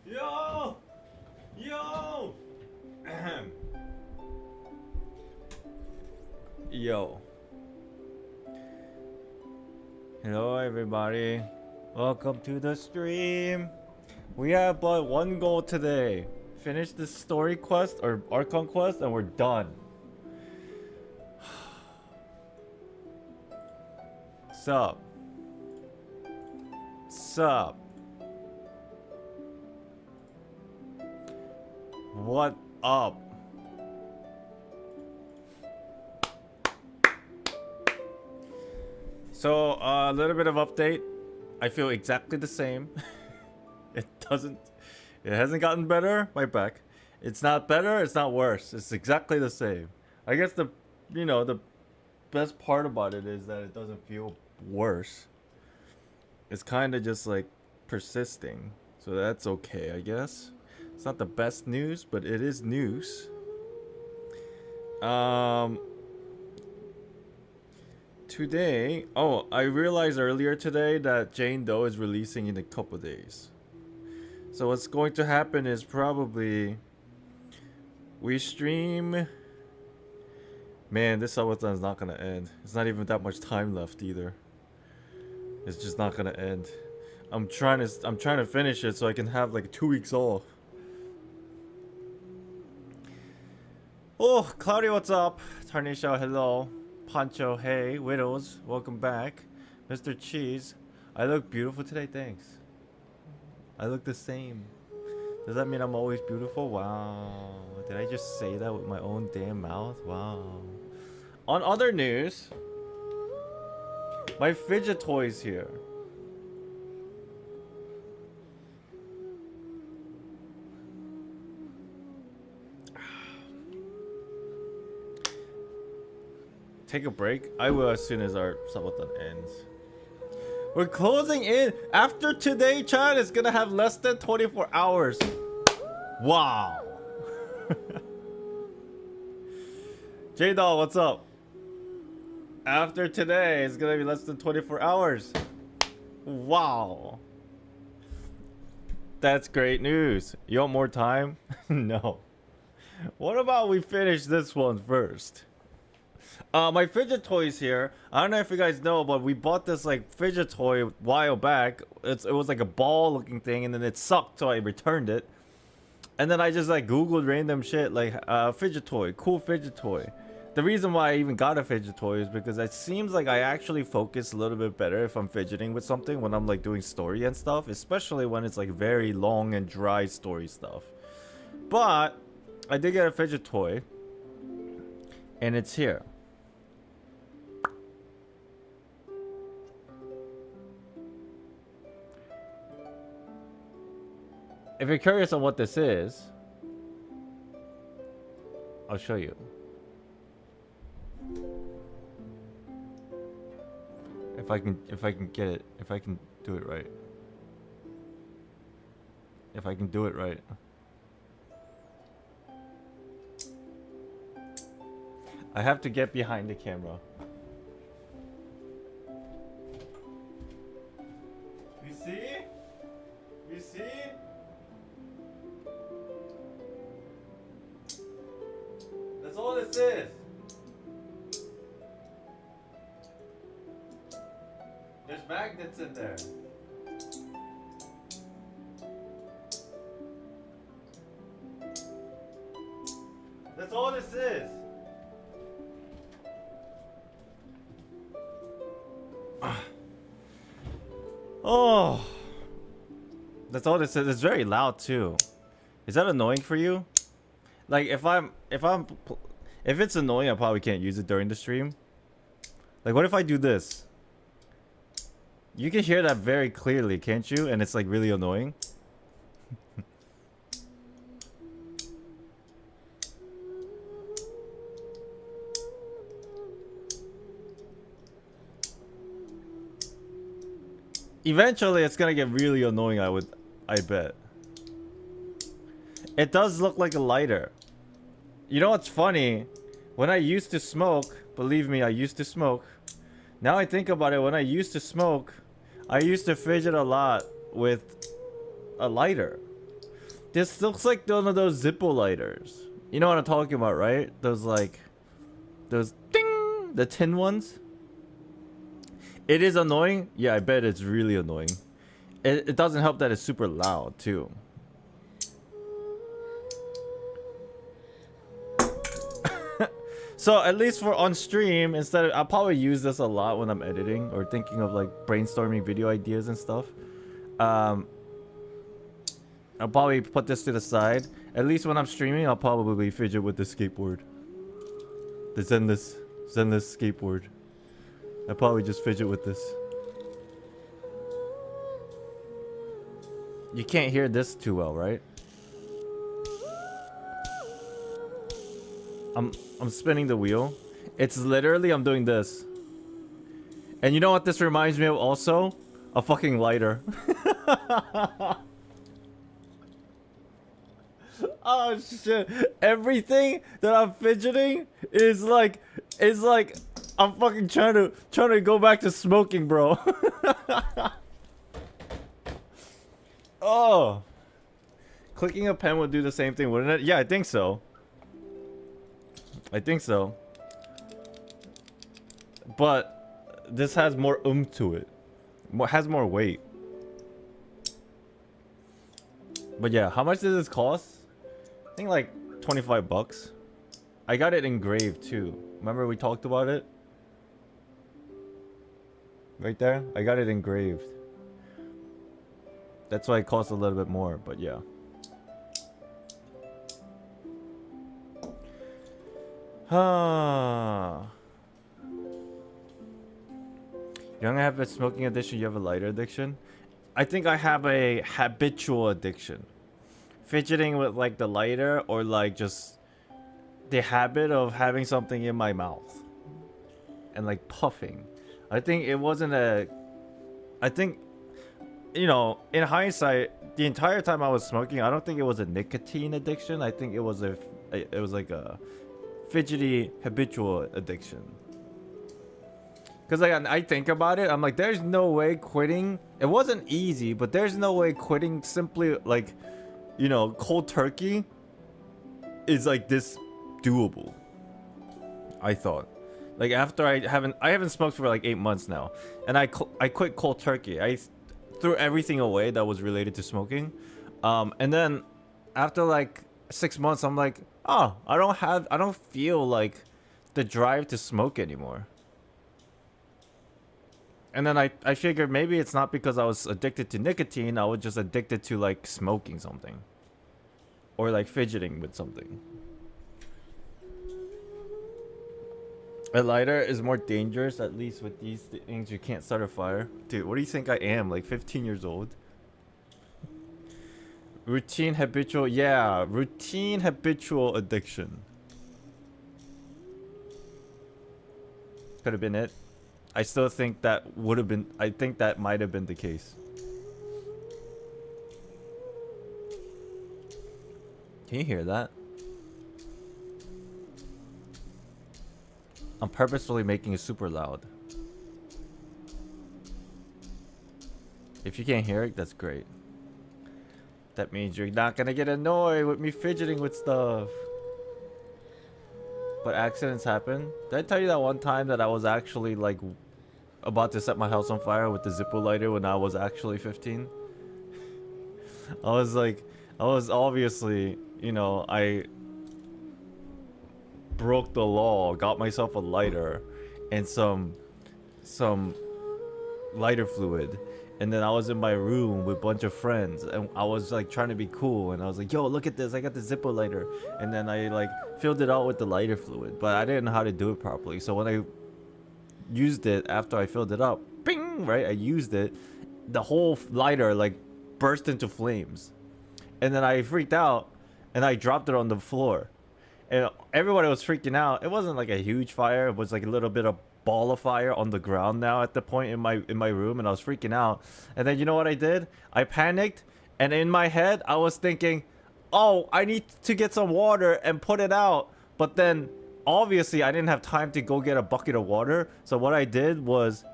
Yo! Yo! Ahem. Yo. Hello everybody. Welcome to the stream. We have but one goal today. Finish the story quest or Archon quest and we're done. Sup? Sup? What up? So, a little bit of update. I feel exactly the same. It hasn't gotten better. My back. It's not better, it's not worse. It's exactly the same. I guess the best part about it is that it doesn't feel worse. It's kind of just like persisting. So that's okay, I guess. It's not the best news, but it is news. Today, I realized earlier today that Jane Doe is releasing in a couple days. So what's going to happen is probably we stream. Man, this subathon is not gonna end. It's not even that much time left either. It's just not gonna end. I'm trying to finish it so I can have like 2 weeks off. Oh, Cloudy, what's up? Tarnisha, hello. Pancho, hey. Widows, welcome back. Mr. Cheese, I look beautiful today, thanks. I look the same. Does that mean I'm always beautiful? Wow. Did I just say that with my own damn mouth? Wow. On other news, my fidget toy's here. Take a break? I will as soon as our subathon ends. We're closing in. After today, chat is gonna have less than 24 hours. Wow. J-Doll, what's up? After today, it's gonna be less than 24 hours. Wow. That's great news. You want more time? No. What about we finish this one first? My fidget toy's here. I don't know if you guys know, but we bought this like fidget toy a while back. It was like a ball looking thing, and then it sucked, so I returned it. And then I just like Googled random shit like fidget toy, cool fidget toy. The reason why I even got a fidget toy is because it seems like I actually focus a little bit better if I'm fidgeting with something when I'm like doing story and stuff, especially when it's like very long and dry story stuff. But I did get a fidget toy, and it's here. If you're curious on what this is, I'll show you. If I can get it, if I can do it right. If I can do it right. I have to get behind the camera. You see? You see? That's all this is. There's magnets in there. That's all this is. Oh. That's all this is. It's very loud too. Is that annoying for you? Like if it's annoying, I probably can't use it during the stream. Like what if I do this? You can hear that very clearly, can't you? And it's like really annoying. Eventually it's gonna get really annoying, I bet. It does look like a lighter. You know what's funny? When I used to smoke, believe me, I used to smoke. Now I think about it, when I used to smoke, I used to fidget a lot with a lighter. This looks like one of those Zippo lighters. You know what I'm talking about, right? Those like, those ding, the tin ones. It is annoying. Yeah, I bet it's really annoying. It doesn't help that it's super loud too. So at least for on stream, instead of, I'll probably use this a lot when I'm editing or thinking of like brainstorming video ideas and stuff. I'll probably put this to the side. At least when I'm streaming, I'll probably fidget with the skateboard. The Zenless skateboard. I'll probably just fidget with this. You can't hear this too well, right? I'm spinning the wheel. It's literally I'm doing this. And you know what this reminds me of also? A fucking lighter. Oh shit. Everything that I'm fidgeting is like I'm fucking trying to go back to smoking, bro. Oh. Clicking a pen would do the same thing, wouldn't it? Yeah, I think so. I think so. But this has more to it. Has more weight. But yeah, how much does this cost? I think like 25 bucks. I got it engraved too. Remember we talked about it? Right there? I got it engraved. That's why it costs a little bit more, but yeah. You don't have a smoking addiction, you have a lighter addiction? I think I have a habitual addiction. Fidgeting with like the lighter or like just the habit of having something in my mouth. And like puffing. I think it wasn't a... I think, you know, in hindsight, the entire time I was smoking, I don't think it was a nicotine addiction. I think it was like a fidgety habitual addiction. Because like I think about it, I'm like, there's no way quitting. It wasn't easy, but there's no way quitting simply like, you know, cold turkey is like this doable. I thought. Like after I haven't smoked for like 8 months now, and I quit cold turkey. I threw everything away that was related to smoking, and then after like 6 months, I'm like, oh, I don't feel like the drive to smoke anymore. And then I figured maybe it's not because I was addicted to nicotine. I was just addicted to like smoking something, or like fidgeting with something. A lighter is more dangerous, at least with these things. You can't start a fire. Dude, what do you think I am? Like 15 years old? Routine habitual. Yeah, routine habitual addiction. Could have been it. I still think that would have been. I think that might have been the case. Can you hear that? I'm purposefully making it super loud. If you can't hear it, that's great. That means you're not gonna get annoyed with me fidgeting with stuff. But accidents happen. Did I tell you that one time that I was actually like about to set my house on fire with the Zippo lighter when I was actually 15? I was obviously, you know, I broke the law, got myself a lighter and some lighter fluid, and then I was in my room with a bunch of friends and I was like trying to be cool, and I was like, yo, look at this, I got the Zippo lighter, and then I like filled it out with the lighter fluid, but I didn't know how to do it properly. So when I used it after I filled it up, bing, right, I used it, the whole lighter like burst into flames, and then I freaked out and I dropped it on the floor. And everybody was freaking out. It wasn't like a huge fire. It was like a little bit of ball of fire on the ground now at the point in my room, and I was freaking out. And then you know what I did? I panicked, and in my head I was thinking, oh, I need to get some water and put it out. But then obviously I didn't have time to go get a bucket of water. So what I did was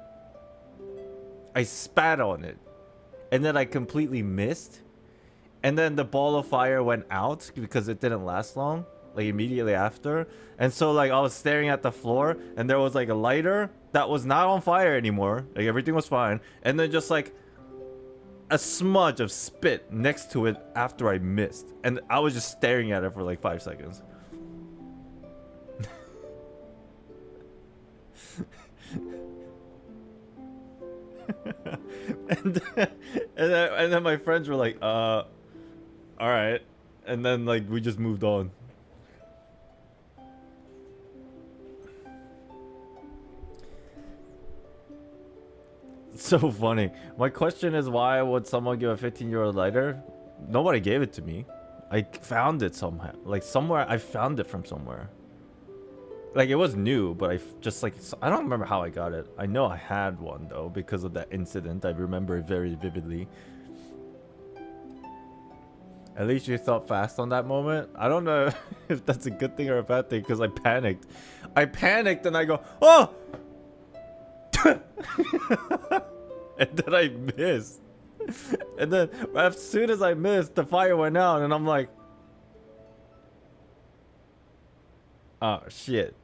I spat on it, and then I completely missed. and then the ball of fire went out because it didn't last long, like immediately after. And so like I was staring at the floor, and there was like a lighter that was not on fire anymore. Like everything was fine, and then just like a smudge of spit next to it after I missed, and I was just staring at it for like 5 seconds. and then my friends were like, all right, and then like we just moved on. So funny. My question is, why would someone give a 15-year-old lighter? Nobody gave it to me. I found it somehow. Like somewhere, I found it from somewhere. Like it was new, but just like, I don't remember how I got it. I know I had one though because of that incident. I remember it very vividly. At least you thought fast on that moment. I don't know if that's a good thing or a bad thing because I panicked. I panicked and I go, oh! And then I missed. And then as soon as I missed, the fire went out and I'm like, oh shit.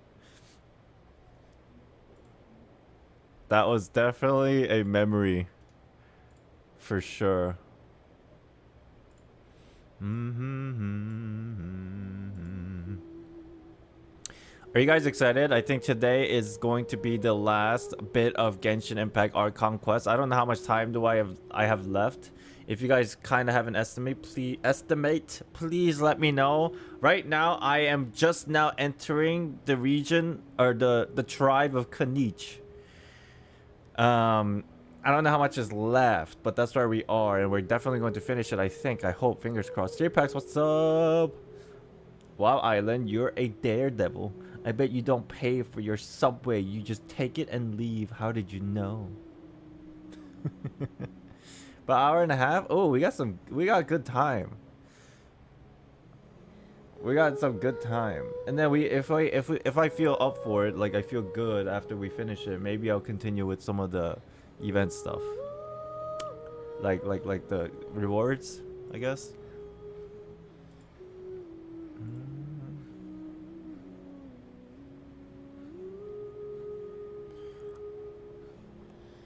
That was definitely a memory for sure. Are you guys excited? I think today is going to be the last bit of Genshin Impact Archon quest. I don't know how much time do I have left. If you guys kind of have an estimate, please let me know. Right now, I am just now entering the region or the tribe of Kanich. I don't know how much is left, but that's where we are, and we're definitely going to finish it. I think. I hope. Fingers crossed. JPax, what's up? Wow, Island, you're a daredevil. I bet you don't pay for your subway. You just take it and leave. How did you know? But hour and a half? Oh, we got good time. We got some good time. And then if I feel up for it, like I feel good after we finish it, maybe I'll continue with some of the event stuff. Like the rewards, I guess.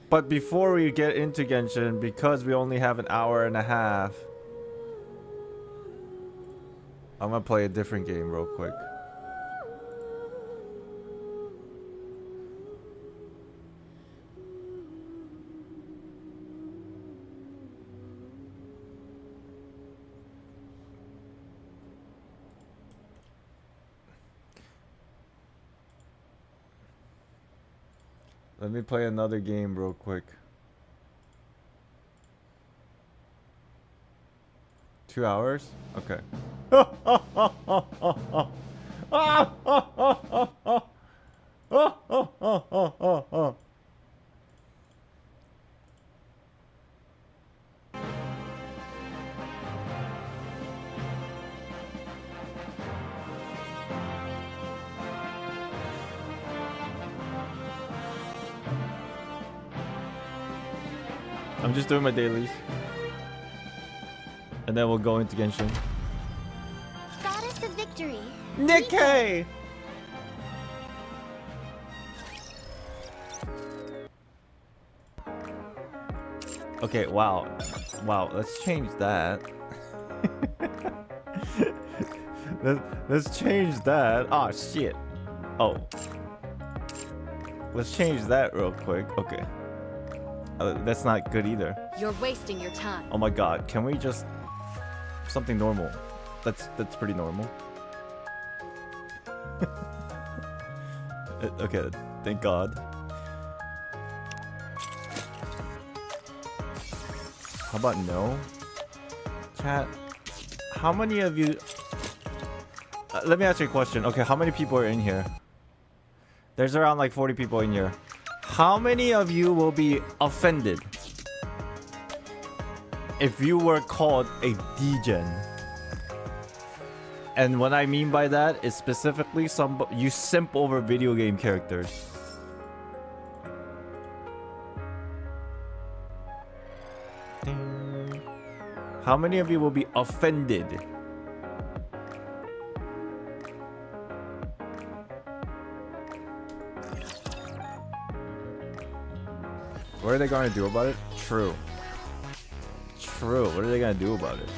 But before we get into Genshin, because we only have an hour and a half, I'm gonna play a different game real quick. Let me play another game real quick. 2 hours? Okay. I'm just doing my dailies. And then we'll go into Genshin. Goddess of Victory. Nikke! Okay, wow. Wow, let's change that. Let's change that. Oh, shit. Oh. Let's change that real quick. Okay. That's not good either. You're wasting your time. Oh my god, can we just... something normal. That's pretty normal. Okay, thank god. How about no? Chat, how many of you... let me ask you a question. Okay, how many people are in here? There's around like 40 people in here. How many of you will be offended if you were called a degen? And what I mean by that is specifically you simp over video game characters. How many of you will be offended? What are they going to do about it? True. True. What are they going to do about it?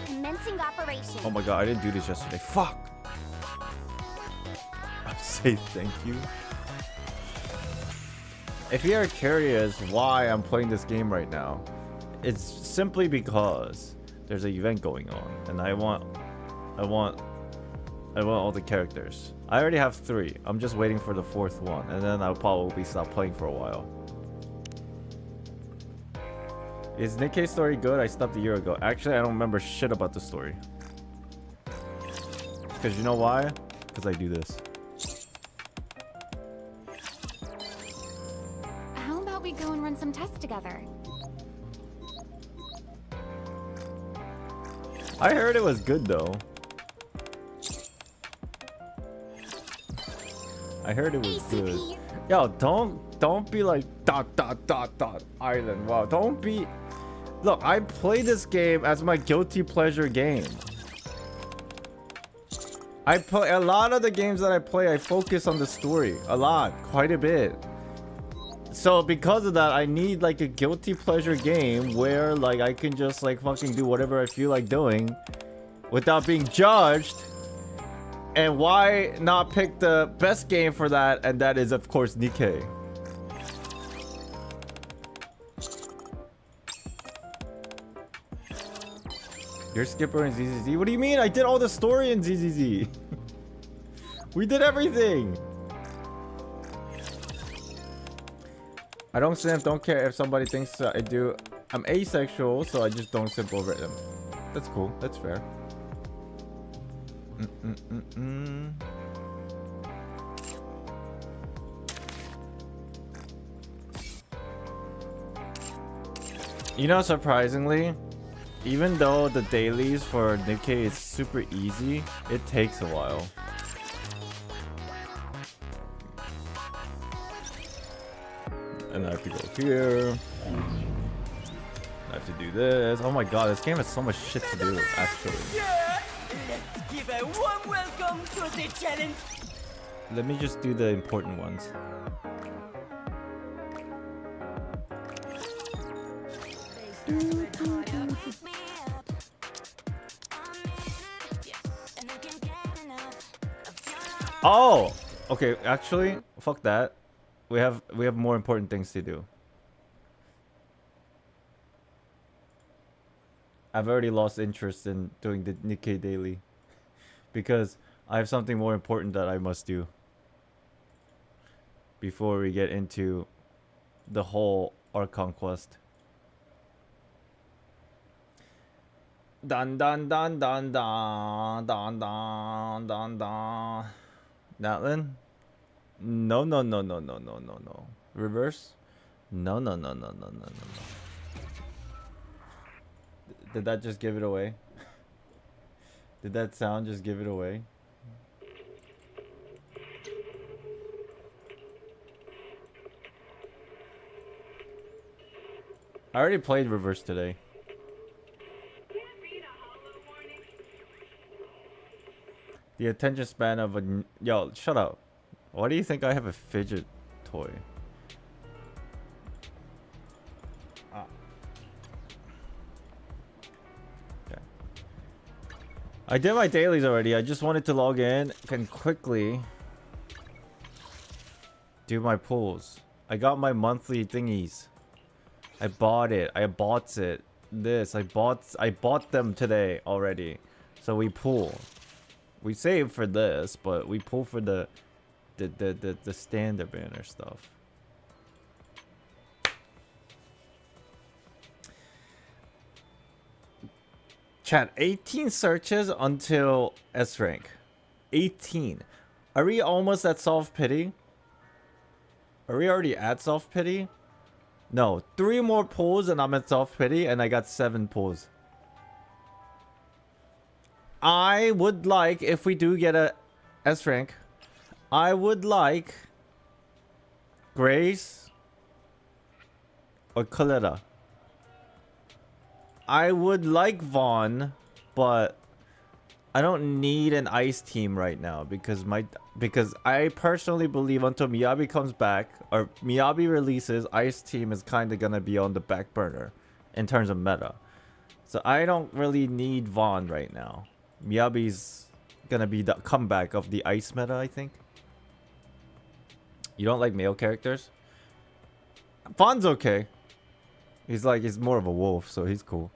Commencing operation. Oh my god, I didn't do this yesterday. Fuck! I say thank you. If you are curious why I'm playing this game right now, it's simply because there's an event going on and I want all the characters. I already have 3. I'm just waiting for the 4th one and then I'll probably stop playing for a while. Is Nikke's story good? I stopped a year ago. Actually, I don't remember shit about the story. Because you know why? Because I do this. How about we go and run some tests together? I heard it was good though. I heard it was good. Yo, don't be like ... island. Wow, don't be. Look, I play this game as my guilty pleasure game. I play a lot of the games that I play. I focus on the story a lot, quite a bit. So because of that, I need like a guilty pleasure game where like I can just like fucking do whatever I feel like doing without being judged. And why not pick the best game for that? And that is, of course, Nikke. You're Skipper in ZZZ? What do you mean? I did all the story in ZZZ. We did everything. I don't simp, don't care if somebody thinks I do. I'm asexual, so I just don't simp over them. That's cool. That's fair. You know, surprisingly, even though the dailies for Nikke is super easy, it takes a while. And I have to go here. I have to do this. Oh my god, this game has so much shit to do, actually. Let's give a warm welcome to the challenge. Let me just do the important ones. Oh, okay. Actually, fuck that. We have more important things to do. I've already lost interest in doing the Nikke daily because I have something more important that I must do before we get into the whole Archon quest. Dun dun dun dun dun dun dun dun dun. Natlan? No. Reverse? No. Did that just give it away? Did that sound just give it away? I already played reverse today. The attention span of a... Yo, shut up. Why do you think I have a fidget toy? Okay. I did my dailies already. I just wanted to log in and quickly do my pulls. I got my monthly thingies. I bought it. I bought it. I bought them today already. So we pull. We save for this, but we pull for the standard banner stuff. Chat, 18 searches until S rank. 18. Are we almost at soft pity? Are we already at soft pity? No, 3 more pulls and I'm at soft pity and I got 7 pulls. I would like, if we do get a S rank, I would like Grace, or Coletta? I would like Vaughn, but I don't need an ice team right now because I personally believe until Miyabi comes back or Miyabi releases, ice team is kind of gonna be on the back burner in terms of meta. So I don't really need Vaughn right now. Miyabi's gonna be the comeback of the ice meta, I think. You don't like male characters? Vaughn's okay. He's more of a wolf, so he's cool.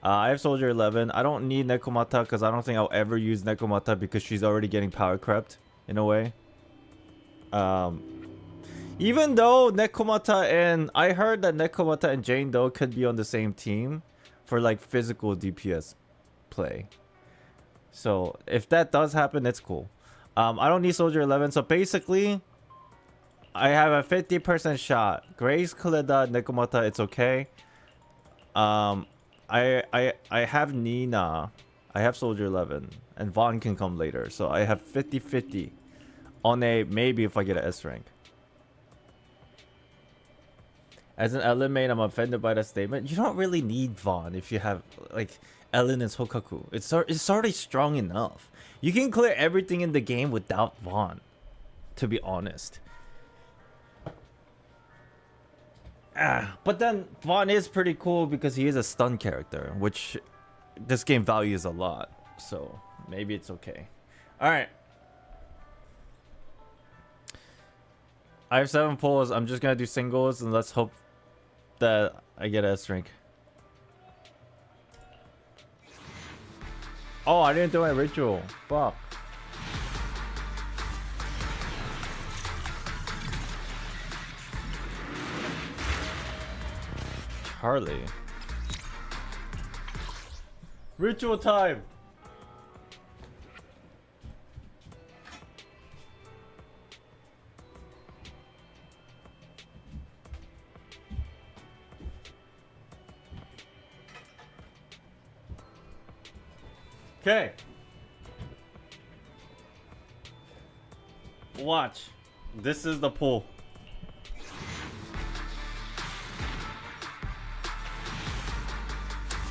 I have Soldier 11. I don't need Nekomata because I don't think I'll ever use Nekomata because she's already getting power crept in a way. Even though Nekomata and I heard that Nekomata and Jane Doe could be on the same team for like physical DPS play. So if that does happen, it's cool. I don't need Soldier 11. So basically, I have a 50% shot. Grace, Kuleda, Nekomata, it's okay. I have Nina. I have Soldier 11. And Vaughn can come later. So I have 50-50 on a maybe if I get an S rank. As an Ellen main, I'm offended by that statement. You don't really need Vaughn if you have like Ellen and Hokaku. It's already strong enough. You can clear everything in the game without Vaughn, to be honest. But then Vaughn is pretty cool because he is a stun character, which this game values a lot. So maybe it's okay. Alright. I have 7 pulls. I'm just gonna do singles and let's hope that I get S rank. Oh, I didn't do my ritual. Fuck. Charlie. Ritual time. Okay. Watch. This is the pull.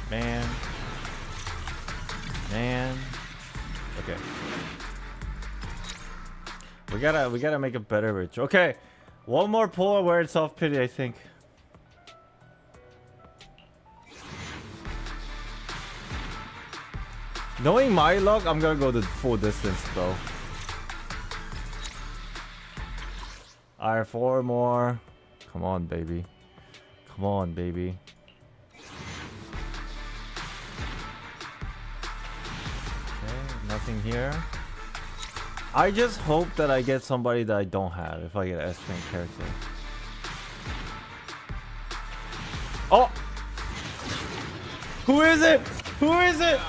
Man. Okay. We gotta make a better ritual. Okay. One more pull where it's self pity, I think. Knowing my luck, I'm gonna go the full distance though. Alright, 4 more. Come on, baby. Come on, baby. Okay, nothing here. I just hope that I get somebody that I don't have if I get an S-rank character. Oh! Who is it? Who is it?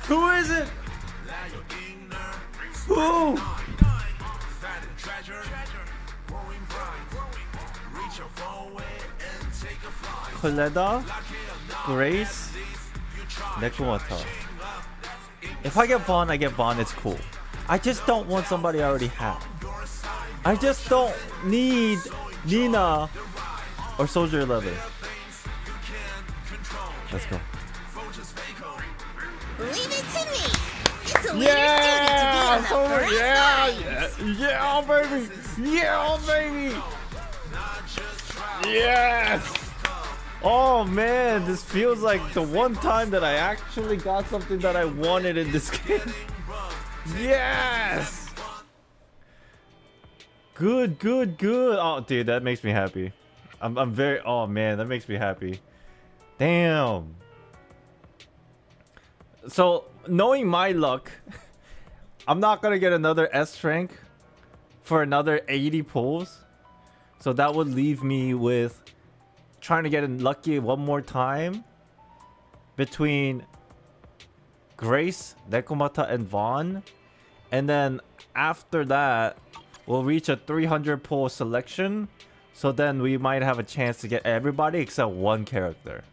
Who is it? Who? Coletta, Grace, Nekomata. If I get Vaughn, I get Vaughn. It's cool. I just don't want somebody I already have. I just don't need Nina or Soldier 11. Let's go. Leave it to me. It's a leader's duty to be on the front lines. Yeah, baby. Yeah, baby. Yes. Oh man, this feels like the one time that I actually got something that I wanted in this game. Yes. Good. Oh, dude, that makes me happy. I'm very. Oh man, that makes me happy. Damn. So, knowing my luck, I'm not gonna get another S rank for another 80 pulls. So that would leave me with trying to get lucky one more time between Grace, Nekomata, and Vaughn. And then after that, we'll reach a 300 pull selection. So then we might have a chance to get everybody except one character.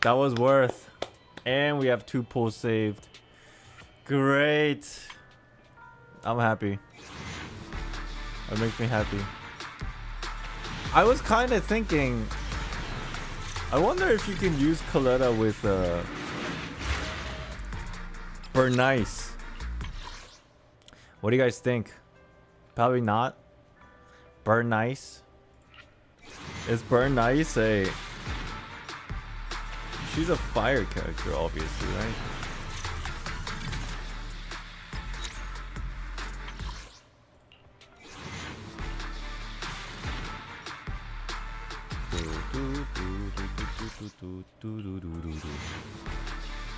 That was worth. And we have 2 pulls saved. Great. I'm happy. It makes me happy. I was kind of thinking, I wonder if you can use Coletta with Bernice. What do you guys think? Probably not. Bernice. Is Bernice a... She's a fire character, obviously, right?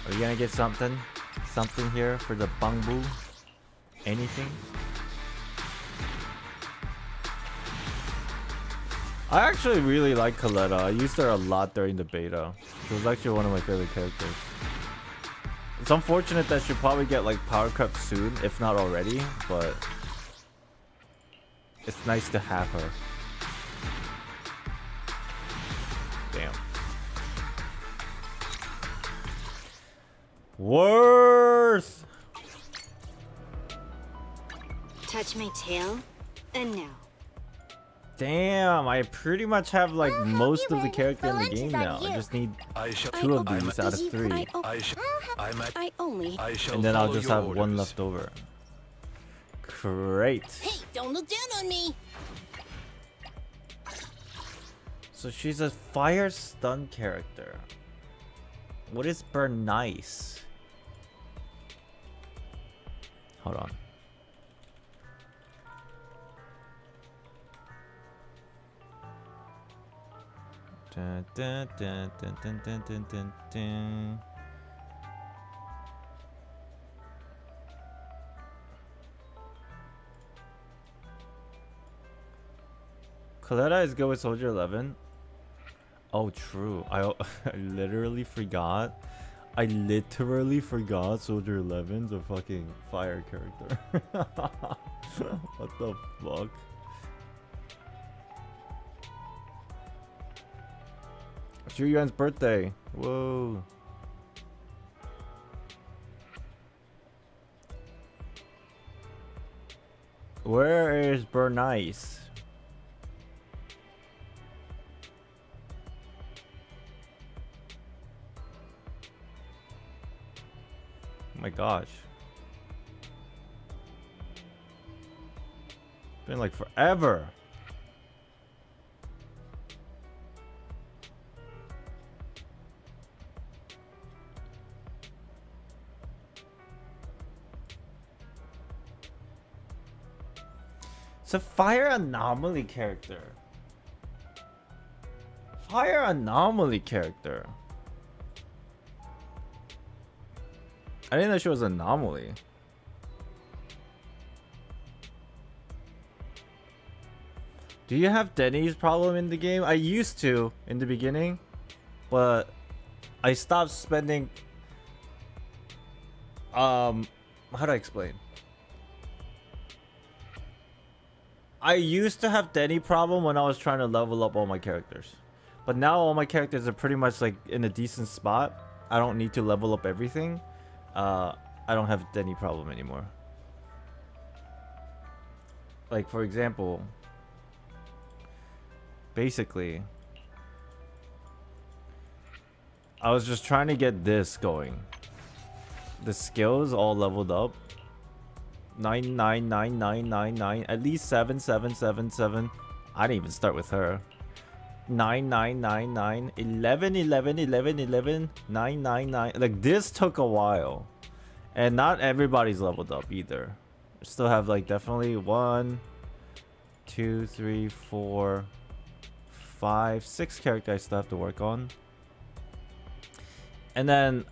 Are you gonna get something? Something here for the Bangbu? Anything? I actually really like Coletta. I used her a lot during the beta. She was actually one of my favorite characters. It's unfortunate that she'll probably get like power cut soon, if not already, but it's nice to have her. Damn. Worth! Touch my tail, and no. Damn, I pretty much have like most of the character in the game now. I just need 2 of these out of 3. And then I'll just have 1 left over. Great. Hey, don't look down on me. So she's a fire stun character. What is Bernice? Hold on. Dun, dun, dun, dun, dun, dun, dun, dun, dun. Coletta is good with Soldier 11. Oh, true. I literally forgot. I literally forgot Soldier 11's a fucking fire character. What the fuck? Shuyuan's birthday. Whoa. Where is Bernice? Oh my gosh. Been like forever. It's a fire anomaly character. Fire anomaly character. I didn't know she was an anomaly. Do you have Denny's problem in the game? I used to in the beginning, but I stopped spending. How do I explain? I used to have Denny problem when I was trying to level up all my characters, but now all my characters are pretty much like in a decent spot. I don't need to level up everything. I don't have Denny problem anymore. Like for example, basically, I was just trying to get this going. The skills all leveled up. 9 9 9 9 9 9, at least 7 7 7 7. I didn't even start with her. 9 9 9 9 11 11 11 11 9 9 9. Like this took a while, and not everybody's leveled up either. Still have like definitely 1 2 3 4 5 6 characters I still have to work on, and then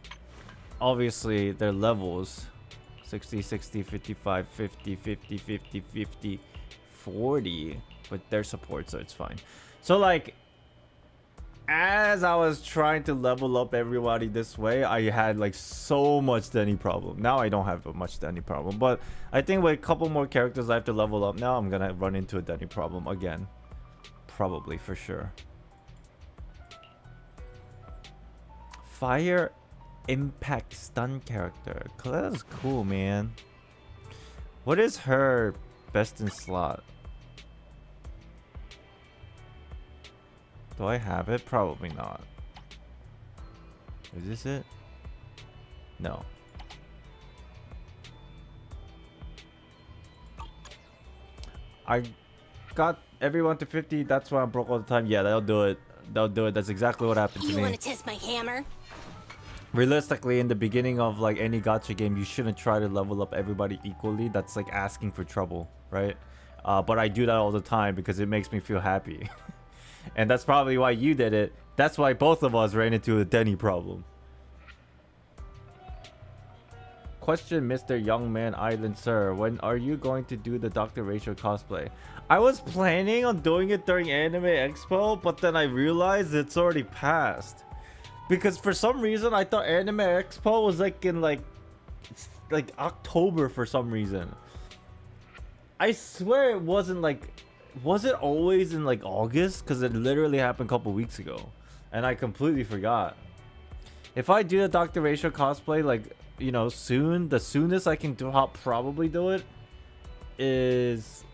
obviously their levels 60 60 55 50 50 50 50 40, but they're support, so it's fine. So like as I was trying to level up everybody this way, I had like so much Denny problem. Now I don't have much Denny problem, but I think with a couple more characters I have to level up now, I'm gonna run into a Denny problem again, probably, for sure. Fire impact stun character. Coletta's cool, man. What is her best in slot? Do I have it? Probably not. Is this it? No. I got everyone to 50. That's why I'm broke all the time. Yeah, that'll do it. That'll do it. That's exactly what happened to You me. want to test my hammer? Realistically, in the beginning of like any gacha game, you shouldn't try to level up everybody equally. That's like asking for trouble, right? But I do that all the time because it makes me feel happy. And that's probably why you did it. That's why both of us ran into a Denny problem. Question, Mr. Young Man Island Sir, when are you going to do the Dr. Rachel cosplay? I was planning on doing it during Anime Expo, but then I realized it's already passed. Because for some reason I thought Anime Expo was like in like October for some reason. I swear it wasn't like, was it always in like August? Because it literally happened a couple weeks ago and I completely forgot. If I do the Dr. Rachel cosplay like, you know, soon, the soonest I can do, I'll probably do it is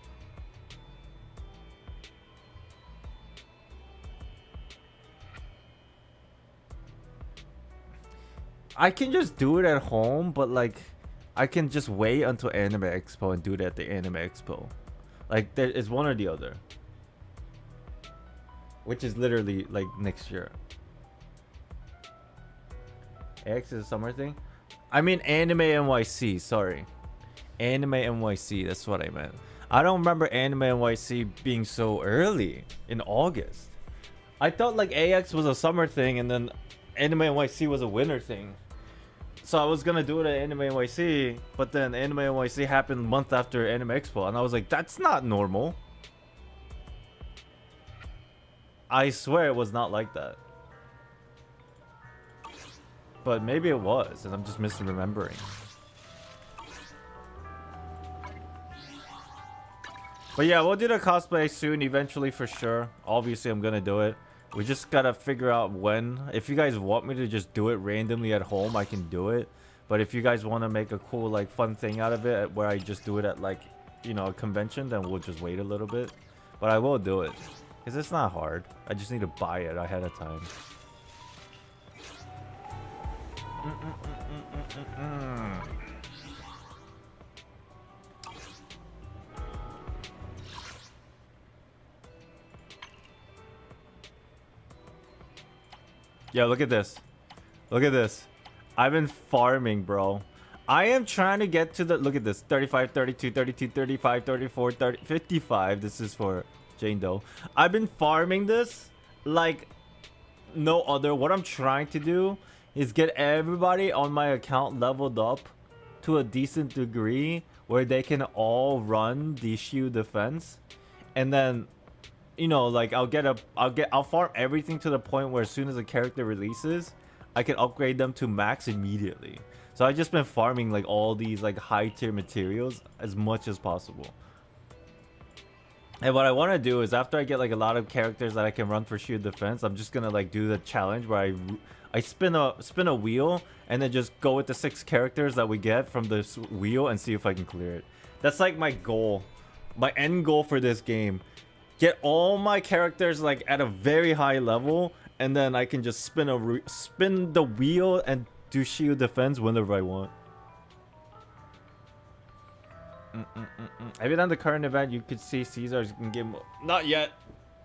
I can just do it at home, but like I can just wait until Anime Expo and do it at the Anime Expo. Like there is one or the other, which is literally like next year. X is a summer thing. I mean Anime NYC, sorry. Anime NYC, that's what I meant. I don't remember Anime NYC being so early in August. I thought like AX was a summer thing and then Anime NYC was a winter thing. So I was gonna do it at Anime NYC, but then Anime NYC happened a month after Anime Expo, and I was like, that's not normal. I swear it was not like that. But maybe it was, and I'm just misremembering. But yeah, we'll do the cosplay soon, eventually for sure. Obviously, I'm gonna do it. We just gotta figure out when. If you guys want me to just do it randomly at home, I can do it. But if you guys want to make a cool, like, fun thing out of it, where I just do it at, like, you know, a convention, then we'll just wait a little bit. But I will do it. Because it's not hard. I just need to buy it ahead of time. Yo, look at this. Look at this. I've been farming, bro. I am trying to get to the... Look at this. 35, 32, 32, 35, 34, 30, 55. This is for Jane Doe. I've been farming this like no other. What I'm trying to do is get everybody on my account leveled up to a decent degree where they can all run the shield defense. And then... you know, like I'll farm everything to the point where as soon as a character releases, I can upgrade them to max immediately. So I've just been farming like all these like high tier materials as much as possible. And what I want to do is after I get like a lot of characters that I can run for shield defense, I'm just gonna like do the challenge where I spin a wheel and then just go with the 6 characters that we get from this wheel and see if I can clear it. That's like my goal, my end goal for this game. Get all my characters like at a very high level, and then I can just spin the wheel and do shield defense whenever I want. Have you done the current event? You could see Caesar's can give. Not yet,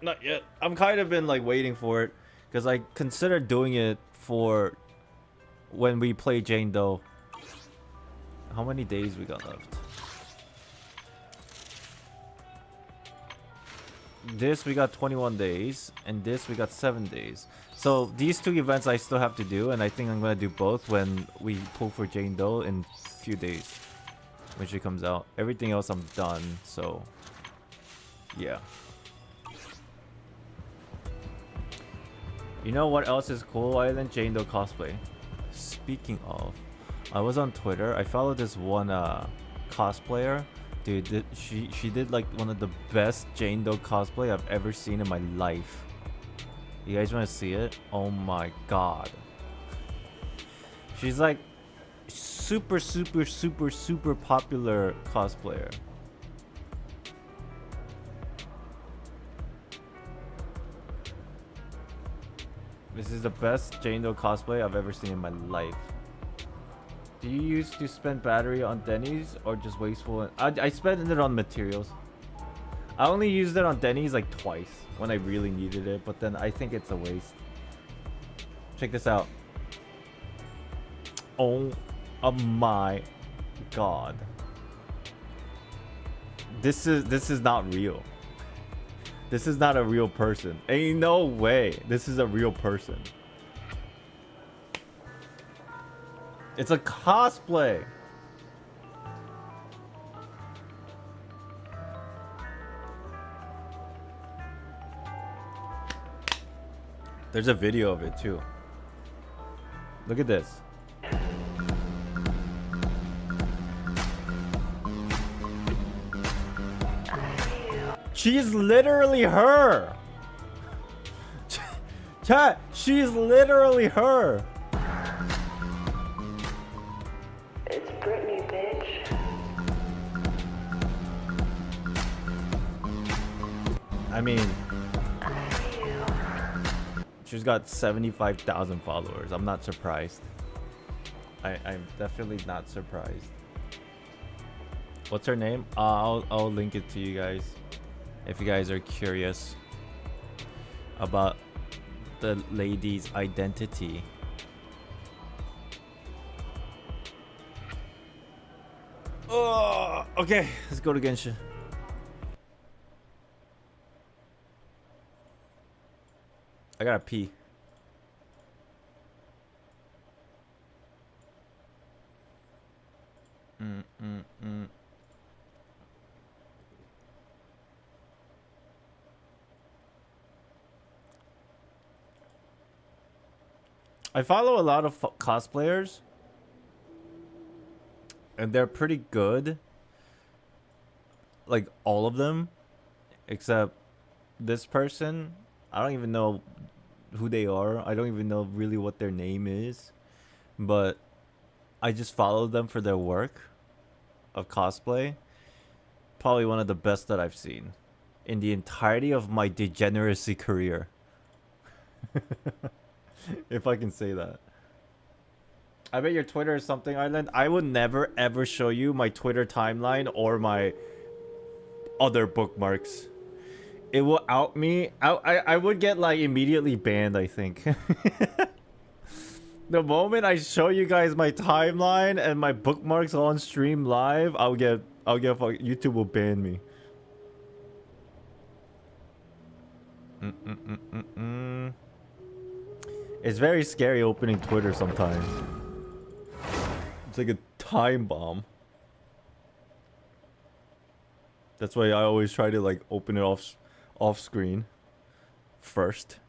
not yet. I'm kind of been like waiting for it because I considered doing it for when we play Jane Doe. How many days we got left? This we got 21 days, and this we got 7 days. So these 2 events I still have to do, and I think I'm gonna do both when we pull for Jane Doe in a few days when she comes out. Everything else I'm done, so yeah. You know what else is cool other than Jane Doe cosplay? Speaking of, I was on Twitter. I followed this one cosplayer. Dude, she did like one of the best Jane Doe cosplay I've ever seen in my life. You guys want to see it? Oh my god. She's like super popular cosplayer. This is the best Jane Doe cosplay I've ever seen in my life. Do you used to spend battery on Denny's or just wasteful? I spent it on materials. I only used it on Denny's like twice when I really needed it, but then I think it's a waste. Check this out. Oh my god. This is not real. This is not a real person. Ain't no way. This is a real person. It's a cosplay. There's a video of it too. Look at this. She's literally her. Chat, she's literally her. It's Britney, bitch. I mean, she's got 75,000 followers. I'm not surprised. I'm definitely not surprised. What's her name? I'll link it to you guys if you guys are curious about the lady's identity. Oh, okay, let's go to Genshin. I gotta pee. I follow a lot of cosplayers, and they're pretty good. Like all of them, except this person. I don't even know who they are. I don't even know really what their name is, but I just follow them for their work of cosplay. Probably one of the best that I've seen in the entirety of my degeneracy career. If I can say that. I bet your Twitter is something, Island. I would never ever show you my Twitter timeline or my other bookmarks. It will out me. I would get like immediately banned, I think. The moment I show you guys my timeline and my bookmarks on stream live, I'll get YouTube will ban me. It's very scary opening Twitter sometimes. It's like a time bomb. That's why I always try to like open it off screen first.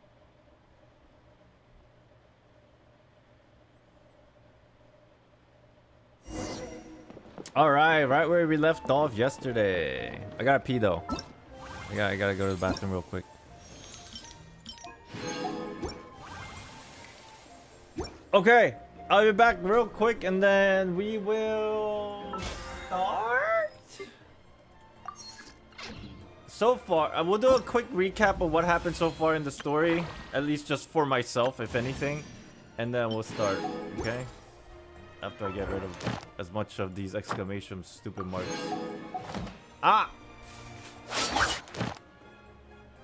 Alright, right where we left off yesterday. I gotta pee though. I gotta go to the bathroom real quick. Okay, I'll be back real quick and then we will start. So far, we'll do a quick recap of what happened so far in the story, at least just for myself, if anything, and then we'll start, okay? After I get rid of as much of these exclamation stupid marks. Ah!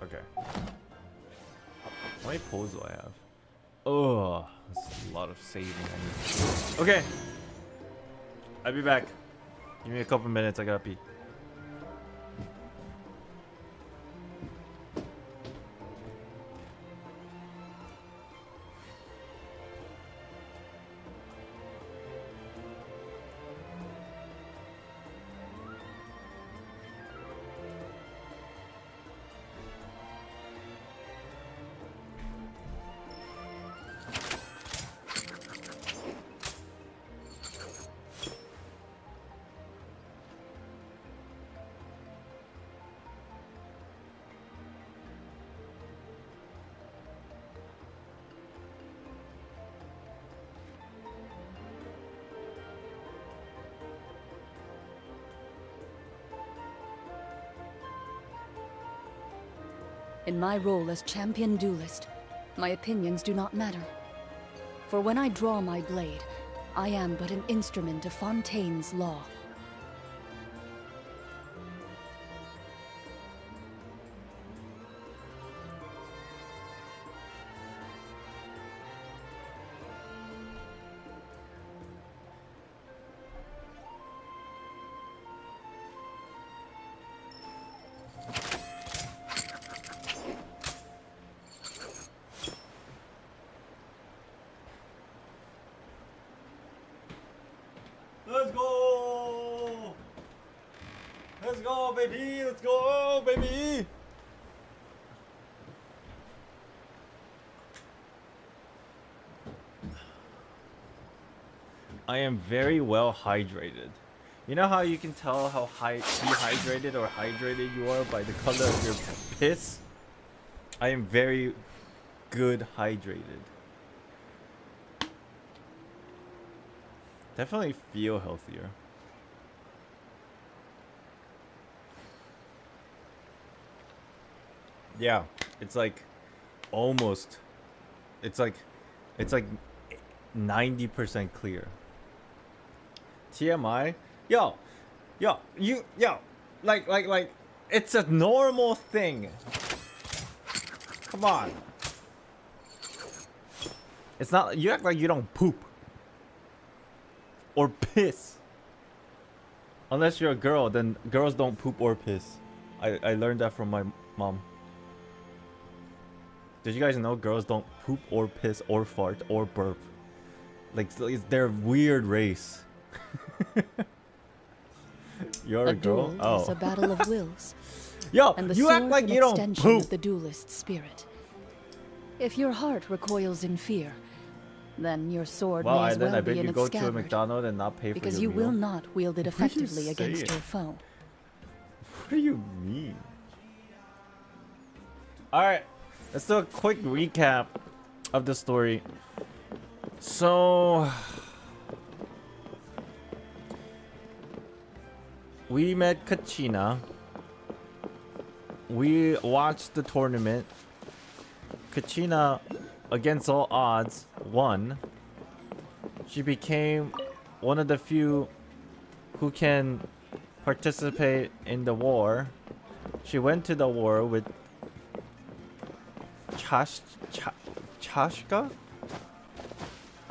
Okay. How many pulls do I have? Oh, that's a lot of saving I need. Okay. I'll be back. Give me a couple minutes, I gotta pee. In my role as champion duelist, my opinions do not matter. For when I draw my blade, I am but an instrument of Fontaine's law. Let's go! Let's go, baby! Let's go, baby! I am very well hydrated. You know how you can tell how dehydrated or hydrated you are by the color of your piss? I am very good hydrated. Definitely feel healthier. Yeah, it's like almost. It's like 90% clear. TMI, yo, like, it's a normal thing. Come on. It's not. You act like you don't poop or piss. Unless you're a girl, then girls don't poop or piss. I learned that from my mom. Did you guys know girls don't poop or piss or fart or burp? Like, they're a weird race. You're a girl? Duel is a battle of wills. Yo, and the you sword act like an you don't extension poop. of the duelist's spirit. If your heart recoils in fear, then your sword Well, may as then well I be bet in you its go to a scabbard, McDonald's and not pay for because your you meal. will not wield it What do you effectively against say? your foe. What do you mean? Alright, let's do a quick recap of the story. So we met Kachina. We watched the tournament. Kachina, against all odds, won. She became one of the few who can participate in the war. She went to the war with Chashka,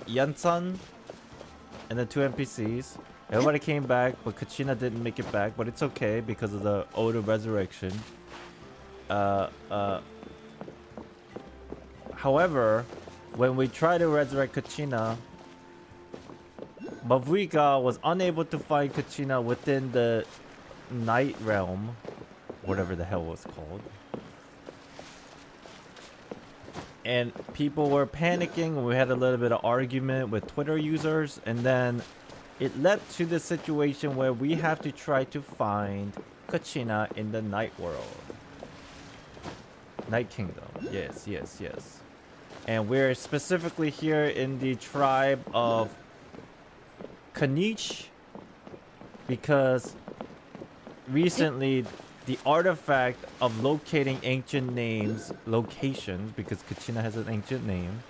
Yansan, and the two NPCs. Everybody came back, but Kachina didn't make it back. But it's okay because of the Ode of Resurrection. However, when we tried to resurrect Kachina, Mavuika was unable to find Kachina within the Night Realm, whatever the hell it was called. And people were panicking. We had a little bit of argument with Twitter users, and then it led to the situation where we have to try to find Kachina in the Night World. Night Kingdom. Yes, yes, yes. And we're specifically here in the tribe of Kanich, because recently the artifact of locating ancient names, locations, because Kachina has an ancient name.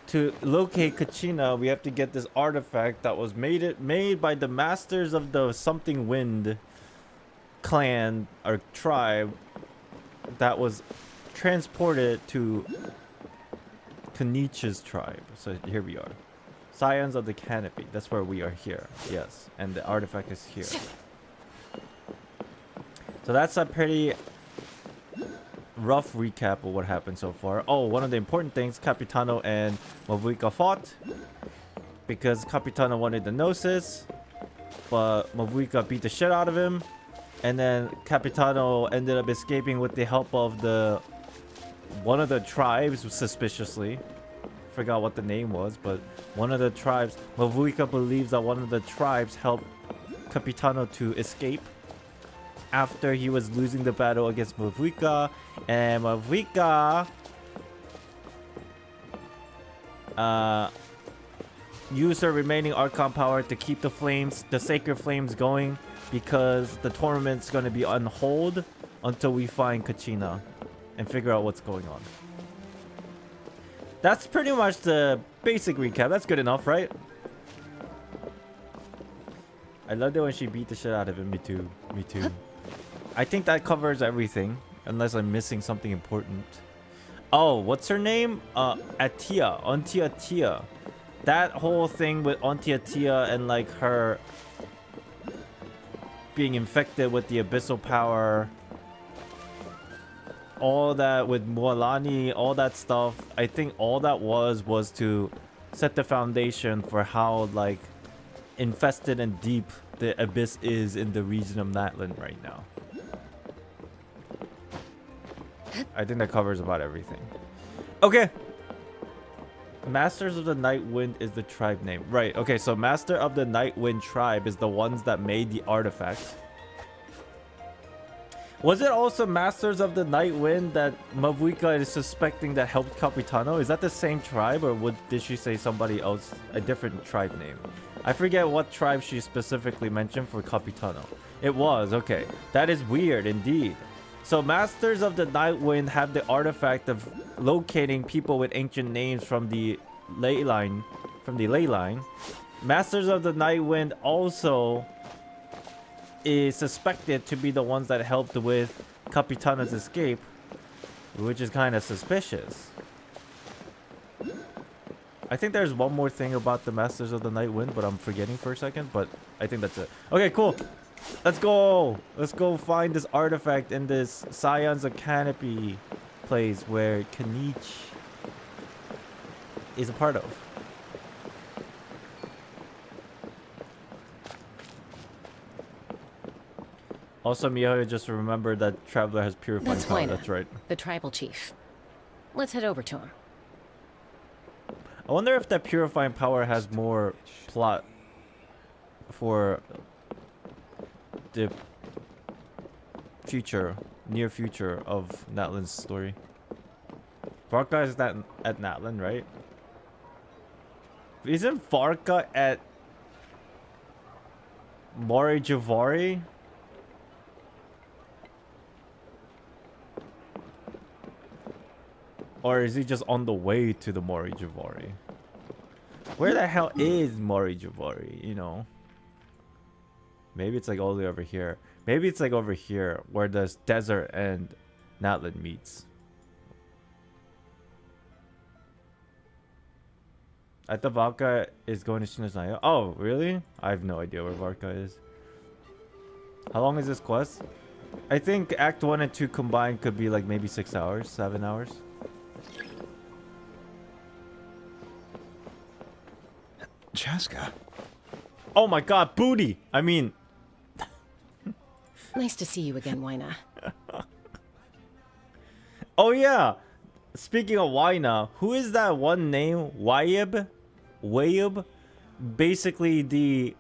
To locate Kachina, we have to get this artifact that was made by the masters of the Something Wind clan or tribe, that was transported to Kanich's tribe. So here we are. Scions of the Canopy. That's where we are here. Yes. And the artifact is here. So that's a pretty rough recap of what happened so far. Oh, one of the important things, Capitano and Mavuika fought. Because Capitano wanted the Gnosis, but Mavuika beat the shit out of him. And then Capitano ended up escaping with the help of one of the tribes, suspiciously. Forgot what the name was, but one of the tribes, Mavuika believes that one of the tribes helped Capitano to escape after he was losing the battle against Mavuika. And Mavuika used her remaining Archon power to keep the sacred flames going, because the tournament's going to be on hold until we find Kachina. and figure out what's going on. That's pretty much the basic recap. That's good enough, right? I loved it when she beat the shit out of him. Me too. Me too. I think that covers everything, unless I'm missing something important. Oh, what's her name? Atia. Auntie Atia. That whole thing with Auntie Atia and like her being infected with the abyssal power. All that with Mualani, all that stuff. I think all that was to set the foundation for how like infested and deep the abyss is in the region of Natlan right now. I think that covers about everything. Okay. Masters of the Night Wind is the tribe name. Right. Okay, so Master of the Night Wind tribe is the ones that made the artifact. Was it also Masters of the Night Wind that Mavuika is suspecting that helped Capitano? Is that the same tribe, or did she say somebody else, a different tribe name? I forget what tribe she specifically mentioned for Capitano. It was, okay. That is weird indeed. So Masters of the Night Wind have the artifact of locating people with ancient names from the ley line. Masters of the Night Wind also is suspected to be the ones that helped with Capitana's escape, which is kind of suspicious. I think there's one more thing about the Masters of the Night Wind, but I'm forgetting for a second, but I think that's it. Okay, cool. Let's go. Let's go find this artifact in this Scions of Canopy place where Kanich is a part of. Also, Miyaho just remembered that Traveler has Purifying That's power. Wayne, That's right. the tribal chief. Let's head over to him. I wonder if that Purifying power has more plot for the future, near future of Natlan's story. Varka is that at Natlan, right? Isn't Varka at Mori Javari? Or is he just on the way to the Mori Javari? Where the hell is Mori Javari, you know? Maybe it's like all the way over here. Maybe it's like over here where the desert and Natlan meets. I thought Varka is going to Shinaznaya. Oh, really? I have no idea where Varka is. How long is this quest? I think Act 1 and 2 combined could be like maybe 6 hours, 7 hours. Chaska. Oh my god, booty! I mean... Nice to see you again, Waina. Oh yeah! Speaking of Waina, who is that one name? Wayib? Wayib? Basically the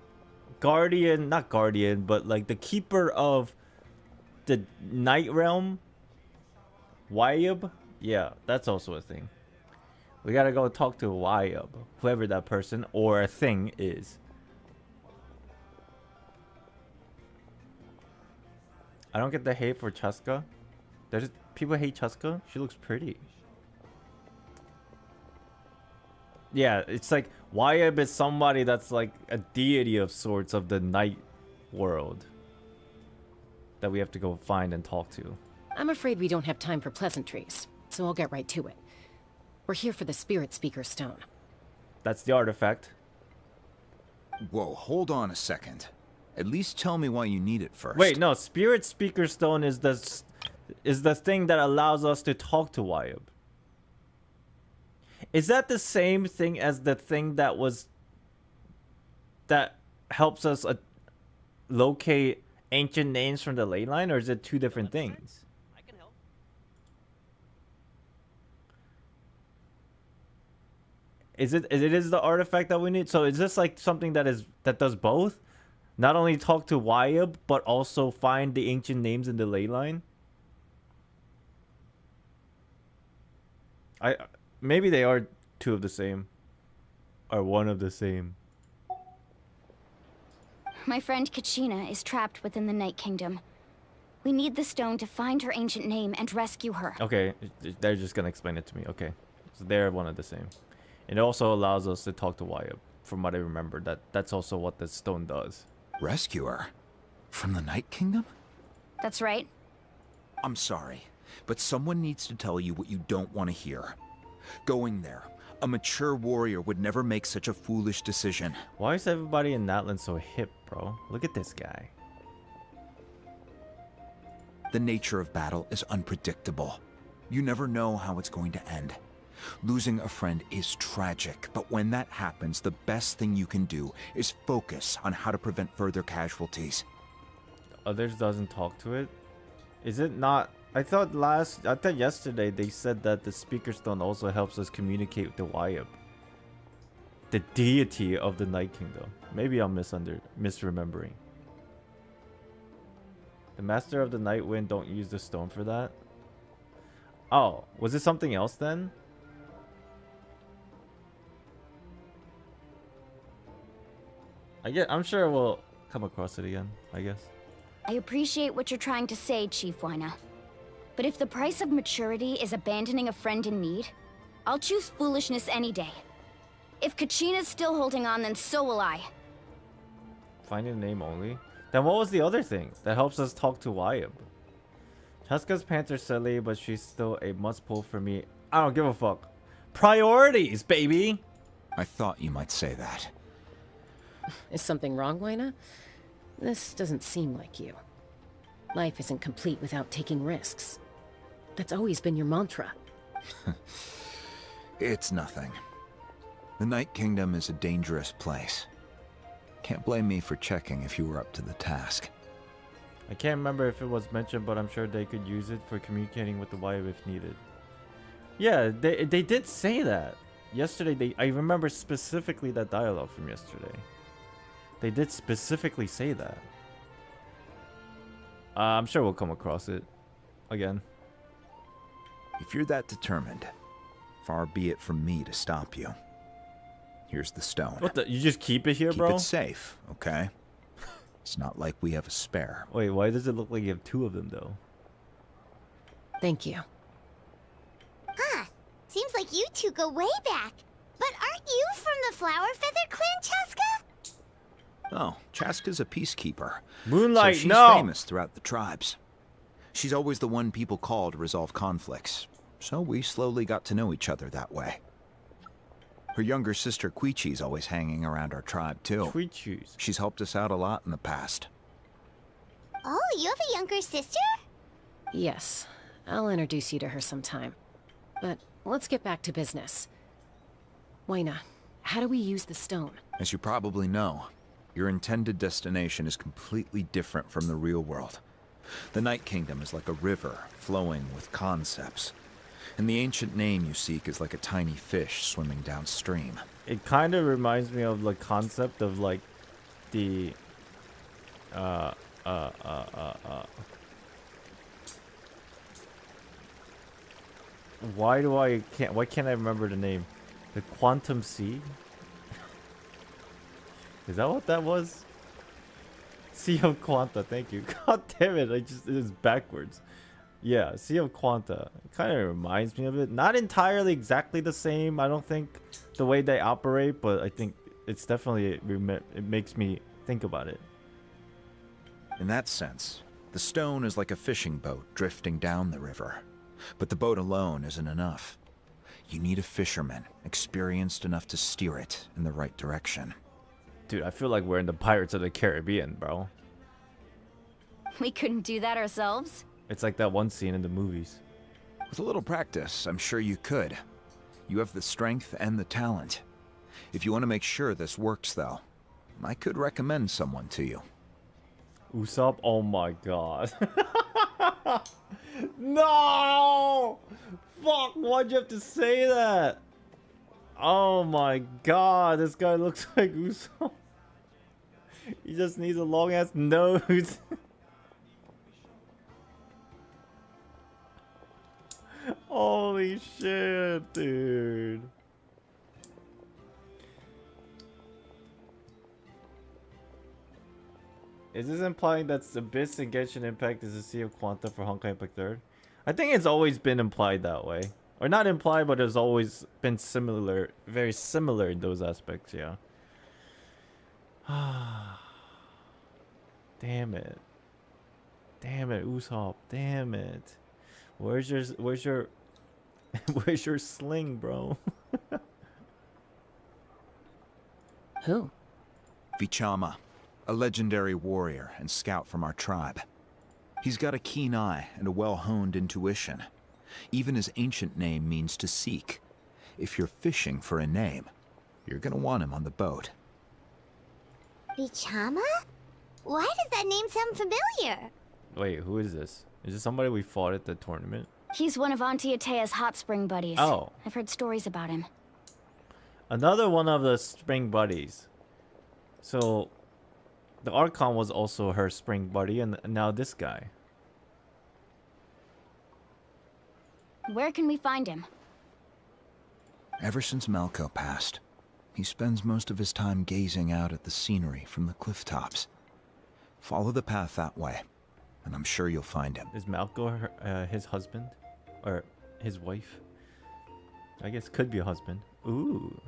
guardian, not guardian, but like the keeper of the Night Realm? Wayib? Yeah, that's also a thing. We gotta go talk to Wayib, whoever that person or thing is. I don't get the hate for Chaska. There's people hate Chaska. She looks pretty. Yeah, it's like Wayib is somebody that's like a deity of sorts of the night world that we have to go find and talk to. I'm afraid we don't have time for pleasantries, so I'll get right to it. We're here for the Spirit Speaker Stone. That's the artifact. Whoa, hold on a second. At least tell me why you need it first. Wait, no. Spirit Speaker Stone is the thing that allows us to talk to Wayib. Is that the same thing as the thing that helps us locate ancient names from the ley line, or is it two different things? Is it the artifact that we need? So is this like something that does both? Not only talk to Wayib, but also find the ancient names in the ley line? Maybe they are two of the same. Or one of the same. My friend Kachina is trapped within the Night Kingdom. We need the stone to find her ancient name and rescue her. Okay, they're just gonna explain it to me. Okay, so they're one and the same. It also allows us to talk to Wyatt. From what I remember, that's also what the stone does. Rescue her? From the Night Kingdom? That's right. I'm sorry, but someone needs to tell you what you don't want to hear. Going there, a mature warrior would never make such a foolish decision. Why is everybody in Natlan so hip, bro? Look at this guy. The nature of battle is unpredictable. You never know how it's going to end. Losing a friend is tragic, but when that happens, the best thing you can do is focus on how to prevent further casualties. Others doesn't talk to it? Is it not? I thought yesterday they said that the Speaker Stone also helps us communicate with the Wyatt. The deity of the Night Kingdom. Maybe I'm misremembering. The Master of the Night Wind don't use the stone for that? Oh, was it something else then? I'm sure we'll come across it again, I guess. I appreciate what you're trying to say, Chief Wyna. But if the price of maturity is abandoning a friend in need, I'll choose foolishness any day. If Kachina's still holding on, then so will I. Finding the name only? Then what was the other thing that helps us talk to Wyatt? Cheska's pants are silly, but she's still a must-pull for me. I don't give a fuck. Priorities, baby! I thought you might say that. Is something wrong, Wyna? This doesn't seem like you. Life isn't complete without taking risks. That's always been your mantra. It's nothing. The Night Kingdom is a dangerous place. Can't blame me for checking if you were up to the task. I can't remember if it was mentioned, but I'm sure they could use it for communicating with the Wyatt if needed. Yeah, they did say that. Yesterday, I remember specifically that dialogue from yesterday. They did specifically say that. I'm sure we'll come across it again. If you're that determined, far be it from me to stop you. Here's the stone. What the? You just keep it here, keep bro? Keep it safe, okay? It's not like we have a spare. Wait, why does it look like you have two of them, though? Thank you. Huh. Seems like you two go way back. But aren't you from the Flower Feather Clan, Chaska? Oh, Chaska's a peacekeeper. Moonlight, so she's no! famous throughout the tribes. She's always the one people call to resolve conflicts. So we slowly got to know each other that way. Her younger sister Quichi's always hanging around our tribe too. Quichi's. She's helped us out a lot in the past. Oh, you have a younger sister? Yes. I'll introduce you to her sometime. But let's get back to business. Wyna, how do we use the stone? As you probably know, your intended destination is completely different from the real world. The Night Kingdom is like a river flowing with concepts. And the ancient name you seek is like a tiny fish swimming downstream. It kind of reminds me of the concept of like the why can't I remember the name? The Quantum Sea? Is that what that was? Sea of Quanta, thank you. God damn it, it was backwards. Yeah, Sea of Quanta. It kind of reminds me of it. Not entirely exactly the same, I don't think, the way they operate, but I think it's definitely, it makes me think about it. In that sense, the stone is like a fishing boat drifting down the river. But the boat alone isn't enough. You need a fisherman, experienced enough to steer it in the right direction. Dude, I feel like we're in the Pirates of the Caribbean, bro. We couldn't do that ourselves? It's like that one scene in the movies. With a little practice, I'm sure you could. You have the strength and the talent. If you want to make sure this works, though, I could recommend someone to you. Usopp? Oh my god. No! Fuck, why'd you have to say that? Oh my god, this guy looks like Usopp. He just needs a long ass nose. Holy shit, dude. Is this implying that Abyss and Genshin Impact is a Sea of Quanta for Honkai Impact 3rd? I think it's always been implied that way. Or not implied, but it's always been similar, very similar in those aspects, yeah. Damn it. Damn it, Usopp. Damn it. Where's your where's your sling, bro? Who? Vichama, a legendary warrior and scout from our tribe. He's got a keen eye and a well-honed intuition. Even his ancient name means to seek. If you're fishing for a name, you're gonna want him on the boat. Bichama? Why does that name sound familiar? Wait, who is this? Is this somebody we fought at the tournament? He's one of Auntie Atea's hot spring buddies. Oh. I've heard stories about him. Another one of the spring buddies. So, the Archon was also her spring buddy, and now this guy. Where can we find him? Ever since Malco passed, he spends most of his time gazing out at the scenery from the cliff tops. Follow the path that way, and I'm sure you'll find him. Is Malco his husband? Or his wife? I guess could be a husband. Ooh.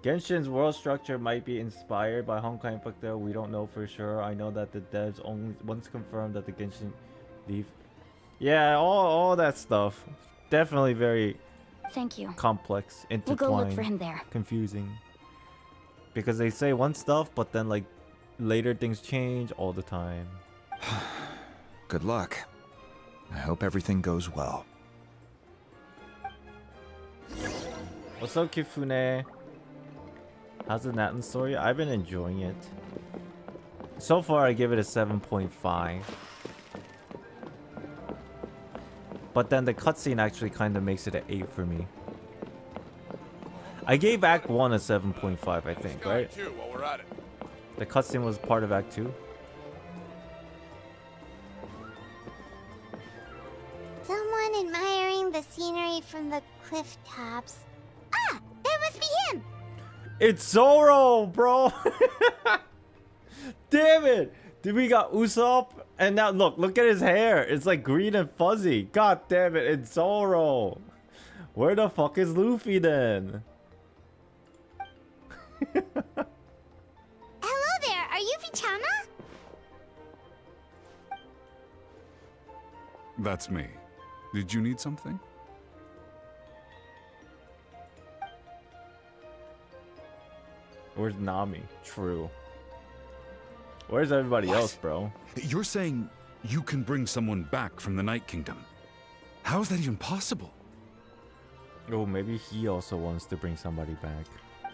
Genshin's world structure might be inspired by Honkai Impact though. We don't know for sure. I know that the devs only once confirmed that the Genshin leave. Yeah, all that stuff. Definitely very Thank you. complex, We'll intertwined, go look for him there. confusing. Because they say one stuff, but then like later things change all the time. Good luck. I hope everything goes well. What's up, Kifune? How's the Natlan story? I've been enjoying it. So far, I give it a 7.5. But then the cutscene actually kind of makes it an 8 for me. I gave Act 1 a 7.5, I think, right? While we're at it. The cutscene was part of Act 2. Someone admiring the scenery from the cliff tops. Ah! That must be him! It's Zoro, bro! Damn it! Dude, we got Usopp, and now look at his hair. It's like green and fuzzy. God damn it, it's Zoro. Where the fuck is Luffy then? Hello there, are you Vichama? That's me. Did you need something? Where's Nami? True. Where's everybody else, bro? You're saying you can bring someone back from the Night Kingdom? How is that even possible? Oh, maybe he also wants to bring somebody back.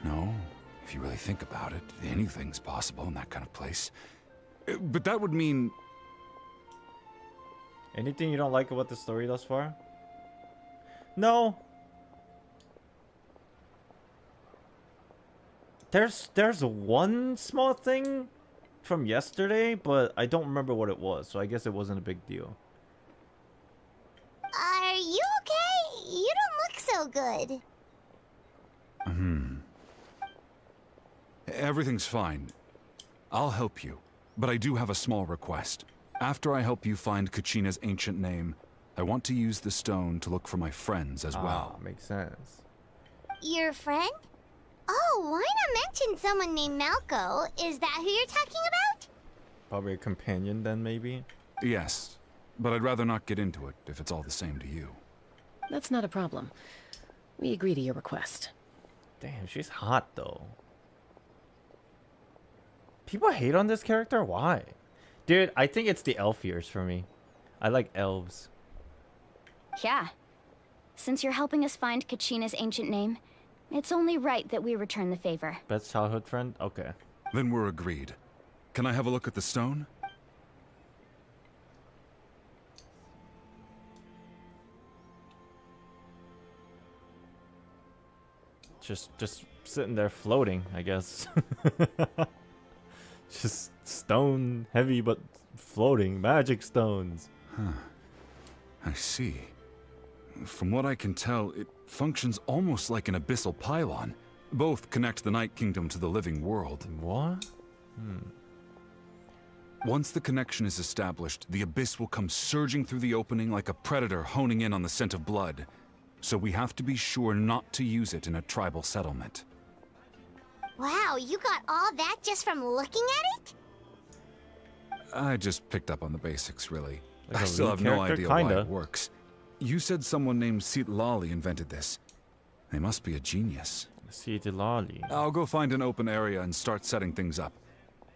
No. If you really think about it, anything's possible in that kind of place. But that would mean... Anything you don't like about the story thus far? No. There's one small thing from yesterday, but I don't remember what it was, so I guess it wasn't a big deal. Are you okay? You don't look so good. Everything's fine. I'll help you, but I do have a small request. After I help you find Kachina's ancient name, I want to use the stone to look for my friends as well. Makes sense. Your friend? Oh, why not mention someone named Malco? Is that who you're talking about? Probably a companion then, maybe? Yes, but I'd rather not get into it if it's all the same to you. That's not a problem. We agree to your request. Damn, she's hot though. People hate on this character? Why? Dude, I think it's the elf ears for me. I like elves. Yeah. Since you're helping us find Kachina's ancient name, it's only right that we return the favor. Best childhood friend? Okay. Then we're agreed. Can I have a look at the stone? Just sitting there floating, I guess. Just stone heavy but floating. Magic stones. Huh. I see. From what I can tell, it functions almost like an abyssal pylon. Both connect the Night Kingdom to the living world. What? Once the connection is established, the abyss will come surging through the opening like a predator honing in on the scent of blood. So we have to be sure not to use it in a tribal settlement. Wow, you got all that just from looking at it? I just picked up on the basics, really. Like I a still lead have no character? idea why Kinda. it works. You said someone named Sitlali invented this. They must be a genius. See the lolly. I'll go find an open area and start setting things up.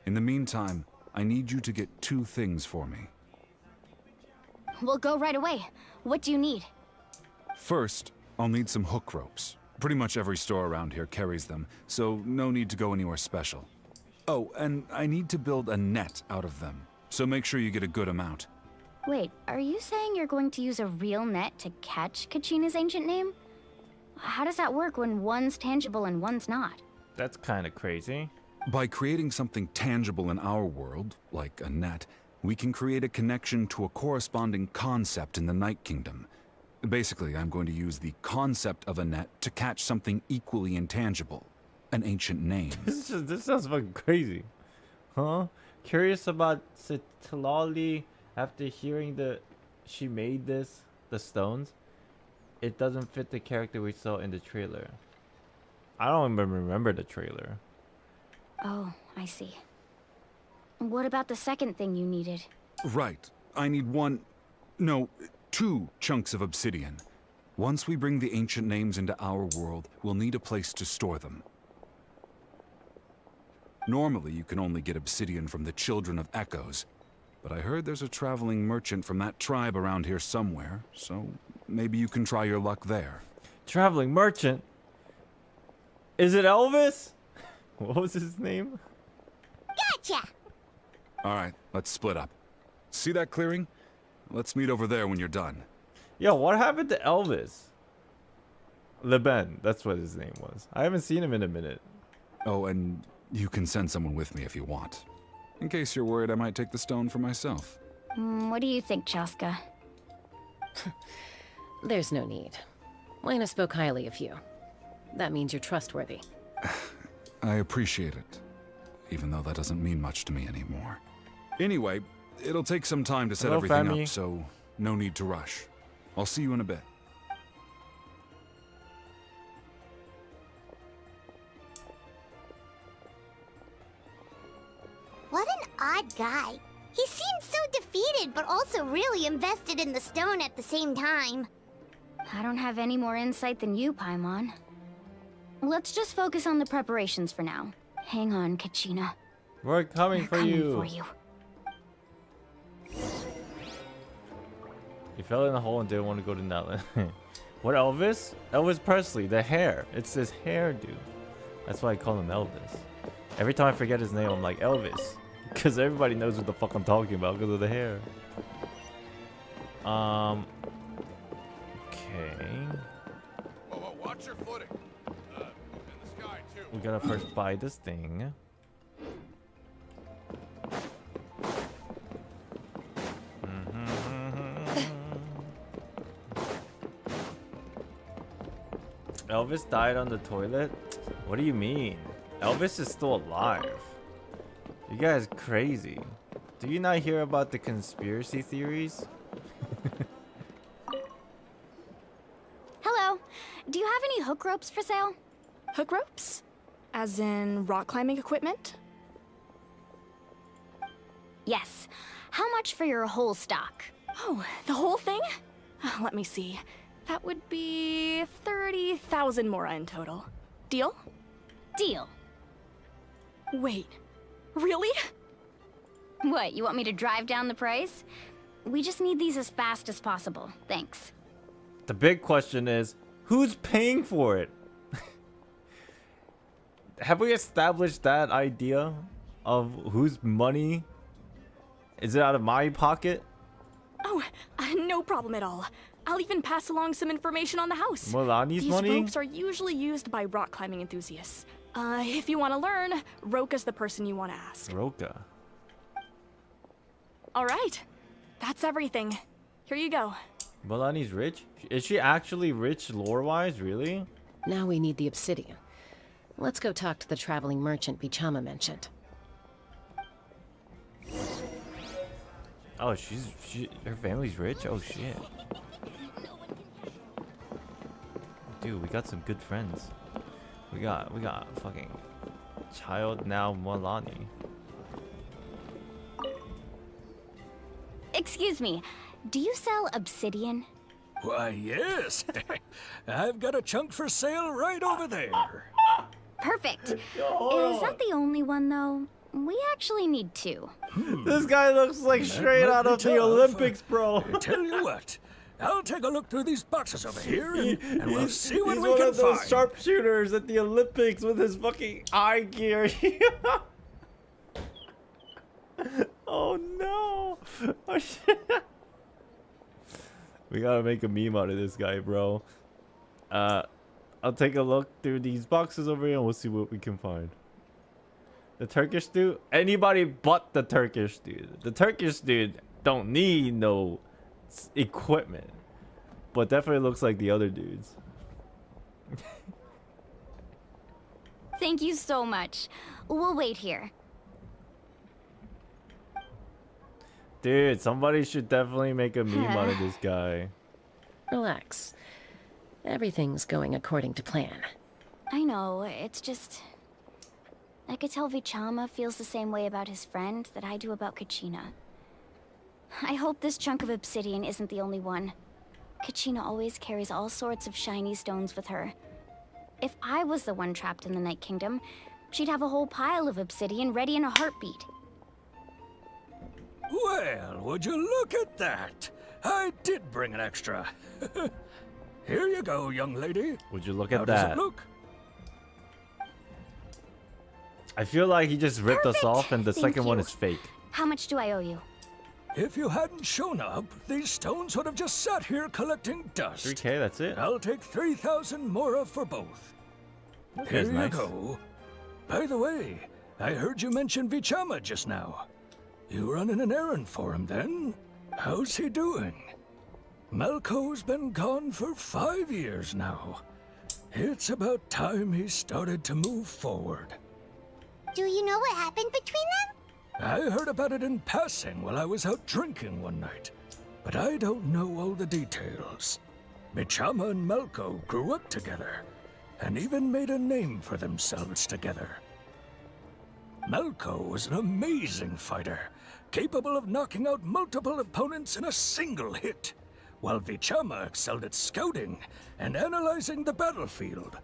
In the meantime, I need you to get 2 things for me. We'll go right away. What do you need? First, I'll need some hook ropes. Pretty much every store around here carries them, so no need to go anywhere special. Oh, and I need to build a net out of them, so make sure you get a good amount. Wait, are you saying you're going to use a real net to catch Kachina's ancient name? How does that work when one's tangible and one's not? That's kind of crazy. By creating something tangible in our world, like a net, we can create a connection to a corresponding concept in the Night Kingdom. Basically, I'm going to use the concept of a net to catch something equally intangible, an ancient name. This sounds fucking crazy. Huh? Curious about Sitlali after hearing she made the stones. It doesn't fit the character we saw in the trailer. I don't even remember the trailer. Oh, I see. What about the second thing you needed? Right. I need 2 chunks of obsidian. Once we bring the ancient names into our world, we'll need a place to store them. Normally, you can only get obsidian from the Children of Echoes, but I heard there's a traveling merchant from that tribe around here somewhere, so maybe you can try your luck there. Traveling merchant? Is it Elvis? What was his name? Gotcha! Alright, let's split up. See that clearing? Let's meet over there when you're done. Yo, what happened to Elvis? Leben, that's what his name was. I haven't seen him in a minute. Oh, and you can send someone with me if you want. In case you're worried I might take the stone for myself. What do you think, Chaska? There's no need. Lena spoke highly of you. That means you're trustworthy. I appreciate it, even though that doesn't mean much to me anymore. Anyway, it'll take some time to set Hello, everything family. up, so no need to rush. I'll see you in a bit. What an odd guy. He seems so defeated, but also really invested in the stone at the same time. I don't have any more insight than you, Paimon. Let's just focus on the preparations for now. Hang on, Kachina. We're coming for you. For you. He fell in a hole and didn't want to go to Natlan. What, Elvis? Elvis Presley, the hair. It's his hairdo. That's why I call him Elvis. Every time I forget his name, I'm like, Elvis. Because everybody knows what the fuck I'm talking about because of the hair. Okay. Whoa, watch your footing. In the sky, too. We gotta first buy this thing. Elvis died on the toilet? What do you mean? Elvis is still alive. You guys crazy. Do you not hear about the conspiracy theories? Hello. Do you have any hook ropes for sale? Hook ropes? As in rock climbing equipment? Yes. How much for your whole stock? Oh, the whole thing? Let me see. That would be 30,000 mora in total. Deal? Deal. Wait, really? What, you want me to drive down the price? We just need these as fast as possible. Thanks. The big question is, who's paying for it? Have we established that idea of whose money? Is it out of my pocket? Oh, no problem at all. I'll even pass along some information on the house. Milani's These money? ropes are usually used by rock climbing enthusiasts. If you want to learn, Roka's the person you want to ask. Roka. All right, that's everything. Here you go. Milani's rich? Is she actually rich lore-wise? Really? Now we need the obsidian. Let's go talk to the traveling merchant Bichama mentioned. Oh, her family's rich. Oh shit. Dude, we got some good friends. We got fucking child now Milani. Excuse me, do you sell obsidian? Why, yes. I've got a chunk for sale right over there. Perfect. Yo, Is that the only one, though? We actually need two. This guy looks like straight out of the Olympics, bro. I tell you what, I'll take a look through these boxes over here, and we'll see what He's we one can of those find. sharpshooters at the Olympics with his fucking eye gear. Oh no! Oh shit! We gotta make a meme out of this guy, bro. I'll take a look through these boxes over here and we'll see what we can find. The Turkish dude? Anybody but the Turkish dude. The Turkish dude don't need no equipment. But definitely looks like the other dudes. Thank you so much. We'll wait here. Dude, somebody should definitely make a meme out of this guy. Relax. Everything's going according to plan. I know, it's just... I could tell Vichama feels the same way about his friend that I do about Kachina. I hope this chunk of obsidian isn't the only one. Kachina always carries all sorts of shiny stones with her. If I was the one trapped in the Night Kingdom, she'd have a whole pile of obsidian ready in a heartbeat. Well, would you look at that? I did bring an extra. Here you go, young lady. Would you look How at does that? it look? I feel like he just ripped us off and the Thank second one you. is fake. How much do I owe you? If you hadn't shown up, these stones would have just sat here collecting dust. 3K, that's it? I'll take 3,000 mora for both. Okay, Here that's you nice. go. By the way, I heard you mention Vichama just now. You running an errand for him then? How's he doing? Malco's been gone for 5 years now. It's about time he started to move forward. Do you know what happened between them? I heard about it in passing while I was out drinking one night, but I don't know all the details. Vichama and Malco grew up together, and even made a name for themselves together. Malco was an amazing fighter, capable of knocking out multiple opponents in a single hit, while Vichama excelled at scouting and analyzing the battlefield.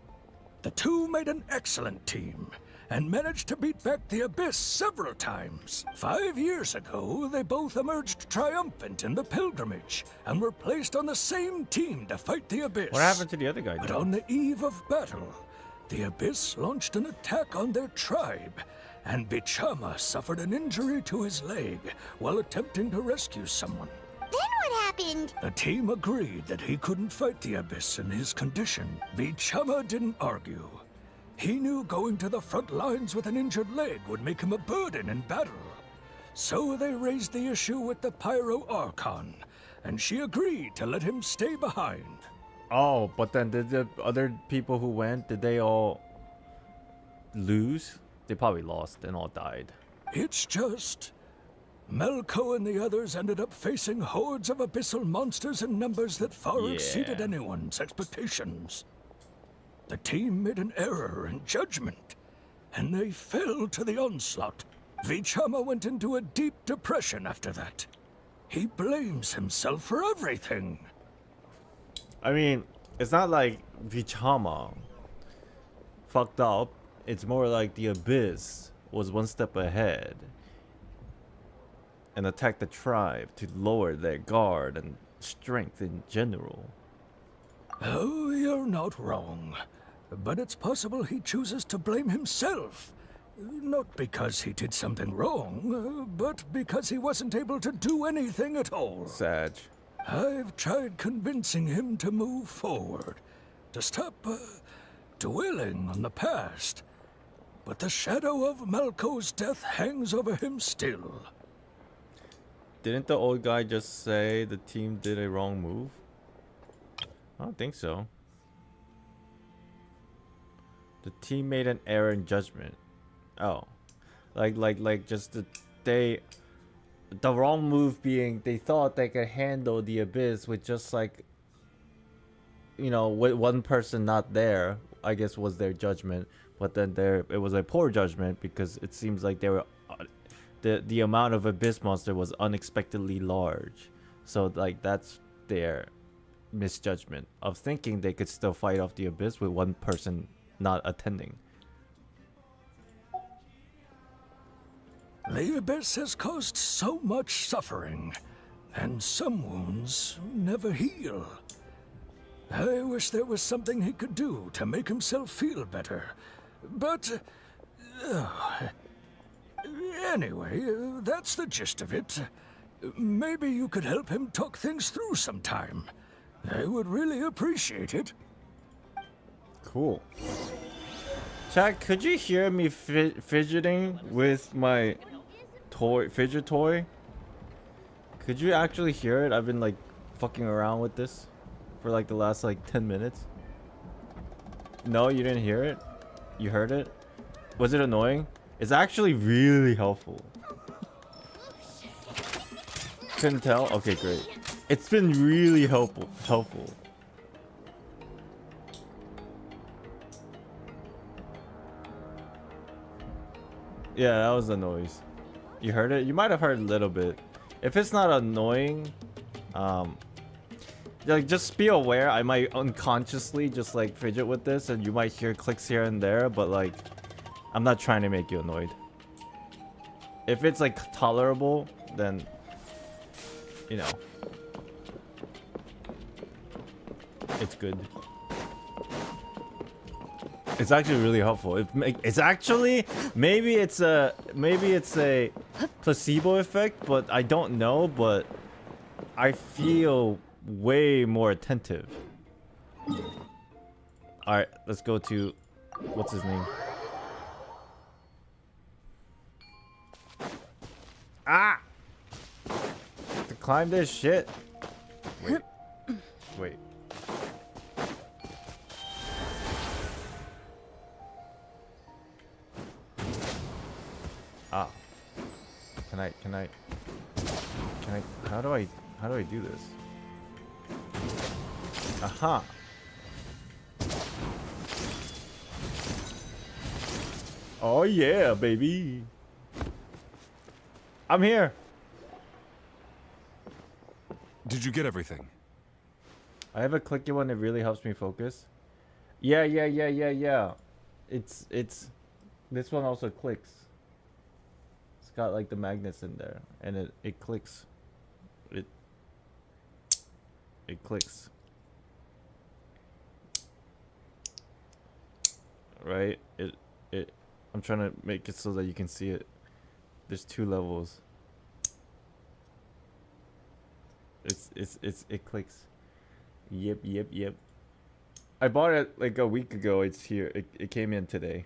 The two made an excellent team, and managed to beat back the Abyss several times. 5 years ago, they both emerged triumphant in the pilgrimage, and were placed on the same team to fight the Abyss. What happened to the other guy? But though? on the eve of battle, the Abyss launched an attack on their tribe, and Vichama suffered an injury to his leg while attempting to rescue someone. Then what happened? The team agreed that he couldn't fight the Abyss in his condition. Vichama didn't argue. He knew going to the front lines with an injured leg would make him a burden in battle. So they raised the issue with the Pyro Archon, and she agreed to let him stay behind. Oh, but then did the other people who went, did they all lose? They probably lost and all died. It's just... Malco and the others ended up facing hordes of abyssal monsters in numbers that far exceeded anyone's expectations. The team made an error in judgment, and they fell to the onslaught. Vichama went into a deep depression after that. He blames himself for everything. I mean, it's not like Vichama fucked up. It's more like the Abyss was one step ahead and attacked the tribe to lower their guard and strength in general. Oh, you're not wrong. But it's possible he chooses to blame himself. Not because he did something wrong, but because he wasn't able to do anything at all. Sag. I've tried convincing him to move forward, to stop dwelling on the past. But the shadow of Malco's death hangs over him still. Didn't the old guy just say the team did a wrong move? I don't think so. The team made an error in judgment. Oh, like just that they the wrong move being they thought they could handle the abyss with just like, you know, with one person not there, I guess was their judgment. But then it was a poor judgment because it seems like they were the amount of abyss monster was unexpectedly large. So like that's their misjudgment of thinking they could still fight off the abyss with one person not attending. The abyss has caused so much suffering, and some wounds never heal. I wish there was something he could do to make himself feel better. But... anyway, that's the gist of it. Maybe you could help him talk things through sometime. I would really appreciate it. Cool. Chat, could you hear me fidgeting with my fidget toy? Could you actually hear it? I've been like fucking around with this for like the last like 10 minutes. No, you didn't hear it? You heard it? Was it annoying? It's actually really helpful. Couldn't tell? Okay, great. It's been really helpful. Yeah, that was the noise. You heard it? You might have heard a little bit. If it's not annoying, like just be aware I might unconsciously just like fidget with this and you might hear clicks here and there, but like I'm not trying to make you annoyed. If it's like tolerable, then you know it's good. It's actually really helpful. It's actually maybe it's a placebo effect, but I don't know. But I feel way more attentive. All right, let's go to what's his name? Ah! To climb this shit. Wait. Ah. Can I how do I do this? Aha. Oh yeah, baby. I'm here. Did you get everything? I have a clicky one that really helps me focus. Yeah. It's this one also clicks. It's got like the magnets in there and it clicks. It clicks. Right? I'm trying to make it so that you can see it. There's 2 levels. It clicks. Yep. I bought it like a week ago. It's here. It came in today.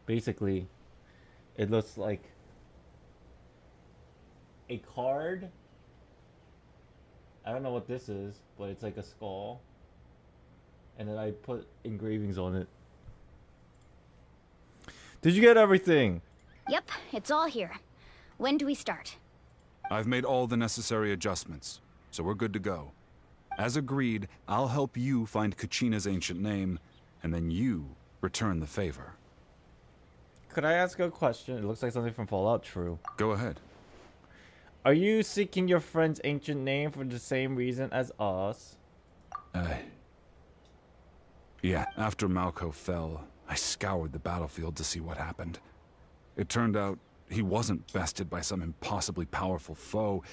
Basically, it looks like a card. I don't know what this is, but it's like a skull. And then I put engravings on it. Did you get everything? Yep, it's all here. When do we start? I've made all the necessary adjustments, so we're good to go. As agreed, I'll help you find Kachina's ancient name, and then you return the favor. Could I ask a question? It looks like something from Fallout. True. Go ahead. Are you seeking your friend's ancient name for the same reason as us? Yeah, after Malco fell, I scoured the battlefield to see what happened. It turned out he wasn't bested by some impossibly powerful foe.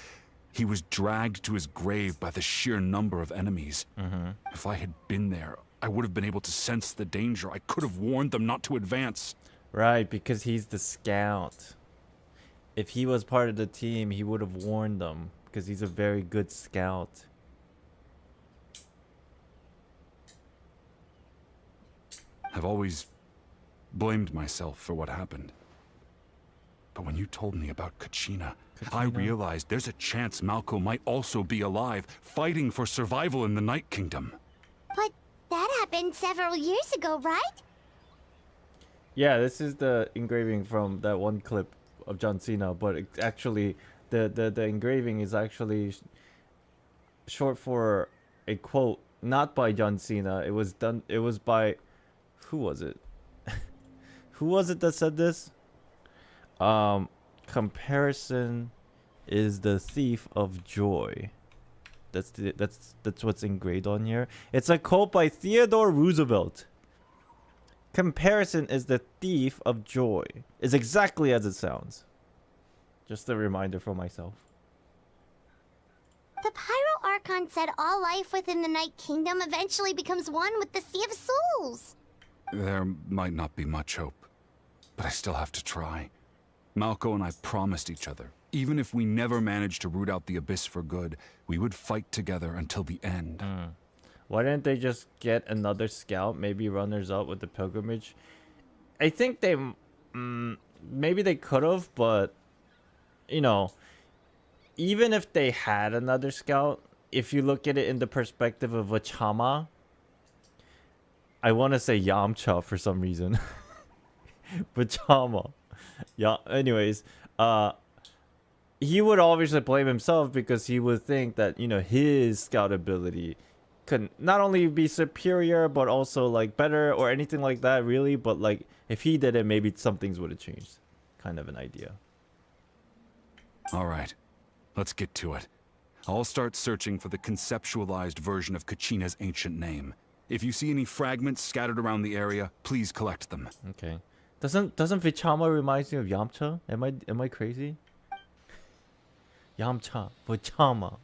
He was dragged to his grave by the sheer number of enemies. If I had been there, I would have been able to sense the danger. I could have warned them not to advance. Right, because he's the scout. If he was part of the team, he would have warned them, because he's a very good scout. I've always blamed myself for what happened. But when you told me about Kachina, I realized there's a chance Malco might also be alive, fighting for survival in the Night Kingdom. But that happened several years ago, right? Yeah, this is the engraving from that one clip of John Cena, but actually the engraving is actually short for a quote not by John Cena. It was by, who was it? Who was it that said this? Comparison is the thief of joy. That's what's engraved on here. It's a quote by Theodore Roosevelt. Comparison is the thief of joy. Is exactly as it sounds. Just a reminder for myself. The Pyro Archon said all life within the Night Kingdom eventually becomes one with the Sea of Souls. There might not be much hope, but I still have to try. Malco and I promised each other, even if we never managed to root out the Abyss for good, we would fight together until the end. Why didn't they just get another scout, maybe runners up with the pilgrimage? I think they, maybe they could have, but, you know, even if they had another scout, if you look at it in the perspective of a Chama, I want to say Yamcha for some reason. But Chama. Yeah, anyways, he would obviously blame himself because he would think that, you know, his scout ability could not only be superior but also like better or anything like that, really. But like if he did it, maybe some things would have changed. Kind of an idea. All right, let's get to it. I'll start searching for the conceptualized version of Kachina's ancient name. If you see any fragments scattered around the area, please collect them. Okay. Doesn't Vichama remind you of Yamcha? Am I crazy? Yamcha, Vichama.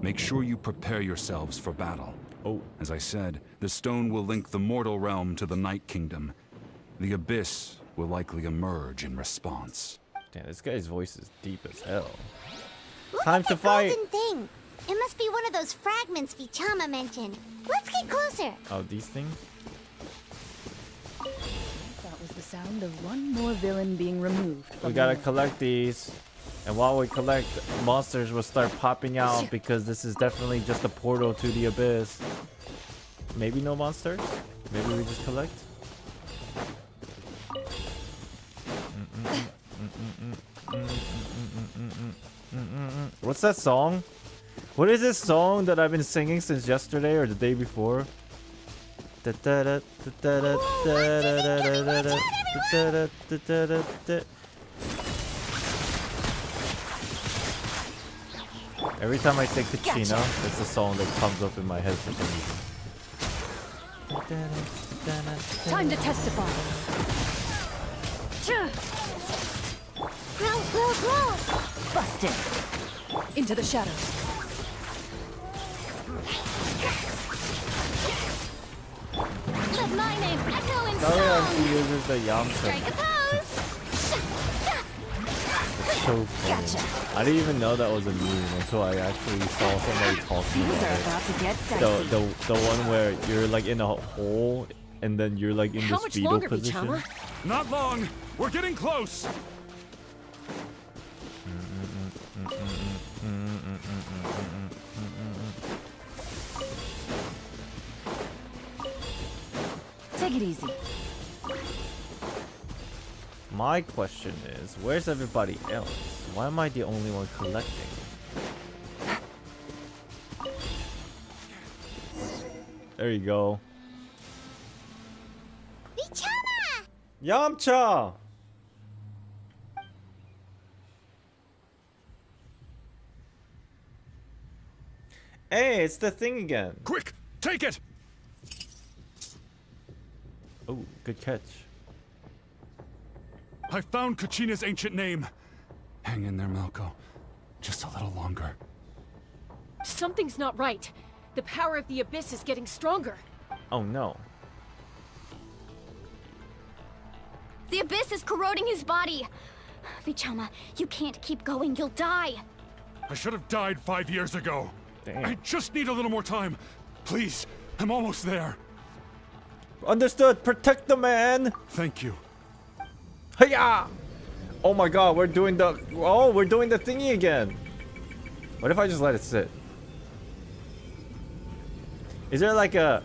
Make sure you prepare yourselves for battle. Oh. As I said, the stone will link the mortal realm to the Night Kingdom. The Abyss will likely emerge in response. Damn, this guy's voice is deep as hell. Look Time at to the fight. golden thing. It must be one of those fragments Vichama mentioned. Let's get closer. Oh, these things? That was the sound of one more villain being removed. We gotta collect these. And while we collect, monsters will start popping out because this is definitely just a portal to the Abyss. Maybe no monsters? Maybe we just collect? What's that song? What is this song that I've been singing since yesterday or the day before? Every time I say Kachina, that's the song that comes up in my head for some reason. Time to testify. Grow, grow, grow. Busted. Into the shadows. Let my name echo in Sorry, song. she uses the Yamcha. Strike a pose. So funny. I didn't even know that was a meme until I actually saw somebody talking Things about are it. about to get dicey. The one where you're like in a hole and then you're like in How this much fetal longer, position. Vichama? Not long. We're getting close. Take it easy. My question is, where's everybody else? Why am I the only one collecting? There you go. Vichama! Yamcha! Hey, it's the thing again. Quick, take it! Oh, good catch. I found Kachina's ancient name. Hang in there, Malco. Just a little longer. Something's not right. The power of the Abyss is getting stronger. Oh no. The Abyss is corroding his body. Vichama, you can't keep going. You'll die. I should have died 5 years ago. Damn. I just need a little more time. Please, I'm almost there. Understood. Protect the man. Thank you. Hiya! Oh my god, we're doing the thingy again. What if I just let it sit? Is there like a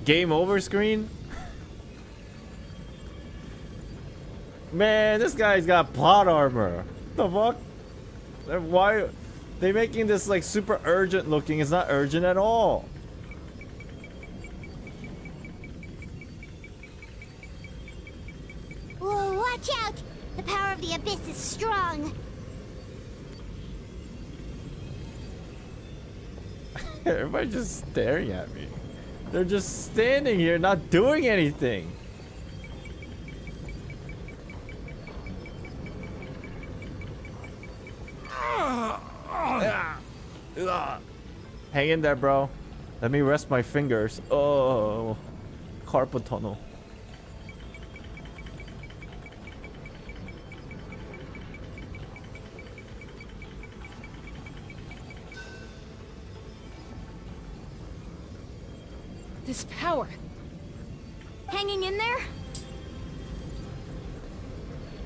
game over screen? Man, this guy's got plot armor. The fuck? Why? They making this like super urgent looking. It's not urgent at all. Whoa, watch out! The power of the abyss is strong. Everybody's just staring at me. They're just standing here, not doing anything. Hang in there, bro. Let me rest my fingers. Oh, carpal tunnel. This power. Hanging in there?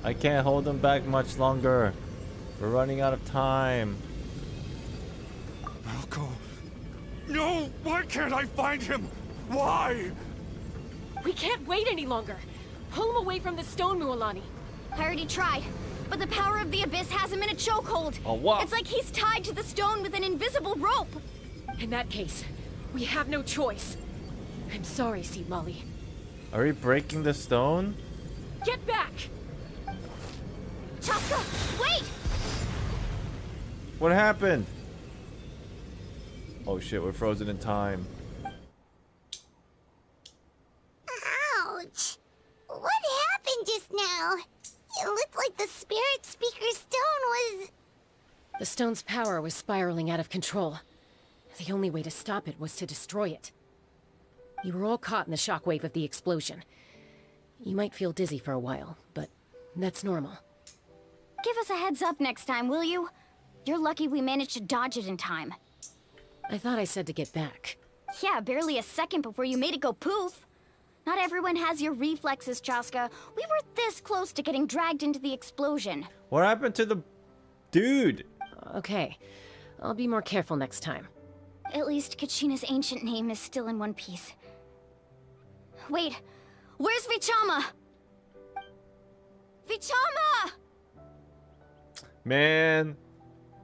I can't hold them back much longer. We're running out of time. Malco. No! Why can't I find him? Why? We can't wait any longer. Pull him away from the stone, Mualani. I already tried, but the power of the abyss has him in a chokehold. Oh, what? It's like he's tied to the stone with an invisible rope. In that case, we have no choice. I'm sorry, Seed Molly. Are we breaking the stone? Get back! Chaska, wait! What happened? Oh shit, we're frozen in time. Ouch! What happened just now? It looked like the spirit speaker stone was... The stone's power was spiraling out of control. The only way to stop it was to destroy it. You were all caught in the shockwave of the explosion. You might feel dizzy for a while, but that's normal. Give us a heads up next time, will you? You're lucky we managed to dodge it in time. I thought I said to get back. Yeah, barely a second before you made it go poof. Not everyone has your reflexes, Chaska. We were this close to getting dragged into the explosion. What happened to the dude? Okay, I'll be more careful next time. At least Kachina's ancient name is still in one piece. Wait, where's Vichama? Vichama! Man,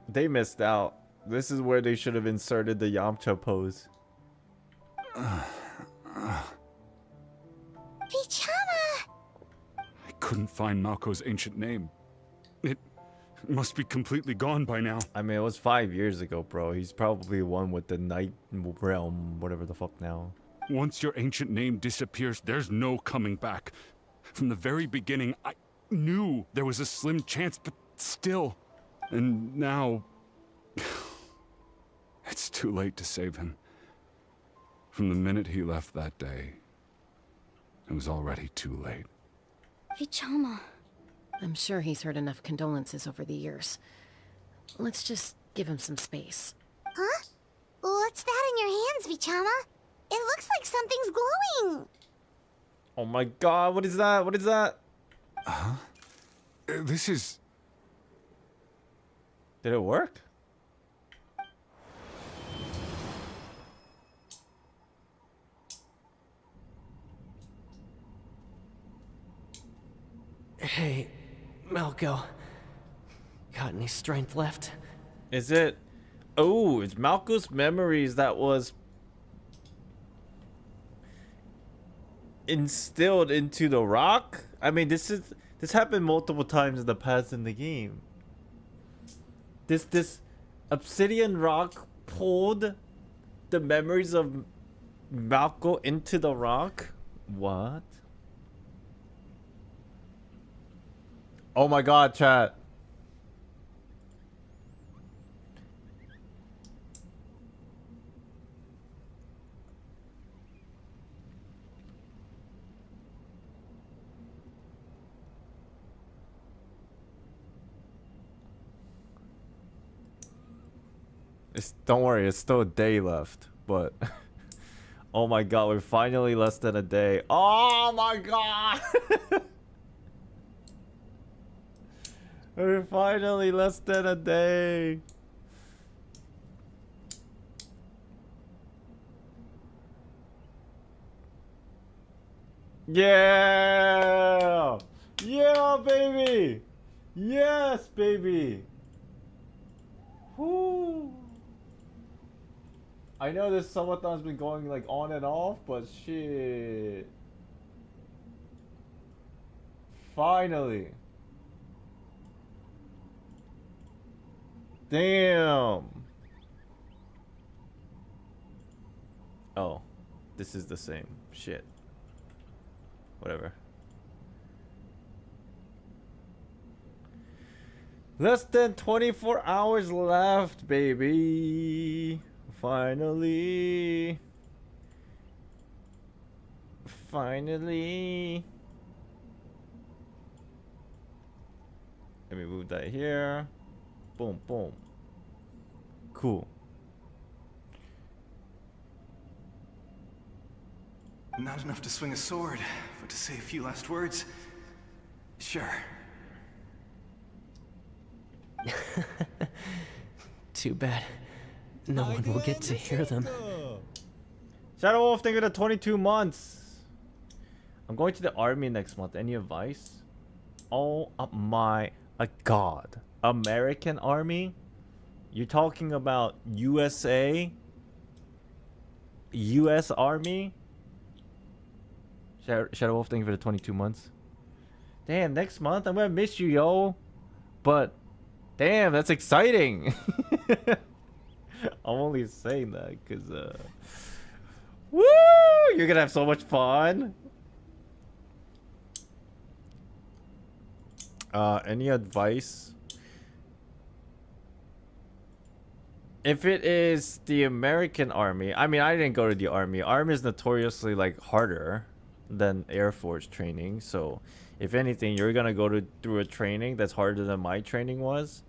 they missed out. This is where they should have inserted the Yamcha pose. Vichama! I couldn't find Malco's ancient name. It must be completely gone by now. I mean, it was 5 years ago, bro. He's probably one with the Night Realm, whatever the fuck now. Once your ancient name disappears, there's no coming back. From the very beginning, I knew there was a slim chance, but still. And now... it's too late to save him. From the minute he left that day, it was already too late. Vichama. I'm sure he's heard enough condolences over the years. Let's just give him some space. Huh? What's that in your hands, Vichama? It looks like something's glowing. Oh my god, what is that? What is that? Huh? This is... Did it work? Hey, Malco. Got any strength left? Is it... Oh, it's Malco's memories that was... instilled into the rock? I mean, this happened multiple times in the past in the game. This obsidian rock pulled the memories of Malco into the rock? What? Oh my god, chat. Don't worry, it's still a day left, but oh my god, we're finally less than a day. Oh my god! We're finally less than a day. Yeah! Yeah! Oh, baby! Yes, baby! Whoo! I know this subathon's been going like on and off, but shit. Finally. Damn. Oh, this is the same shit. Whatever. Less than 24 hours left, baby. Finally. Finally. Let me move that here. Boom, boom. Cool. Not enough to swing a sword, but to say a few last words? Sure. Too bad. No one will get to hear them. Shadow Wolf, thank you for 22 months. I'm going to the army next month. Any advice? Oh my god. American army? You're talking about USA? US Army? Shadow Wolf, thank you for the 22 months. Damn, next month I'm gonna miss you, yo. But, damn, that's exciting. I'm only saying that because, woo! You're gonna have so much fun. Any advice? If it is the American army, I mean, I didn't go to the army. Army is notoriously like harder than Air Force training. So, if anything, you're gonna go through a training that's harder than my training was.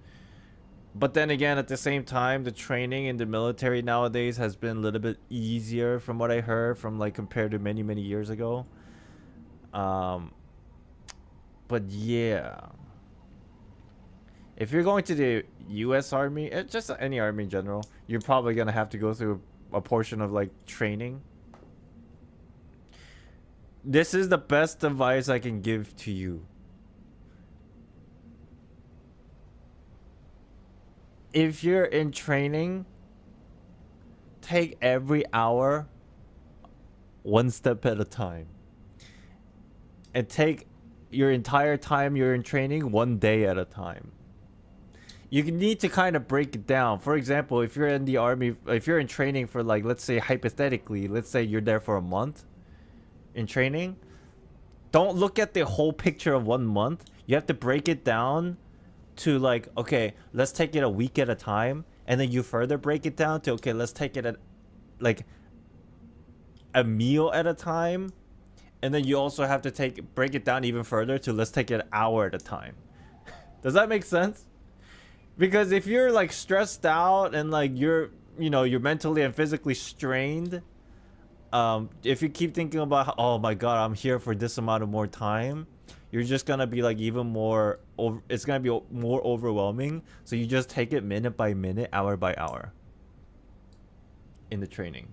But then again, at the same time, the training in the military nowadays has been a little bit easier from what I heard from like compared to many, many years ago. But yeah. If you're going to the US Army, just any army in general, you're probably going to have to go through a portion of like training. This is the best advice I can give to you. If you're in training, take every hour one step at a time. And take your entire time you're in training one day at a time. You need to kind of break it down. For example, if you're in the army, if you're in training for like, let's say hypothetically, let's say you're there for a month in training. Don't look at the whole picture of 1 month. You have to break it down to like, okay, let's take it a week at a time. And then you further break it down to, okay, let's take it at like a meal at a time. And then you also have to break it down even further to let's take it an hour at a time. Does that make sense? Because if you're like stressed out and like you're mentally and physically strained, if you keep thinking about, oh my god, I'm here for this amount of more time, you're just gonna be like even more it's gonna be more overwhelming. So you just take it minute by minute, hour by hour in the training.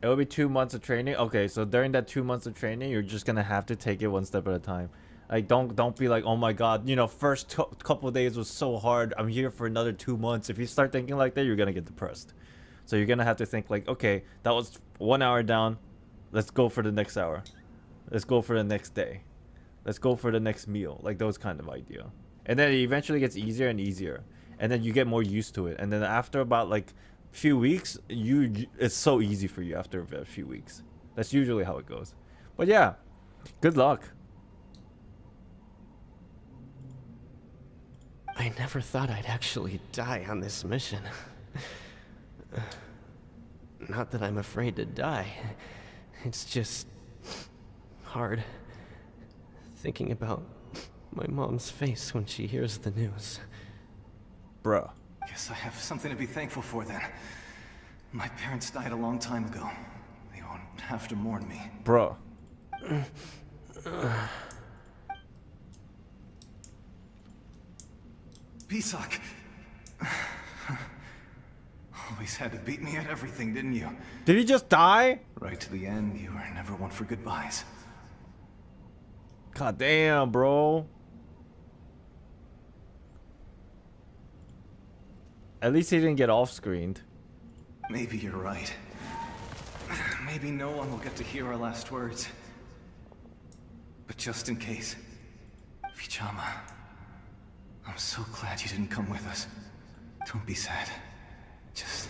It will be 2 months of training. Okay, so during that 2 months of training, you're just gonna have to take it one step at a time. Like, don't be like, oh my god, first couple of days was so hard. I'm here for another 2 months. If you start thinking like that, you're gonna get depressed. So you're gonna have to think like, okay, that was 1 hour down. Let's go for the next hour. Let's go for the next day. Let's go for the next meal. Like those kind of idea. And then it eventually gets easier and easier. And then you get more used to it. And then after about like few weeks, it's so easy for you after a few weeks. That's usually how it goes. But yeah, good luck. I never thought I'd actually die on this mission. Not that I'm afraid to die. It's just hard thinking about my mom's face when she hears the news. Bruh. Guess I have something to be thankful for then. My parents died a long time ago. They won't have to mourn me. Bruh. Pisak. Always had to beat me at everything, didn't you? Did he just die? Right to the end, you were never one for goodbyes. God damn, bro. At least he didn't get off-screened. Maybe you're right. Maybe no one will get to hear our last words. But just in case, Vichama, I'm so glad you didn't come with us. Don't be sad. Just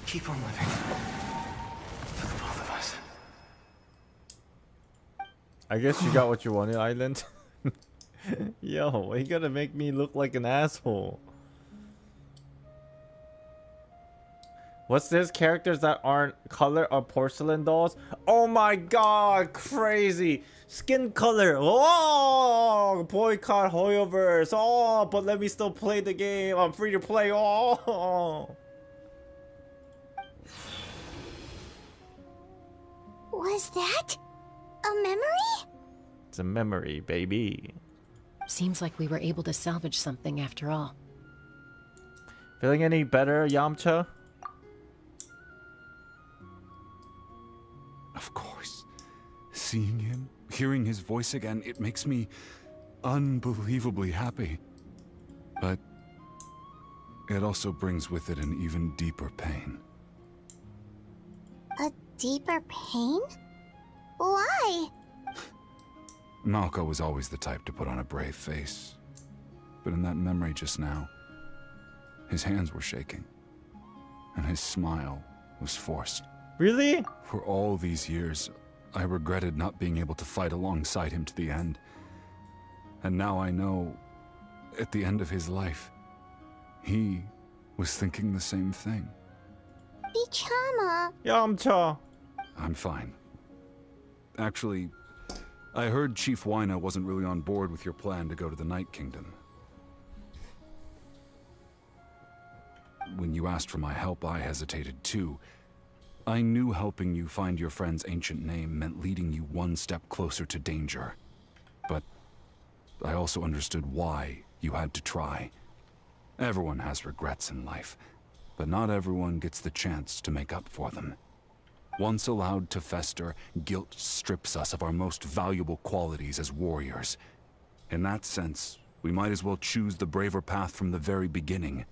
keep on living. For the both of us. I guess you got what you wanted, Island. Yo, why you gotta make me look like an asshole? What's this? Characters that aren't color or porcelain dolls? Oh my god, crazy! Skin color! Oh! Boycott Hoyoverse! Oh, but let me still play the game. I'm free to play. Oh! Was that a memory? It's a memory, baby. Seems like we were able to salvage something after all. Feeling any better, Yamcha? Of course. Seeing him, hearing his voice again, it makes me unbelievably happy. But it also brings with it an even deeper pain. A deeper pain? Why? Malco was always the type to put on a brave face. But in that memory just now, his hands were shaking. And his smile was forced. Really? For all these years, I regretted not being able to fight alongside him to the end. And now I know, at the end of his life, he was thinking the same thing. Vichama. Yamcha. I'm fine. Actually, I heard Chief Wyna wasn't really on board with your plan to go to the Night Kingdom. When you asked for my help, I hesitated too. I knew helping you find your friend's ancient name meant leading you one step closer to danger. But I also understood why you had to try. Everyone has regrets in life, but not everyone gets the chance to make up for them. Once allowed to fester, guilt strips us of our most valuable qualities as warriors. In that sense, we might as well choose the braver path from the very beginning.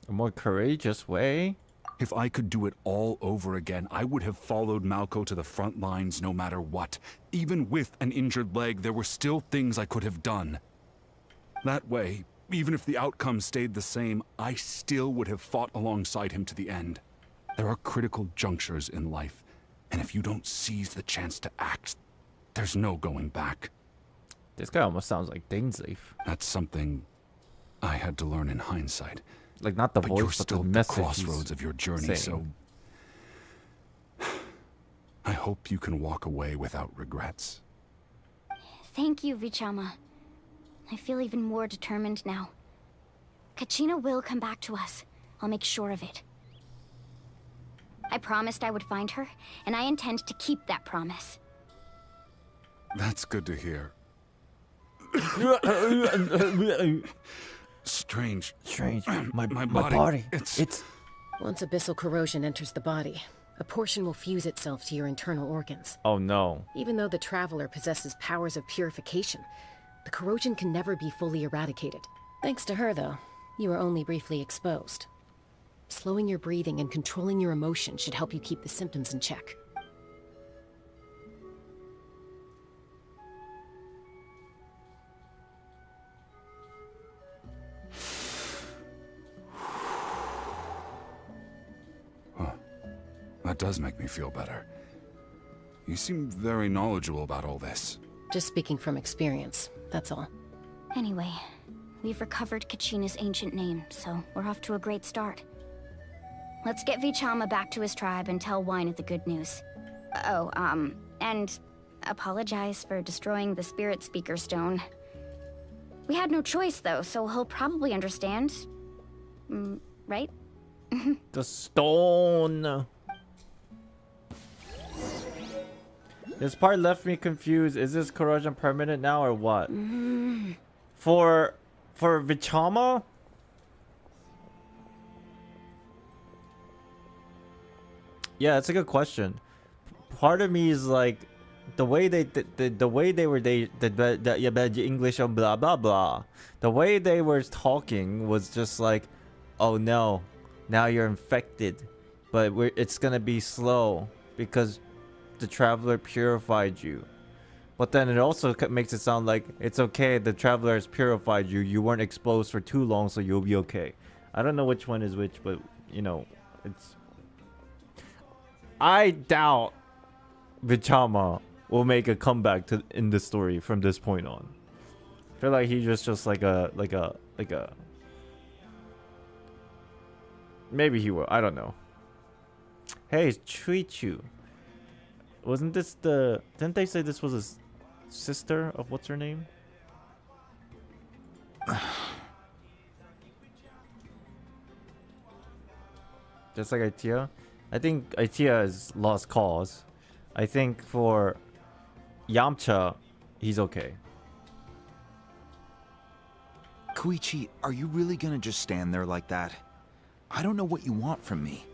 A more courageous way? If I could do it all over again, I would have followed Malco to the front lines no matter what. Even with an injured leg, there were still things I could have done. That way, even if the outcome stayed the same, I still would have fought alongside him to the end. There are critical junctures in life, and if you don't seize the chance to act, there's no going back. This guy almost sounds like Dainsleif. That's something I had to learn in hindsight. Like, not the but voice, you're but still the at message the crossroads of your journey, saying. so I hope you can walk away without regrets. Thank you, Vichama. I feel even more determined now. Kachina will come back to us. I'll make sure of it. I promised I would find her, and I intend to keep that promise. That's good to hear. Strange. My body. It's... Once abyssal corrosion enters the body, a portion will fuse itself to your internal organs. Oh no. Even though the Traveler possesses powers of purification, the corrosion can never be fully eradicated. Thanks to her, though, you are only briefly exposed. Slowing your breathing and controlling your emotions should help you keep the symptoms in check. That does make me feel better. You seem very knowledgeable about all this. Just speaking from experience, that's all. Anyway, we've recovered Kachina's ancient name, so we're off to a great start. Let's get Vichama back to his tribe and tell Wyna the good news. Oh, and apologize for destroying the Spirit Speaker Stone. We had no choice, though, so he'll probably understand. Right? The stone. This part left me confused. Is this corrosion permanent now or what? For Vichama? Yeah, that's a good question. part of me is like, the way they were the English and blah blah blah. The way they were talking was just like, oh no, now you're infected, but it's gonna be slow because the traveler purified you. But then it also makes it sound like it's okay, the traveler has purified you. You weren't exposed for too long, so you'll be okay. I don't know which one is which, but you know, it's. I doubt Vichama will make a comeback in the story from this point on. I feel like he's just like a maybe he will. I don't know. Hey, it's Chuichu. Wasn't this the? Didn't they say this was a sister of what's her name? Just like Aitia. I think Aitia is lost cause. I think for Yamcha, he's okay. Koichi, are you really gonna just stand there like that? I don't know what you want from me.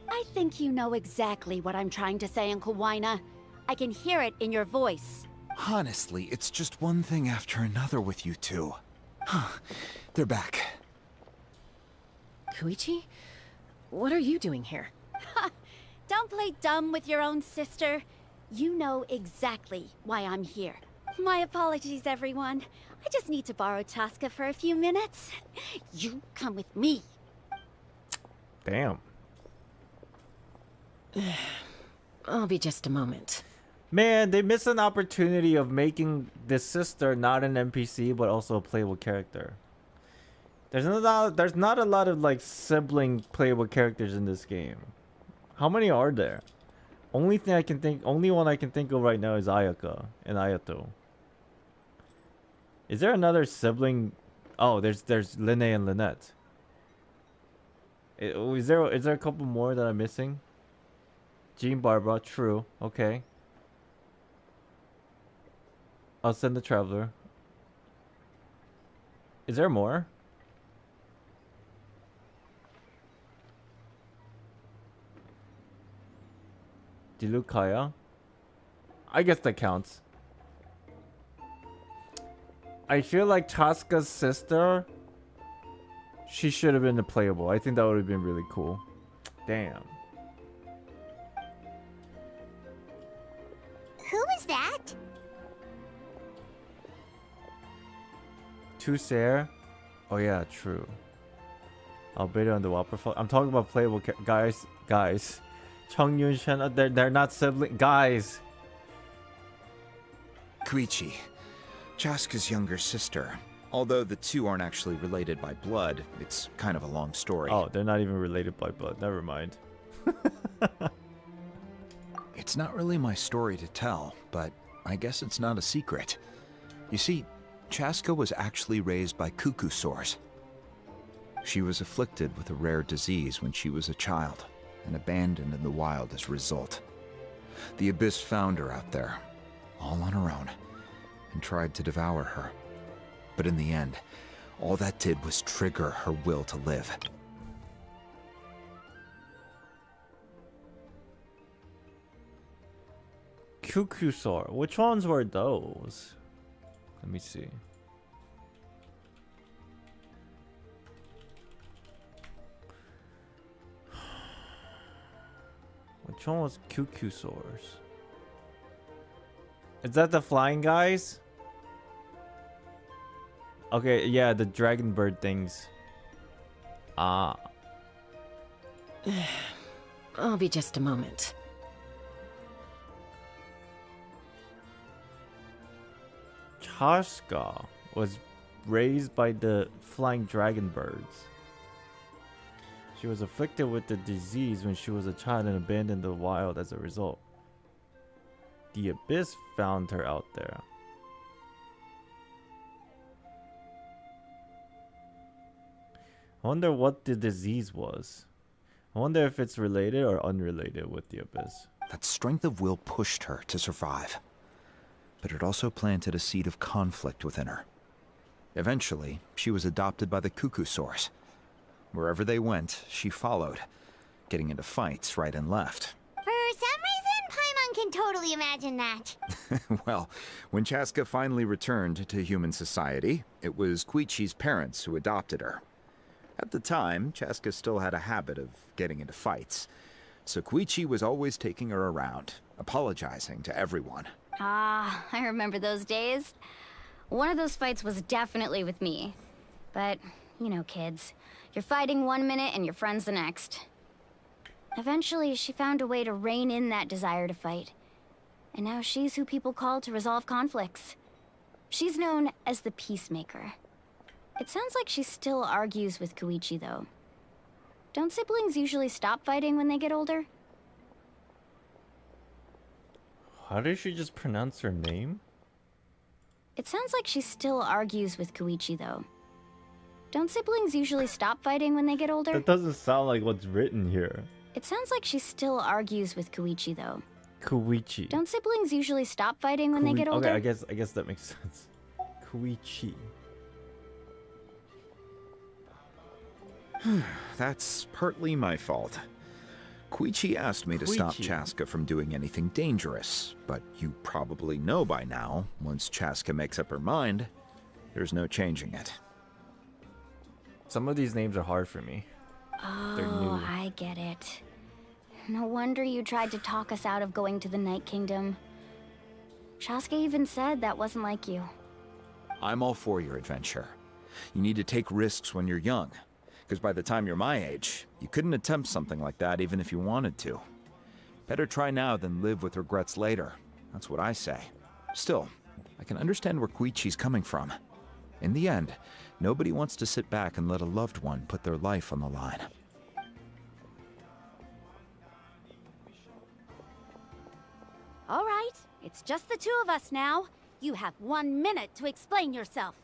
I think you know exactly what I'm trying to say, Uncle Wina. I can hear it in your voice. Honestly, it's just one thing after another with you two. They're back. Koichi? What are you doing here? Don't play dumb with your own sister. You know exactly why I'm here. My apologies, everyone. I just need to borrow Chaska for a few minutes. You come with me. Damn. I'll be just a moment. Man, they missed an opportunity of making this sister not an NPC but also a playable character. There's not a lot of like sibling playable characters in this game. How many are there? Only one I can think of right now is Ayaka and Ayato. Is there another sibling? Oh, there's Linne and Lynette. Is there a couple more that I'm missing? Jean Barbara, true. Okay. I'll send the traveler. Is there more? Dilukaya? I guess that counts. I feel like Chaska's sister, she should have been a playable. I think that would have been really cool. Damn. Who is that? Tusair? Oh yeah, true. Albedo and the Waterfall. I'm talking about playable guys. Chung Yun Shen, they're not sibling guys. Koichi, Chaska's younger sister. Although the two aren't actually related by blood, it's kind of a long story. Oh, they're not even related by blood. Never mind. It's not really my story to tell, but I guess it's not a secret. You see, Chaska was actually raised by cuckoo sores. She was afflicted with a rare disease when she was a child, and abandoned in the wild as a result. The Abyss found her out there, all on her own, and tried to devour her. But in the end, all that did was trigger her will to live. Kukusor. Which ones were those? Let me see. Which one was Kukusors? Is that the flying guys? Okay, yeah, the dragon bird things. Ah. I'll be just a moment. Chaska was raised by the flying dragon birds. She was afflicted with the disease when she was a child and abandoned the wild as a result. The Abyss found her out there. I wonder what the disease was. I wonder if it's related or unrelated with the Abyss. That strength of will pushed her to survive. But it also planted a seed of conflict within her. Eventually, she was adopted by the cuckoo sores. Wherever they went, she followed, getting into fights right and left. For some reason, totally imagine that. Well, when Chaska finally returned to human society, it was Koichi's parents who adopted her. At the time, Chaska still had a habit of getting into fights, so Koichi was always taking her around, apologizing to everyone. Ah, I remember those days. One of those fights was definitely with me. But, you know, kids. You're fighting one minute and your friend's the next. Eventually, she found a way to rein in that desire to fight. And now she's who people call to resolve conflicts. She's known as the Peacemaker. It sounds like she still argues with Koichi, though. Don't siblings usually stop fighting when they get older? How did she just pronounce her name? It sounds like she still argues with Koichi, though. Don't siblings usually stop fighting when they get older? That doesn't sound like what's written here. It sounds like she still argues with Koichi, though. Koichi. Don't siblings usually stop fighting when they get older? Okay, I guess that makes sense. Koichi. That's partly my fault. Koichi asked me to stop Koichi. Chaska from doing anything dangerous, but you probably know by now, once Chaska makes up her mind, there's no changing it. Some of these names are hard for me. They're new. Oh, I get it. No wonder you tried to talk us out of going to the Night Kingdom. Chaska even said that wasn't like you. I'm all for your adventure. You need to take risks when you're young, because by the time you're my age, you couldn't attempt something like that even if you wanted to. Better try now than live with regrets later. That's what I say. Still, I can understand where Koichi's coming from. In the end, nobody wants to sit back and let a loved one put their life on the line. All right, it's just the two of us now. You have 1 minute to explain yourself.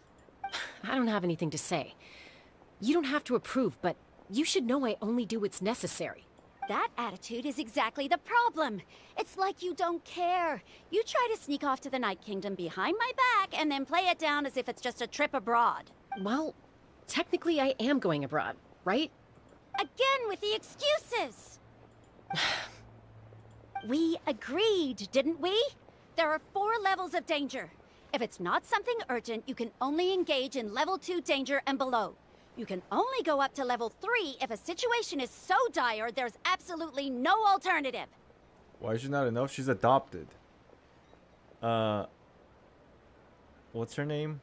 I don't have anything to say. You don't have to approve, but you should know I only do what's necessary. That attitude is exactly the problem. It's like you don't care. You try to sneak off to the Night Kingdom behind my back and then play it down as if it's just a trip abroad. Well, technically I am going abroad, right? Again with the excuses! We agreed, didn't we? There are 4 levels of danger. If it's not something urgent, you can only engage in level 2 danger and below. You can only go up to level 3 if a situation is so dire there's absolutely no alternative. Why is she not enough? She's adopted. What's her name?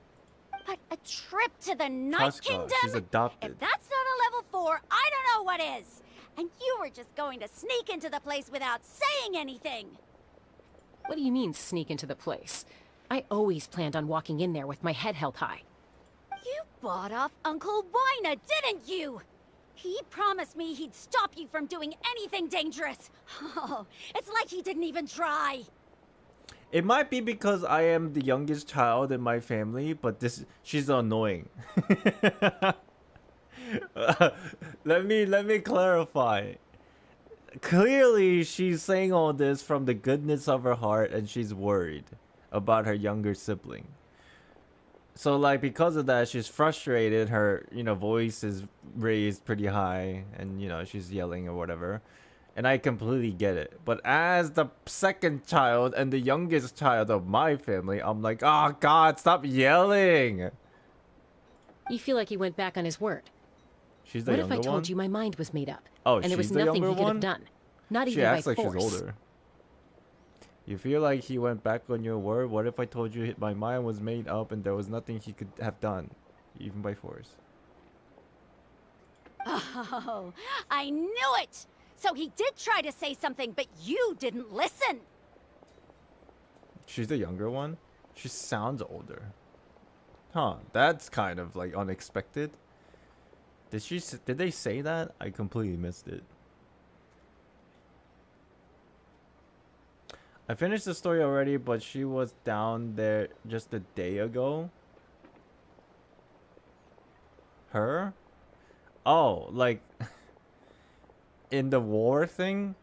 But a trip to the Night Casca. Kingdom? She's adopted. If that's not a level 4, I don't know what is. And you were just going to sneak into the place without saying anything. What do you mean, sneak into the place? I always planned on walking in there with my head held high. You bought off Uncle Wina, didn't you? He promised me he'd stop you from doing anything dangerous. Oh, it's like he didn't even try. It might be because I am the youngest child in my family, but she's annoying. Let me clarify. Clearly, she's saying all this from the goodness of her heart, and she's worried about her younger sibling. So, like, because of that, she's frustrated. Her, voice is raised pretty high, and, she's yelling or whatever. And I completely get it. But as the second child and the youngest child of my family, I'm like, oh, God, stop yelling. You feel like he went back on his word. She's the what younger if I told one? you my mind was made up? Oh, and there was she's the nothing he younger could one? have done. Not She even acts by like force. she's older. You feel like he went back on your word? What if I told you my mind was made up and there was nothing he could have done, even by force? Oh, I knew it! So he did try to say something, but you didn't listen. She's the younger one? She sounds older. Huh, that's kind of like unexpected. Did they say that? I completely missed it. I finished the story already, but she was down there just a day ago. Her? Oh, like in the war thing?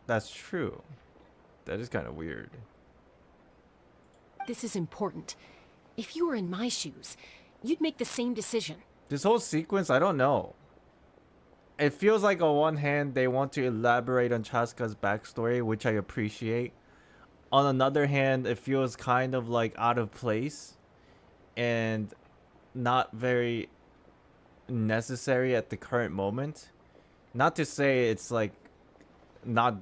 That's true. That is kind of weird. This is important. If you were in my shoes, you'd make the same decision. This whole sequence, I don't know. it feels like on one hand they want to elaborate on Chaska's backstory, which I appreciate. On another hand, it feels kind of like out of place and not very necessary at the current moment. Not to say it's like not,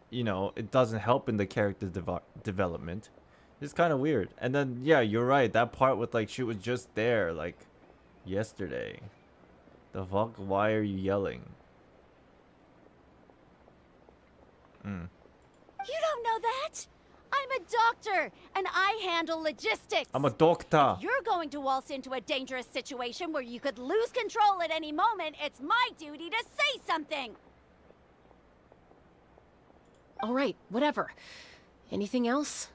you know, it doesn't help in the character development. It's kind of weird. And then yeah, you're right, that part with like she was just there like yesterday. The fuck? Why are you yelling? You don't know that? I'm a doctor, and I handle logistics. I'm a doctor. If you're going to waltz into a dangerous situation where you could lose control at any moment, it's my duty to say something. All right, whatever. Anything else?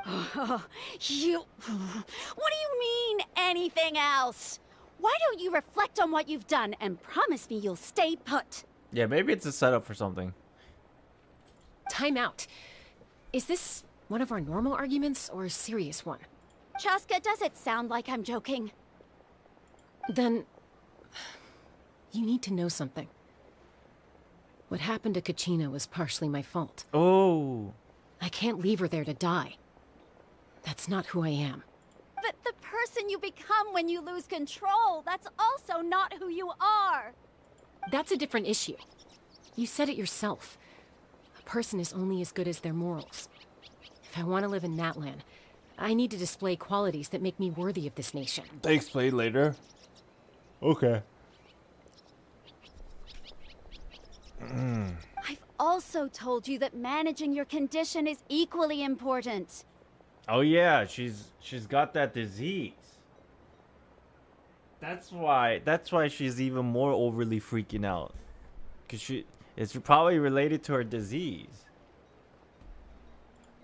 What do you mean, anything else? Why don't you reflect on what you've done and promise me you'll stay put? Yeah, maybe it's a setup for something. Time out. Is this one of our normal arguments or a serious one? Chaska, does it sound like I'm joking? Then you need to know something. What happened to Kachina was partially my fault. Oh. I can't leave her there to die. That's not who I am. But the person you become when you lose control, that's also not who you are. That's a different issue. You said it yourself. A person is only as good as their morals. If I want to live in Natlan, I need to display qualities that make me worthy of this nation. They explain later. Okay. I've also told you that managing your condition is equally important. Oh yeah, she's got that disease. That's why she's even more overly freaking out. Cause it's probably related to her disease.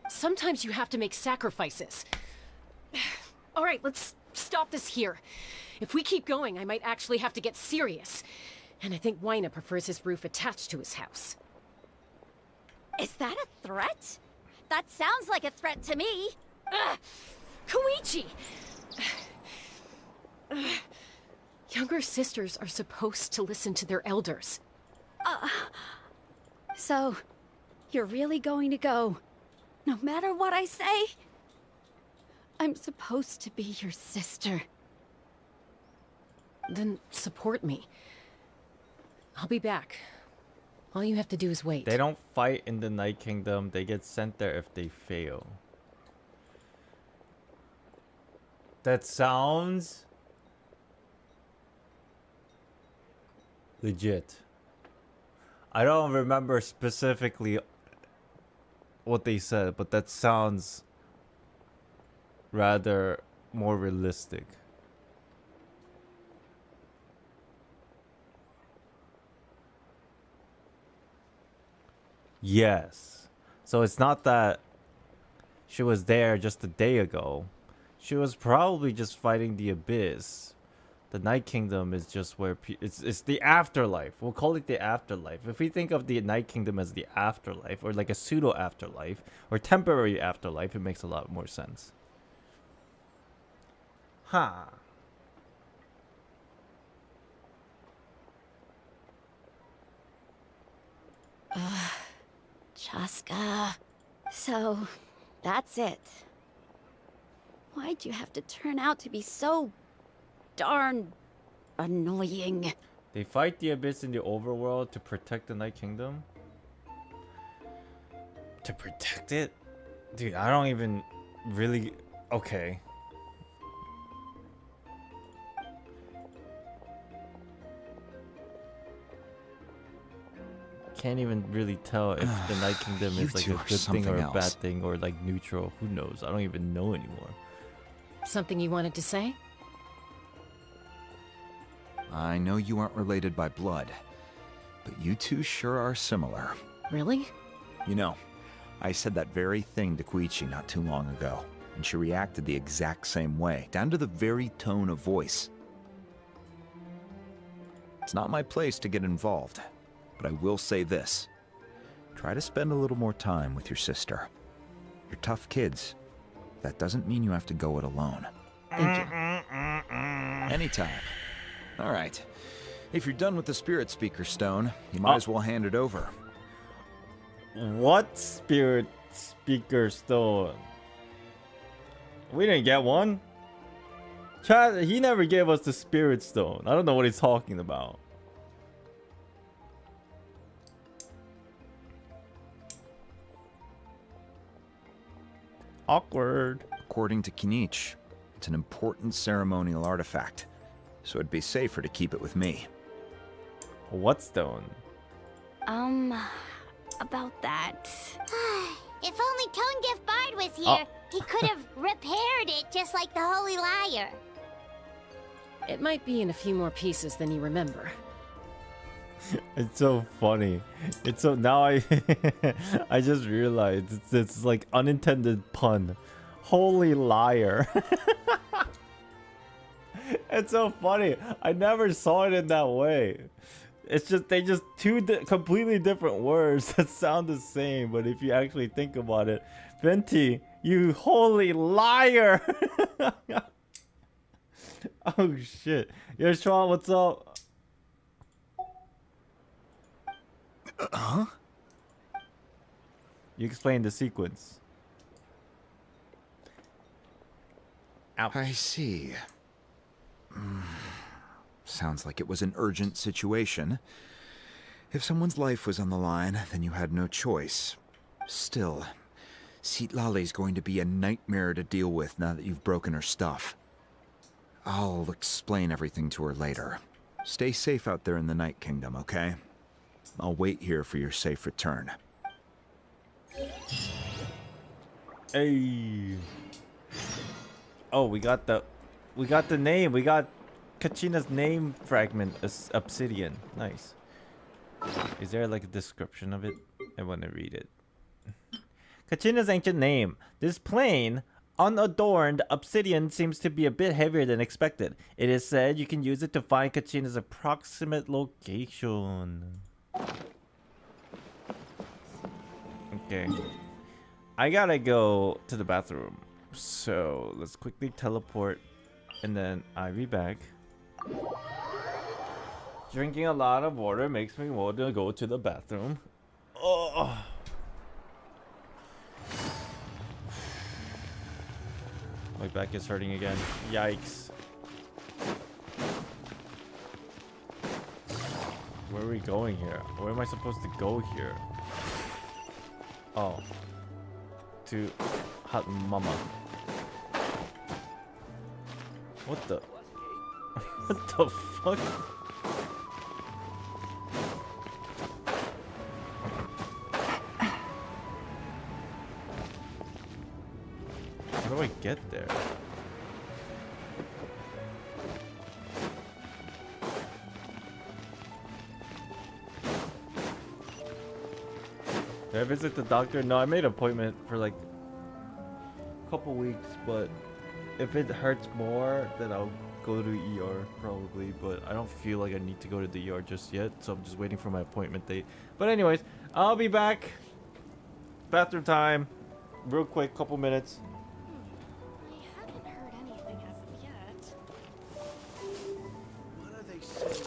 Sometimes you have to make sacrifices. All right, let's stop this here. If we keep going, I might actually have to get serious. And I think Wyna prefers his roof attached to his house. Is that a threat? That sounds like a threat to me. Koichi! Younger sisters are supposed to listen to their elders. So, you're really going to go, no matter what I say? I'm supposed to be your sister. Then support me. I'll be back. All you have to do is wait. They don't fight in the Night Kingdom. They get sent there if they fail. That sounds legit. I don't remember specifically what they said, but that sounds rather more realistic. Yes. So it's not that she was there just a day ago. She was probably just fighting the abyss. The Night Kingdom is just where it's the afterlife. We'll call it the afterlife. If we think of the Night Kingdom as the afterlife, or like a pseudo afterlife, or temporary afterlife, it makes a lot more sense. Huh. Chaska. So, that's it. Why'd you have to turn out to be so darn annoying? They fight the abyss in the overworld to protect the Night Kingdom? To protect it? Dude, I don't even really... Okay. Can't even really tell if the Night Kingdom is like a good thing or a bad thing or like neutral. Who knows? I don't even know anymore. Something you wanted to say? I know you aren't related by blood, but you two sure are similar. Really? You know, I said that very thing to Koichi not too long ago, and she reacted the exact same way, down to the very tone of voice. It's not my place to get involved, but I will say this. Try to spend a little more time with your sister. You're tough kids. That doesn't mean you have to go it alone. Thank you. Anytime. All right. If you're done with the Spirit Speaker Stone, you might as well hand it over. What Spirit Speaker Stone? We didn't get one. Chad, he never gave us the Spirit Stone. I don't know what he's talking about. Awkward. According to Kinich, it's an important ceremonial artifact, so it'd be safer to keep it with me. What stone? About that. If only Tonegif Bard was here, he could have repaired it just like the Holy Liar. It might be in a few more pieces than you remember. It's so funny. It's so now I I just realized it's like unintended pun. Holy liar. It's so funny. I never saw it in that way. It's just they just two completely different words that sound the same, but if you actually think about it, Venti, you holy liar. Oh shit. Yo, Sean, what's up? Huh? You explained the sequence. Ouch. I see. Sounds like it was an urgent situation. If someone's life was on the line, then you had no choice. Still, Citlali's going to be a nightmare to deal with now that you've broken her stuff. I'll explain everything to her later. Stay safe out there in the Night Kingdom, okay? I'll wait here for your safe return. Hey. Oh, we got the name. We got Kachina's name fragment, obsidian. Nice. Is there like a description of it? I want to read it. Kachina's ancient name. This plain, unadorned obsidian seems to be a bit heavier than expected. It is said you can use it to find Kachina's approximate location. Okay. I gotta go to the bathroom. So let's quickly teleport and then I'll be back. Drinking a lot of water makes me want to go to the bathroom. Oh. My back is hurting again. Yikes. Where are we going here? Where am I supposed to go here? Oh. To Hot Mama. What the? What the fuck? How do I get there? Did I visit the doctor? No, I made an appointment for like a couple weeks, but if it hurts more, then I'll go to ER probably, but I don't feel like I need to go to the ER just yet, so I'm just waiting for my appointment date. But anyways, I'll be back. Bathroom time. Real quick, couple minutes. I haven't heard anything as of yet. What are they saying?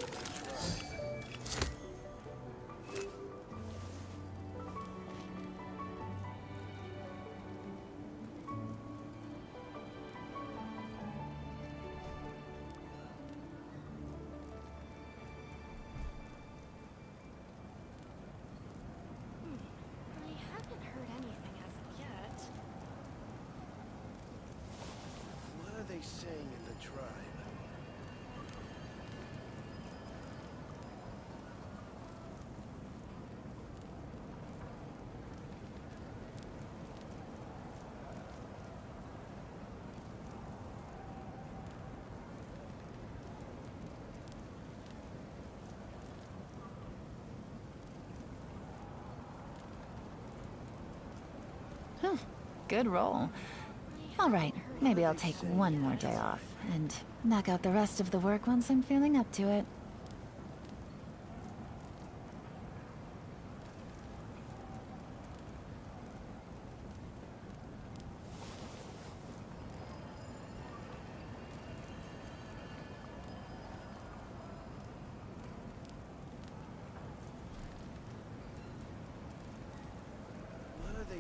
I haven't heard anything as of yet. What are they saying in the tribe? Good roll. All right, maybe I'll take one more day off and knock out the rest of the work once I'm feeling up to it.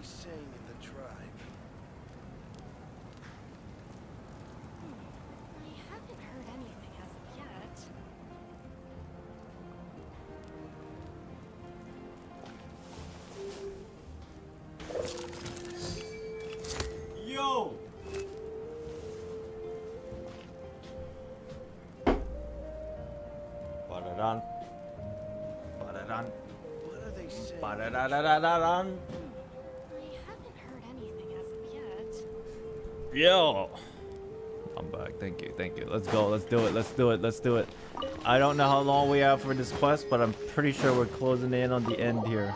they saying in the tribe? I haven't heard anything as of yet. Yo! Ba-da-dun. Ba-da-dun. What are they saying? Ba-da-da-da-da-dun. I haven't heard anything as of yet. Yo! I'm back. Thank you. Thank you. Let's go. Let's do it. Let's do it. Let's do it. I don't know how long we have for this quest, but I'm pretty sure we're closing in on the end here.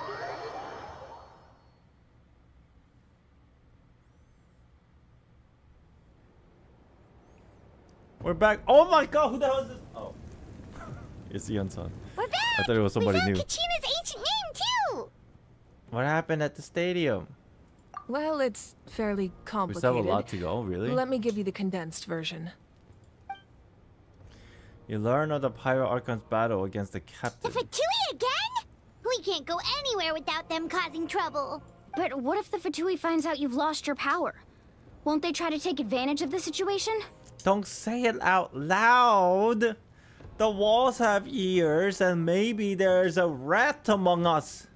We're back. Oh my god, who the hell is this? Oh. It's Ian-san. We're back! I thought it was somebody new. Kachina's ancient name, too! What happened at the stadium? Well, it's fairly We complicated. still have a lot to go, really? Let me give you the condensed version. You learn of the Pyro Archon's battle against the captain. The Fatui again? We can't go anywhere without them causing trouble. But what if the Fatui finds out you've lost your power? Won't they try to take advantage of the situation? Don't say it out loud! The walls have ears, and maybe there's a rat among us.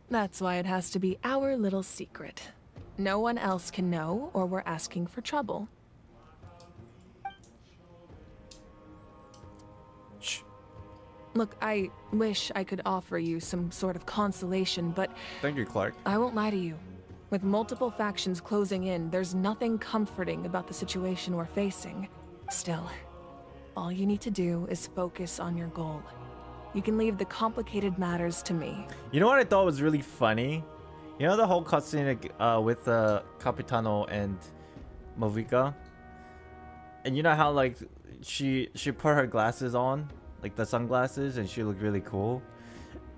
That's why it has to be our little secret. No one else can know, or we're asking for trouble. Shh. Look, I wish I could offer you some sort of consolation, but Thank you, Clark. I won't lie to you. With multiple factions closing in, there's nothing comforting about the situation we're facing. Still, all you need to do is focus on your goal. You can leave the complicated matters to me. You know what I thought was really funny? You know the whole cutscene with Capitano and Movika? And you know how like she put her glasses on? Like the sunglasses, and she looked really cool?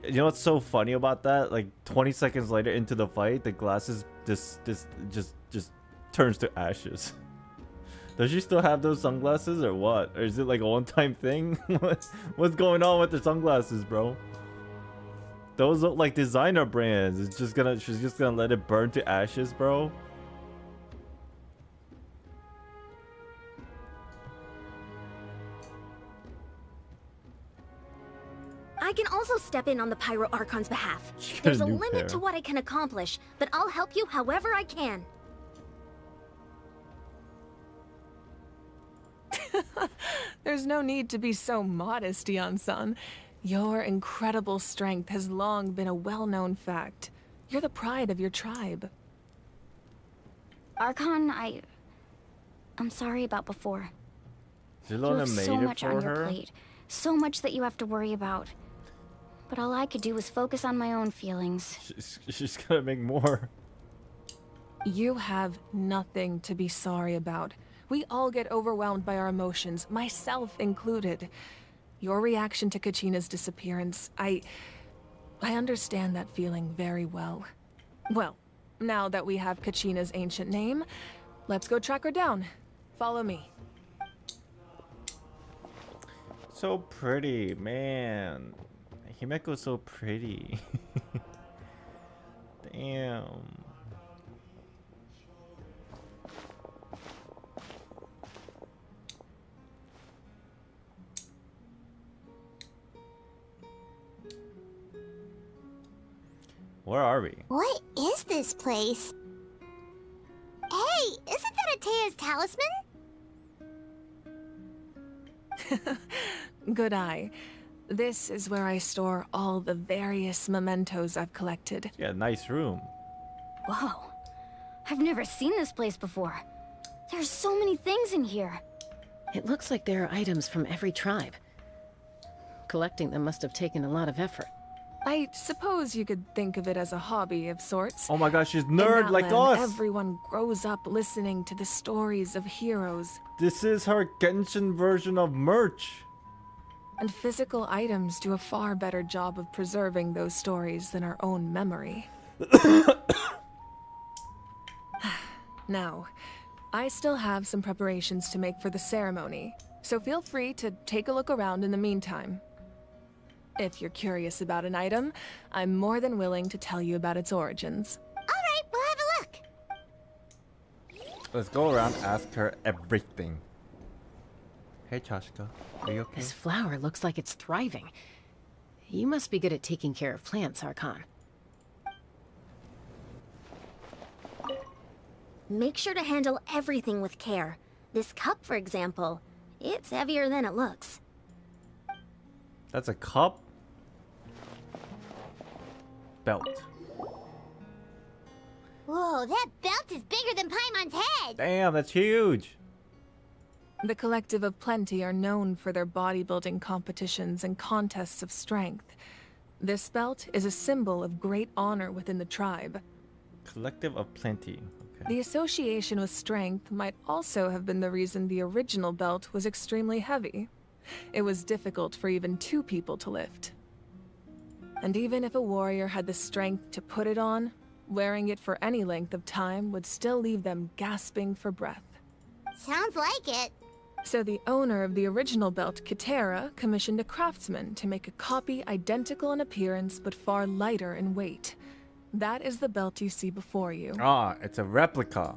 You know what's so funny about that? Like 20 seconds later into the fight, the glasses just turns to ashes. Does she still have those sunglasses or what? Or is it like a one-time thing? What's going on with the sunglasses, bro? Those look like designer brands. She's just gonna let it burn to ashes, bro. I can also step in on the Pyro Archon's behalf. Get There's a a new limit pair. to what I can accomplish, but I'll help you however I can. There's no need to be so modest, Ian-san. Your incredible strength has long been a well-known fact. You're the pride of your tribe. Archon, I'm sorry about before. You Zilona have made so it much for on your her. plate, so much that you have to worry about. But all I could do was focus on my own feelings. She's gonna make more. You have nothing to be sorry about. We all get overwhelmed by our emotions, myself included. Your reaction to Kachina's disappearance, I understand that feeling very well. Well, now that we have Kachina's ancient name, let's go track her down. Follow me. So pretty, man. Himeko's so pretty. Damn. Where are we? What is this place? Hey, isn't that Atea's talisman? Good eye. This is where I store all the various mementos I've collected. Yeah, nice room. Whoa. I've never seen this place before. There's so many things in here. It looks like there are items from every tribe. Collecting them must have taken a lot of effort. I suppose you could think of it as a hobby of sorts. Oh my gosh, she's In nerd like Natlan, us. Everyone grows up listening to the stories of heroes. This is her Genshin version of merch. And physical items do a far better job of preserving those stories than our own memory. Now, I still have some preparations to make for the ceremony, so feel free to take a look around in the meantime. If you're curious about an item, I'm more than willing to tell you about its origins. Alright, we'll have a look. Let's go around, ask her everything. Hey, Chashka, are you okay? This flower looks like it's thriving. You must be good at taking care of plants, Archon. Make sure to handle everything with care. This cup, for example, it's heavier than it looks. That's a cup? Belt. Whoa, that belt is bigger than Paimon's head! Damn, that's huge! The Collective of Plenty are known for their bodybuilding competitions and contests of strength. This belt is a symbol of great honor within the tribe. Collective of Plenty. Okay. The association with strength might also have been the reason the original belt was extremely heavy. It was difficult for even 2 people to lift. And even if a warrior had the strength to put it on, wearing it for any length of time would still leave them gasping for breath. Sounds like it. So the owner of the original belt, Kitera, commissioned a craftsman to make a copy identical in appearance but far lighter in weight. That is the belt you see before you. Ah, it's a replica.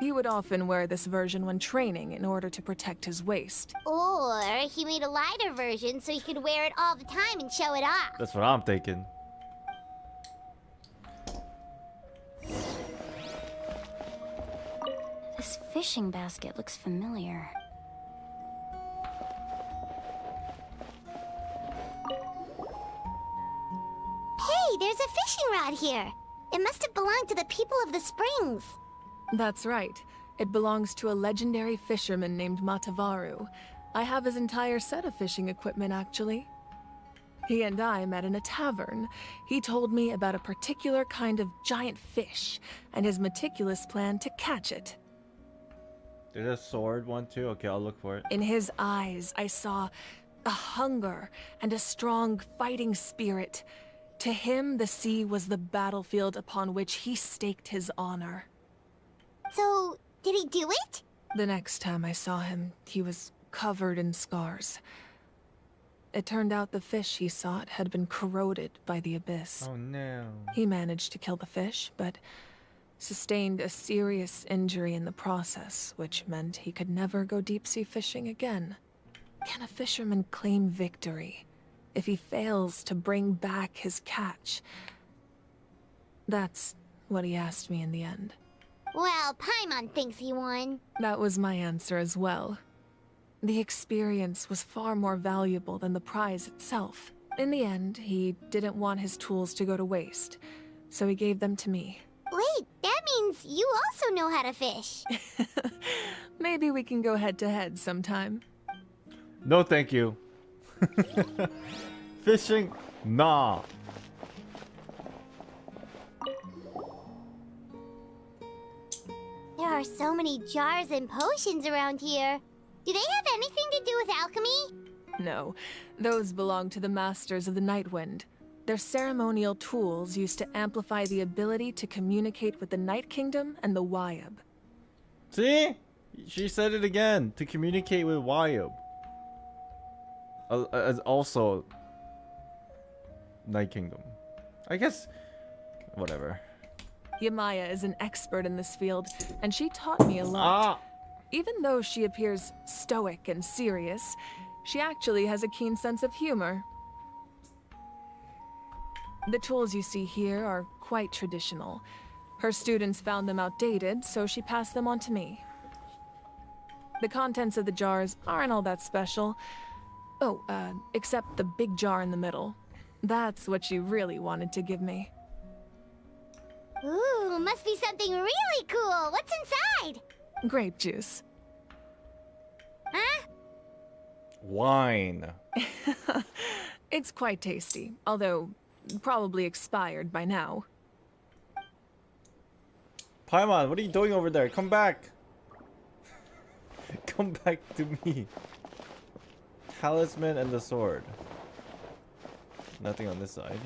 He would often wear this version when training in order to protect his waist. Or he made a lighter version so he could wear it all the time and show it off. That's what I'm thinking. This fishing basket looks familiar. Hey, there's a fishing rod here. It must have belonged to the people of the springs. That's right. It belongs to a legendary fisherman named Matavaru. I have his entire set of fishing equipment, actually. He and I met in a tavern. He told me about a particular kind of giant fish, and his meticulous plan to catch it. There's a sword one too? Okay, I'll look for it. In his eyes, I saw a hunger and a strong fighting spirit. To him, the sea was the battlefield upon which he staked his honor. So, did he do it? The next time I saw him, he was covered in scars. It turned out the fish he sought had been corroded by the abyss. Oh no. He managed to kill the fish, but sustained a serious injury in the process, which meant he could never go deep-sea fishing again. Can a fisherman claim victory if he fails to bring back his catch? That's what he asked me in the end. Well, Paimon thinks he won. That was my answer as well. The experience was far more valuable than the prize itself. In the end, he didn't want his tools to go to waste, so he gave them to me. Wait, that means you also know how to fish. Maybe we can go head-to-head sometime. No, thank you. Fishing? Nah. There are so many jars and potions around here. Do they have anything to do with alchemy? No, those belong to the Masters of the Nightwind. They're ceremonial tools used to amplify the ability to communicate with the Night Kingdom and the Wyab. See? She said it again. To communicate with Wyab. As also Night Kingdom. I guess whatever. Yamaya is an expert in this field, and she taught me a lot. Even though she appears stoic and serious, she actually has a keen sense of humor. The tools you see here are quite traditional. Her students found them outdated, so she passed them on to me. The contents of the jars aren't all that special. Oh, except the big jar in the middle. That's what she really wanted to give me. Ooh, must be something really cool. What's inside? Grape juice. Huh? Wine. It's quite tasty, although probably expired by now. Paimon, what are you doing over there? Come back. Come back to me. Talisman and the sword. Nothing on this side.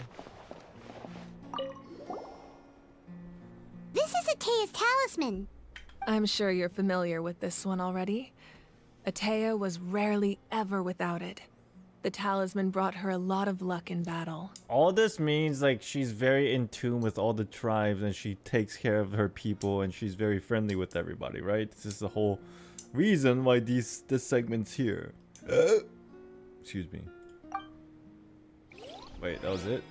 This is Atea's talisman. I'm sure you're familiar with this one already. Atea was rarely ever without it. The talisman brought her a lot of luck in battle. All this means like she's very in tune with all the tribes and she takes care of her people and she's very friendly with everybody, right? This is the whole reason why this segment's here. Excuse me. Wait, that was it?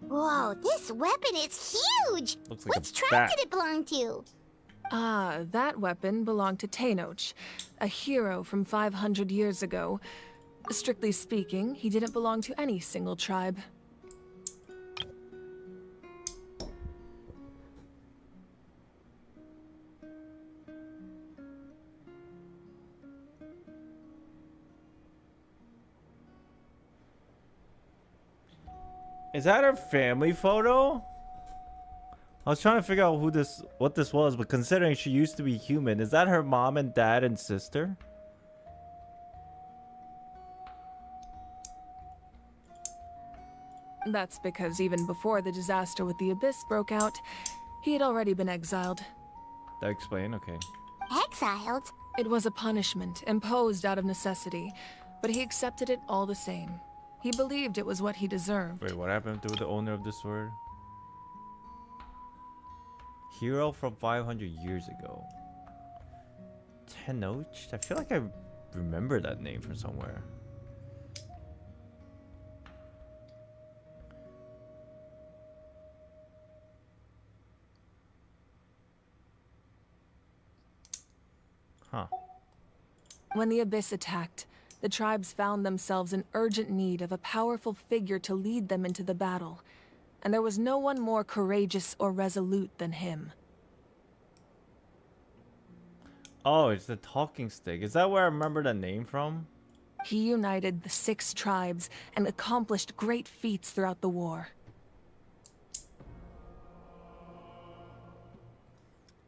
Whoa, this weapon is huge! Looks like Which a tribe bat. did it belong to? Ah, that weapon belonged to Tenoch, a hero from 500 years ago. Strictly speaking, he didn't belong to any single tribe. Is that her family photo? I was trying to figure out what this was, but considering she used to be human, is that her mom and dad and sister? That's because even before the disaster with the Abyss broke out, he had already been exiled. That explain? Okay. Exiled? It was a punishment imposed out of necessity, but he accepted it all the same. He believed it was what he deserved. Wait, what happened to the owner of the sword? Hero from 500 years ago. Tenoch? I feel like I remember that name from somewhere. Huh. When the Abyss attacked, the tribes found themselves in urgent need of a powerful figure to lead them into the battle, and there was no one more courageous or resolute than him. Oh, it's the talking stick. Is that where I remember the name from? He united the 6 tribes and accomplished great feats throughout the war.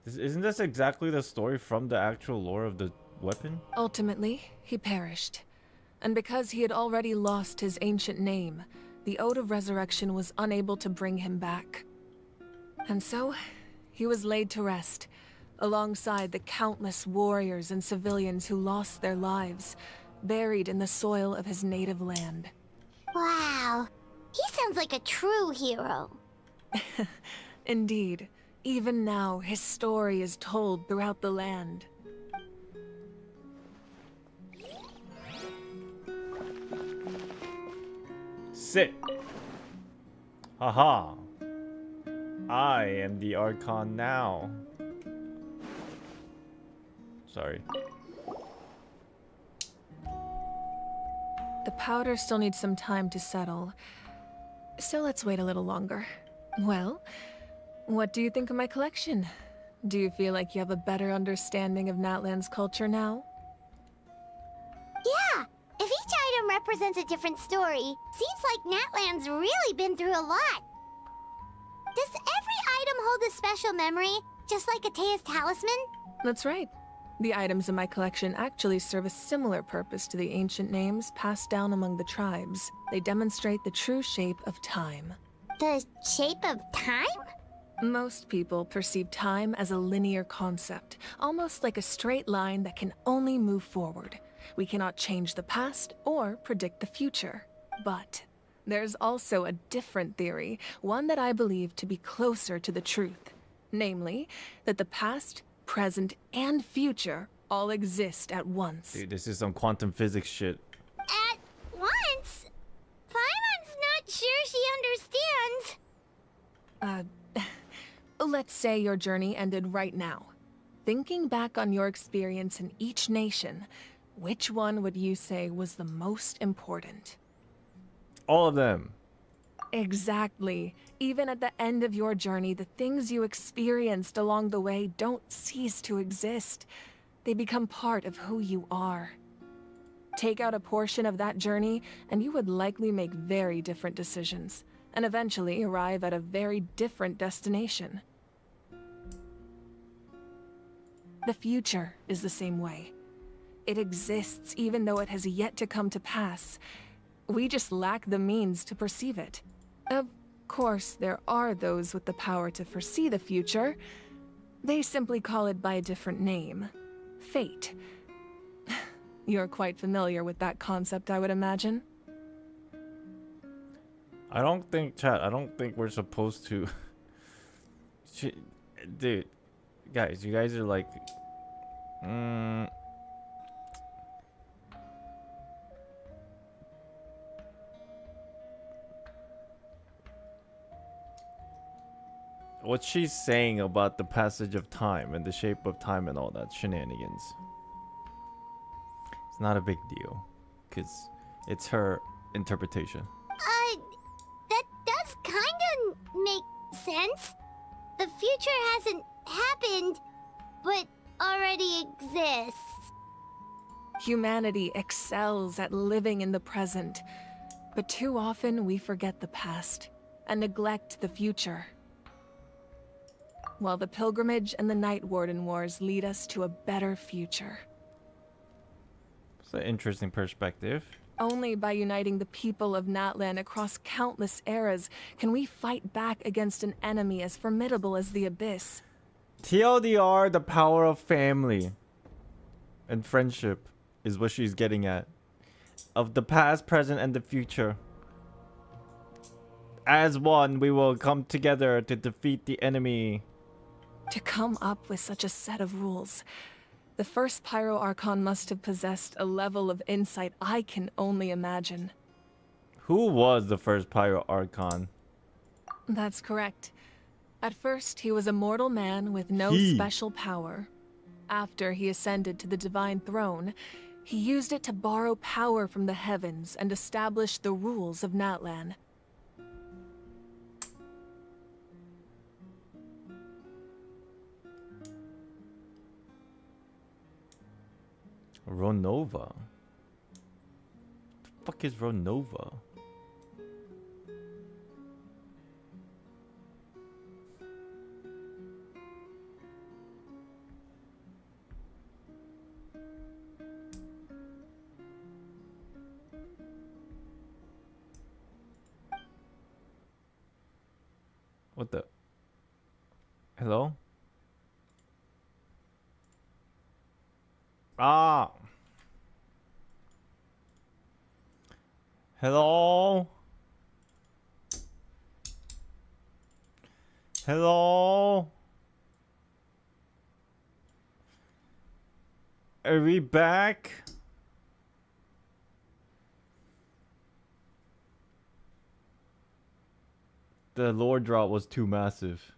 Isn't this exactly the story from the actual lore of the weapon? Ultimately, he perished. And because he had already lost his ancient name, the Ode of Resurrection was unable to bring him back. And so, he was laid to rest, alongside the countless warriors and civilians who lost their lives, buried in the soil of his native land. Wow, he sounds like a true hero. Indeed, even now his story is told throughout the land. Sit. Haha. I am the Archon now. Sorry. The powder still needs some time to settle, so let's wait a little longer. Well, what do you think of my collection? Do you feel like you have a better understanding of Natlan's culture now? Yeah, if each item represents a different story, seems like Natlan's really been through a lot. Does every item hold a special memory, just like Atea's talisman? That's right. The items in my collection actually serve a similar purpose to the ancient names passed down among the tribes. They demonstrate the true shape of time. The shape of time? Most people perceive time as a linear concept, almost like a straight line that can only move forward. We cannot change the past or predict the future. But there's also a different theory, one that I believe to be closer to the truth. Namely, that the past, present, and future all exist at once. Dude, this is some quantum physics shit. At once? Paimon's not sure she understands. Let's say your journey ended right now. Thinking back on your experience in each nation, which one would you say was the most important? All of them. Exactly. Even at the end of your journey, the things you experienced along the way don't cease to exist. They become part of who you are. Take out a portion of that journey, and you would likely make very different decisions, and eventually arrive at a very different destination. The future is the same way. It exists even though it has yet to come to pass. We just lack the means to perceive it. Of course, there are those with the power to foresee the future, They simply call it by a different name. Fate. You're quite familiar with that concept, I would imagine. I don't think, chat, I don't think we're supposed to... Dude, guys, you guys are like... What she's saying about the passage of time and the shape of time and all that shenanigans. It's not a big deal, because it's her interpretation. That does kinda make sense. The future hasn't happened, but already exists. Humanity excels at living in the present, but too often we forget the past and neglect the future. While the pilgrimage and the Night Warden Wars lead us to a better future. It's an interesting perspective. Only by uniting the people of Natlan across countless eras can we fight back against an enemy as formidable as the Abyss. TLDR, the power of family and friendship is what she's getting at. Of the past, present, and the future. As one, we will come together to defeat the enemy. To come up with such a set of rules, the first Pyro Archon must have possessed a level of insight I can only imagine. Who was the first Pyro Archon? That's correct. At first, he was a mortal man with no special power. After he ascended to the Divine Throne, he used it to borrow power from the heavens and establish the rules of Natlan. Ronova? The fuck is Ronova? What the? Hello? Ah! Hello? Hello? Are we back? The lore drop was too massive.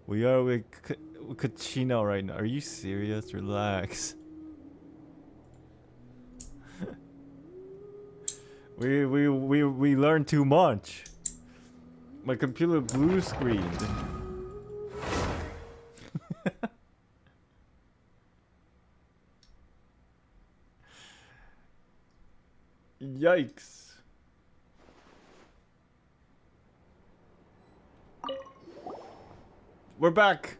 We are with Kachina right now. Are you serious? Relax. we learned too much. My computer blue screened. Yikes. We're back.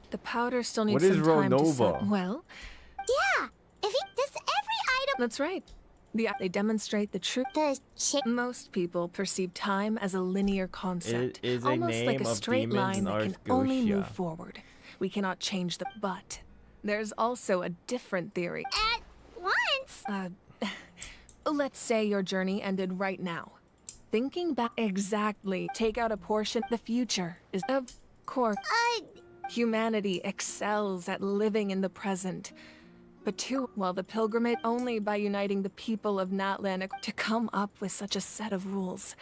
The powder still needs What is some time to Ronova? set. Well, Yeah, if it does every item. that's right. They demonstrate the truth. Most people perceive time as a linear concept, It is a almost like name a of straight demons line in that can only Archgotia. move forward. We cannot change the but. There's also a different theory. At once? Let's say your journey ended right now. Thinking back exactly, take out a portion. The future is, of course, humanity excels at living in the present. But too, while the pilgrimage, only by uniting the people of Natlan to come up with such a set of rules.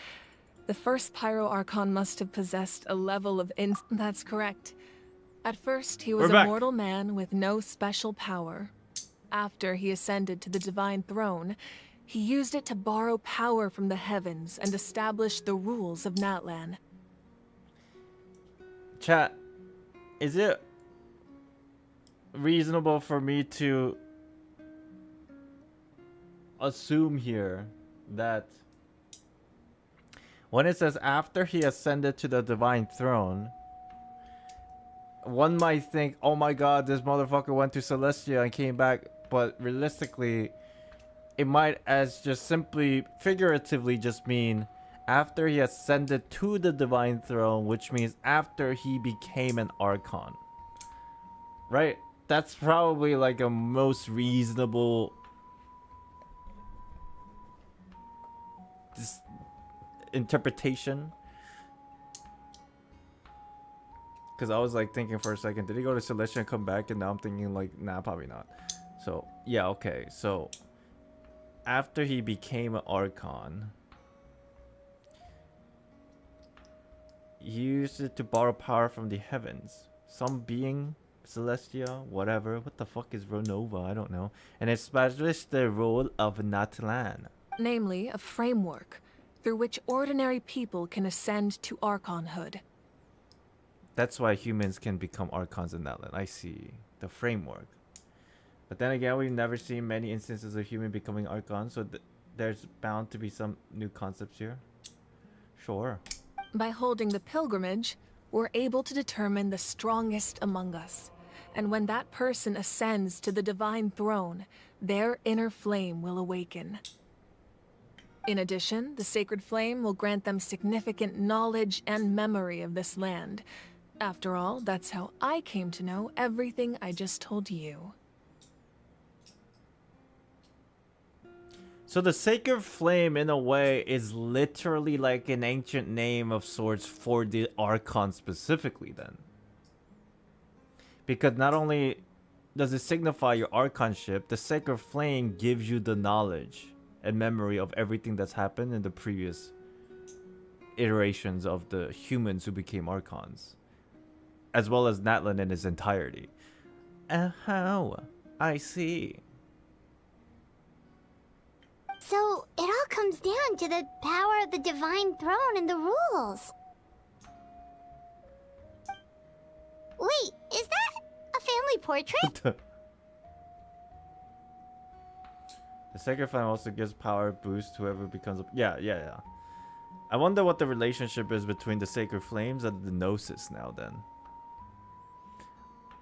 The first Pyro Archon must have possessed a level of That's correct. At first, he was We're a back. mortal man with no special power. After he ascended to the Divine Throne, he used it to borrow power from the heavens and establish the rules of Natlan. Chat, is it reasonable for me to assume here that when it says after he ascended to the Divine Throne, one might think, oh my god, this motherfucker went to Celestia and came back, but realistically, it might as just simply, figuratively just mean after he ascended to the Divine Throne, which means after he became an Archon. Right? That's probably like a most reasonable interpretation. Because I was like thinking for a second, did he go to Celestia and come back? And now I'm thinking like, nah, probably not. So, yeah, okay. So, after he became an Archon, he used it to borrow power from the heavens. Some being, Celestia, whatever. What the fuck is Renova? I don't know. And established the role of Natlan. Namely, a framework through which ordinary people can ascend to Archonhood. That's why humans can become Archons in Natlan. I see. The framework. But then again, we've never seen many instances of human becoming Archons, so there's bound to be some new concepts here. Sure. By holding the pilgrimage, we're able to determine the strongest among us. And when that person ascends to the Divine Throne, their inner flame will awaken. In addition, the sacred flame will grant them significant knowledge and memory of this land. After all, that's how I came to know everything I just told you. So the sacred flame, in a way, is literally like an ancient name of sorts for the Archon specifically, then. Because not only does it signify your Archonship, the sacred flame gives you the knowledge and memory of everything that's happened in the previous iterations of the humans who became Archons, as well as Natlan in its entirety. Oh, I see. So, it all comes down to the power of the Divine Throne and the rules. Wait, is that a family portrait? The sacred flame also gives power boost to whoever becomes a... Yeah. I wonder what the relationship is between the sacred flames and the Gnosis now then.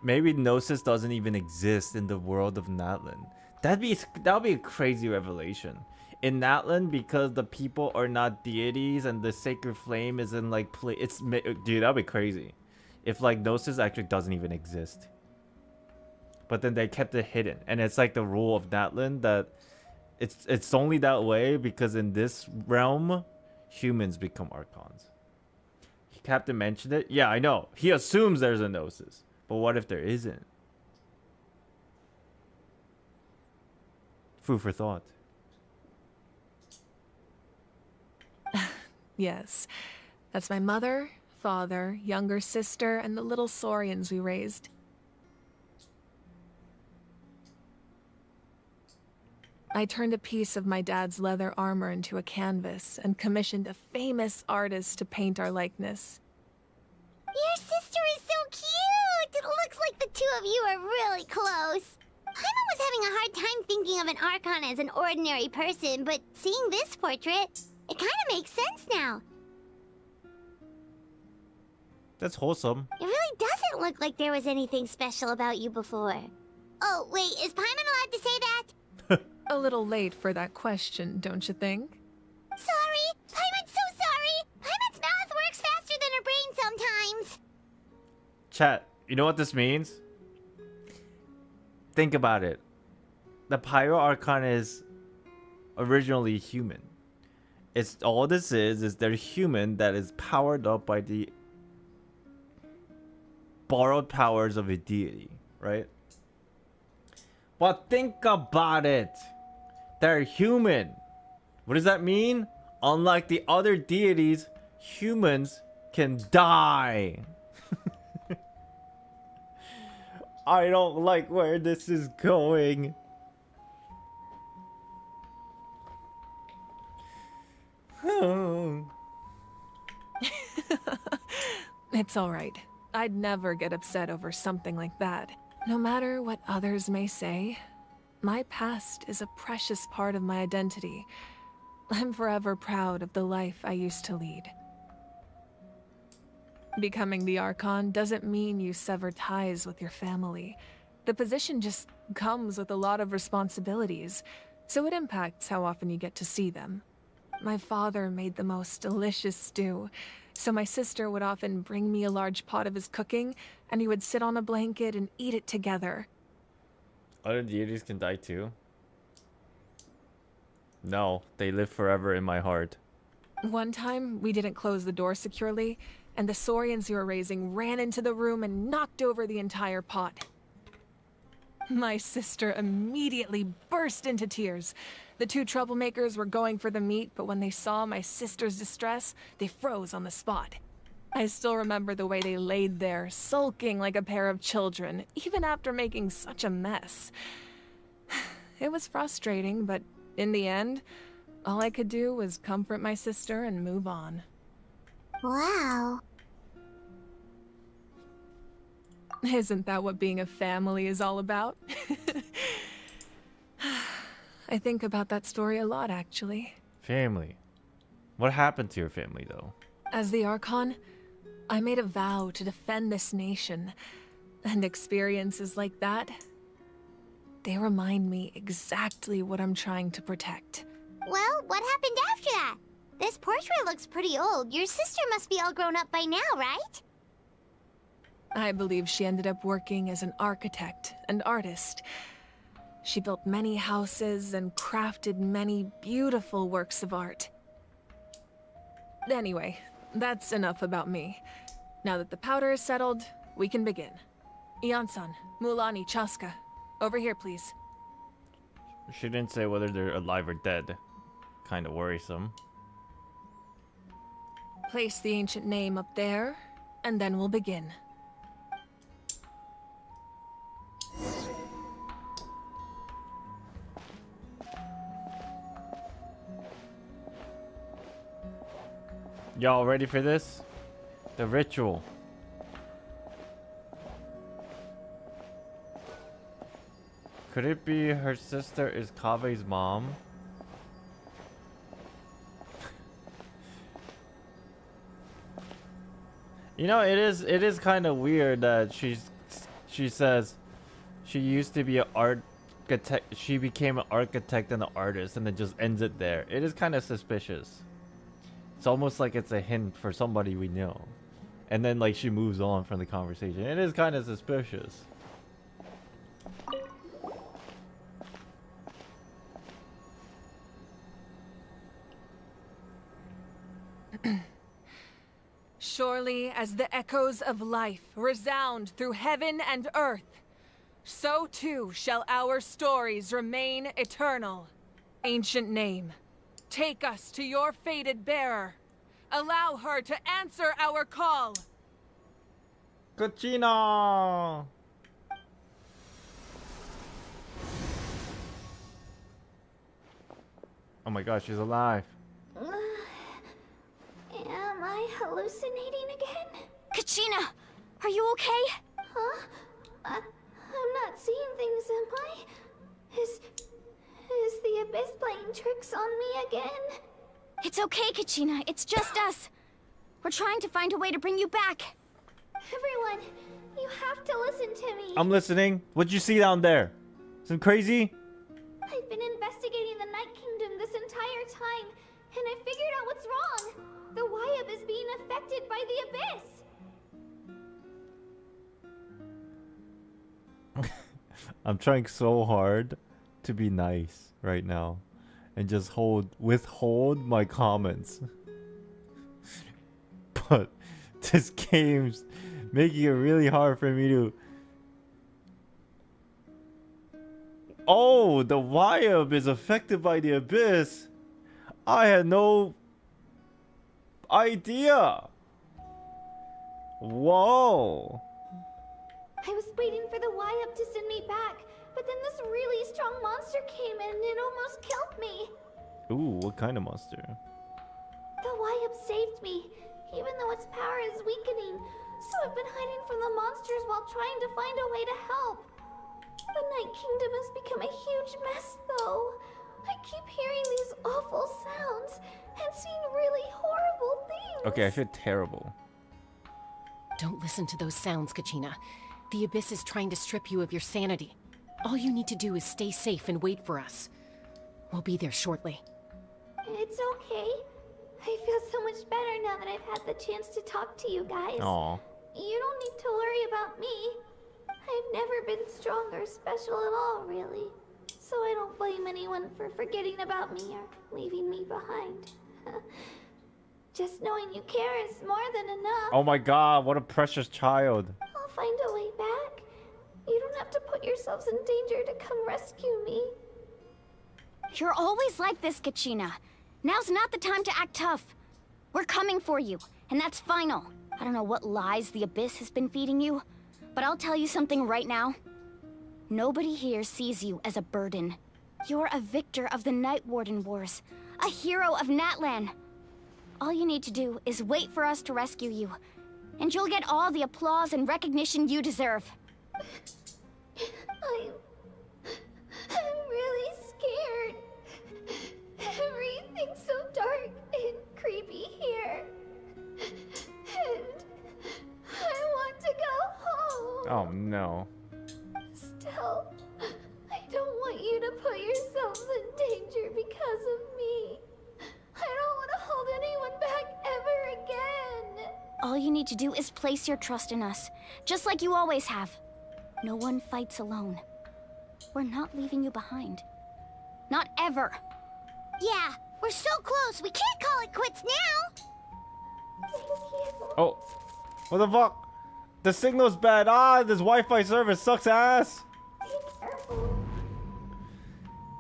Maybe Gnosis doesn't even exist in the world of Natlan. That'd be a crazy revelation. In Natlan, because the people are not deities and the sacred flame is in like dude, that'd be crazy. If like Gnosis actually doesn't even exist. But then they kept it hidden, and it's like the rule of Natlan that it's only that way because in this realm, humans become Archons. Captain mentioned it. Yeah, I know. He assumes there's a Gnosis, but what if there isn't? Food for thought. Yes, that's my mother, father, younger sister, and the little saurians we raised. I turned a piece of my dad's leather armor into a canvas and commissioned a famous artist to paint our likeness. Your sister is so cute! It looks like the two of you are really close. Paimon was having a hard time thinking of an Archon as an ordinary person, but seeing this portrait, it kind of makes sense now. That's wholesome. It really doesn't look like there was anything special about you before. Oh, wait, is Paimon allowed to say that? A little late for that question, don't you think? Sorry! Paimon's so sorry! Paimon's mouth works faster than her brain sometimes! Chat, you know what this means? Think about it. The Pyro Archon is originally human. It's all this is they're human that is powered up by the borrowed powers of a deity, right? But think about it. They're human. What does that mean? Unlike the other deities, humans can die. I don't like where this is going. It's all right. I'd never get upset over something like that. No matter what others may say, my past is a precious part of my identity. I'm forever proud of the life I used to lead. Becoming the Archon doesn't mean you sever ties with your family. The position just comes with a lot of responsibilities, so it impacts how often you get to see them. My father made the most delicious stew, so my sister would often bring me a large pot of his cooking, and we would sit on a blanket and eat it together. Other deities can die too? No, they live forever in my heart. One time, we didn't close the door securely, and the Saurians you were raising ran into the room and knocked over the entire pot. My sister immediately burst into tears. The two troublemakers were going for the meat, but when they saw my sister's distress, they froze on the spot. I still remember the way they laid there, sulking like a pair of children, even after making such a mess. It was frustrating, but in the end, all I could do was comfort my sister and move on. Wow. Isn't that what being a family is all about? I think about that story a lot, actually. Family. What happened to your family, though? As the Archon, I made a vow to defend this nation, and experiences like that, they remind me exactly what I'm trying to protect. Well, what happened after that? This portrait looks pretty old. Your sister must be all grown up by now, right? I believe she ended up working as an architect and artist. She built many houses and crafted many beautiful works of art. Anyway, that's enough about me. Now that the powder is settled, we can begin. Ian-san, Mulani, Chaska, over here, please. She didn't say whether they're alive or dead. Kind of worrisome. Place the ancient name up there, and then we'll begin. Y'all ready for this? The ritual. Could it be her sister is Kave's mom? You know, it is kind of weird that she says she used to be an architect. She became an architect and an artist, and it just ends it there. It is kind of suspicious. It's almost like it's a hint for somebody we know, and then like she moves on from the conversation. It is kind of suspicious. Surely as the echoes of life resound through heaven and earth, so too shall our stories remain eternal. Ancient name, take us to your fated bearer. Allow her to answer our call. Kachina! Oh my gosh, she's alive. Am I hallucinating again? Kachina! Are you okay? Huh? I'm not seeing things, am I? Is the Abyss playing tricks on me again? It's okay, Kachina. It's just us. We're trying to find a way to bring you back. Everyone, you have to listen to me. I'm listening. What'd you see down there? Some crazy? I've been investigating the Night Kingdom this entire time, and I figured out what's wrong. The Wyab is being affected by the Abyss. I'm trying so hard to be nice right now and just withhold my comments. But this game's making it really hard for me to... Oh, the Wyab is affected by the Abyss. I had no idea. Whoa. I was waiting for the Wyab to send me back, but then this really strong monster came in and it almost killed me. Ooh, what kind of monster? The Wyab saved me, even though its power is weakening. So I've been hiding from the monsters while trying to find a way to help. The Night Kingdom has become a huge mess, though. I keep hearing these awful sounds and seeing really horrible things. Okay, I feel terrible. Don't listen to those sounds, Kachina. The Abyss is trying to strip you of your sanity. All you need to do is stay safe and wait for us. We'll be there shortly. It's okay. I feel so much better now that I've had the chance to talk to you guys. Aw. You don't need to worry about me. I've never been strong or special at all, really. So I don't blame anyone for forgetting about me or leaving me behind. Just knowing you care is more than enough. Oh my god, what a precious child. I'll find a way back. You don't have to put yourselves in danger to come rescue me. You're always like this, Kachina. Now's not the time to act tough. We're coming for you, and that's final. I don't know what lies the Abyss has been feeding you, but I'll tell you something right now. Nobody here sees you as a burden. You're a victor of the Night Warden Wars, a hero of Natlan. All you need to do is wait for us to rescue you, and you'll get all the applause and recognition you deserve. I'm really scared. Everything's so dark and creepy here. And I want to go home. Oh no. Still, I don't want you to put yourselves in danger because of me. I don't want to hold anyone back ever again. All you need to do is place your trust in us, just like you always have. No one fights alone. We're not leaving you behind. Not ever. Yeah, we're so close. We can't call it quits now. Oh. What the fuck? The signal's bad. Ah, this Wi-Fi service sucks ass.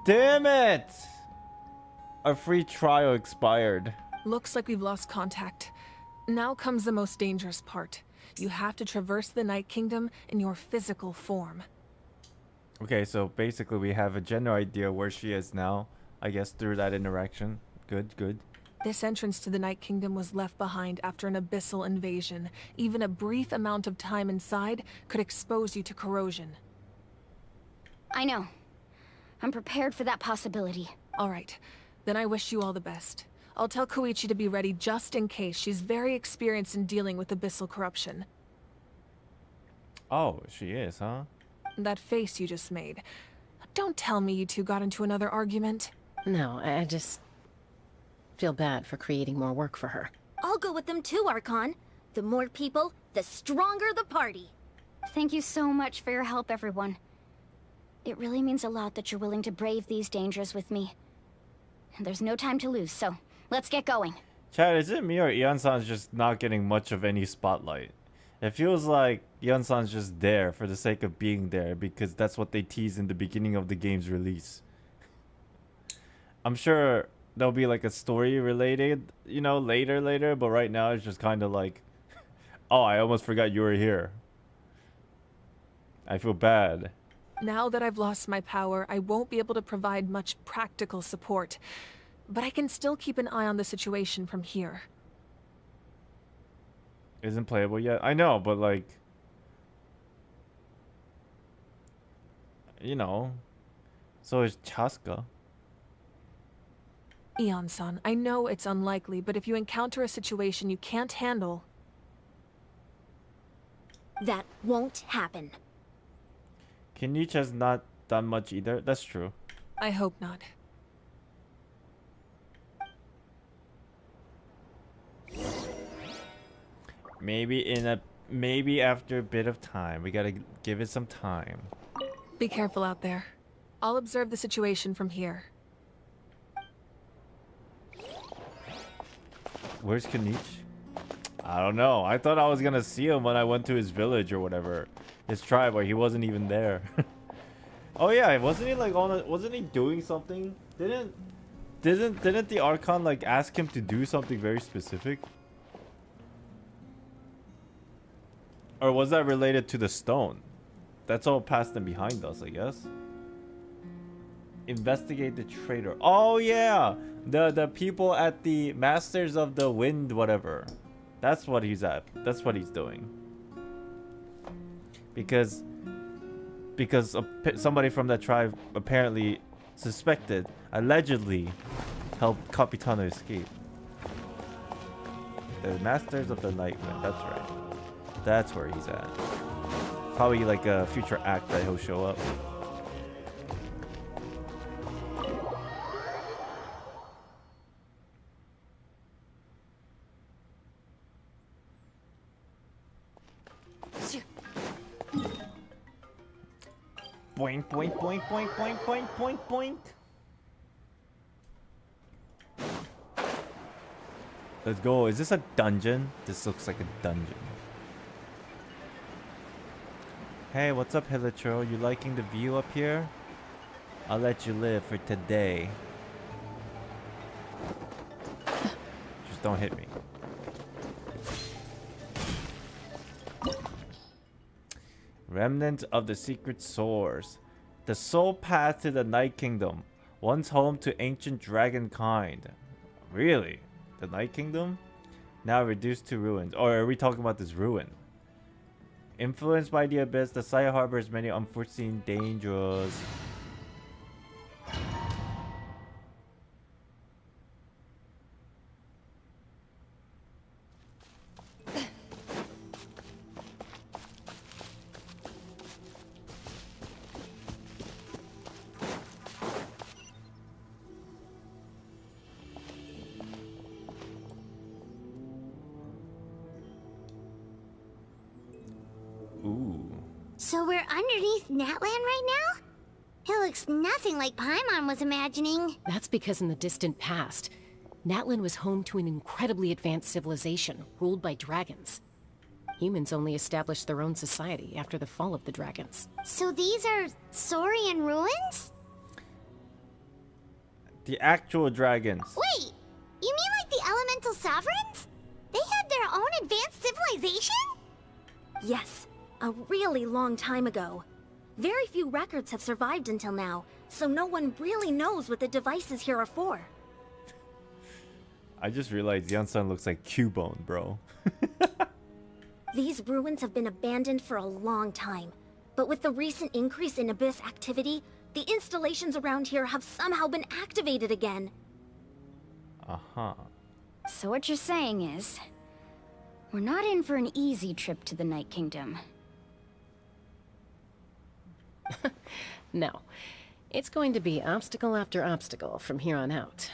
Damn it. Our free trial expired. Looks like we've lost contact. Now comes the most dangerous part. You have to traverse the Night Kingdom in your physical form. Okay, so basically we have a general idea where she is now. I guess through that interaction. Good, good. This entrance to the Night Kingdom was left behind after an abyssal invasion. Even a brief amount of time inside could expose you to corrosion. I know. I'm prepared for that possibility. All right. Then I wish you all the best. I'll tell Koichi to be ready just in case. She's very experienced in dealing with abyssal corruption. Oh, she is, huh? That face you just made. Don't tell me you two got into another argument. No, I just feel bad for creating more work for her. I'll go with them too, Archon. The more people, the stronger the party. Thank you so much for your help, everyone. It really means a lot that you're willing to brave these dangers with me. And there's no time to lose, so let's get going. Chad, is it me or Ian-san's just not getting much of any spotlight? It feels like Ian-san's just there for the sake of being there because that's what they tease in the beginning of the game's release. I'm sure there'll be like a story related, you know, later, but right now it's just kind of like, oh, I almost forgot you were here. I feel bad. Now that I've lost my power, I won't be able to provide much practical support. But I can still keep an eye on the situation from here. Isn't playable yet? I know, but like, you know, so is Chaska. Ian-san, I know it's unlikely, but if you encounter a situation you can't handle... That won't happen. Kenichi has not done much either. That's true. I hope not. Maybe after a bit of time. We gotta give it some time. Be careful out there. I'll observe the situation from here. Where's Kenichi? I don't know. I thought I was gonna see him when I went to his village or whatever. His tribe, where he wasn't even there. Oh yeah, wasn't he like wasn't he doing something? Didn't the Archon like ask him to do something very specific? Or was that related to the stone? That's all past and behind us, I guess. Investigate the traitor. Oh yeah, the people at the Masters of the Wind, whatever. That's what he's at. That's what he's doing. Because somebody from that tribe apparently suspected, allegedly, helped Capitano escape. The Masters of the Night Wind. That's right. That's where he's at. Probably like a future act that he'll show up. Boink, boink, boink, boink, boink, boink, boink, boink. Let's go. Is this a dungeon? This looks like a dungeon. Hey, what's up, Hilichurl? You liking the view up here? I'll let you live for today. Just don't hit me. Remnants of the secret source. The sole path to the Night Kingdom. Once home to ancient dragon kind. Really? The Night Kingdom? Now reduced to ruins. Or are we talking about this ruin? Influenced by the abyss, the site harbors many unforeseen dangers. So we're underneath Natlan right now? It looks nothing like Paimon was imagining. That's because in the distant past, Natlan was home to an incredibly advanced civilization ruled by dragons. Humans only established their own society after the fall of the dragons. So these are Saurian ruins? The actual dragons. Wait, you mean like the elemental sovereigns? They had their own advanced civilization? Yes, a really long time ago. Very few records have survived until now, so no one really knows what the devices here are for. I just realized Yunsun looks like Cubone, bro. These ruins have been abandoned for a long time, but with the recent increase in Abyss activity, the installations around here have somehow been activated again. Uh-huh. So what you're saying is, we're not in for an easy trip to the Night Kingdom. No. It's going to be obstacle after obstacle from here on out.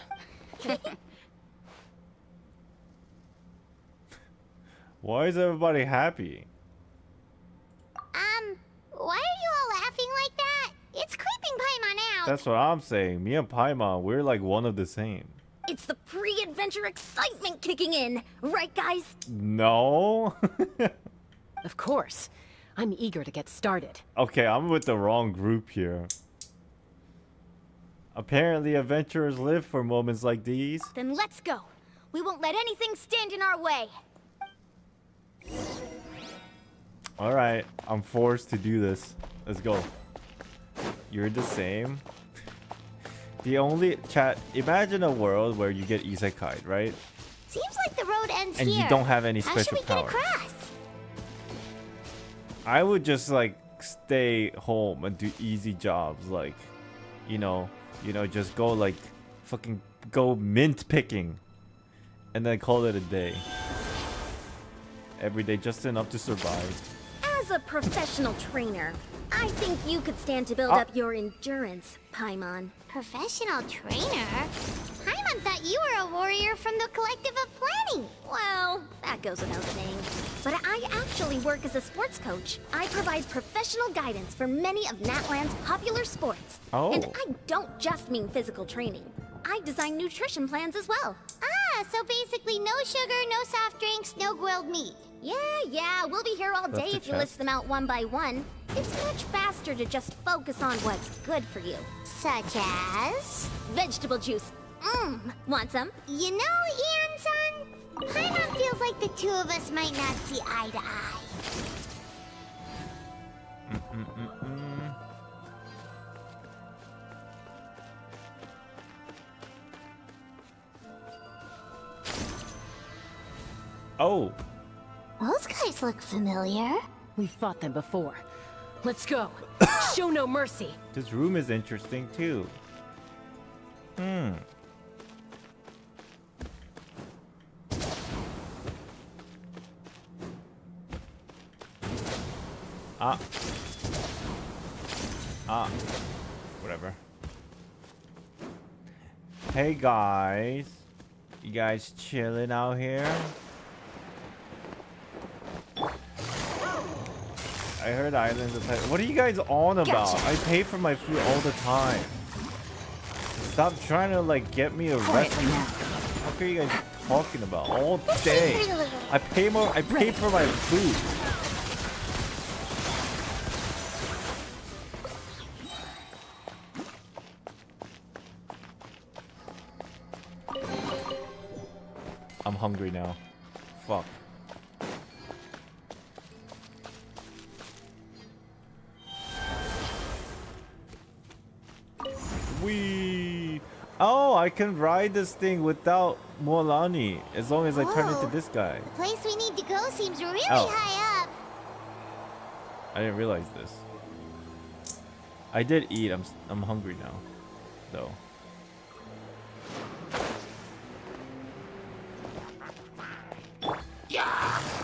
Why is everybody happy? Why are you all laughing like that? It's creeping Paimon out. That's what I'm saying. Me and Paimon, we're like one of the same. It's the pre-adventure excitement kicking in, right guys? No. Of course. I'm eager to get started. Okay, I'm with the wrong group here. Apparently, adventurers live for moments like these. Then let's go. We won't let anything stand in our way. Alright, I'm forced to do this. Let's go. You're the same. The only chat, imagine a world where you get isekai, right? Seems like the road ends And here. you don't have any How special should we powers. get across? I would just like stay home and do easy jobs, like, you know, just go like fucking go mint picking and then call it a day. Every day, just enough to survive. As a professional trainer, I think you could stand to build up your endurance, Paimon. Professional trainer? Paimon thought you were a warrior from the Collective of Planning. Well, that goes without saying. But I actually work as a sports coach. I provide professional guidance for many of Natlan's popular sports. Oh. And I don't just mean physical training. I design nutrition plans as well. Ah, so basically no sugar, no soft drinks, no grilled meat. Yeah, we'll be here all That's day the if you list them out one by one. It's much faster to just focus on what's good for you. Such as? Vegetable juice. Want some? You know, Ian-san, Paimon feels like the two of us might not see eye to eye. Oh. Those guys look familiar. We've fought them before. Let's go. Show no mercy. This room is interesting too. Whatever. Hey guys. You guys chilling out here? I heard islands of Thailand. What are you guys on about? I pay for my food all the time. Stop trying to like get me arrested. What are you guys talking about? All day. I pay for my food. I'm hungry now. Fuck. Wee. Oh, I can ride this thing without Molani as long as I turn into this guy. The place we need to go seems really Oh. high up. I didn't realize this. I did eat. I'm hungry now, though.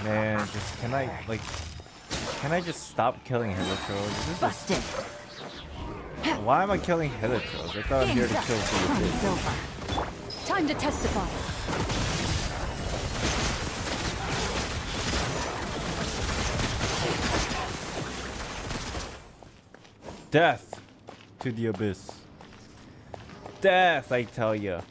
Man, just can I just stop killing Heliotros? Busted. Why am I killing Heliotros? I thought I'm here to kill the Time to testify. Death to the abyss. Death, I tell ya.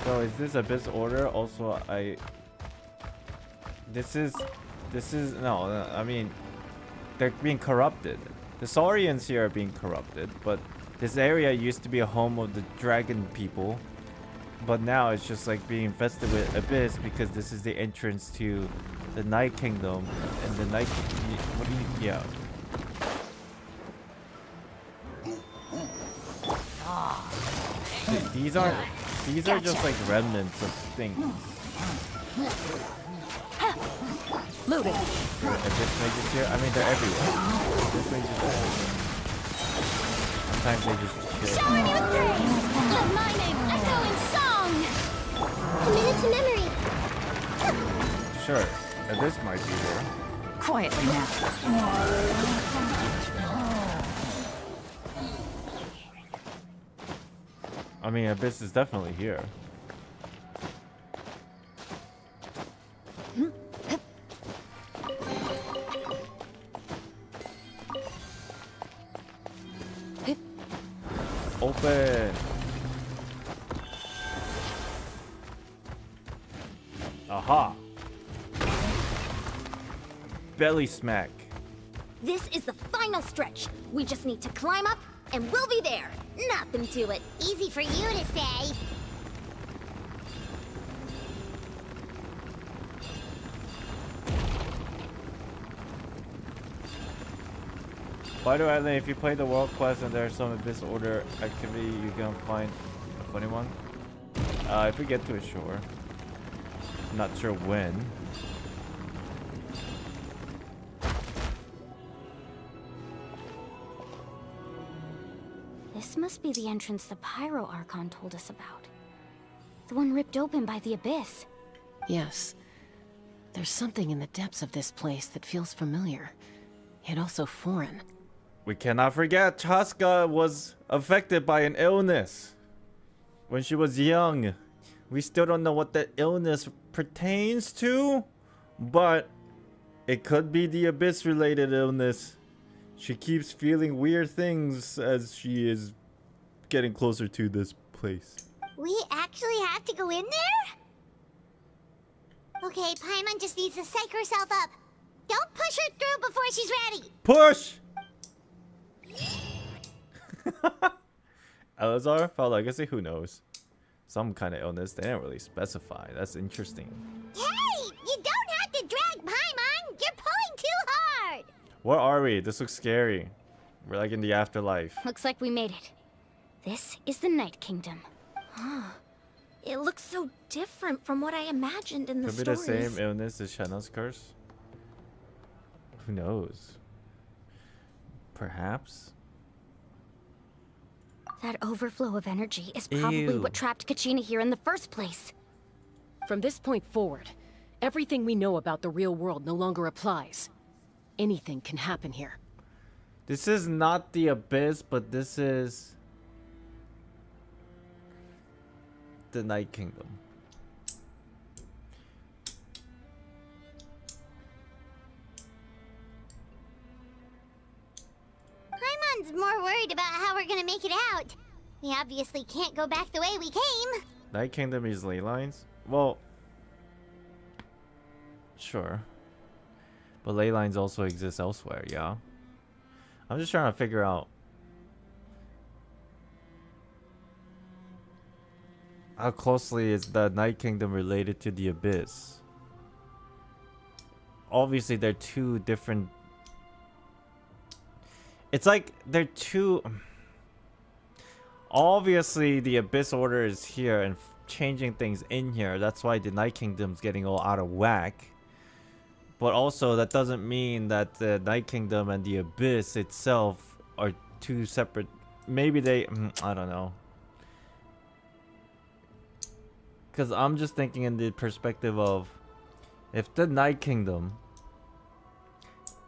So is this abyss order? Also, This is no. I mean, they're being corrupted. The Saurians here are being corrupted, but this area used to be a home of the dragon people, but now it's just like being infested with abyss because this is the entrance to the Night Kingdom, and the Night. What do you? Yeah. These are just like remnants of things. Loaded. Abyss mages here. I mean, they're everywhere. Abyss mages are everywhere. Sometimes they just chill. Shower me with praise! Let my name echo in song! Commit it to memory! Sure, Abyss might be there. Quietly now. I mean, Abyss is definitely here. Open. Aha. Belly smack. This is the final stretch. We just need to climb up, and we'll be there. Nothing to it. Easy for you to say. By the way, if you play the world quest and there's some Abyss Order activity, you can find a funny one. If we get to it, sure. Not sure when. This must be the entrance the Pyro Archon told us about. The one ripped open by the Abyss. Yes. There's something in the depths of this place that feels familiar, yet also foreign. We cannot forget Chaska was affected by an illness when she was young. We still don't know what that illness pertains to, but it could be the Abyss-related illness. She keeps feeling weird things as she is getting closer to this place. We actually have to go in there? Okay, Paimon just needs to psych herself up. Don't push her through before she's ready. Push! Elazar? Foul legacy? Who knows? Some kind of illness. They didn't really specify. That's interesting. Hey! You don't have to drag Paimon! You're pulling too hard! Where are we? This looks scary. We're like in the afterlife. Looks like we made it. This is the Night Kingdom. It looks so different from what I imagined in the Could be the stories. same illness as Shanna's curse. Who knows? Perhaps. That overflow of energy is probably what trapped Kachina here in the first place. From this point forward, everything we know about the real world no longer applies. Anything can happen here. This is not the Abyss, but this is the Night Kingdom. Paimon's more worried about how we're gonna make it out. We obviously can't go back the way we came. Night Kingdom is ley lines? Well, sure. But ley lines also exist elsewhere, yeah? I'm just trying to figure out how closely is the Night Kingdom related to the Abyss? Obviously, they're two different... It's like they're two... Obviously, the Abyss Order is here and changing things in here. That's why the Night Kingdom's getting all out of whack. But also, that doesn't mean that the Night Kingdom and the Abyss itself are two separate... Maybe they... I don't know. Because I'm just thinking in the perspective of... If the Night Kingdom...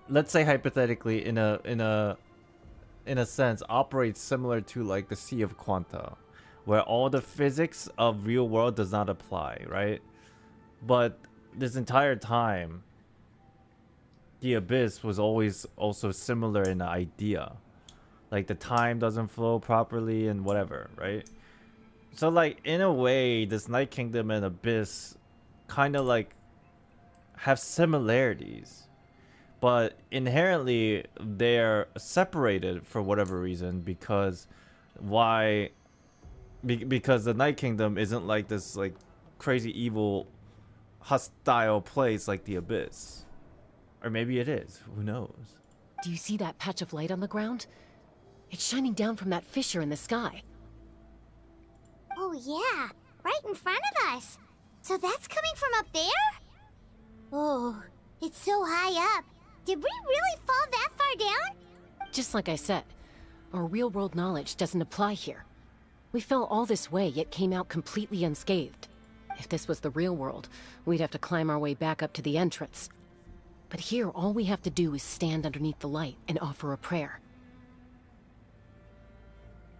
Let's say hypothetically, in a sense, operates similar to like the Sea of Quanta, where all the physics of real world does not apply, right? But this entire time, the Abyss was always also similar in the idea. Like the time doesn't flow properly and whatever, right? So like in a way, this Night Kingdom and Abyss kind of like have similarities. But inherently, they're separated for whatever reason because because the Night Kingdom isn't like this like crazy evil hostile place like the Abyss. Or maybe it is. Who knows? Do you see that patch of light on the ground? It's shining down from that fissure in the sky. Oh yeah, right in front of us. So that's coming from up there? Oh, it's so high up. Did we really fall that far down? Just like I said, our real-world knowledge doesn't apply here. We fell all this way, yet came out completely unscathed. If this was the real world, we'd have to climb our way back up to the entrance. But here, all we have to do is stand underneath the light and offer a prayer.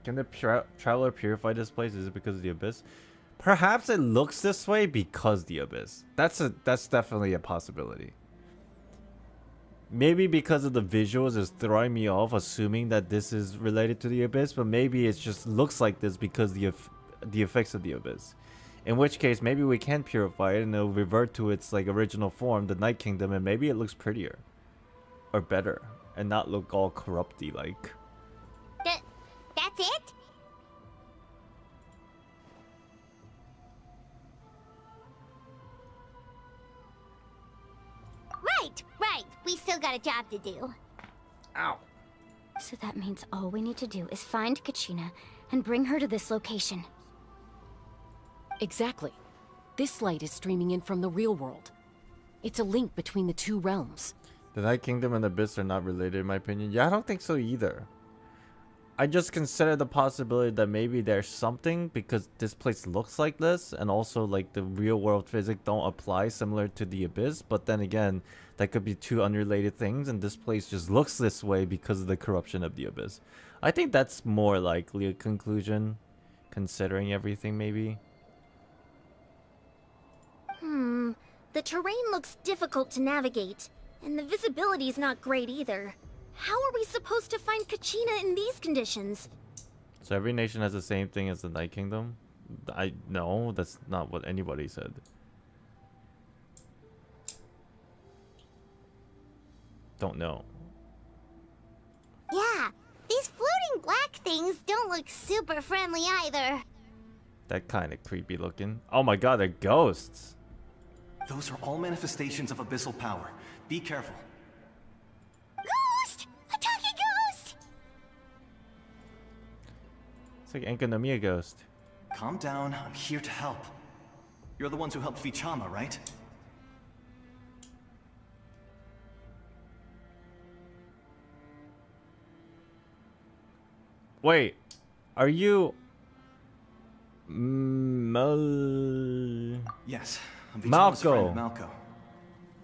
Can the traveler purify this place? Is it because of the Abyss? Perhaps it looks this way because the Abyss. That's definitely a possibility. Maybe because of the visuals is throwing me off, assuming that this is related to the Abyss, but maybe it just looks like this because the effects of the Abyss. In which case, maybe we can purify it and it'll revert to its like original form, the Night Kingdom, and maybe it looks prettier or better and not look all corrupty like. That's it? Right. We still got a job to do. Ow. So that means all we need to do is find Kachina and bring her to this location. Exactly. This light is streaming in from the real world. It's a link between the two realms. The Night Kingdom and the Abyss are not related in my opinion. Yeah, I don't think so either. I just consider the possibility that maybe there's something because this place looks like this and also like the real world physics don't apply similar to the Abyss, but then again that could be two unrelated things and this place just looks this way because of the corruption of the Abyss. I think that's more likely a conclusion considering everything maybe. The terrain looks difficult to navigate and the visibility is not great either. How are we supposed to find Kachina in these conditions? So every nation has the same thing as the Night Kingdom? No, that's not what anybody said. Don't know. Yeah, these floating black things don't look super friendly either. That kind of creepy looking. Oh my god, they're ghosts. Those are all manifestations of abyssal power. Be careful. Ghost! A talking ghost! It's like Enkanomiya Ghost. Calm down, I'm here to help. You're the ones who helped Vichama, right? Wait, are you... Yes, I'm Vichama's friend, Malco. Malco.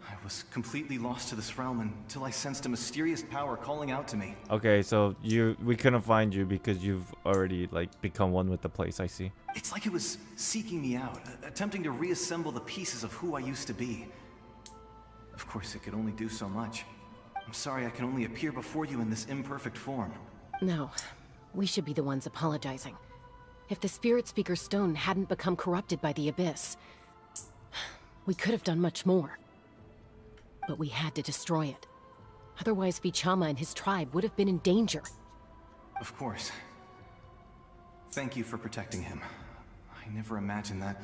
I was completely lost to this realm until I sensed a mysterious power calling out to me. Okay, so we couldn't find you because you've already like become one with the place, I see. It's like it was seeking me out, attempting to reassemble the pieces of who I used to be. Of course, it could only do so much. I'm sorry I can only appear before you in this imperfect form. No, we should be the ones apologizing. If the Spirit Speaker's stone hadn't become corrupted by the Abyss, we could have done much more. But we had to destroy it. Otherwise, Vichama and his tribe would have been in danger. Of course. Thank you for protecting him. I never imagined that,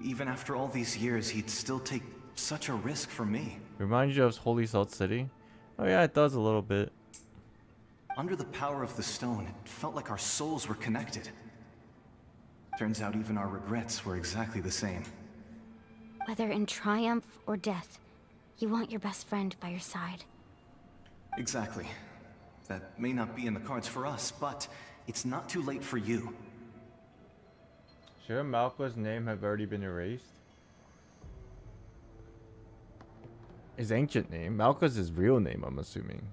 even after all these years, he'd still take such a risk for me. Reminds you of Holy Salt City? Oh yeah, it does a little bit. Under the power of the stone, it felt like our souls were connected. Turns out even our regrets were exactly the same. Whether in triumph or death, you want your best friend by your side. Exactly. That may not be in the cards for us, but it's not too late for you. Should Malco's name have already been erased? His ancient name. Malco's his real name, I'm assuming.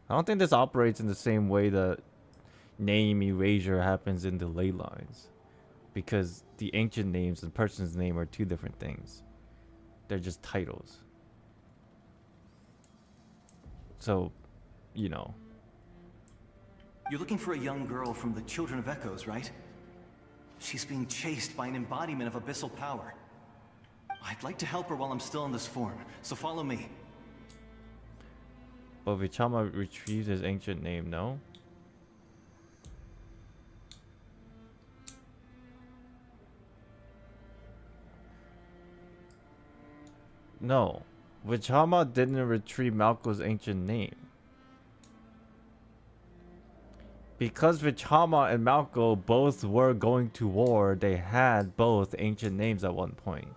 I don't think this operates in the same way that name erasure happens in the ley lines. Because the ancient names and person's name are two different things. They're just titles. So, you know. You're looking for a young girl from the Children of Echoes, right? She's being chased by an embodiment of abyssal power. I'd like to help her while I'm still in this form, so follow me. But Vichama retrieved his ancient name, no? No. Vichama didn't retrieve Malco's ancient name. Because Vichama and Malco both were going to war, they had both ancient names at one point.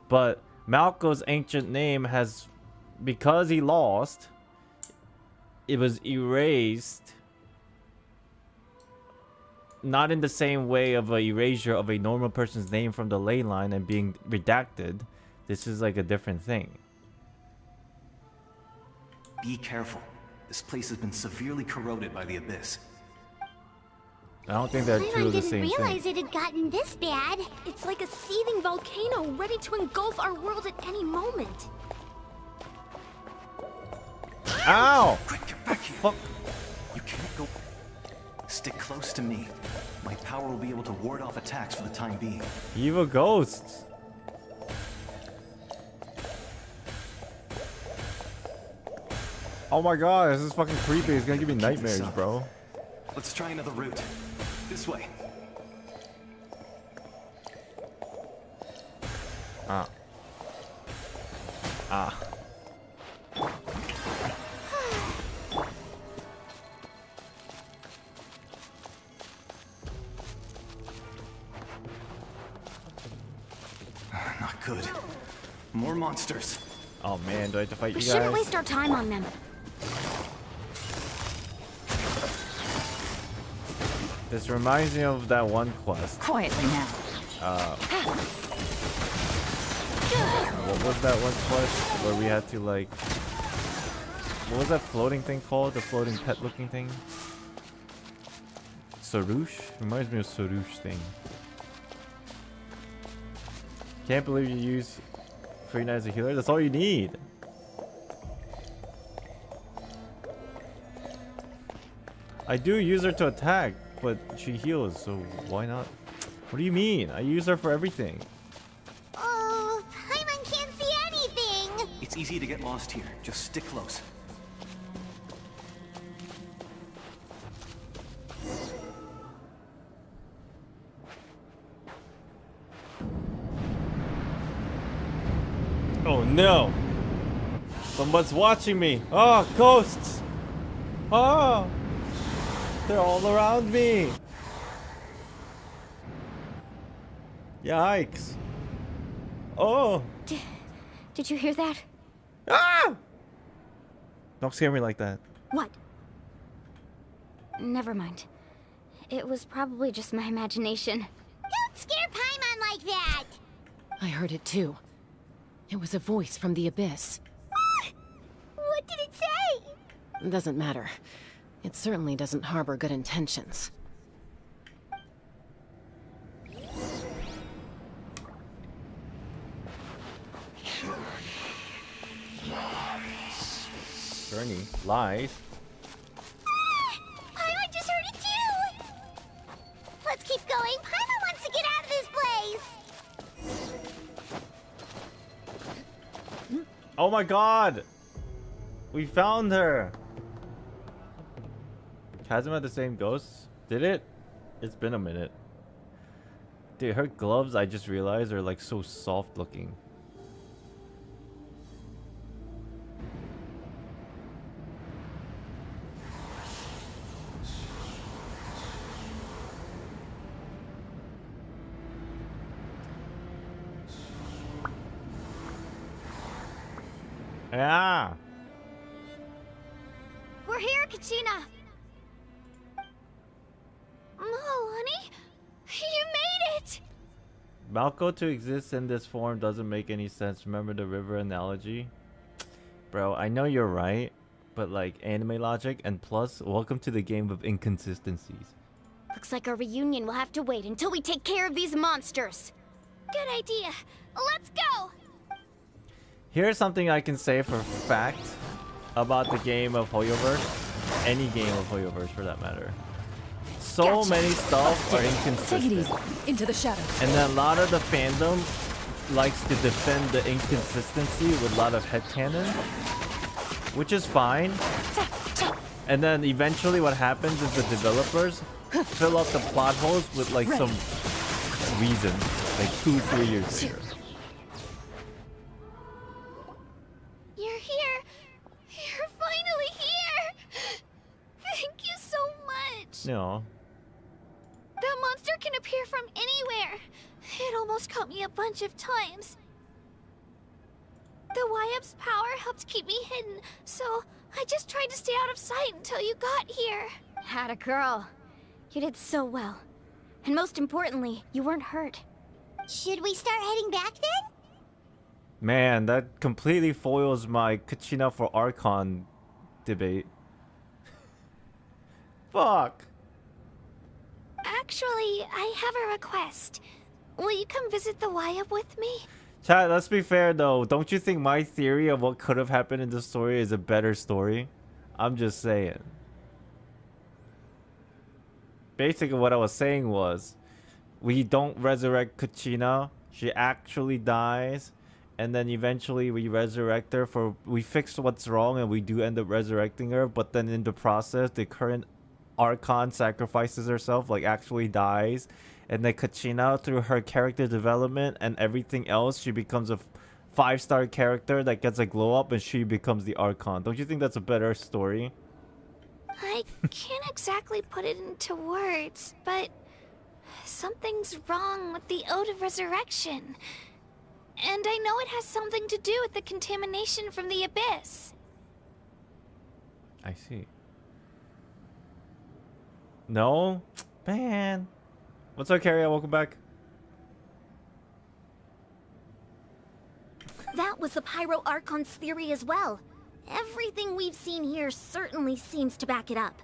But Malco's ancient name has, because he lost, it was erased. Not in the same way of an erasure of a normal person's name from the ley line and being redacted. This is like a different thing. Be careful. This place has been severely corroded by the Abyss. I don't think they're two of the same I didn't realize thing. it had gotten this bad. It's like a seething volcano ready to engulf our world at any moment. Ow! Quick, get back here. Fuck. You can't go. Stick close to me. My power will be able to ward off attacks for the time being. Evil ghosts. Oh my god, this is fucking creepy. It's gonna give me nightmares, bro. Let's try another route. This way. Ah. Ah. Not good. More monsters. Oh man, do I have to fight We you shouldn't guys? waste our time on them. This reminds me of that one quest. Quietly now. What was that one quest where we had to like... What was that floating thing called? The floating pet looking thing? Sarouche? Reminds me of Sarouche thing. Can't believe you use Free Night as a healer? That's all you need. I do use her to attack, but she heals, so why not? What do you mean? I use her for everything. Oh, Paimon can't see anything. It's easy to get lost here. Just stick close. Oh no! Someone's watching me! Oh, ghosts! Oh! They're all around me! Yikes! Oh! Did you hear that? Ah! Don't scare me like that. What? Never mind. it was probably just my imagination. Don't scare Paimon like that! I heard it too. It was a voice from the abyss. What did it say? Doesn't matter. It certainly doesn't harbor good intentions. Journey. Lies. Paimon just heard it too! Let's keep going. Paimon wants to get out of this place! Oh my god! We found her! Kazuma had the same ghosts? Did it? It's been a minute. Dude, her gloves, I just realized, are like so soft looking. Yeah. We're here, Kachina. Oh, honey, you made it. Malco to exist in this form doesn't make any sense. Remember the river analogy? Bro, I know you're right, but like anime logic, and plus, welcome to the game of inconsistencies. Looks like our reunion will have to wait until we take care of these monsters. Good idea. Let's go. Here's something I can say for fact about the game of Hoyoverse. Any game of Hoyoverse for that matter. So Gotcha. many stuff are Take it inconsistent. easy. Into the shadows. And then a lot of the fandom likes to defend the inconsistency with a lot of headcanon, which is fine. And then eventually what happens is the developers fill up the plot holes with like some reason, like 2-3 years later. You're here. You're finally here. Thank you so much. No. That monster can appear from anywhere. It almost caught me a bunch of times. The Wyap's power helped keep me hidden, so I just tried to stay out of sight until you got here. Atta girl. You did so well. And most importantly, you weren't hurt. Should we start heading back then? Man, that completely foils my Kachina for Archon debate. Fuck. Actually, I have a request. Will you come visit the Wyap with me? Chat, let's be fair though. Don't you think my theory of what could have happened in this story is a better story? I'm just saying. Basically what I was saying was, we don't resurrect Kachina. She actually dies. And then eventually we resurrect her we fix what's wrong and we do end up resurrecting her. But then in the process, the current Archon sacrifices herself, like actually dies. And then Kachina, through her character development and everything else, she becomes a 5-star character that gets a glow up and she becomes the Archon. Don't you think that's a better story? I can't exactly put it into words, but something's wrong with the Ode of Resurrection. And I know it has something to do with the contamination from the Abyss. I see. No? Man. What's up, Carrie? Welcome back. That was the Pyro Archon's theory as well. Everything we've seen here certainly seems to back it up.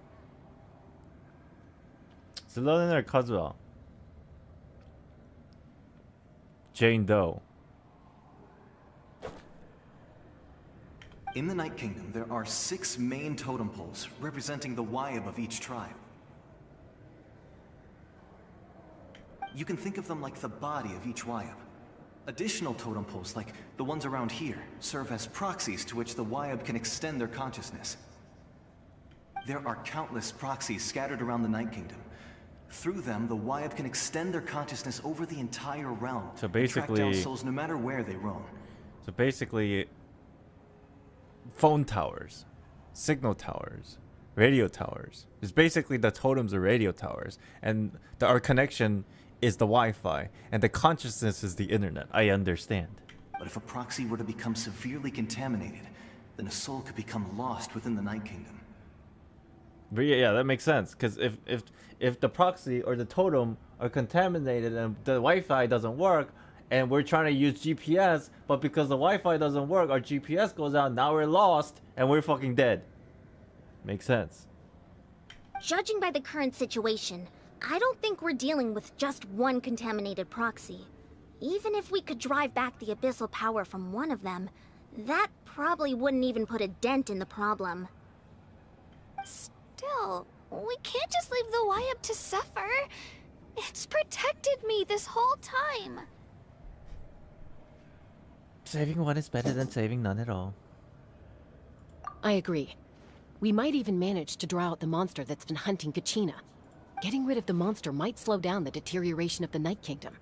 Sibling or Kazuha? Jane Doe. In the Night Kingdom, there are 6 main totem poles representing the Wyap of each tribe. You can think of them like the body of each Wyap. Additional totem poles, like the ones around here, serve as proxies to which the Wyap can extend their consciousness. There are countless proxies scattered around the Night Kingdom. Through them, the Wyap can extend their consciousness over the entire realm. So and basically, track down souls no matter where they roam. So basically, phone towers, signal towers, radio towers. It's basically the totems of radio towers, and our connection is the Wi-Fi, and the consciousness is the internet. I understand. But if a proxy were to become severely contaminated, then a soul could become lost within the Night Kingdom. But yeah, that makes sense. Because if the proxy or the totem are contaminated and the Wi-Fi doesn't work, and we're trying to use GPS, but because the Wi-Fi doesn't work, our GPS goes out. Now we're lost and we're fucking dead. Makes sense. Judging by the current situation, I don't think we're dealing with just one contaminated proxy. Even if we could drive back the abyssal power from one of them, that probably wouldn't even put a dent in the problem. Still, we can't just leave the Y-Up to suffer. It's protected me this whole time. Saving one is better than saving none at all. I agree. We might even manage to draw out the monster that's been hunting Kachina. Getting rid of the monster might slow down the deterioration of the Night Kingdom.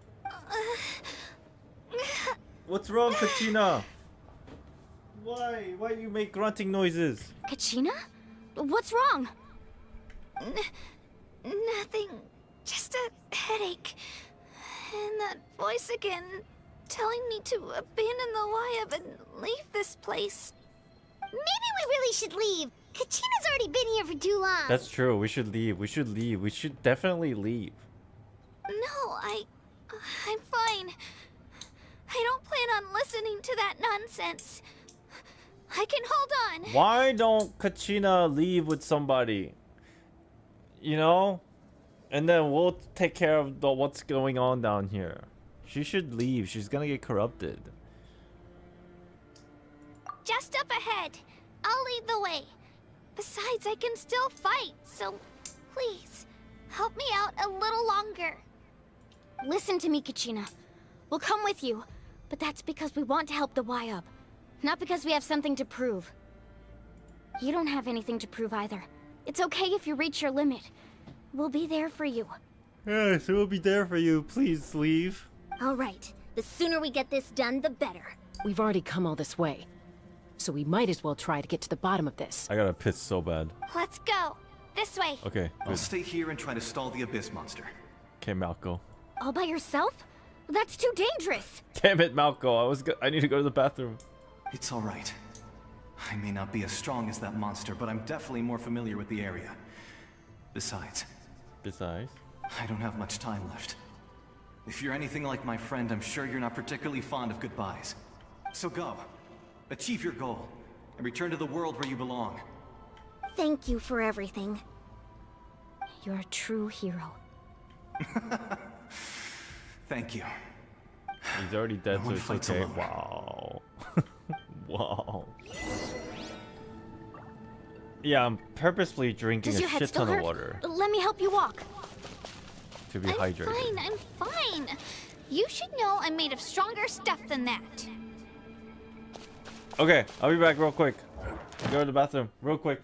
What's wrong, Kachina? Why? Why you make grunting noises? Kachina? What's wrong? Nothing. Just a headache. And that voice again, telling me to abandon the Y-Up and leave this place. Maybe we really should leave. Kachina's already been here for too long. That's true. We should leave. We should leave. We should definitely leave. No, I'm fine. I don't plan on listening to that nonsense. I can hold on. Why don't Kachina leave with somebody? You know? And then we'll take care of what's going on down here. She should leave. She's gonna get corrupted. Just up ahead. I'll lead the way. Besides, I can still fight, so please, help me out a little longer. Listen to me, Kachina. We'll come with you, but that's because we want to help the Y-Up. Not because we have something to prove. You don't have anything to prove either. It's okay if you reach your limit. We'll be there for you. Yes, we'll be there for you. Please leave. All right. The sooner we get this done, the better. We've already come all this way. So we might as well try to get to the bottom of this. I gotta piss so bad. Let's go. This way. Okay, I'll stay here and try to stall the abyss monster. Okay, Malco. All by yourself? That's too dangerous. Damn it, Malco. I need to go to the bathroom. It's all right. I may not be as strong as that monster, but I'm definitely more familiar with the area. Besides, I don't have much time left. If you're anything like my friend, I'm sure you're not particularly fond of goodbyes. So go. Achieve your goal, and return to the world where you belong. Thank you for everything. You're a true hero. Thank you. He's already dead, No so one it's fights okay. alone. Wow. Wow. Yeah, I'm purposely drinking Does a your head shit still ton of hurt? water Let me help you walk. to be hydrated. I'm fine. You should know I'm made of stronger stuff than that. Okay, I'll be back real quick. I'll go to the bathroom real quick.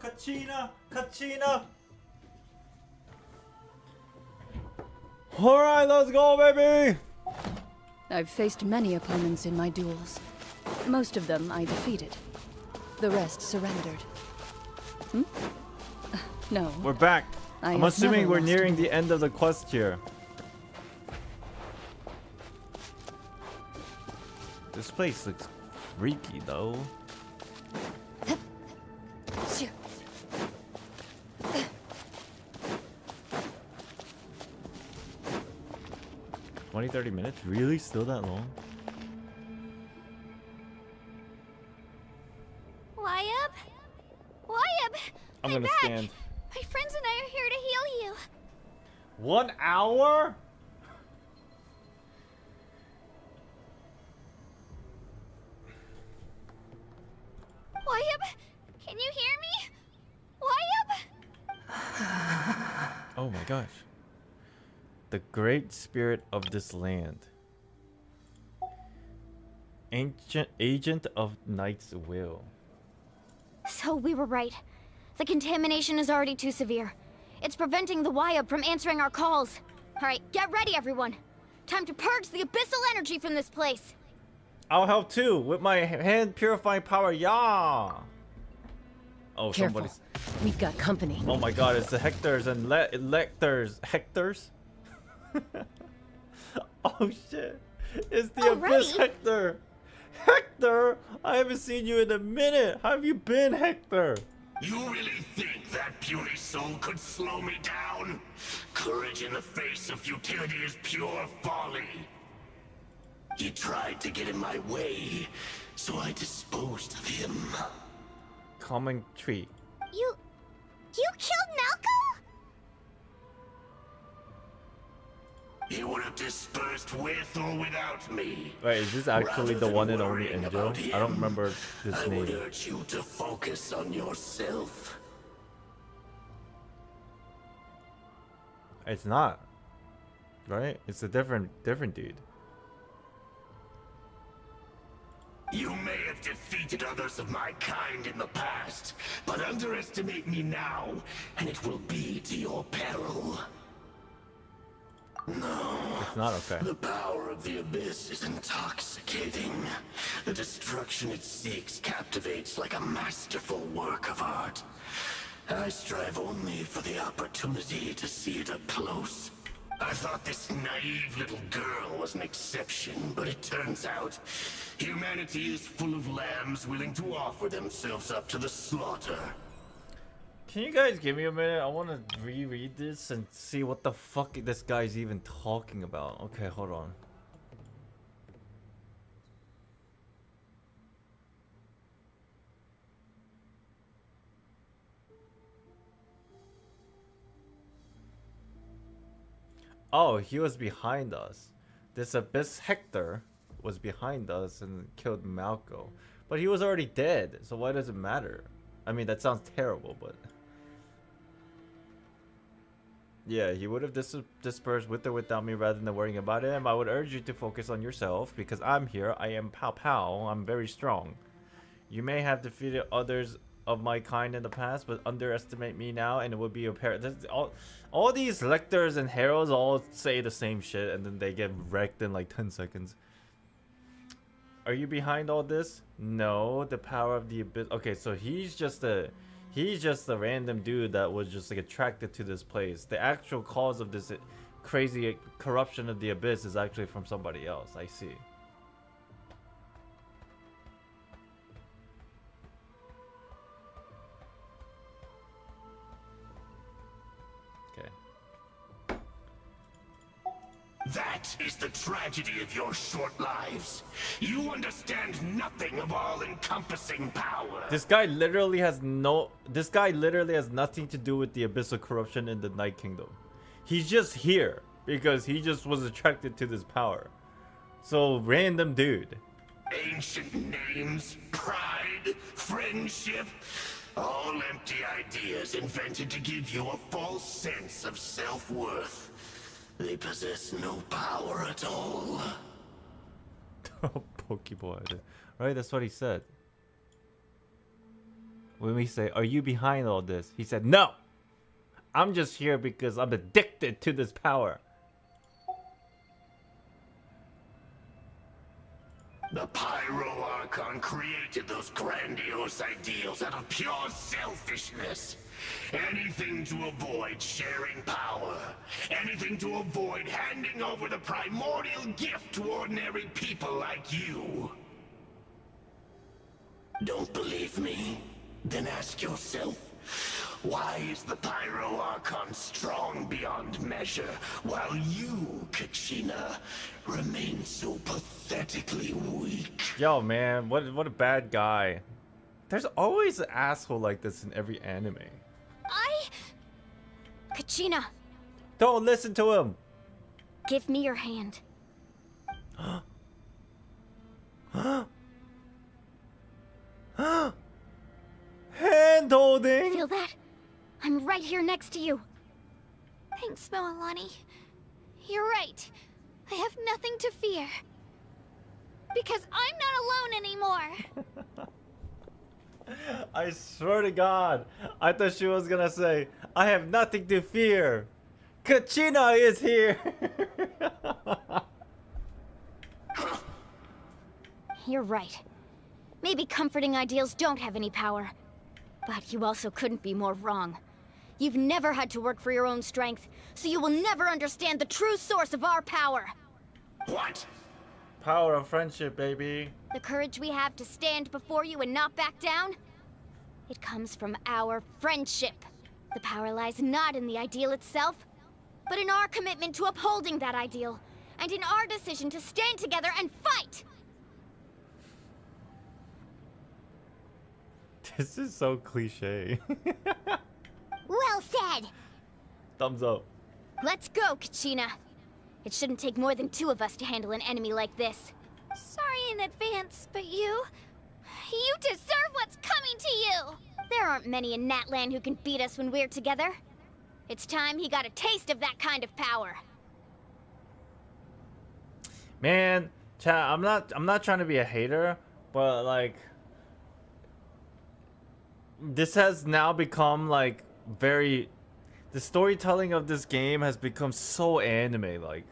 Kachina! Kachina! Alright, let's go, baby! I've faced many opponents in my duels. Most of them I defeated. The rest surrendered. Hmm? No. We're back. I I'm have assuming never we're lost nearing a the end of the quest here. This place looks freaky though. 20-30 minutes? Really? Still that long? Wyabb? Wyabb! I'm gonna back. stand. My friends and I are here to heal you. 1 hour? Wyabb? Can you hear me? Wyabb? Oh my gosh. The great spirit of this land. Ancient agent of Night's will. So we were right. The contamination is already too severe. It's preventing the Wyabb from answering our calls. Alright, get ready everyone. Time to purge the abyssal energy from this place. I'll help too with my hand purifying power. Yeah. Oh, Careful. somebody's. We've got company. Oh my god, it's the Hectors and Lectors. Hectors? Oh shit. It's the Abyss Hector. Hector, I haven't seen you in a minute. How have you been, Hector? You really think that puny soul could slow me down? Courage in the face of futility is pure folly. He tried to get in my way, so I disposed of him. Common tree. You killed Malco? He would have dispersed with or without me. Wait, is this actually Rather the one than and only worrying Angel? about him, I don't remember this I would name. urge you to focus on yourself. It's not. Right? It's a different dude. You may have defeated others of my kind in the past, but underestimate me now, and it will be to your peril. No. It's not okay. The power of the Abyss is intoxicating. The destruction it seeks captivates like a masterful work of art. I strive only for the opportunity to see it up close. I thought this naive little girl was an exception, but it turns out humanity is full of lambs willing to offer themselves up to the slaughter. Can you guys give me a minute? I want to reread this and see what the fuck this guy's even talking about. Okay, hold on. Oh, he was behind us. This Abyss Hector was behind us and killed Malco. But he was already dead, so why does it matter? I mean, that sounds terrible, but... Yeah, he would have dispersed with or without me rather than worrying about him. I would urge you to focus on yourself, because I'm here. I am Pow Pow. I'm very strong. You may have defeated others of my kind in the past, but underestimate me now and it would be a pair. All these lectors and heralds all say the same shit and then they get wrecked in like 10 seconds. Are you behind all this? No, the power of the abyss. Okay, so he's just a random dude that was just like attracted to this place. The actual cause of this crazy corruption of the abyss is actually from somebody else. I see. That is the tragedy of your short lives. You understand nothing of all-encompassing power. This guy literally has nothing to do with the abyssal corruption in the Night Kingdom. He's just here because he just was attracted to this power. So random dude. Ancient names, pride, friendship, all empty ideas invented to give you a false sense of self-worth. They possess no power at all. Pokeboy. Right, that's what he said. When we say, are you behind all this? He said, no! I'm just here because I'm addicted to this power. The Pyro Archon created those grandiose ideals out of pure selfishness. Anything to avoid sharing power. Anything to avoid handing over the primordial gift to ordinary people like you. Don't believe me? Then ask yourself, why is the Pyro Archon strong beyond measure, while you, Kachina, remain so pathetically weak? Yo, man, what a bad guy. There's always an asshole like this in every anime. Kachina, Don't listen to him. give me your hand. Hand holding. Feel that? I'm right here next to you. Thanks, Moalani. You're right. I have nothing to fear. Because I'm not alone anymore. I swear to God, I thought she was gonna say, I have nothing to fear. Kachina is here. You're right. Maybe comforting ideals don't have any power. But you also couldn't be more wrong. You've never had to work for your own strength, so you will never understand the true source of our power. What? Power of friendship, baby. The courage we have to stand before you and not back down? It comes from our friendship. The power lies not in the ideal itself, but in our commitment to upholding that ideal, and in our decision to stand together and fight! This is so cliche. Well said. Thumbs up. Let's go, Kachina. It shouldn't take more than two of us to handle an enemy like this. Sorry in advance, but you deserve what's coming to you! There aren't many in Natlan who can beat us when we're together. It's time he got a taste of that kind of power. Man, chat, I'm not trying to be a hater, but like this has now become like very, the storytelling of this game has become so anime like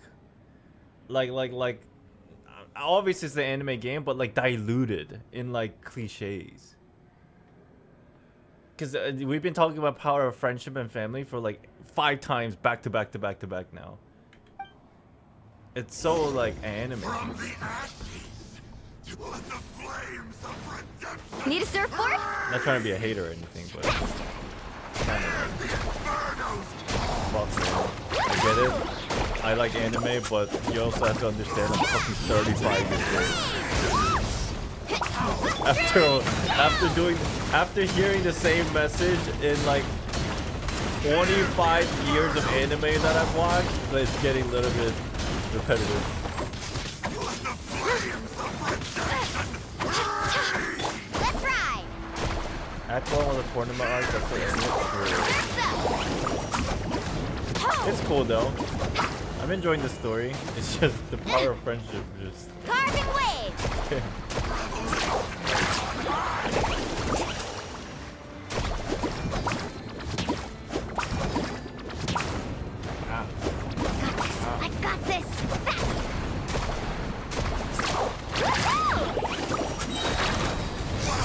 obviously it's the anime game, but like diluted in like cliches. Because we've been talking about power of friendship and family for like 5 times back to back to back to back now. It's so like anime. Need a surfboard? Not trying to be a hater or anything, but kind of like, fuck, man. I get it. I like anime, but you also have to understand I'm fucking 35 years old. After hearing the same message in like 25 years of anime that I've watched, it's getting a little bit repetitive. Let's ride! Act 1 with a tournament arc, that's like it's cool though. I'm enjoying the story. It's just the power of friendship just Carving waves! I got this! Fast!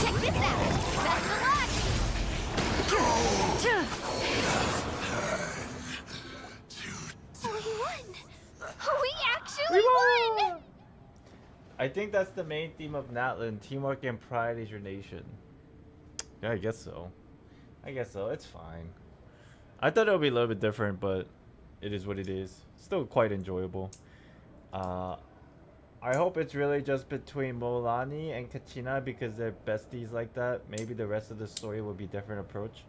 Check this out! Best of luck! We won! We actually won! I think that's the main theme of Natlan. Teamwork and pride is your nation. Yeah, I guess so. It's fine. I thought it would be a little bit different, but it is what it is. Still quite enjoyable. I hope it's really just between Moalani and Kachina because they're besties like that. Maybe the rest of the story will be a different approach.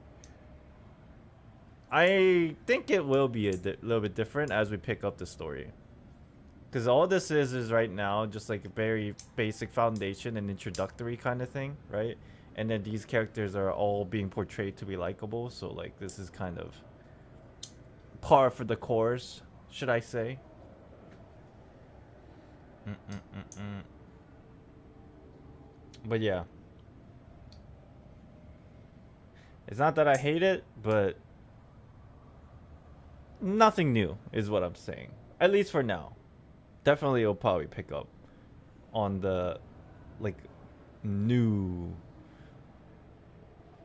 I think it will be a little bit different as we pick up the story. Because all this is right now just like a very basic foundation and introductory kind of thing, right? And then these characters are all being portrayed to be likable. So like this is kind of par for the course, should I say. But yeah. It's not that I hate it, but nothing new is what I'm saying. At least for now. Definitely it'll probably pick up on the like new,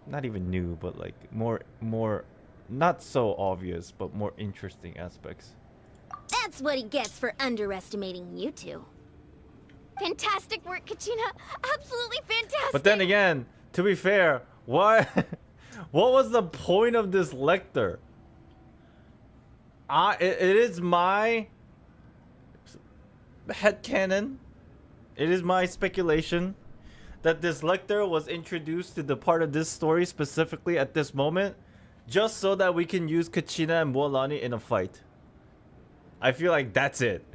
not even new, but like more not so obvious but more interesting aspects. That's what he gets for underestimating you two. Fantastic work, Kachina. Absolutely fantastic. But then again, to be fair, what was the point of this lector? It is my headcanon. It is my speculation that this lector was introduced to the part of this story specifically at this moment, just so that we can use Kachina and Mualani in a fight. I feel like that's it.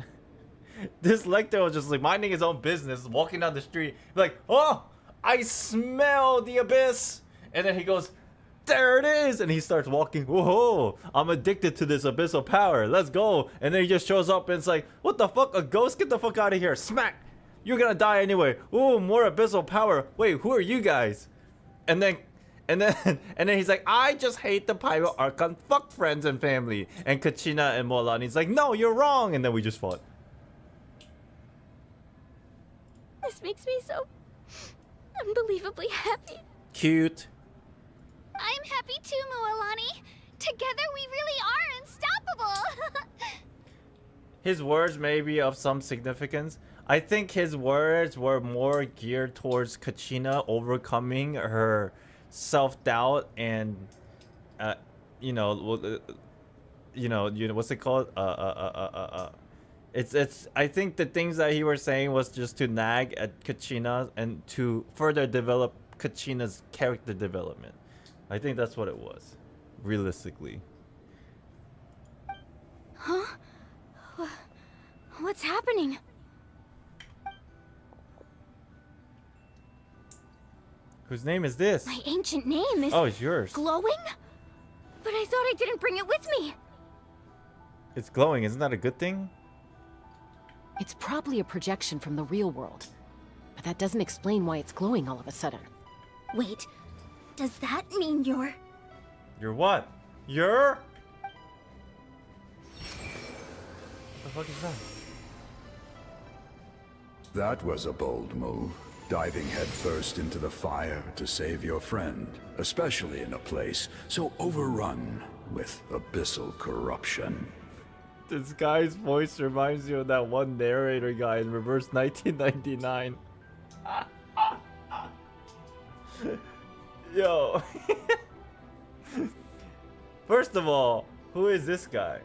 This lector was just like minding his own business, walking down the street, like, oh, I smell the abyss. And then he goes, there it is. And he starts walking. Whoa, I'm addicted to this abyssal power. Let's go. And then he just shows up and it's like, what the fuck? A ghost? Get the fuck out of here. Smack. You're gonna die anyway. Ooh, more abyssal power. Wait, who are you guys? And then he's like, I just hate the Pyro Archon. Fuck friends and family. And Kachina and Mualani's like, no, you're wrong. And then we just fought. This makes me so unbelievably happy. Cute. I'm happy too, Mualani. Together we really are unstoppable. His words may be of some significance. I think his words were more geared towards Kachina overcoming her self-doubt and, you know, what's it called? It's. I think the things that he was saying was just to nag at Kachina and to further develop Kachina's character development. I think that's what it was, realistically. Huh? What's happening? Whose name is this? My ancient name is... Oh, it's yours. Glowing? But I thought I didn't bring it with me. It's glowing. Isn't that a good thing? It's probably a projection from the real world. But that doesn't explain why it's glowing all of a sudden. Wait, does that mean you're... You're what? You're... What the fuck is that? That was a bold move. Diving headfirst into the fire to save your friend, especially in a place so overrun with abyssal corruption. This guy's voice reminds you of that one narrator guy in Reverse 1999. Yo. First of all, who is this guy?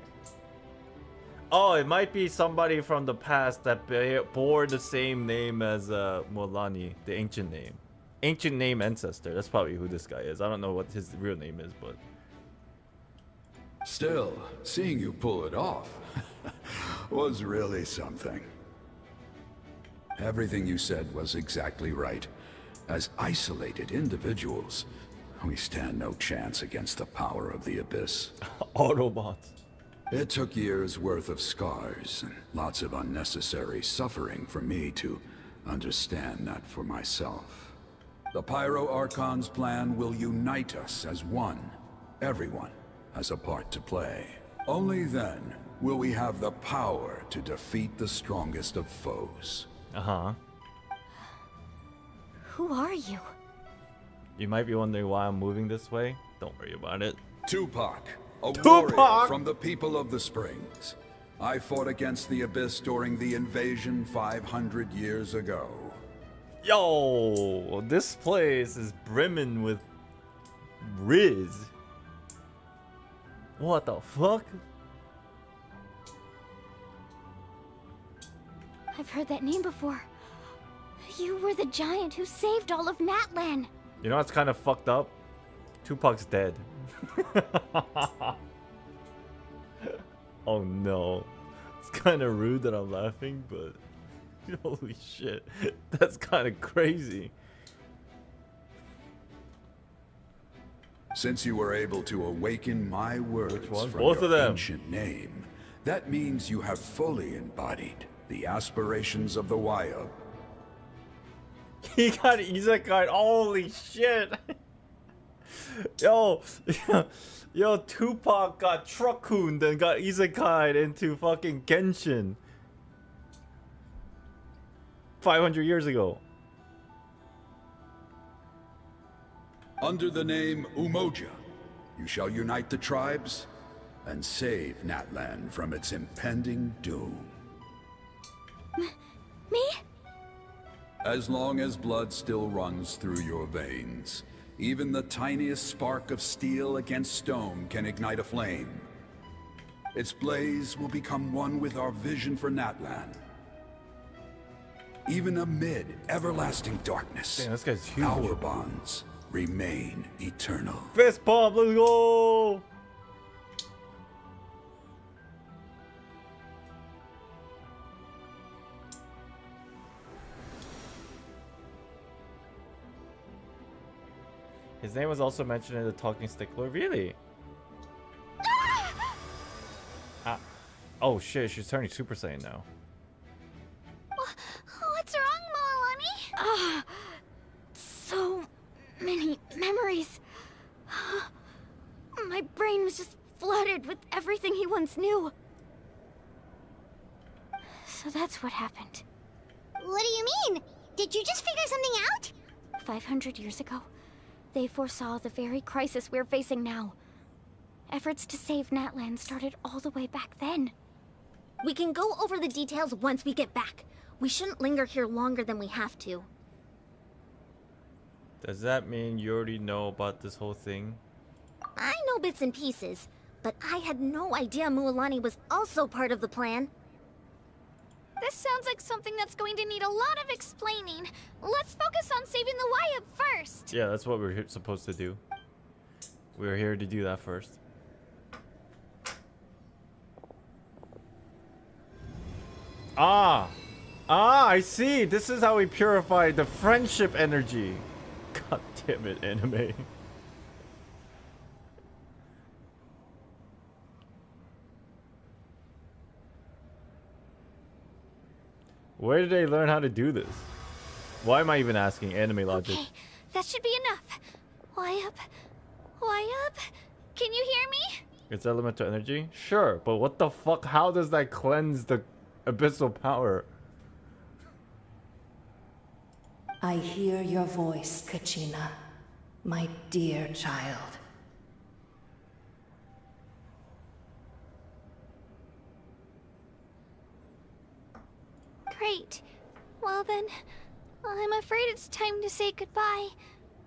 Oh, it might be somebody from the past that bore the same name as Mualani, the ancient name. Ancient name ancestor. That's probably who this guy is. I don't know what his real name is, but... Still, seeing you pull it off was really something. Everything you said was exactly right. As isolated individuals, we stand no chance against the power of the Abyss. Autobots. It took years' worth of scars and lots of unnecessary suffering for me to understand that for myself. The Pyro Archon's plan will unite us as one. Everyone has a part to play. Only then will we have the power to defeat the strongest of foes. Uh-huh. Who are you? You might be wondering why I'm moving this way. Don't worry about it. Tupac. A warrior from the people of the Springs. I fought against the Abyss during the invasion 500 years ago. Yo, this place is brimming with Riz. What the fuck? I've heard that name before. You were the giant who saved all of Natlan. You know what's kind of fucked up? Tupac's dead. Oh no. It's kind of rude that I'm laughing, but holy shit. That's kind of crazy. Since you were able to awaken my words from Both your of them. ancient name, that means you have fully embodied the aspirations of the Wyob. He got isekai. Holy shit. Yo, Tupac got truck-hooned and got isekai'd into fucking Genshin 500 years ago. Under the name Umoja, you shall unite the tribes and save Natlan from its impending doom. Me? As long as blood still runs through your veins, even the tiniest spark of steel against stone can ignite a flame. Its blaze will become one with our vision for Natlan. Even amid everlasting darkness, damn, this guy's huge. Our bonds remain eternal. Fist pump, let's go! His name was also mentioned in the Talking Stickler. Really? Oh shit, she's turning Super Saiyan now. What's wrong, Moalani? So many memories. My brain was just flooded with everything he once knew. So that's what happened. What do you mean? Did you just figure something out? 500 years ago, they foresaw the very crisis we're facing now. Efforts to save Natlan started all the way back then. We can go over the details once we get back. We shouldn't linger here longer than we have to. Does that mean you already know about this whole thing? I know bits and pieces, but I had no idea Mualani was also part of the plan. This sounds like something that's going to need a lot of explaining. Let's focus on saving the Wyatt first. Yeah, that's what we're supposed to do. We're here to do that first. I see. This is how we purify the friendship energy. God damn it, anime. Where did they learn how to do this? Why am I even asking? Anime logic. Okay, that should be enough. Wyatt, can you hear me? It's elemental energy? Sure, but what the fuck? How does that cleanse the abyssal power? I hear your voice, Kachina, my dear child. Great. Well then, I'm afraid it's time to say goodbye.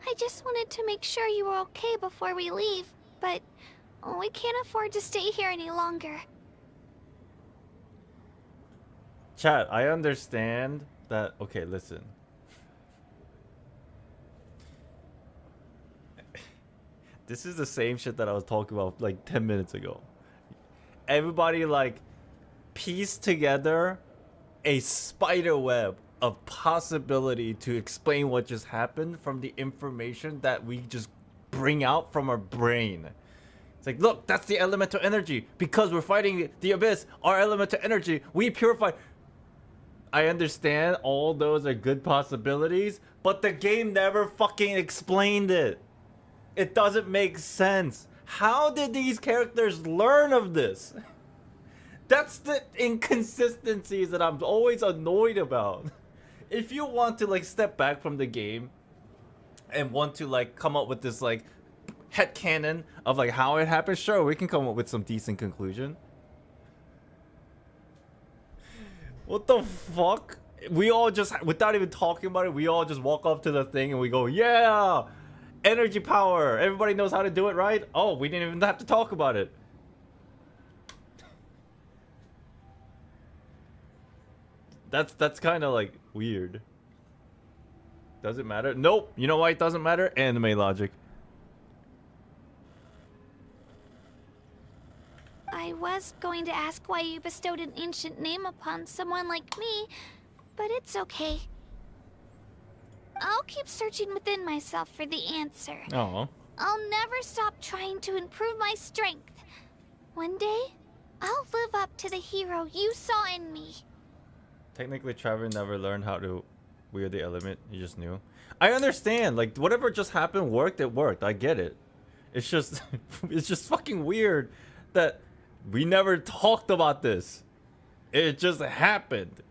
I just wanted to make sure you were okay before we leave, but we can't afford to stay here any longer. Chat, I understand that. Okay, listen. This is the same shit that I was talking about like 10 minutes ago. Everybody like pieced together a spider web of possibility to explain what just happened from the information that we just bring out from our brain. It's like, look, that's the elemental energy. Because we're fighting the abyss, our elemental energy, we purify. I understand all those are good possibilities, but the game never fucking explained it. It doesn't make sense. How did these characters learn of this? That's the inconsistencies that I'm always annoyed about. If you want to like step back from the game and want to like come up with this like headcanon of like how it happened, sure, we can come up with some decent conclusion. What the fuck? We all just, without even talking about it, we all just walk up to the thing and we go, yeah! Energy power! Everybody knows how to do it, right? Oh, we didn't even have to talk about it. That's kind of like weird. Does it matter? Nope. You know why it doesn't matter? Anime logic. I was going to ask why you bestowed an ancient name upon someone like me, but it's okay. I'll keep searching within myself for the answer. Oh. I'll never stop trying to improve my strength. One day, I'll live up to the hero you saw in me. Technically, Trevor never learned how to wield the element. He just knew. I understand. Like, whatever just happened worked, it worked. I get it. It's just, it's just fucking weird that we never talked about this. It just happened.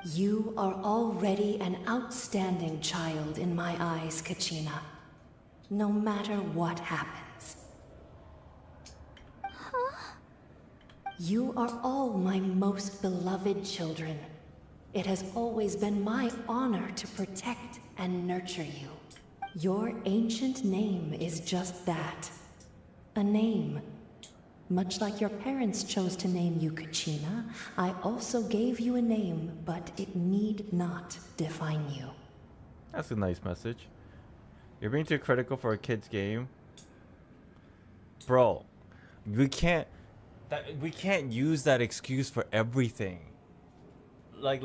You are already an outstanding child in my eyes, Kachina. No matter what happens. Huh? You are all my most beloved children. It has always been my honor to protect and nurture you. Your ancient name is just that. A name. Much like your parents chose to name you Kachina, I also gave you a name, but it need not define you. That's a nice message. You're being too critical for a kid's game. Bro, we can't use that excuse for everything. Like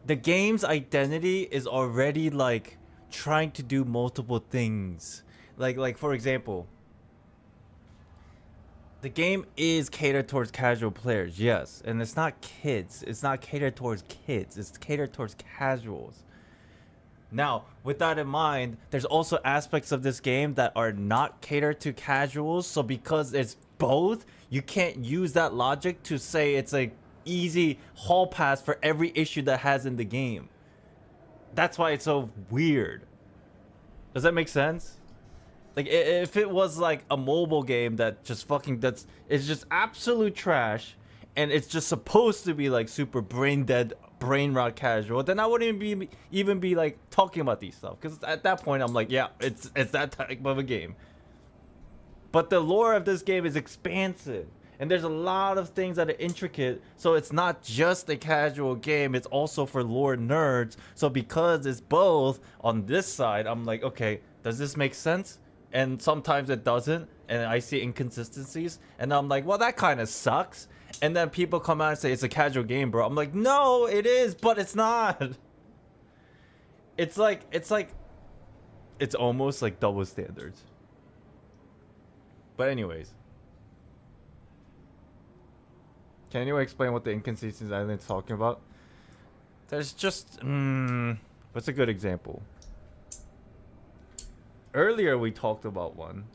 the game's identity is already like trying to do multiple things. Like for example, the game is catered towards casual players, yes, and it's not kids. It's not catered towards kids. It's catered towards casuals. Now, with that in mind, there's also aspects of this game that are not catered to casuals. So because it's both, you can't use that logic to say it's a easy hall pass for every issue that has in the game. That's why it's so weird. Does that make sense? Like, if it was like a mobile game that just it's just absolute trash, and it's just supposed to be like super brain dead, brain rot casual, then I wouldn't even be like talking about these stuff, because at that point I'm like, yeah, it's that type of a game. But the lore of this game is expansive, and there's a lot of things that are intricate, so it's not just a casual game, it's also for lore nerds. So because it's both on this side, I'm like, okay, does this make sense? And sometimes it doesn't, and I see inconsistencies, and I'm like, well, that kind of sucks. And then people come out and say it's a casual game, bro. I'm like, no, it is, but it's not. It's almost like double standards. But anyways, can anyone explain what the inconsistencies Island's talking about? There's just what's a good example? Earlier we talked about one.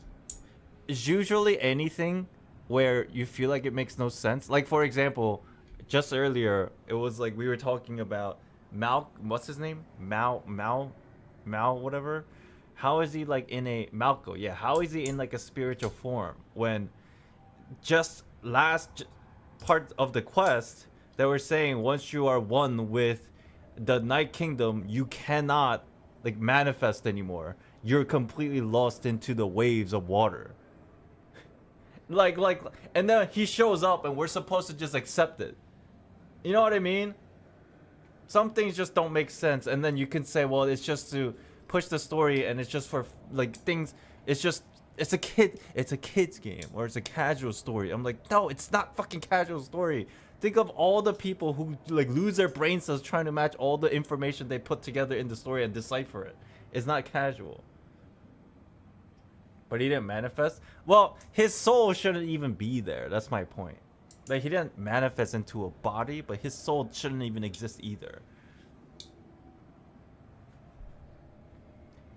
It's usually anything where you feel like it makes no sense. Like, for example, just earlier it was like we were talking about what's his name? Mal whatever. How is he like in a Malco? Yeah, how is he in like a spiritual form when just last part of the quest they were saying once you are one with the Night Kingdom, you cannot like manifest anymore. You're completely lost into the waves of water. Like, and then he shows up and we're supposed to just accept it. You know what I mean? Some things just don't make sense, and then you can say, well, it's just to push the story, and it's just for like things. It's a kid's game, or it's a casual story. I'm like, no, it's not fucking casual story. Think of all the people who like lose their brain cells trying to match all the information they put together in the story and decipher it. It's not casual. But he didn't manifest. Well, his soul shouldn't even be there. That's my point. Like, he didn't manifest into a body, but his soul shouldn't even exist either.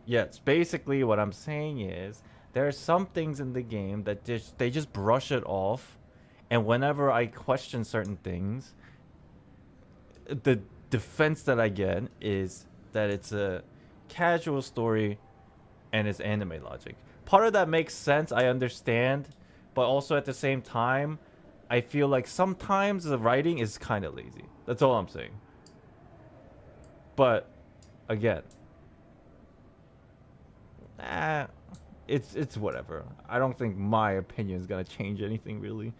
Yes, basically what I'm saying is there are some things in the game that they just brush it off, and whenever I question certain things, the defense that I get is that it's a casual story and it's anime logic. Part of that makes sense, I understand, but also at the same time, I feel like sometimes the writing is kind of lazy. That's all I'm saying. But again, it's whatever. I don't think my opinion is gonna change anything really.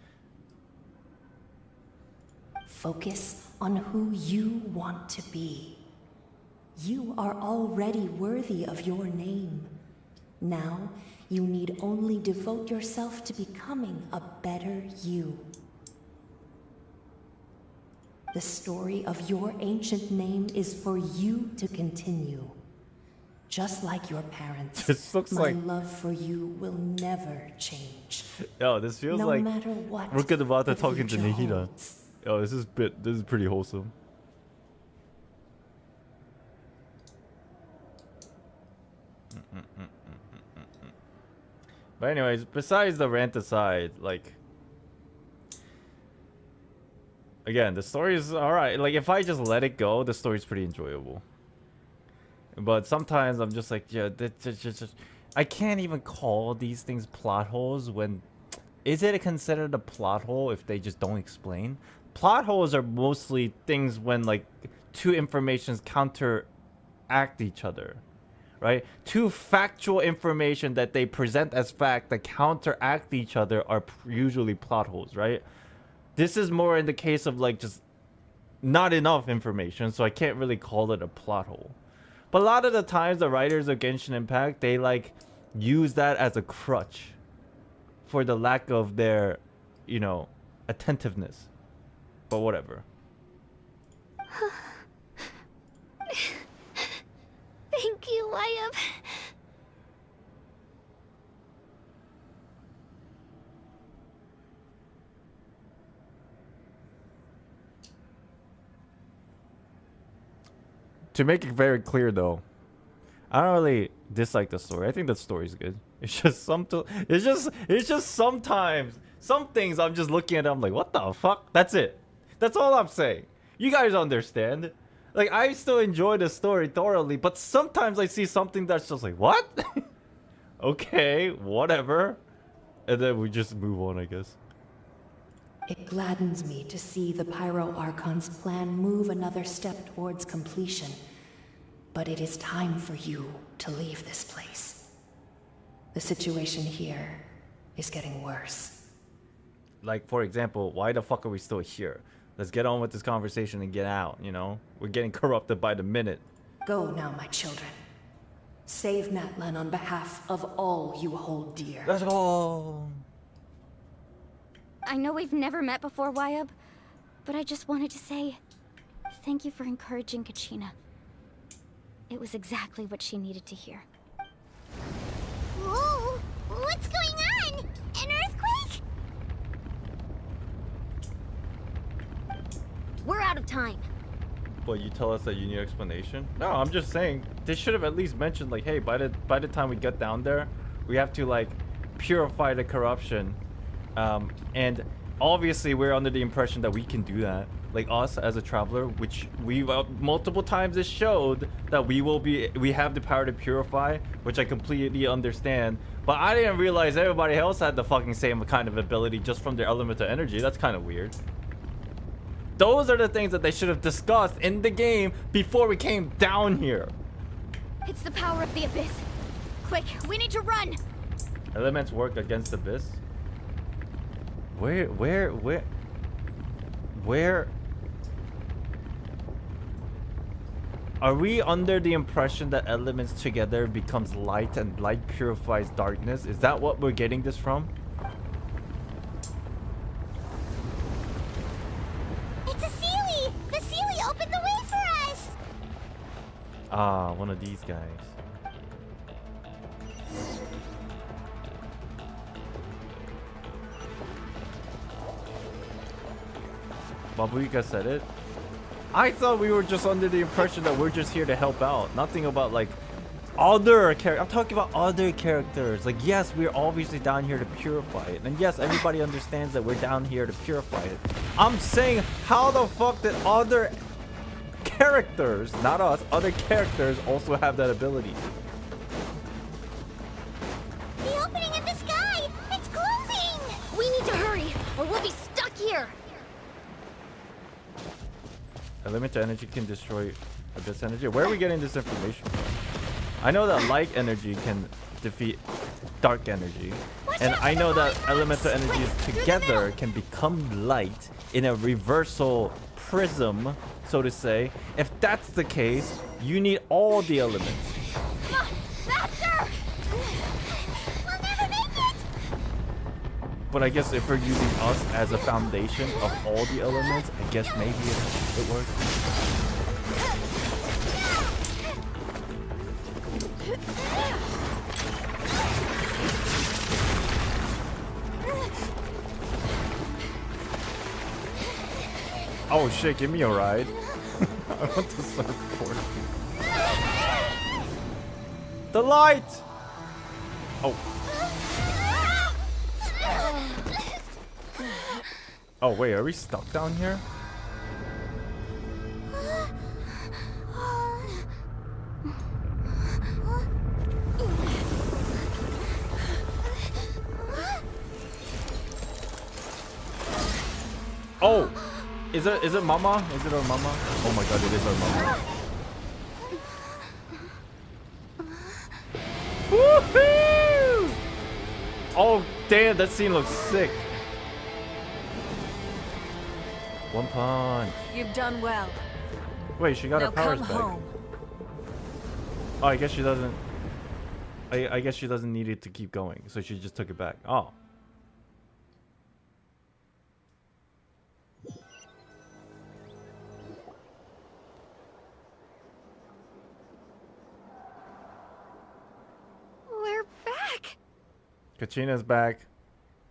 Focus on who you want to be. You are already worthy of your name. Now, you need only devote yourself to becoming a better you. The story of your ancient name is for you to continue. Just like your parents, this looks my like love for you will never change. Yo, this feels no like matter what we're good about the talking to future Nihida. holds. Yo, this is pretty wholesome. But anyways, besides the rant aside, like, again, the story is alright. Like, if I just let it go, the story's pretty enjoyable. But sometimes I'm just like, yeah, I can't even call these things plot holes when... Is it considered a plot hole if they just don't explain? plot holes are mostly things when like two informations counteract each other, right? Two factual information that they present as fact that counteract each other are usually plot holes, right? This is more in the case of like just not enough information, so I can't really call it a plot hole. But a lot of the times the writers of Genshin Impact, they like use that as a crutch for the lack of their, you know, attentiveness. But whatever. Thank you, Wyatt. To make it very clear though, I don't really dislike the story. I think the story's good. It's just sometimes some things I'm just looking at it, I'm like, what the fuck? That's it. That's all I'm saying. You guys understand. Like, I still enjoy the story thoroughly, but sometimes I see something that's just like, what? Okay, whatever. And then we just move on, I guess. It gladdens me to see the Pyro Archon's plan move another step towards completion. But it is time for you to leave this place. The situation here is getting worse. Like, for example, why the fuck are we still here? Let's get on with this conversation and get out, you know? We're getting corrupted by the minute. Go now, my children. Save Natlan on behalf of all you hold dear. Let's go! I know we've never met before, Wyatt, but I just wanted to say thank you for encouraging Kachina. It was exactly what she needed to hear. Whoa! What's going on? An earthquake? We're out of time. Well, you tell us that you need explanation? No, I'm just saying they should have at least mentioned like, hey, by the time we get down there, we have to like purify the corruption. And obviously we're under the impression that we can do that. Like us as a traveler, which we multiple times it showed that we have the power to purify, which I completely understand. But I didn't realize everybody else had the fucking same kind of ability just from their elemental energy. That's kind of weird. Those are the things that they should have discussed in the game before we came down here. It's the power of the abyss. Quick, we need to run. Elements work against the abyss. Where? Are we under the impression that elements together becomes light and light purifies darkness? Is that what we're getting this from? It's a Sealy! The Sealy opened the way for us! Ah, one of these guys. Babuika said it. I thought we were just under the impression that we're just here to help out. Nothing about like other characters. I'm talking about other characters. Like, yes, we're obviously down here to purify it. And yes, everybody understands that we're down here to purify it. I'm saying, how the fuck did other characters, not us, other characters also have that ability? The opening in the sky! It's closing! We need to hurry, or we'll be stuck here. Elemental energy can destroy abyss energy. Where are we getting this information from? I know that light energy can defeat dark energy. And I know that elemental energies together can become light in a reversal prism, so to say. If that's the case, you need all the elements. Come on, faster! We'll never make it! But I guess if we're using us as a foundation of all the elements, I guess maybe it works. Oh shit, give me a ride. I want to surfboard. The light! Oh. Oh wait, are we stuck down here? Oh! Is it Mama? Is it our Mama? Oh my god, it is our Mama. Woohoo! Oh damn, that scene looks sick. One punch. You've done well. Wait, she got Now her powers come back. home. Oh, I guess she doesn't. I guess she doesn't need it to keep going, so she just took it back. Oh. We're back. Kachina's back.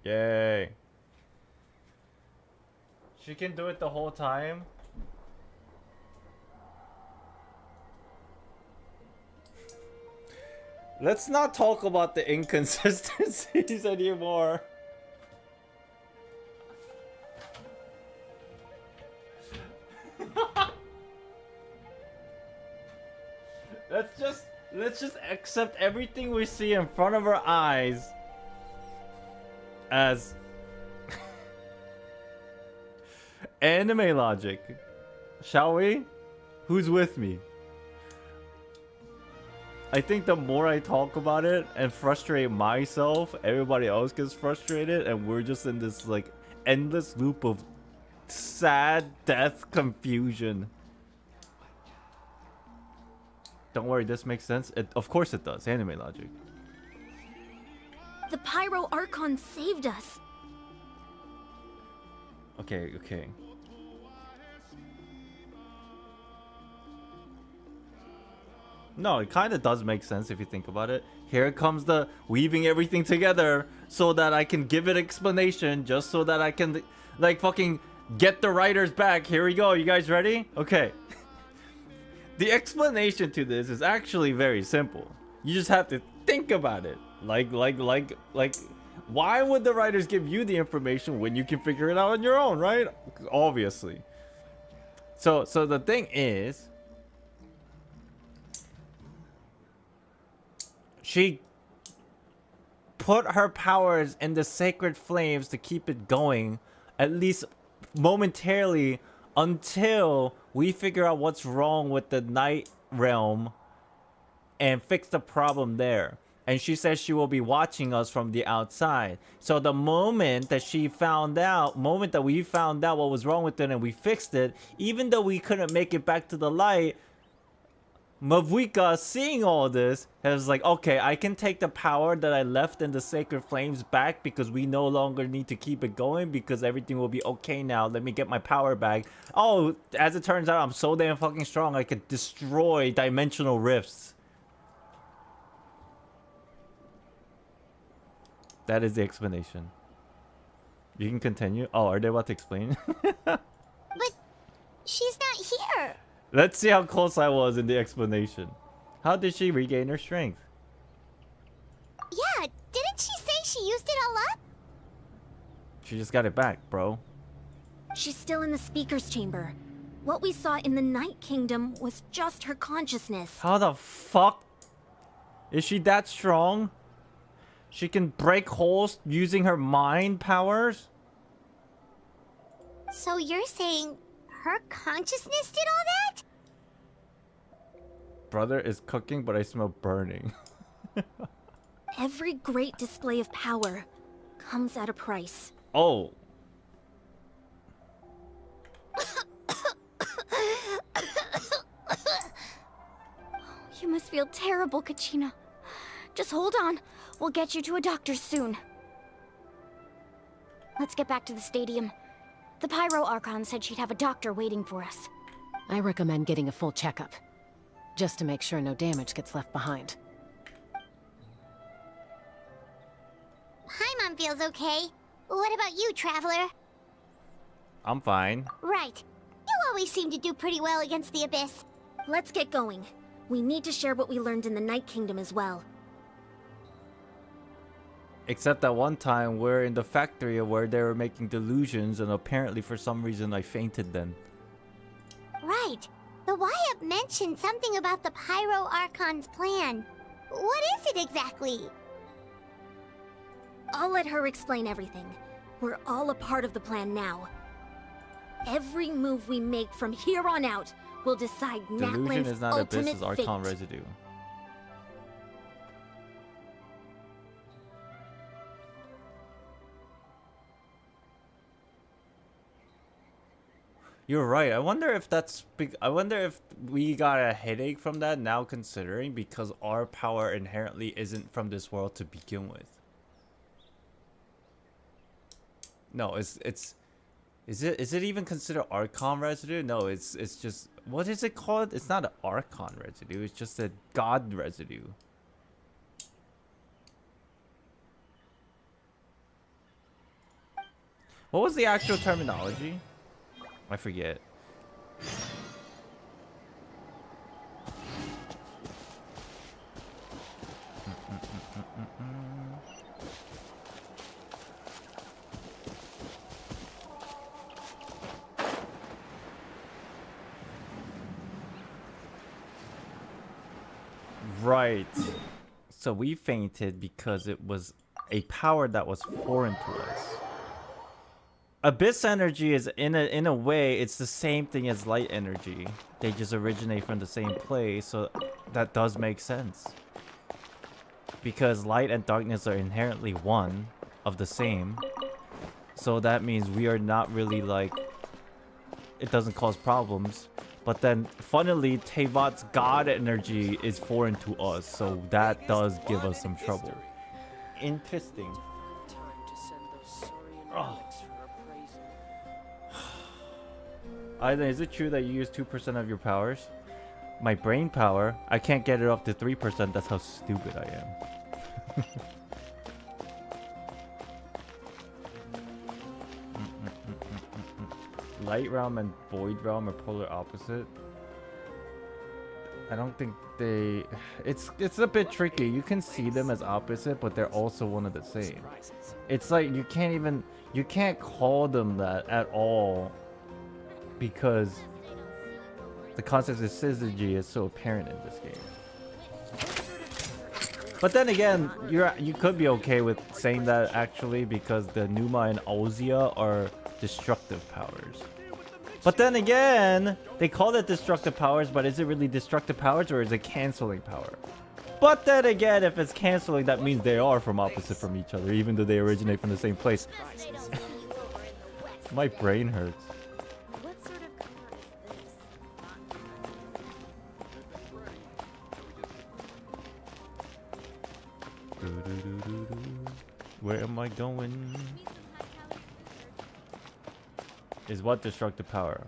Yay. She can do it the whole time. Let's not talk about the inconsistencies anymore. Let's just accept everything we see in front of our eyes as anime logic. Shall we? Who's with me? I think the more I talk about it and frustrate myself, everybody else gets frustrated, and we're just in this like endless loop of sad death confusion. Don't worry, this makes sense. Of course it does. Anime logic. The Pyro Archon saved us. Okay, okay. No, it kind of does make sense if you think about it. Here comes the weaving everything together so that I can give it explanation, just so that I can like fucking get the writers back. Here we go. You guys ready? Okay. The explanation to this is actually very simple. You just have to think about it. Like, why would the writers give you the information when you can figure it out on your own, right? Obviously. So the thing is, she put her powers in the sacred flames to keep it going, at least momentarily, until we figure out what's wrong with the night realm and fix the problem there. And she says she will be watching us from the outside. So the moment that we found out what was wrong with it and we fixed it, even though we couldn't make it back to the light, Mavuika, seeing all this, was like, okay, I can take the power that I left in the Sacred Flames back because we no longer need to keep it going because everything will be okay now. Let me get my power back. Oh, as it turns out, I'm so damn fucking strong, I could destroy dimensional rifts. That is the explanation. You can continue. Oh, are they about to explain? But she's not here. Let's see how close I was in the explanation. How did she regain her strength? Yeah, didn't she say she used it all up? She just got it back, bro. She's still in the speaker's chamber. What we saw in the Night Kingdom was just her consciousness. How the fuck? Is she that strong? She can break holes using her mind powers? So you're saying her consciousness did all that? Brother is cooking, but I smell burning. Every great display of power comes at a price. Oh. You must feel terrible, Kachina. Just hold on. We'll get you to a doctor soon. Let's get back to the stadium. The Pyro Archon said she'd have a doctor waiting for us. I recommend getting a full checkup, just to make sure no damage gets left behind. Paimon feels okay. What about you, Traveler? I'm fine. Right. You always seem to do pretty well against the Abyss. Let's get going. We need to share what we learned in the Night Kingdom as well. Except that one time we're in the factory where they were making delusions, and apparently for some reason I fainted then. Right. The Y-Up mentioned something about the Pyro Archon's plan. What is it exactly? I'll let her explain everything. We're all a part of the plan now. Every move we make from here on out will decide Delusion Natlan's is not abyss, ultimate it's Archon fate. residue. You're right. I wonder if that's I wonder if we got a headache from that now, considering because our power inherently isn't from this world to begin with. No, is it even considered Archon residue? No, it's just, what is it called? It's not an Archon residue, it's just a god residue. What was the actual terminology? I forget. Right. So we fainted because it was a power that was foreign to us. Abyss energy is in a way it's the same thing as light energy. They just originate from the same place, so that does make sense. Because light and darkness are inherently one of the same. So that means we are not really like, it doesn't cause problems. But then funnily Tevat's god energy is foreign to us, so that does give us some trouble. Interesting. Oh. Either is it true that you use 2% of your powers? My brain power, I can't get it up to 3%. That's how stupid I am. Light realm and void realm are polar opposite. I don't think they... It's a bit tricky. You can see them as opposite, but they're also one of the same. It's like you can't call them that at all, because the concept of syzygy is so apparent in this game. But then again, you could be okay with saying that actually, because the Numa and Ozia are destructive powers. But then again, they call it destructive powers, but is it really destructive powers or is it canceling power? But then again, if it's canceling, that means they are from opposite from each other, even though they originate from the same place. My brain hurts. Where am I going? Is what destructive power?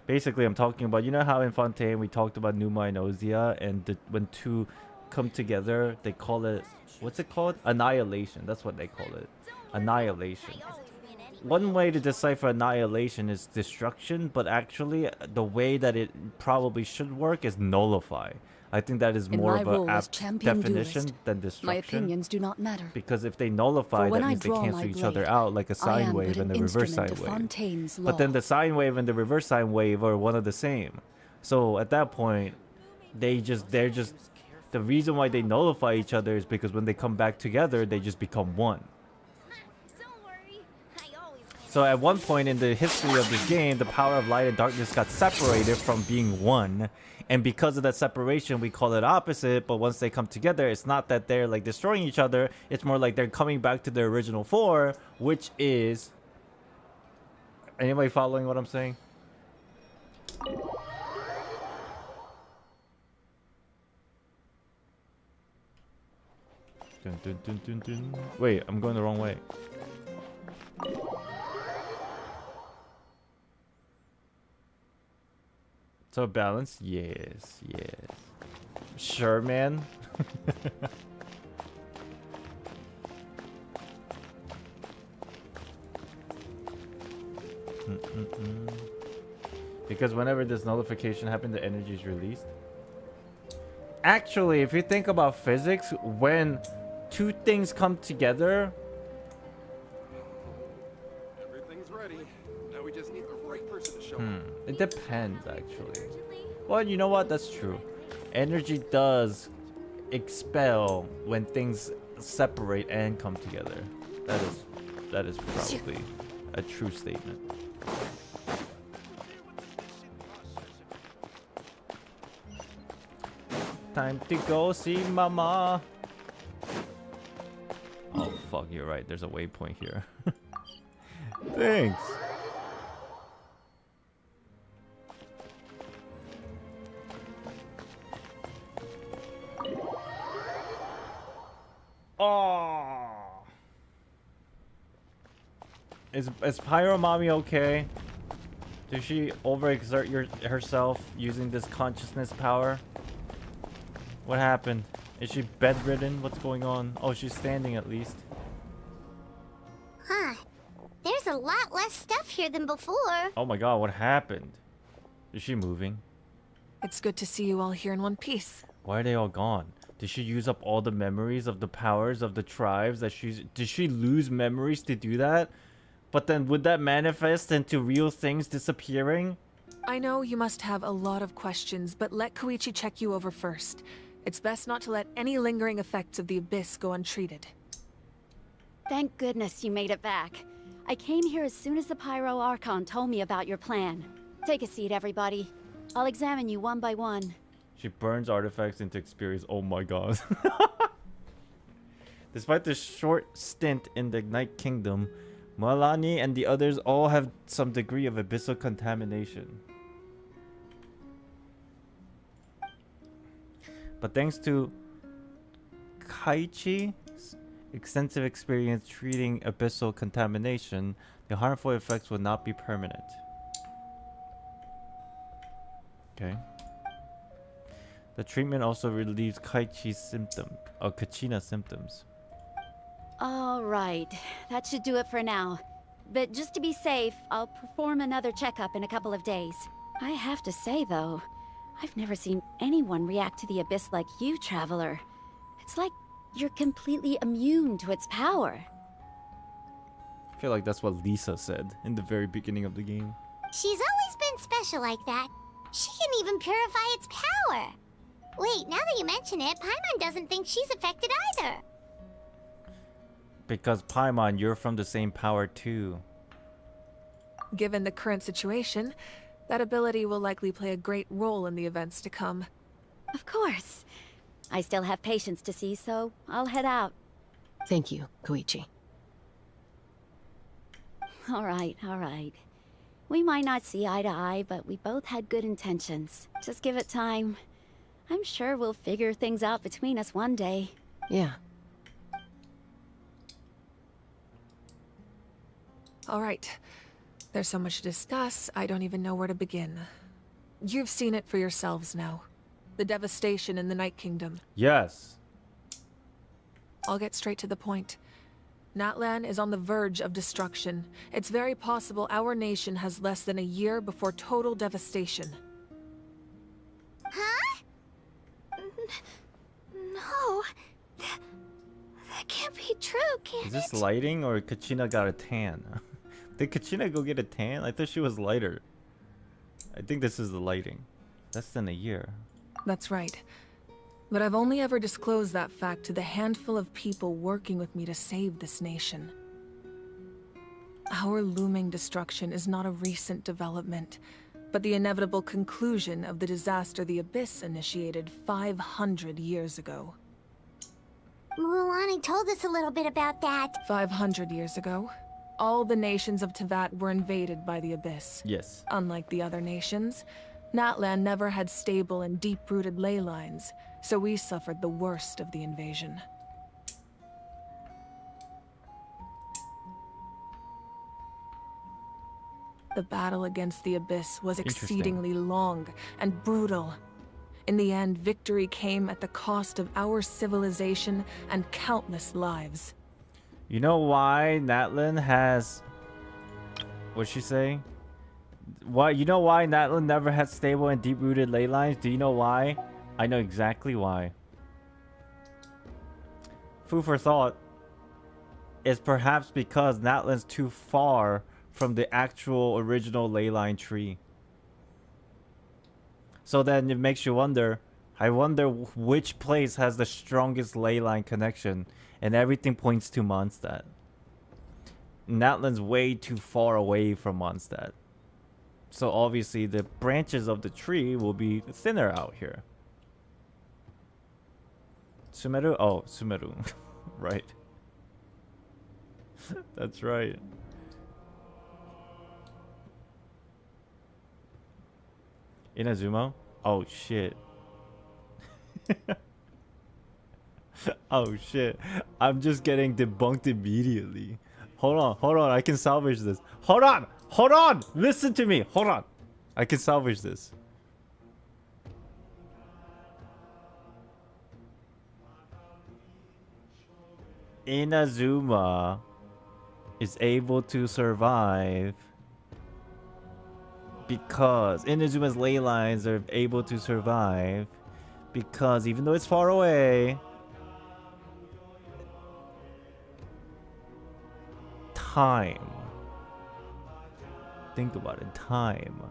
Basically, I'm talking about, you know how in Fontaine we talked about Numa and Ozia, and when two come together, they call it, what's it called? Annihilation. That's what they call it. Annihilation. One way to decipher annihilation is destruction, but actually the way that it probably should work is nullify. I think that is more of an apt definition than destruction. My opinions do not matter. Because if they nullify, that means they cancel each other out, like a sine wave and the reverse sine wave. But then the sine wave and the reverse sine wave are one of the same. So at that point, they're just the reason why they nullify each other is because when they come back together, they just become one. So at one point in the history of this game, the power of light and darkness got separated from being one. And because of that separation, we call it opposite. But once they come together, it's not that they're like destroying each other. It's more like they're coming back to their original form, which is... Anybody following what I'm saying? Dun, dun, dun, dun, dun. Wait, I'm going the wrong way. So balance? Yes, yes. Sure, man. Because whenever this nullification happens, the energy is released. Actually, if you think about physics, when two things come together... Everything's ready. Now we just need the right person to show up. It depends, actually. Well, you know what? That's true. Energy does expel when things separate and come together. That is probably a true statement. Time to go see mama. Oh fuck, you're right. There's a waypoint here. Thanks. Oh. Is Pyro Mommy okay? Did she overexert herself using this consciousness power? What happened? Is she bedridden? What's going on? Oh, she's standing at least. Huh. There's a lot less stuff here than before. Oh my god, what happened? Is she moving? It's good to see you all here in one piece. Why are they all gone? Did she use up all the memories of the powers of the tribes that she's... Did she lose memories to do that? But then would that manifest into real things disappearing? I know you must have a lot of questions, but let Koichi check you over first. It's best not to let any lingering effects of the Abyss go untreated. Thank goodness you made it back. I came here as soon as the Pyro Archon told me about your plan. Take a seat, everybody. I'll examine you one by one. She burns artifacts into experience. Oh my god. Despite the short stint in the Night Kingdom, Malani and the others all have some degree of abyssal contamination. But thanks to Kaichi's extensive experience treating abyssal contamination, the harmful effects will not be permanent. Okay. The treatment also relieves Kaichi's Kachina symptoms. All right, that should do it for now. But just to be safe, I'll perform another checkup in a couple of days. I have to say, though, I've never seen anyone react to the Abyss like you, Traveler. It's like you're completely immune to its power. I feel like that's what Lisa said in the very beginning of the game. She's always been special like that. She can even purify its power. Wait, now that you mention it, Paimon doesn't think she's affected either. Because Paimon, you're from the same power too. Given the current situation, that ability will likely play a great role in the events to come. Of course. I still have patients to see, so I'll head out. Thank you, Koichi. All right. We might not see eye to eye, but we both had good intentions. Just give it time. I'm sure we'll figure things out between us one day. Yeah. All right. There's so much to discuss, I don't even know where to begin. You've seen it for yourselves now. The devastation in the Night Kingdom. Yes. I'll get straight to the point. Natlan is on the verge of destruction. It's very possible our nation has less than a year before total devastation. Huh? No. That can't be true, can Is this lighting or Kachina got a tan? Did Kachina go get a tan? I thought she was lighter. I think this is the lighting. Less than a year. That's right. But I've only ever disclosed that fact to the handful of people working with me to save this nation. Our looming destruction is not a recent development, but the inevitable conclusion of the disaster the Abyss initiated 500 years ago. Mulani told us a little bit about that. 500 years ago, all the nations of Teyvat were invaded by the Abyss. Yes. Unlike the other nations, Natlan never had stable and deep-rooted ley lines, so we suffered the worst of the invasion. The battle against the Abyss was exceedingly long and brutal. In the end, victory came at the cost of our civilization and countless lives. You know why Natlan has... What'd she say? You know why Natlan never had stable and deep-rooted ley lines? Do you know why? I know exactly why. Food for thought is perhaps because Natlan's too far from the actual original ley line tree. So then it makes you wonder, I wonder which place has the strongest ley line connection, and everything points to Mondstadt. Natlan's way too far away from Mondstadt. So obviously the branches of the tree will be thinner out here. Sumeru? Oh, Sumeru. Right. That's right. Inazuma? Oh shit. Oh shit. I'm just getting debunked immediately. Hold on, I can salvage this. Hold on! Listen to me, hold on. I can salvage this. Inazuma is able to survive because Inazuma's ley lines are able to survive because even though it's far away, time. Think about it, time.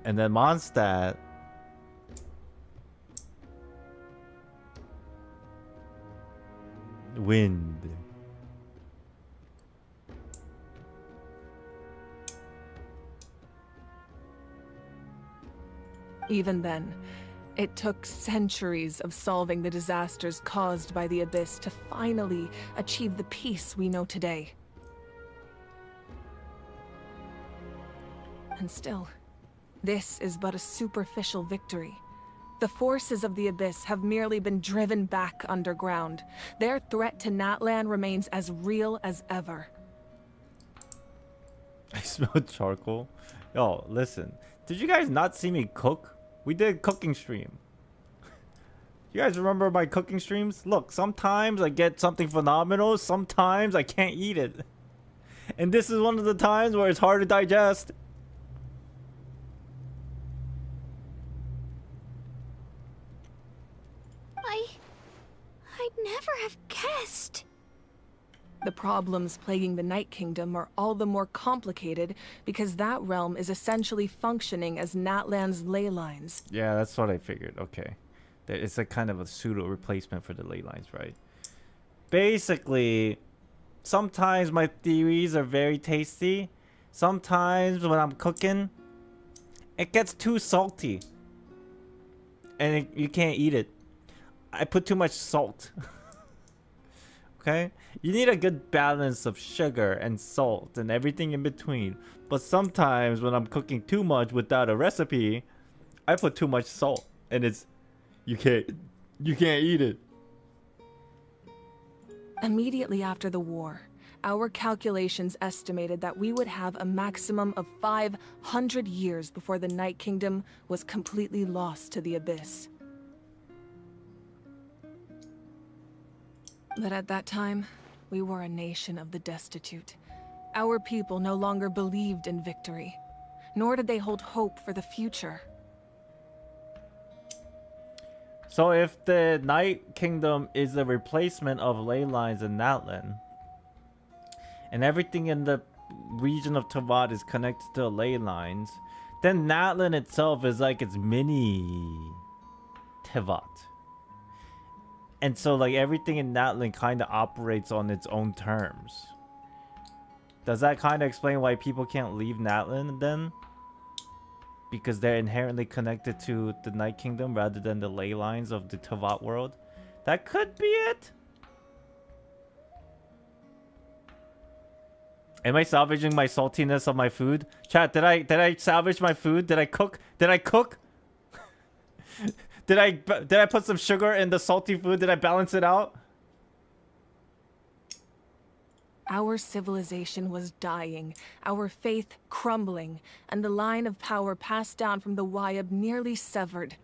And then Mondstadt, wind. Even then, it took centuries of solving the disasters caused by the Abyss to finally achieve the peace we know today. And still, this is but a superficial victory. The forces of the Abyss have merely been driven back underground. Their threat to Natlan remains as real as ever. I smell charcoal. Yo, listen. Did you guys not see me cook? We did a cooking stream. You guys remember my cooking streams? Look, sometimes I get something phenomenal. Sometimes I can't eat it. And this is one of the times where it's hard to digest. I'd never have guessed. The problems plaguing the Night Kingdom are all the more complicated because that realm is essentially functioning as Natlan's ley lines. Yeah, that's what I figured. Okay. It's a kind of a pseudo replacement for the ley lines, right? Basically, sometimes my theories are very tasty. Sometimes when I'm cooking, it gets too salty. And you can't eat it. I put too much salt. Okay? You need a good balance of sugar and salt and everything in between. But sometimes when I'm cooking too much without a recipe, I put too much salt and it's you can't eat it. Immediately after the war, our calculations estimated that we would have a maximum of 500 years before the Night Kingdom was completely lost to the Abyss. But at that time, we were a nation of the destitute. Our people no longer believed in victory, nor did they hold hope for the future. So if the Night Kingdom is a replacement of ley lines in Natlan, and everything in the region of Teyvat is connected to ley lines, then Natlan itself is like its mini Teyvat. And so like everything in Natlan kind of operates on its own terms. Does that kind of explain why people can't leave Natlan then? Because they're inherently connected to the Night Kingdom rather than the ley lines of the Teyvat world? That could be it. Am I salvaging my saltiness of my food? Chat, did I salvage my food? Did I cook? Did I cook? Did I put some sugar in the salty food? Did I balance it out? Our civilization was dying, our faith crumbling, and the line of power passed down from the Wayab nearly severed.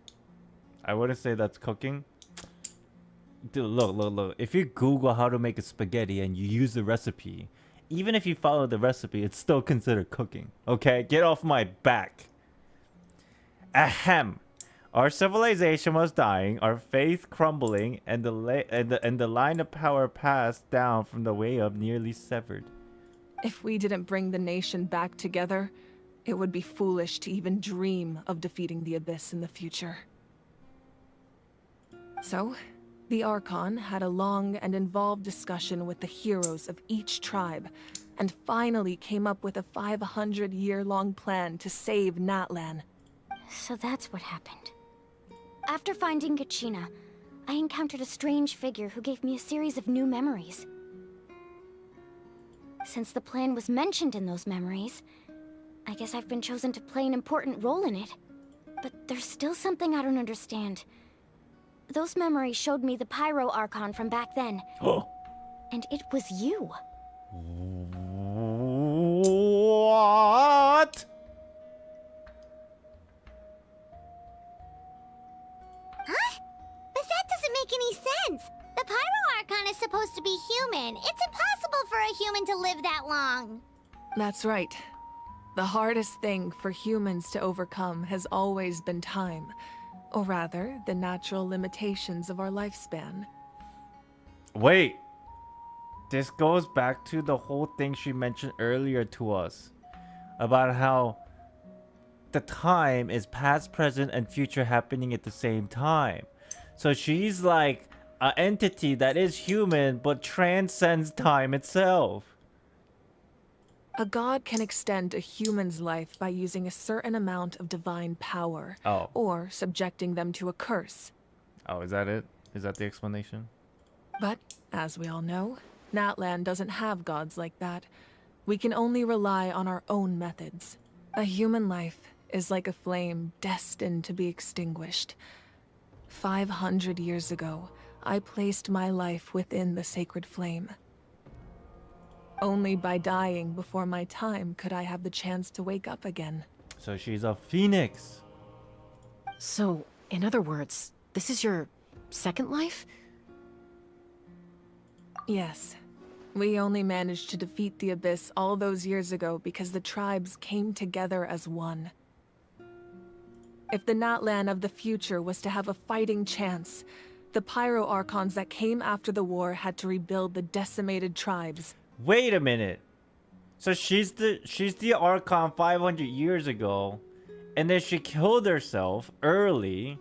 I wouldn't say that's cooking. Dude, look. If you Google how to make a spaghetti and you use the recipe, even if you follow the recipe, it's still considered cooking. Okay? Get off my back. Ahem. Our civilization was dying, our faith crumbling, and the line of power passed down from the Wayab nearly severed. If we didn't bring the nation back together, it would be foolish to even dream of defeating the Abyss in the future. So, The Archon had a long and involved discussion with the heroes of each tribe, and finally came up with a 500-year-long plan to save Natlan. So that's what happened. After finding Kachina, I encountered a strange figure who gave me a series of new memories. Since the plan was mentioned in those memories, I guess I've been chosen to play an important role in it. But there's still something I don't understand. Those memories showed me the Pyro Archon from back then. And it was you. What? Huh? But that doesn't make any sense. The Pyro Archon is supposed to be human. It's impossible for a human to live that long. That's right. The hardest thing for humans to overcome has always been time. Or rather, the natural limitations of our lifespan. Wait. This goes back to the whole thing she mentioned earlier to us. About how the time is past, present, and future happening at the same time. So she's like an entity that is human but transcends time itself. A god can extend a human's life by using a certain amount of divine power, or subjecting them to a curse. Oh, is that it? Is that the explanation? But, as we all know, Natlan doesn't have gods like that. We can only rely on our own methods. A human life is like a flame destined to be extinguished. 500 years ago, I placed my life within the sacred flame. Only by dying before my time could I have the chance to wake up again. So she's a phoenix. So, in other words, this is your second life? Yes. We only managed to defeat the Abyss all those years ago because the tribes came together as one. If the Natlan of the future was to have a fighting chance, the Pyro Archons that came after the war had to rebuild the decimated tribes. Wait a minute. So she's the Archon 500 years ago, and then she killed herself early,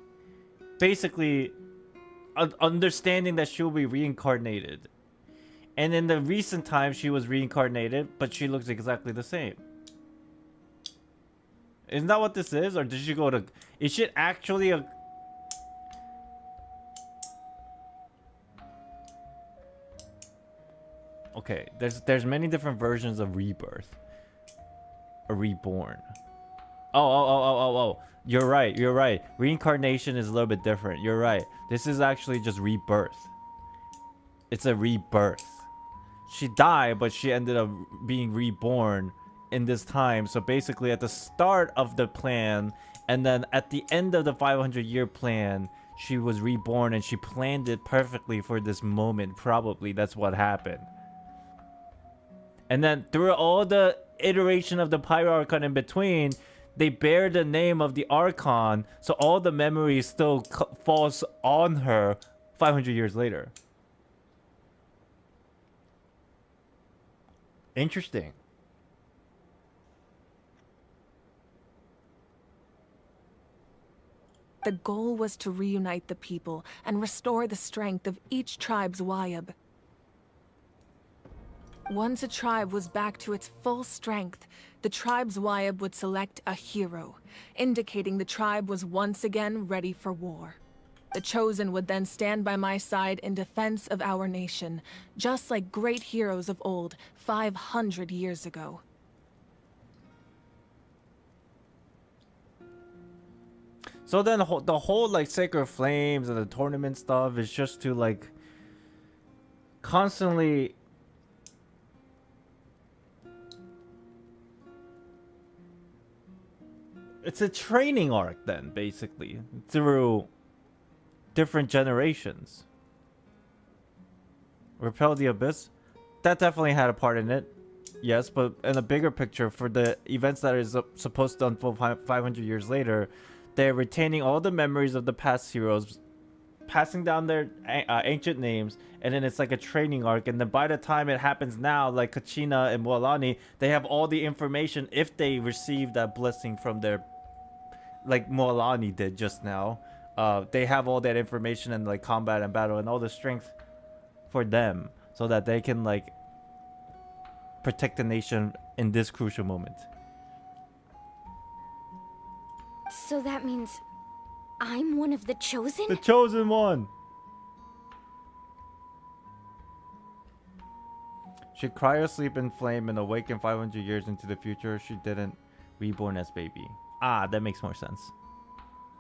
basically understanding that she'll be reincarnated. And in the recent times she was reincarnated, but she looks exactly the same. Isn't that what this is? Or did she go to... Is she actually a... Okay, there's many different versions of rebirth. Or reborn. Oh. You're right. Reincarnation is a little bit different. You're right. This is actually just rebirth. It's a rebirth. She died, but she ended up being reborn in this time. So basically at the start of the plan, and then at the end of the 500-year plan, she was reborn and she planned it perfectly for this moment. Probably that's what happened. And then through all the iteration of the Pyro Archon in between, they bear the name of the Archon, so all the memory still falls on her 500 years later. Interesting. The goal was to reunite the people and restore the strength of each tribe's Wayab. Once a tribe was back to its full strength, the tribe's Wayab would select a hero, indicating the tribe was once again ready for war. The Chosen would then stand by my side in defense of our nation, just like great heroes of old 500 years ago. So then the whole like Sacred Flames and the tournament stuff is just to like constantly it's a training arc then, basically, through different generations. Repel the Abyss, that definitely had a part in it. Yes, but in a bigger picture, for the events that is supposed to unfold 500 years later, they're retaining all the memories of the past heroes, passing down their ancient names, and then it's like a training arc. And then by the time it happens now, like Kachina and Mualani, they have all the information if they receive that blessing from their, like Mualani did just now, they have all that information and like combat and battle and all the strength for them, so that they can like protect the nation in this crucial moment. So that means I'm one of the chosen? The chosen one. She cryo sleep in flame and awaken 500 years into the future. She didn't reborn as baby. Ah, that makes more sense.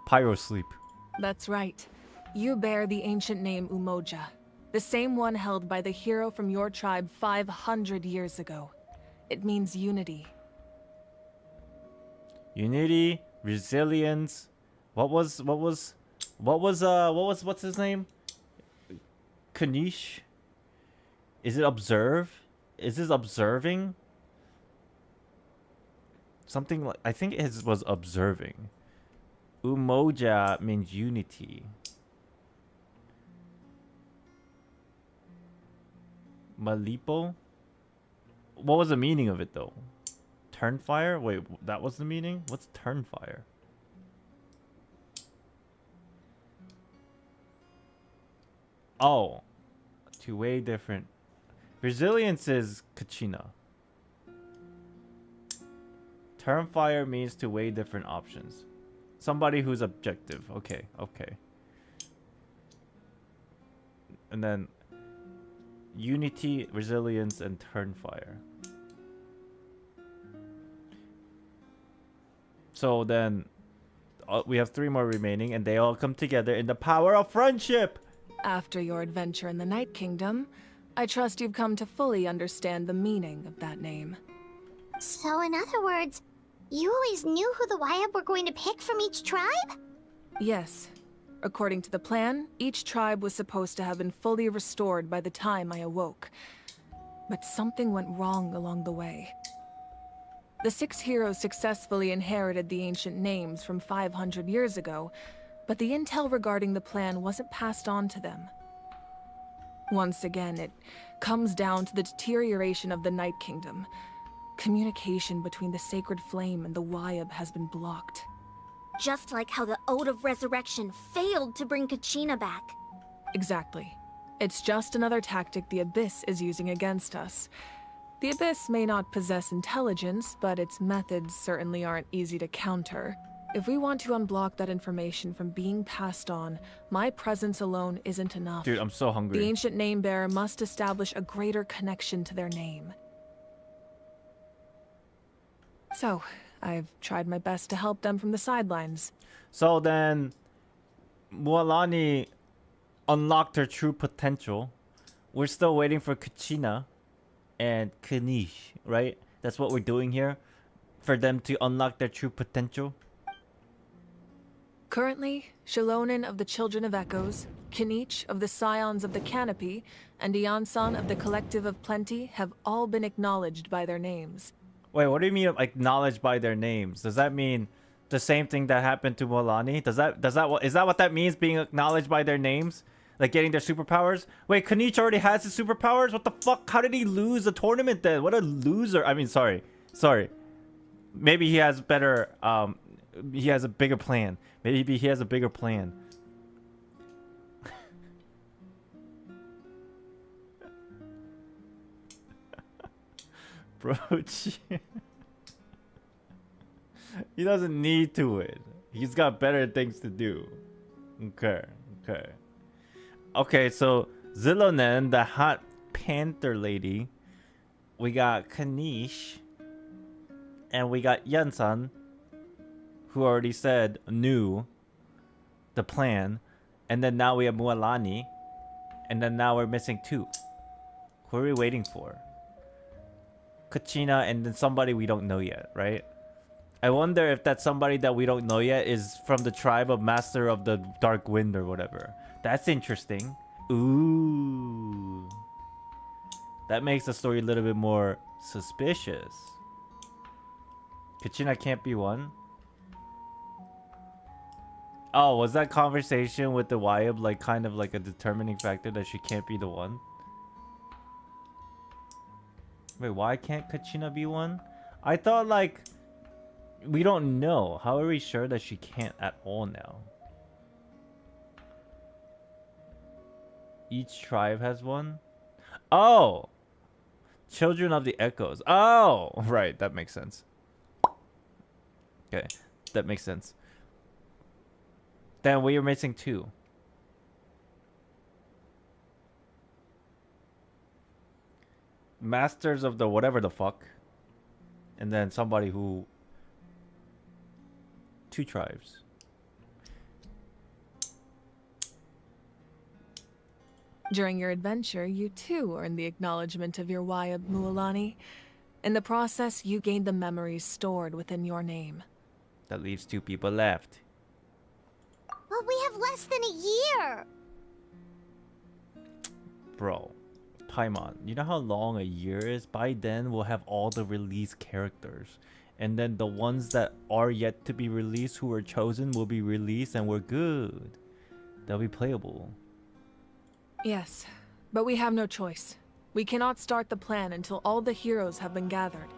Pyro sleep. That's right. You bear the ancient name Umoja, the same one held by the hero from your tribe 500 years ago. It means unity. Unity, resilience. What's his name? Kanish? Is it observe? Is this observing? Something like, I think it was observing. Umoja means unity. Malipo? What was the meaning of it though? Turnfire? Wait, that was the meaning? What's turnfire? Oh, two way different. Resilience is Kachina. Turnfire means two way different options. Somebody who's objective. Okay, okay. And then unity, resilience, and turnfire. So then we have 3 more remaining, and they all come together in the power of friendship. After your adventure in the Night Kingdom, I trust you've come to fully understand the meaning of that name. So in other words, you always knew who the Wyatt were going to pick from each tribe? Yes. According to the plan, each tribe was supposed to have been fully restored by the time I awoke. But something went wrong along the way. The 6 heroes successfully inherited the ancient names from 500 years ago, but the intel regarding the plan wasn't passed on to them. Once again, it comes down to the deterioration of the Night Kingdom. Communication between the Sacred Flame and the Wyab has been blocked. Just like how the Ode of Resurrection failed to bring Kachina back. Exactly. It's just another tactic the Abyss is using against us. The Abyss may not possess intelligence, but its methods certainly aren't easy to counter. If we want to unblock that information from being passed on, my presence alone isn't enough. Dude, I'm so hungry. The ancient name bearer must establish a greater connection to their name. So, I've tried my best to help them from the sidelines. So then, Mualani unlocked her true potential. We're still waiting for Kachina and Kanish, right? That's what we're doing here, for them to unlock their true potential. Currently, Shalonen of the Children of Echoes, Kinich of the Scions of the Canopy, and Iansan of the Collective of Plenty have all been acknowledged by their names. Wait, what do you mean acknowledged by their names? Does that mean the same thing that happened to Mualani? Is that what that means, being acknowledged by their names? Like getting their superpowers? Wait, Kanich already has his superpowers? What the fuck? How did he lose the tournament then? What a loser. I mean, sorry. Maybe he has better, he has a bigger plan. Maybe he has a bigger plan. Bro, he doesn't need to win. He's got better things to do. Okay, so Zilonen, the hot panther lady. We got Kanish. And we got Yansan, who already said knew the plan. And then now we have Mualani. And then now we're missing 2. Who are we waiting for? Kachina and then somebody we don't know yet, right? I wonder if that somebody that we don't know yet is from the tribe of Master of the Dark Wind or whatever. That's interesting. Ooh. That makes the story a little bit more suspicious. Kachina can't be one. Oh, was that conversation with the Wyab like kind of like a determining factor that she can't be the one? Wait, why can't Kachina be one? I thought like we don't know. How are we sure that she can't at all now? Each tribe has one. Oh! Children of the Echoes. Oh! Right, that makes sense. Okay, that makes sense. Then we are missing 2. Masters of the whatever the fuck. And then somebody who... 2 tribes. During your adventure, you too earned the acknowledgement of your Wayab Mualani. In the process, you gained the memories stored within your name. That leaves 2 people left. Well, we have less than a year. Bro, Paimon, you know how long a year is? By then, we'll have all the released characters. And then the ones that are yet to be released, who are chosen, will be released and we're good. They'll be playable. Yes, but we have no choice. We cannot start the plan until all the heroes have been gathered.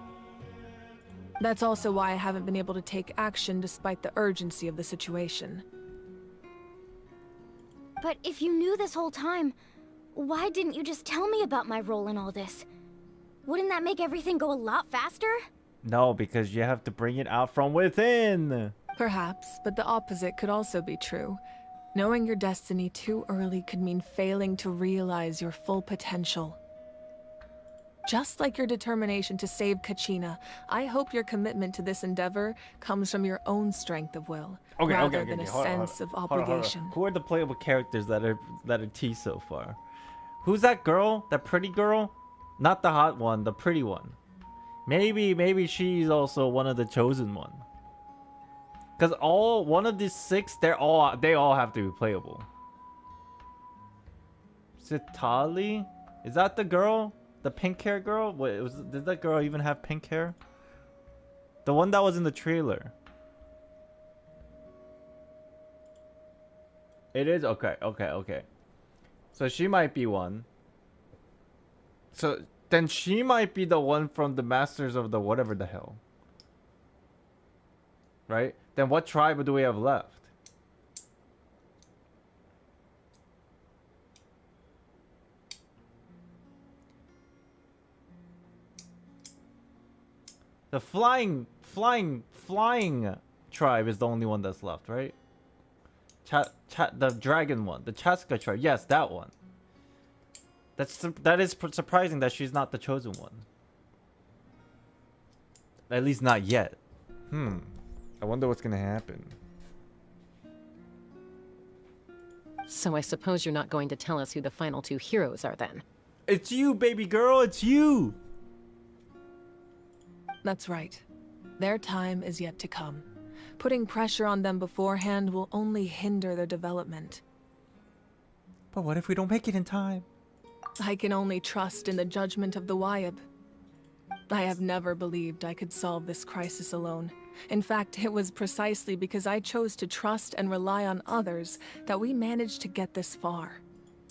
That's also why I haven't been able to take action despite the urgency of the situation. But if you knew this whole time, why didn't you just tell me about my role in all this? Wouldn't that make everything go a lot faster? No, because you have to bring it out from within. Perhaps, but the opposite could also be true. Knowing your destiny too early could mean failing to realize your full potential. Just like your determination to save Kachina, I hope your commitment to this endeavor comes from your own strength of will, rather than a sense of obligation. Who are the playable characters that are T so far? Who's that girl? That pretty girl? Not the hot one, the pretty one. Maybe she's also one of the chosen one. Because one of these 6, they all have to be playable. Sitali? Is that the girl? The pink hair girl? Wait, did that girl even have pink hair? The one that was in the trailer. It is? Okay. So she might be one. So then she might be the one from the Masters of the whatever the hell. Right? Then what tribe do we have left? The flying tribe is the only one that's left, right? The dragon one, the Chaska tribe. Yes, that one. That is surprising that she's not the chosen one. At least not yet. I wonder what's gonna happen. So I suppose you're not going to tell us who the final 2 heroes are then? It's you, baby girl, it's you! That's right. Their time is yet to come. Putting pressure on them beforehand will only hinder their development. But what if we don't make it in time? I can only trust in the judgment of the Wayab. I have never believed I could solve this crisis alone. In fact, it was precisely because I chose to trust and rely on others that we managed to get this far.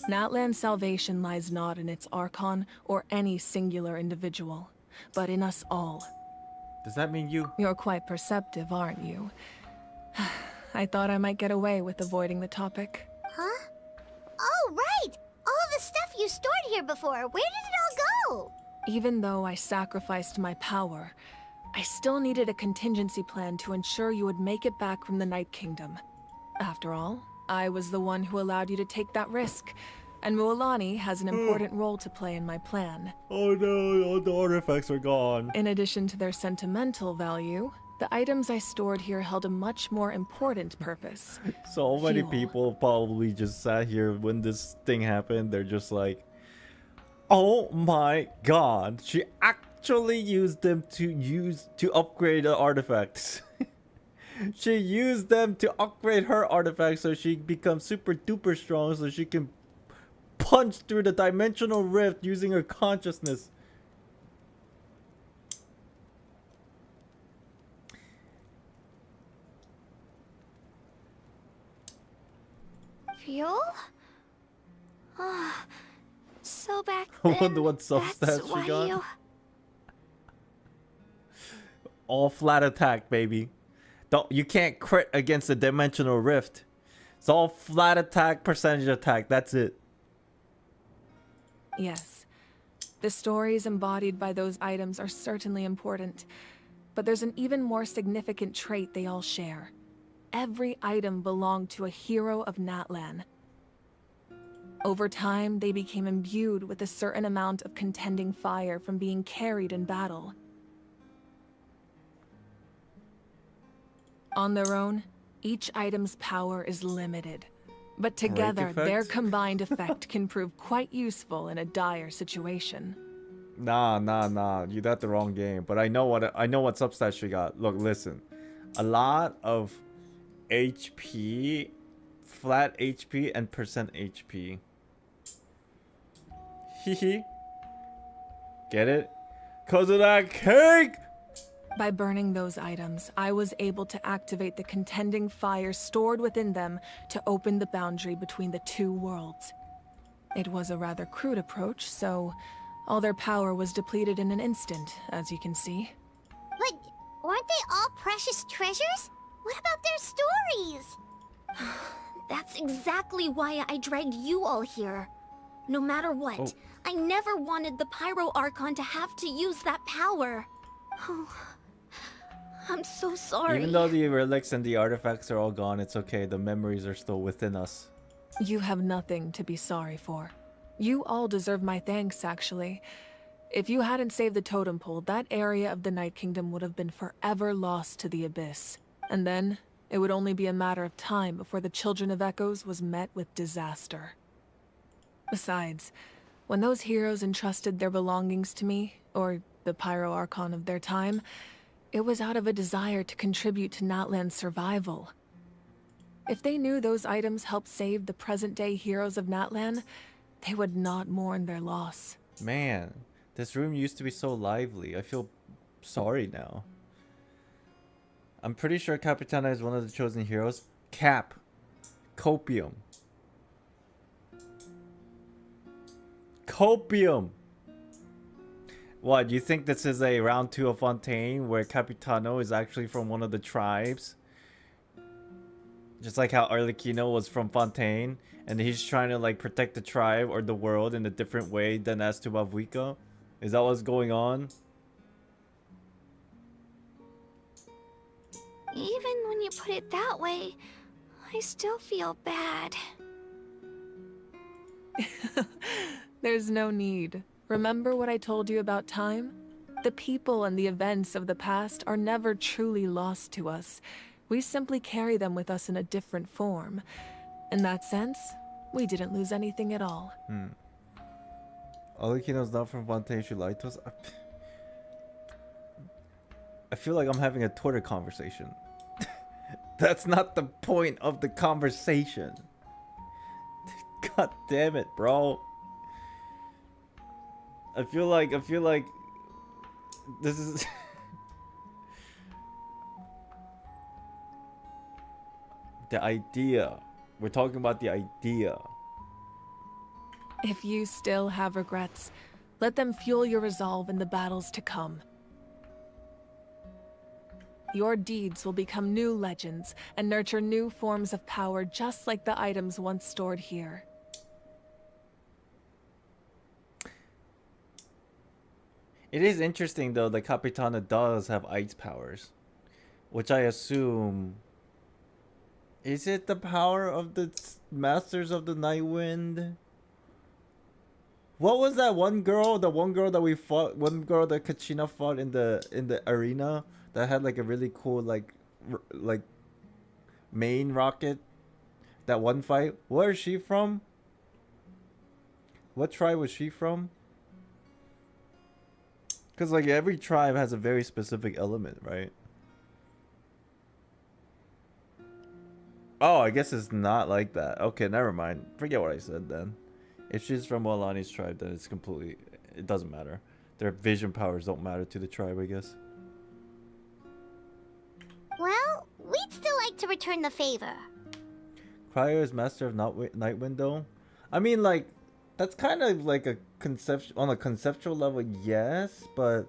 Natlan's salvation lies not in its Archon or any singular individual, but in us all. Does that mean you? You're quite perceptive, aren't you? I thought I might get away with avoiding the topic. Huh? Oh, right! All of the stuff you stored here before, where did it all go? Even though I sacrificed my power, I still needed a contingency plan to ensure you would make it back from the Night Kingdom. After all, I was the one who allowed you to take that risk, and Mualani has an important role to play in my plan. Oh no, all the artifacts are gone. In addition to their sentimental value, the items I stored here held a much more important purpose. So many people probably just sat here when this thing happened. They're just like, oh my god, she actually used them to upgrade the artifacts. She used them to upgrade her artifacts so she becomes super duper strong so she can punch through the dimensional rift using her consciousness. Fuel? So back I then, wonder what substats that's she why got. you... All flat attack, baby. You can't crit against the dimensional rift. It's all flat attack, percentage attack. That's it. Yes. The stories embodied by those items are certainly important, but there's an even more significant trait they all share. Every item belonged to a hero of Natlan. Over time, they became imbued with a certain amount of contending fire from being carried in battle. On their own, each item's power is limited, but together their combined effect can prove quite useful in a dire situation. Nah. You got the wrong game. But I know what substats she got. Look, listen. A lot of HP, flat HP, and percent HP. Hehe. Get it? 'Cause of that cake! By burning those items, I was able to activate the contending fire stored within them to open the boundary between the two worlds. It was a rather crude approach, so all their power was depleted in an instant, as you can see. But weren't they all precious treasures? What about their stories? That's exactly why I dragged you all here. No matter what, I never wanted the Pyro Archon to have to use that power. Oh, I'm so sorry. Even though the relics and the artifacts are all gone, it's okay. The memories are still within us. You have nothing to be sorry for. You all deserve my thanks, actually. If you hadn't saved the totem pole, that area of the Night Kingdom would have been forever lost to the Abyss. And then, it would only be a matter of time before the Children of Echoes was met with disaster. Besides, when those heroes entrusted their belongings to me, or the Pyro Archon of their time, it was out of a desire to contribute to Natlan's survival. If they knew those items helped save the present-day heroes of Natlan, they would not mourn their loss. Man, this room used to be so lively. I feel sorry now. I'm pretty sure Kachina is one of the chosen heroes. Cap. Copium. Copium! What, you think this is a round 2 of Fontaine where Capitano is actually from one of the tribes? Just like how Arlecchino was from Fontaine, and he's trying to like protect the tribe or the world in a different way than Astubavuico? Is that what's going on? Even when you put it that way, I still feel bad. There's no need. Remember what I told you about time? The people and the events of the past are never truly lost to us. We simply carry them with us in a different form. In that sense, we didn't lose anything at all. Arlecchino's not from Fontaine, she lied to us. I feel like I'm having a Twitter conversation. That's not the point of the conversation. God damn it, bro. I feel like this is the idea. We're talking about the idea. If you still have regrets, let them fuel your resolve in the battles to come. Your deeds will become new legends and nurture new forms of power just like the items once stored here. It is interesting though that Capitana does have ice powers, which I assume... Is it the power of the Masters of the Night Wind? What was that one girl? The one girl that we fought, one girl that Kachina fought in the arena that had like a really cool like main rocket. That one fight. Where is she from? What tribe was she from? Because like every tribe has a very specific element, right? Oh, I guess it's not like that. Okay, never mind. Forget what I said then. If she's from Walani's tribe, then it's completely... It doesn't matter. Their vision powers don't matter to the tribe, I guess. Well, we'd still like to return the favor. Cryo is master of Night Window. I mean, like, that's kind of like a conceptual... On a conceptual level, yes, but...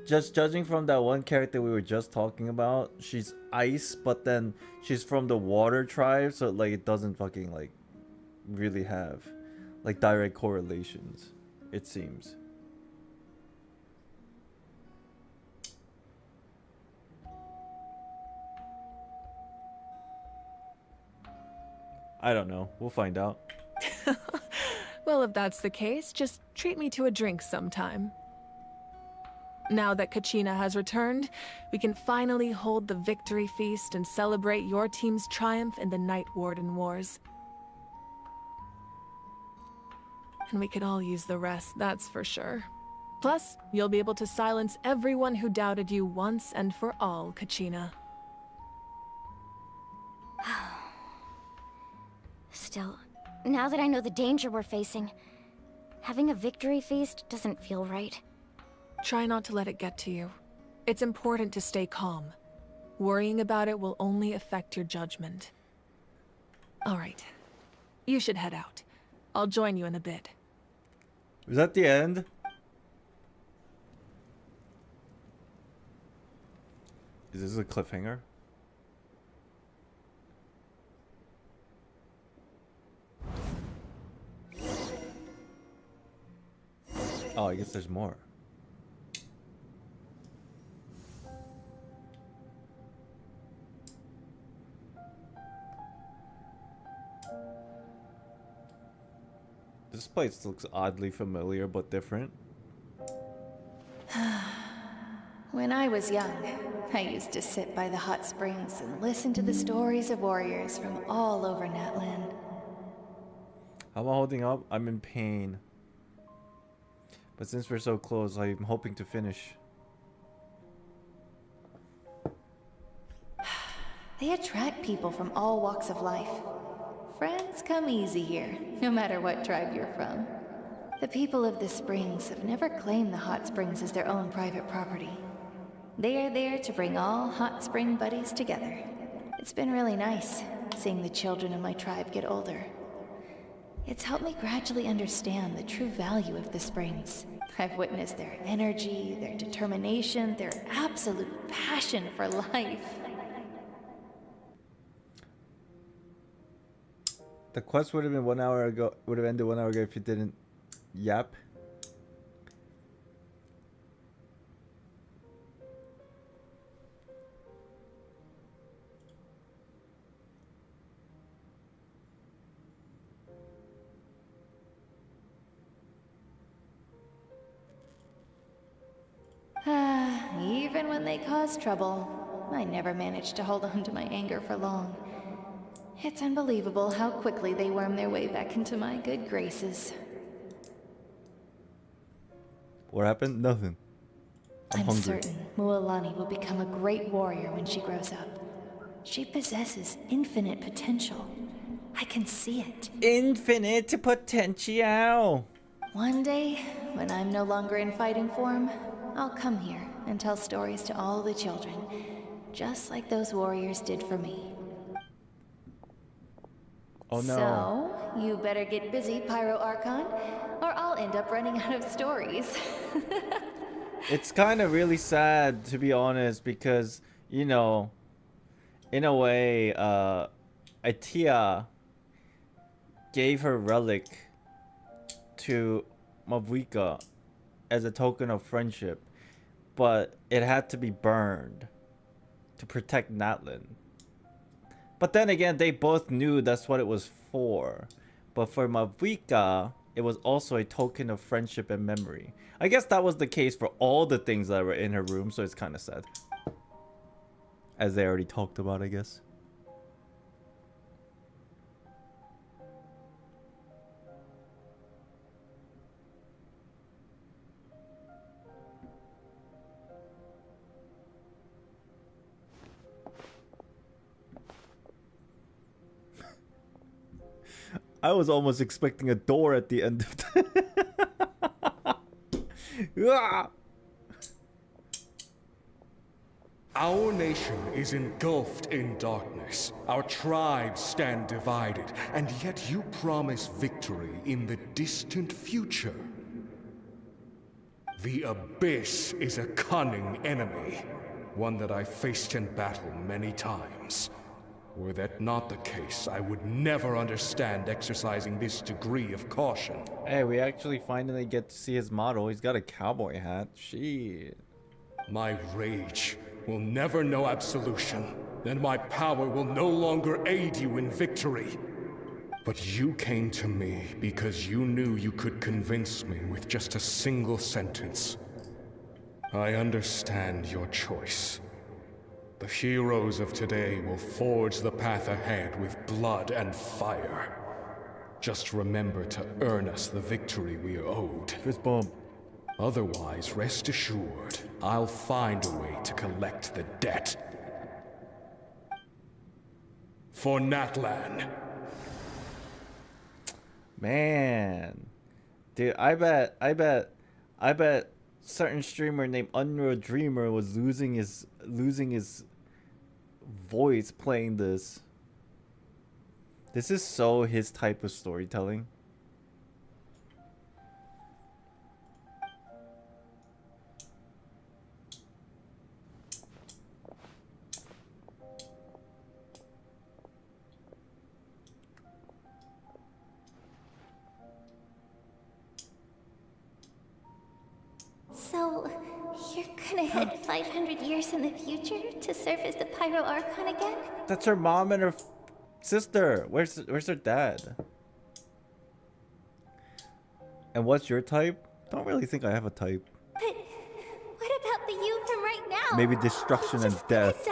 Just judging from that one character we were just talking about, she's ice, but then she's from the water tribe, so like it doesn't fucking like really have like direct correlations, it seems. I don't know. We'll find out. Well, if that's the case, just treat me to a drink sometime. Now that Kachina has returned, we can finally hold the victory feast and celebrate your team's triumph in the Night Warden Wars. And we could all use the rest, that's for sure. Plus, you'll be able to silence everyone who doubted you once and for all, Kachina. Still, now that I know the danger we're facing, having a victory feast doesn't feel right. Try not to let it get to you. It's important to stay calm. Worrying about it will only affect your judgment. All right. You should head out. I'll join you in a bit. Is that the end? Is this a cliffhanger? Oh, I guess there's more. This place looks oddly familiar but different. When I was young, I used to sit by the hot springs and listen to the stories of warriors from all over Natlan. How am I holding up? I'm in pain. But since we're so close, I'm hoping to finish. They attract people from all walks of life. Friends come easy here, no matter what tribe you're from. The people of the springs have never claimed the hot springs as their own private property. They are there to bring all hot spring buddies together. It's been really nice, seeing the children of my tribe get older. It's helped me gradually understand the true value of the springs. I've witnessed their energy, their determination, their absolute passion for life. The quest would have been 1 hour ago. Would have ended 1 hour ago if you didn't yap. Even when they cause trouble, I never managed to hold on to my anger for long. It's unbelievable how quickly they worm their way back into my good graces. What happened? Nothing. I'm hungry. Certain Mualani will become a great warrior when she grows up. She possesses infinite potential. I can see it. Infinite potential. One day, when I'm no longer in fighting form, I'll come here and tell stories to all the children, just like those warriors did for me. Oh no. So, you better get busy, Pyro Archon, or I'll end up running out of stories. It's kind of really sad, to be honest, because, you know, in a way, Atia gave her relic to Mavuika as a token of friendship, but it had to be burned to protect Natlan. But then again, they both knew that's what it was for. But for Mavuika, it was also a token of friendship and memory. I guess that was the case for all the things that were in her room, so it's kind of sad. As they already talked about, I guess. I was almost expecting a door at the end of that. Our nation is engulfed in darkness. Our tribes stand divided, and yet you promise victory in the distant future. The Abyss is a cunning enemy, one that I faced in battle many times. Were that not the case, I would never understand exercising this degree of caution. Hey, we actually finally get to see his model. He's got a cowboy hat. Shit. My rage will never know absolution, and my power will no longer aid you in victory. But you came to me because you knew you could convince me with just a single sentence. I understand your choice. The heroes of today will forge the path ahead with blood and fire. Just remember to earn us the victory we are owed. Fist bump. Otherwise, rest assured, I'll find a way to collect the debt. For Natlan. Man. Dude, I bet certain streamer named Unreal Dreamer was losing his voice playing this. This is so his type of storytelling. So, you're gonna head 500 years in the future to serve as the Pyro Archon again? That's her mom and her sister. Where's her dad? And what's your type? Don't really think I have a type. But what about the you from right now? Maybe destruction and death.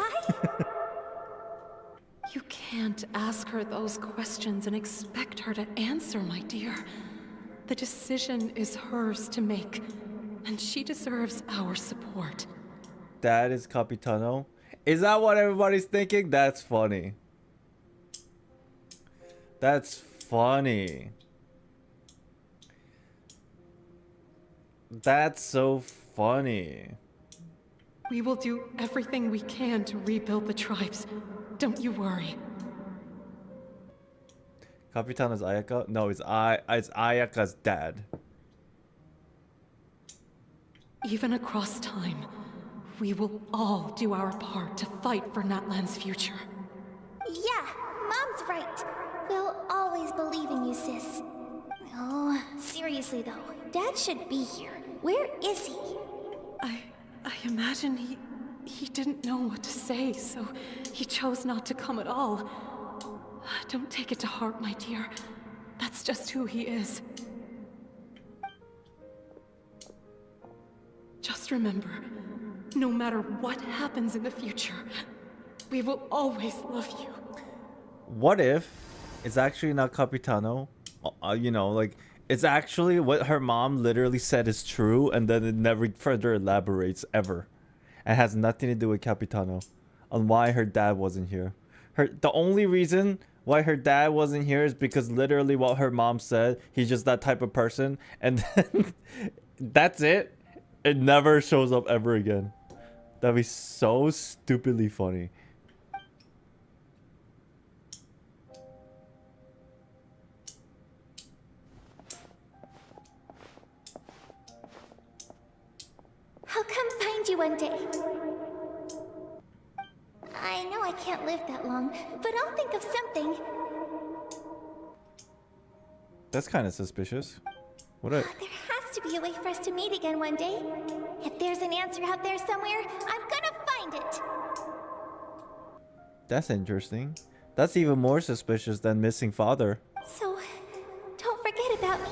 You can't ask her those questions and expect her to answer, my dear. The decision is hers to make, and she deserves our support. Dad is Capitano. Is that what everybody's thinking? That's funny. That's funny. That's so funny. We will do everything we can to rebuild the tribes. Don't you worry. Capitano's Ayaka? No, it's Ayaka's dad. Even across time, we will all do our part to fight for Natlan's future. Yeah, Mom's right. We'll always believe in you, sis. Oh, seriously though, Dad should be here. Where is he? I imagine he didn't know what to say, so he chose not to come at all. Don't take it to heart, my dear. That's just who he is. Just remember, no matter what happens in the future, we will always love you. What if it's actually not Capitano? You know, like, it's actually what her mom literally said is true, and then it never further elaborates ever. It has nothing to do with Capitano on why her dad wasn't here. The only reason why her dad wasn't here is because literally what her mom said. He's just that type of person, and then that's it. It never shows up ever again. That'd be so stupidly funny. I'll come find you one day. I know I can't live that long, but I'll think of something. That's kind of suspicious. What a... There has to be a way for us to meet again one day. If there's an answer out there somewhere, I'm gonna find it. That's interesting. That's even more suspicious than missing father. So, don't forget about me.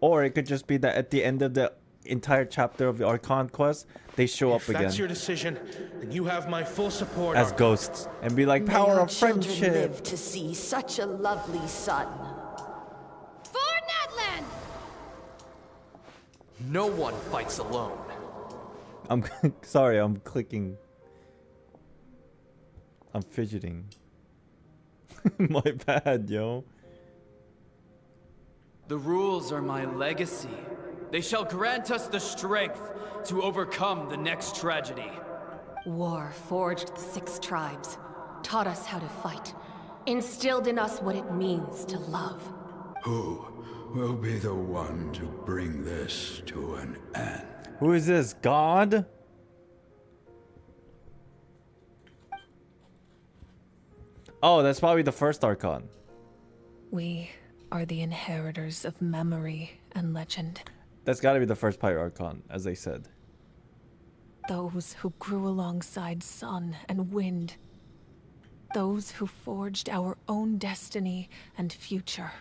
Or it could just be that at the end of the entire chapter of the Archon quest, they show up If again that's your decision, then you have my full support. as Archon. ghosts and be like, power May our of children friendship. live to see such a lovely son. For Natlan! No one fights alone. I'm sorry, I'm clicking. I'm fidgeting. My bad, yo. The rules are my legacy. They shall grant us the strength to overcome the next tragedy. War forged the 6 tribes, taught us how to fight, instilled in us what it means to love. Who will be the one to bring this to an end? Who is this? God? Oh, that's probably the first Archon. We are the inheritors of memory and legend. That's gotta be the first Pyro Archon, as they said. Those who grew alongside sun and wind. Those who forged our own destiny and future.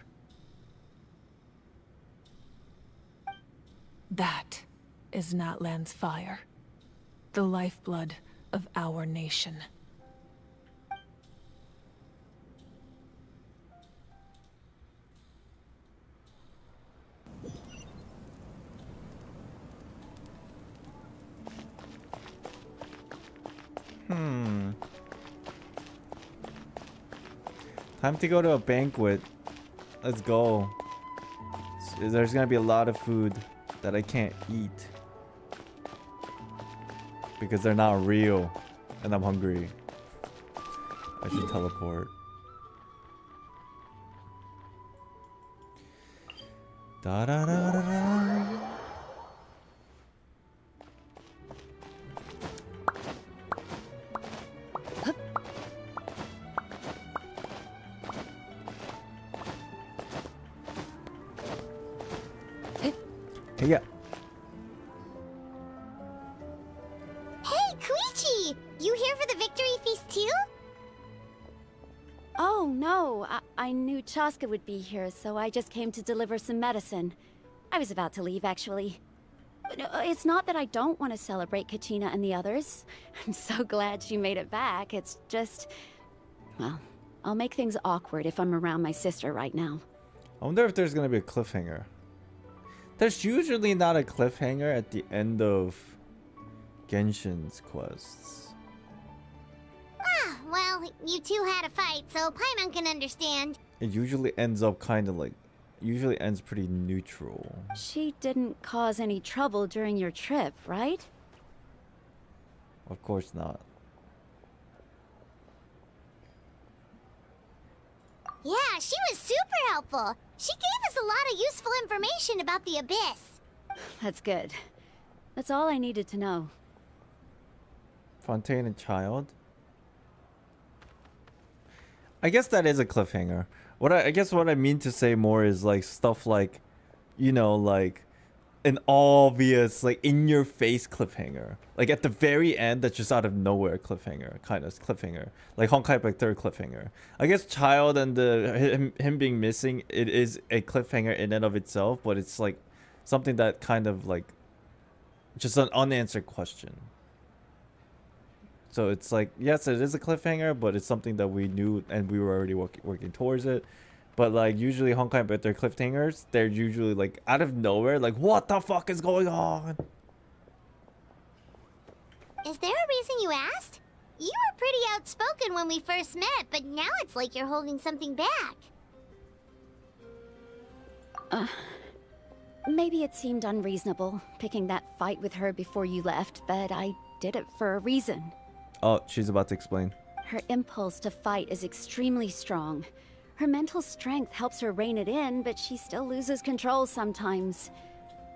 That is Natlan's fire. The lifeblood of our nation. Time to go to a banquet. Let's go. There's gonna be a lot of food that I can't eat because they're not real and I'm hungry. I should teleport. Da da da da da. Yeah. Hey, Koichi! You here for the victory feast too? Oh, no. I knew Chaska would be here, so I just came to deliver some medicine. I was about to leave, actually. But it's not that I don't want to celebrate Kachina and the others. I'm so glad she made it back. It's just... well, I'll make things awkward if I'm around my sister right now. I wonder if there's gonna be a cliffhanger. There's usually not a cliffhanger at the end of Genshin's quests. Ah, well, you two had a fight, so Paimon can understand. It usually ends up kind of like... usually ends pretty neutral. She didn't cause any trouble during your trip, right? Of course not. Yeah, she was super helpful. She gave us a lot of useful information about the Abyss. That's good. That's all I needed to know. Fontaine and Child? I guess that is a cliffhanger. I guess what I mean to say more is like stuff like, you know, like an obvious, like in your face cliffhanger. Like at the very end, that's just out of nowhere cliffhanger, kind of cliffhanger. Like Honkai Impact 3 cliffhanger. I guess Child and him being missing, it is a cliffhanger in and of itself, but it's like something that kind of like just an unanswered question. So it's like, yes, it is a cliffhanger, but it's something that we knew and we were already working towards it. But like usually Honkai Impact 3 cliffhangers, they're usually like out of nowhere, like what the fuck is going on? Is there a reason you asked? You were pretty outspoken when we first met, but now it's like you're holding something back. Maybe it seemed unreasonable, picking that fight with her before you left, but I did it for a reason. Oh, she's about to explain. Her impulse to fight is extremely strong. Her mental strength helps her rein it in, but she still loses control sometimes.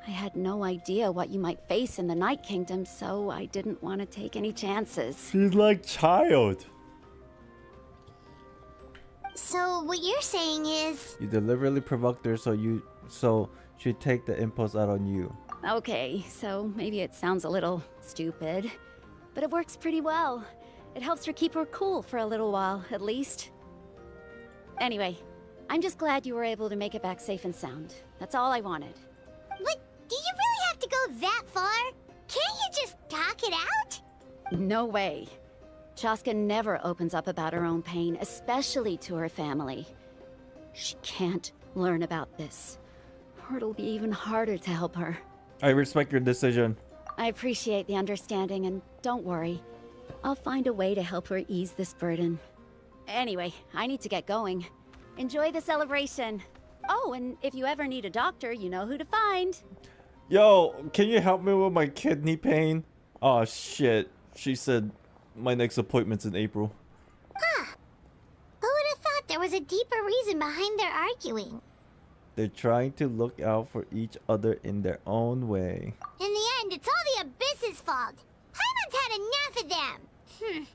I had no idea what you might face in the Night Kingdom, so I didn't want to take any chances. She's like Child. So what you're saying is... You deliberately provoked her so she'd take the impulse out on you. Okay, so maybe it sounds a little stupid, but it works pretty well. It helps her keep her cool for a little while, at least. Anyway, I'm just glad you were able to make it back safe and sound. That's all I wanted. But do you really have to go that far? Can't you just talk it out? No way. Chaska never opens up about her own pain, especially to her family. She can't learn about this, or it'll be even harder to help her. I respect your decision. I appreciate the understanding, and don't worry. I'll find a way to help her ease this burden. Anyway, I need to get going. Enjoy the celebration. Oh, and if you ever need a doctor, you know who to find. Yo, can you help me with my kidney pain? Oh shit. She said my next appointment's in April. Huh. Who would have thought there was a deeper reason behind their arguing? They're trying to look out for each other in their own way. In the end, it's all the Abyss's fault. Paimon's had enough of them.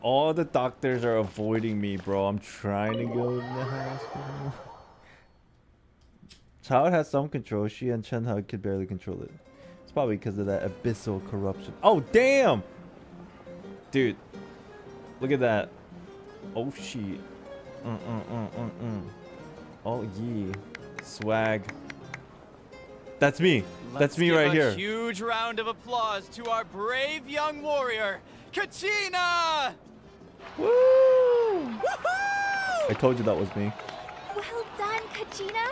All the doctors are avoiding me, bro. I'm trying to go to the hospital. Child has some control. She and Chenha could barely control it. It's probably because of that abyssal corruption. Oh, damn! Dude. Look at that. Oh, shit. Oh, yeah. Swag. That's me. That's me right here. Huge round of applause to our brave young warrior, Kachina! Woo! I told you that was me. Well done, Kachina.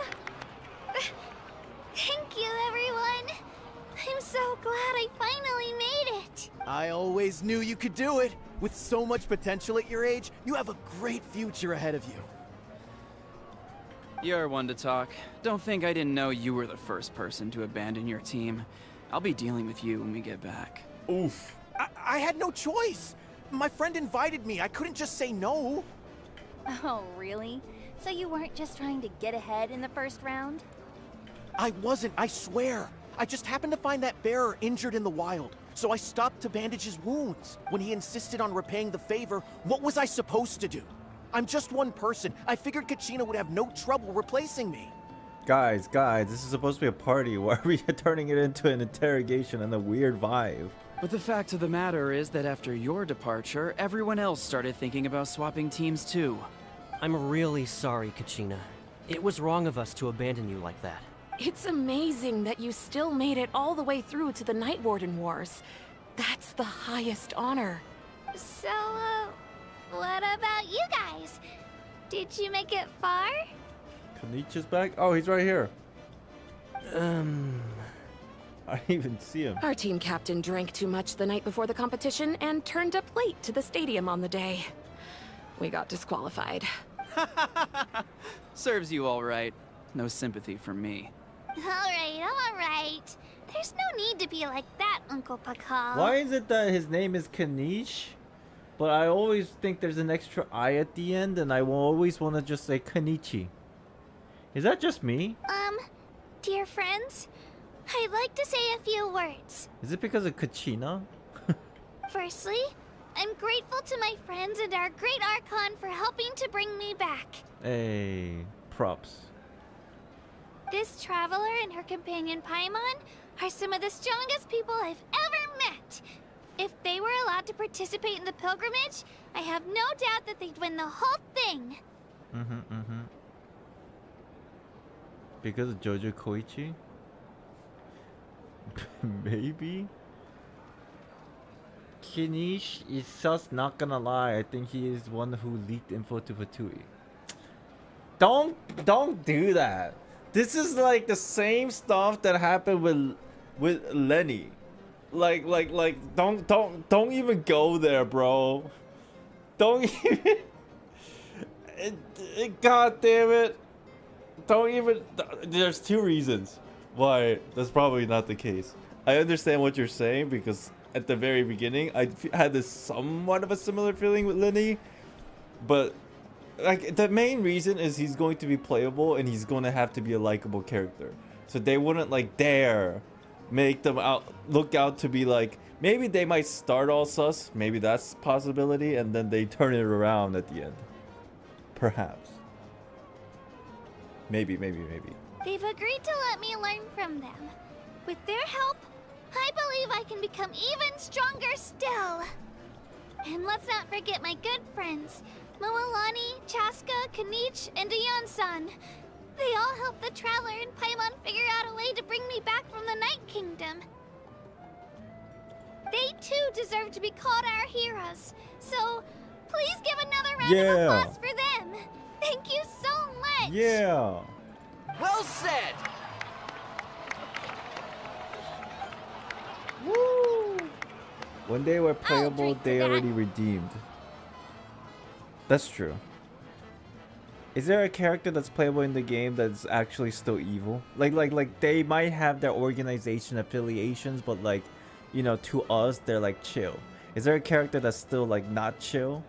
Thank you, everyone. I'm so glad I finally made it. I always knew you could do it. With so much potential at your age, you have a great future ahead of you. You're one to talk. Don't think I didn't know you were the first person to abandon your team. I'll be dealing with you when we get back. Oof. I had no choice. My friend invited me. I couldn't just say no. Oh, really? So you weren't just trying to get ahead in the first round? I wasn't, I swear. I just happened to find that bearer injured in the wild. So I stopped to bandage his wounds. When he insisted on repaying the favor, what was I supposed to do? I'm just one person. I figured Kachina would have no trouble replacing me. Guys, this is supposed to be a party. Why are we turning it into an interrogation and a weird vibe? But the fact of the matter is that after your departure, everyone else started thinking about swapping teams too. I'm really sorry, Kachina. It was wrong of us to abandon you like that. It's amazing that you still made it all the way through to the Night Warden Wars. That's the highest honor. So, what about you guys? Did you make it far? Kanichi's back? Oh, he's right here. I didn't even see him. Our team captain drank too much the night before the competition and turned up late to the stadium on the day. We got disqualified. Serves you all right. No sympathy from me. Alright. There's no need to be like that, Uncle Pakal. Why is it that his name is Kanish? But I always think there's an extra I at the end, and I will always want to just say Kanichi. Is that just me? Dear friends, I'd like to say a few words. Is it because of Kachina? Firstly, I'm grateful to my friends and our great Archon for helping to bring me back. Hey, props. This traveler and her companion Paimon are some of the strongest people I've ever met. If they were allowed to participate in the pilgrimage, I have no doubt that they'd win the whole thing. Because of Jojo Koichi? Maybe? Kinish is just not gonna lie. I think he is one who leaked info to Fatui. Don't do that. This is like the same stuff that happened with Lenny. Like don't even go there, bro. Don't even God damn it. Don't even. There's two reasons why that's probably not the case. I understand what you're saying because at the very beginning I had this somewhat of a similar feeling with Lenny, but like the main reason is he's going to be playable and he's going to have to be a likable character. So they wouldn't like dare make them look out to be like, maybe they might start all sus, maybe that's a possibility, and then they turn it around at the end. Perhaps. Maybe. They've agreed to let me learn from them. With their help, I believe I can become even stronger still. And let's not forget my good friends, Moalani, Chaska, Kanich, and Ayan-san. They all helped the Traveler and Paimon figure out a way to bring me back from the Night Kingdom. They too deserve to be called our heroes. So, please give another round of applause for them. Thank you so much. Yeah. Well said. Woo. When they were playable, they already redeemed. That's true. Is there a character that's playable in the game that's actually still evil? Like they might have their organization affiliations, but like, you know, to us they're like chill. Is there a character that's still like not chill?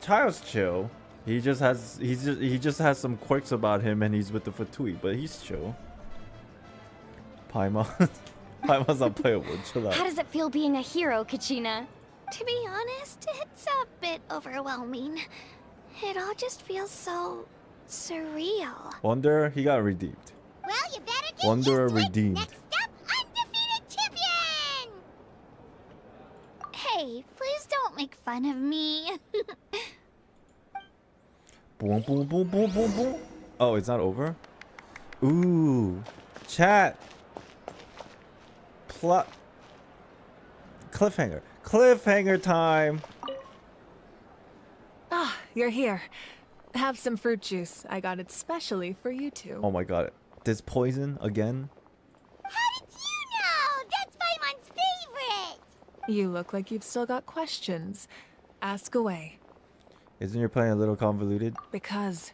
Child's chill. He just has some quirks about him, and he's with the Fatui, but he's chill. Paimon, Paimon's not playable. Chill out. How does it feel being a hero, Kachina? To be honest, it's a bit overwhelming. It all just feels so surreal. Wonder he got redeemed. Well, you better get Wanderer used to it. redeemed. Next up, undefeated champion! Hey, please don't make fun of me. Boom, boom, boom, boom, boom, boom. Oh, it's not over? Ooh. Chat. Cliffhanger. Cliffhanger time. Ah, you're here. Have some fruit juice. I got it specially for you two. Oh my god. This poison again? How did you know? That's Paimon's favorite! You look like you've still got questions. Ask away. Isn't your plan a little convoluted? Because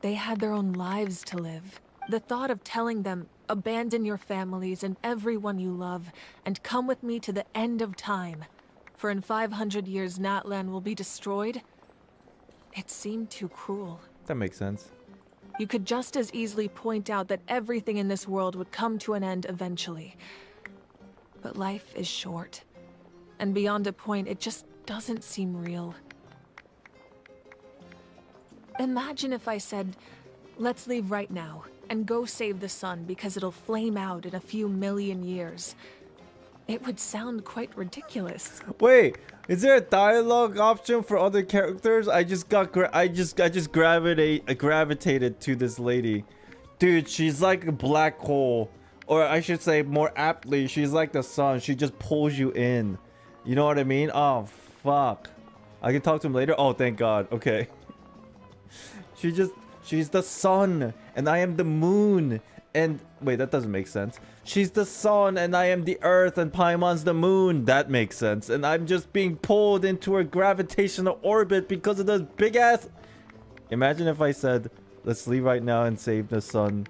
they had their own lives to live. The thought of telling them, abandon your families and everyone you love, and come with me to the end of time. For in 500 years, Natlan will be destroyed. It seemed too cruel. That makes sense. You could just as easily point out that everything in this world would come to an end eventually. But life is short. And beyond a point, it just doesn't seem real. Imagine if I said, let's leave right now and go save the sun because it'll flame out in a few million years. It would sound quite ridiculous. Wait, is there a dialogue option for other characters? I just gravitated to this lady. Dude, she's like a black hole. Or I should say more aptly, she's like the sun. She just pulls you in. You know what I mean? Oh, fuck. I can talk to him later? Oh, thank God. Okay. She's the sun, and I am the moon. And wait, that doesn't make sense. She's the sun, and I am the earth, and Paimon's the moon. That makes sense. And I'm just being pulled into a gravitational orbit because of this big ass. Imagine if I said, let's leave right now and save the sun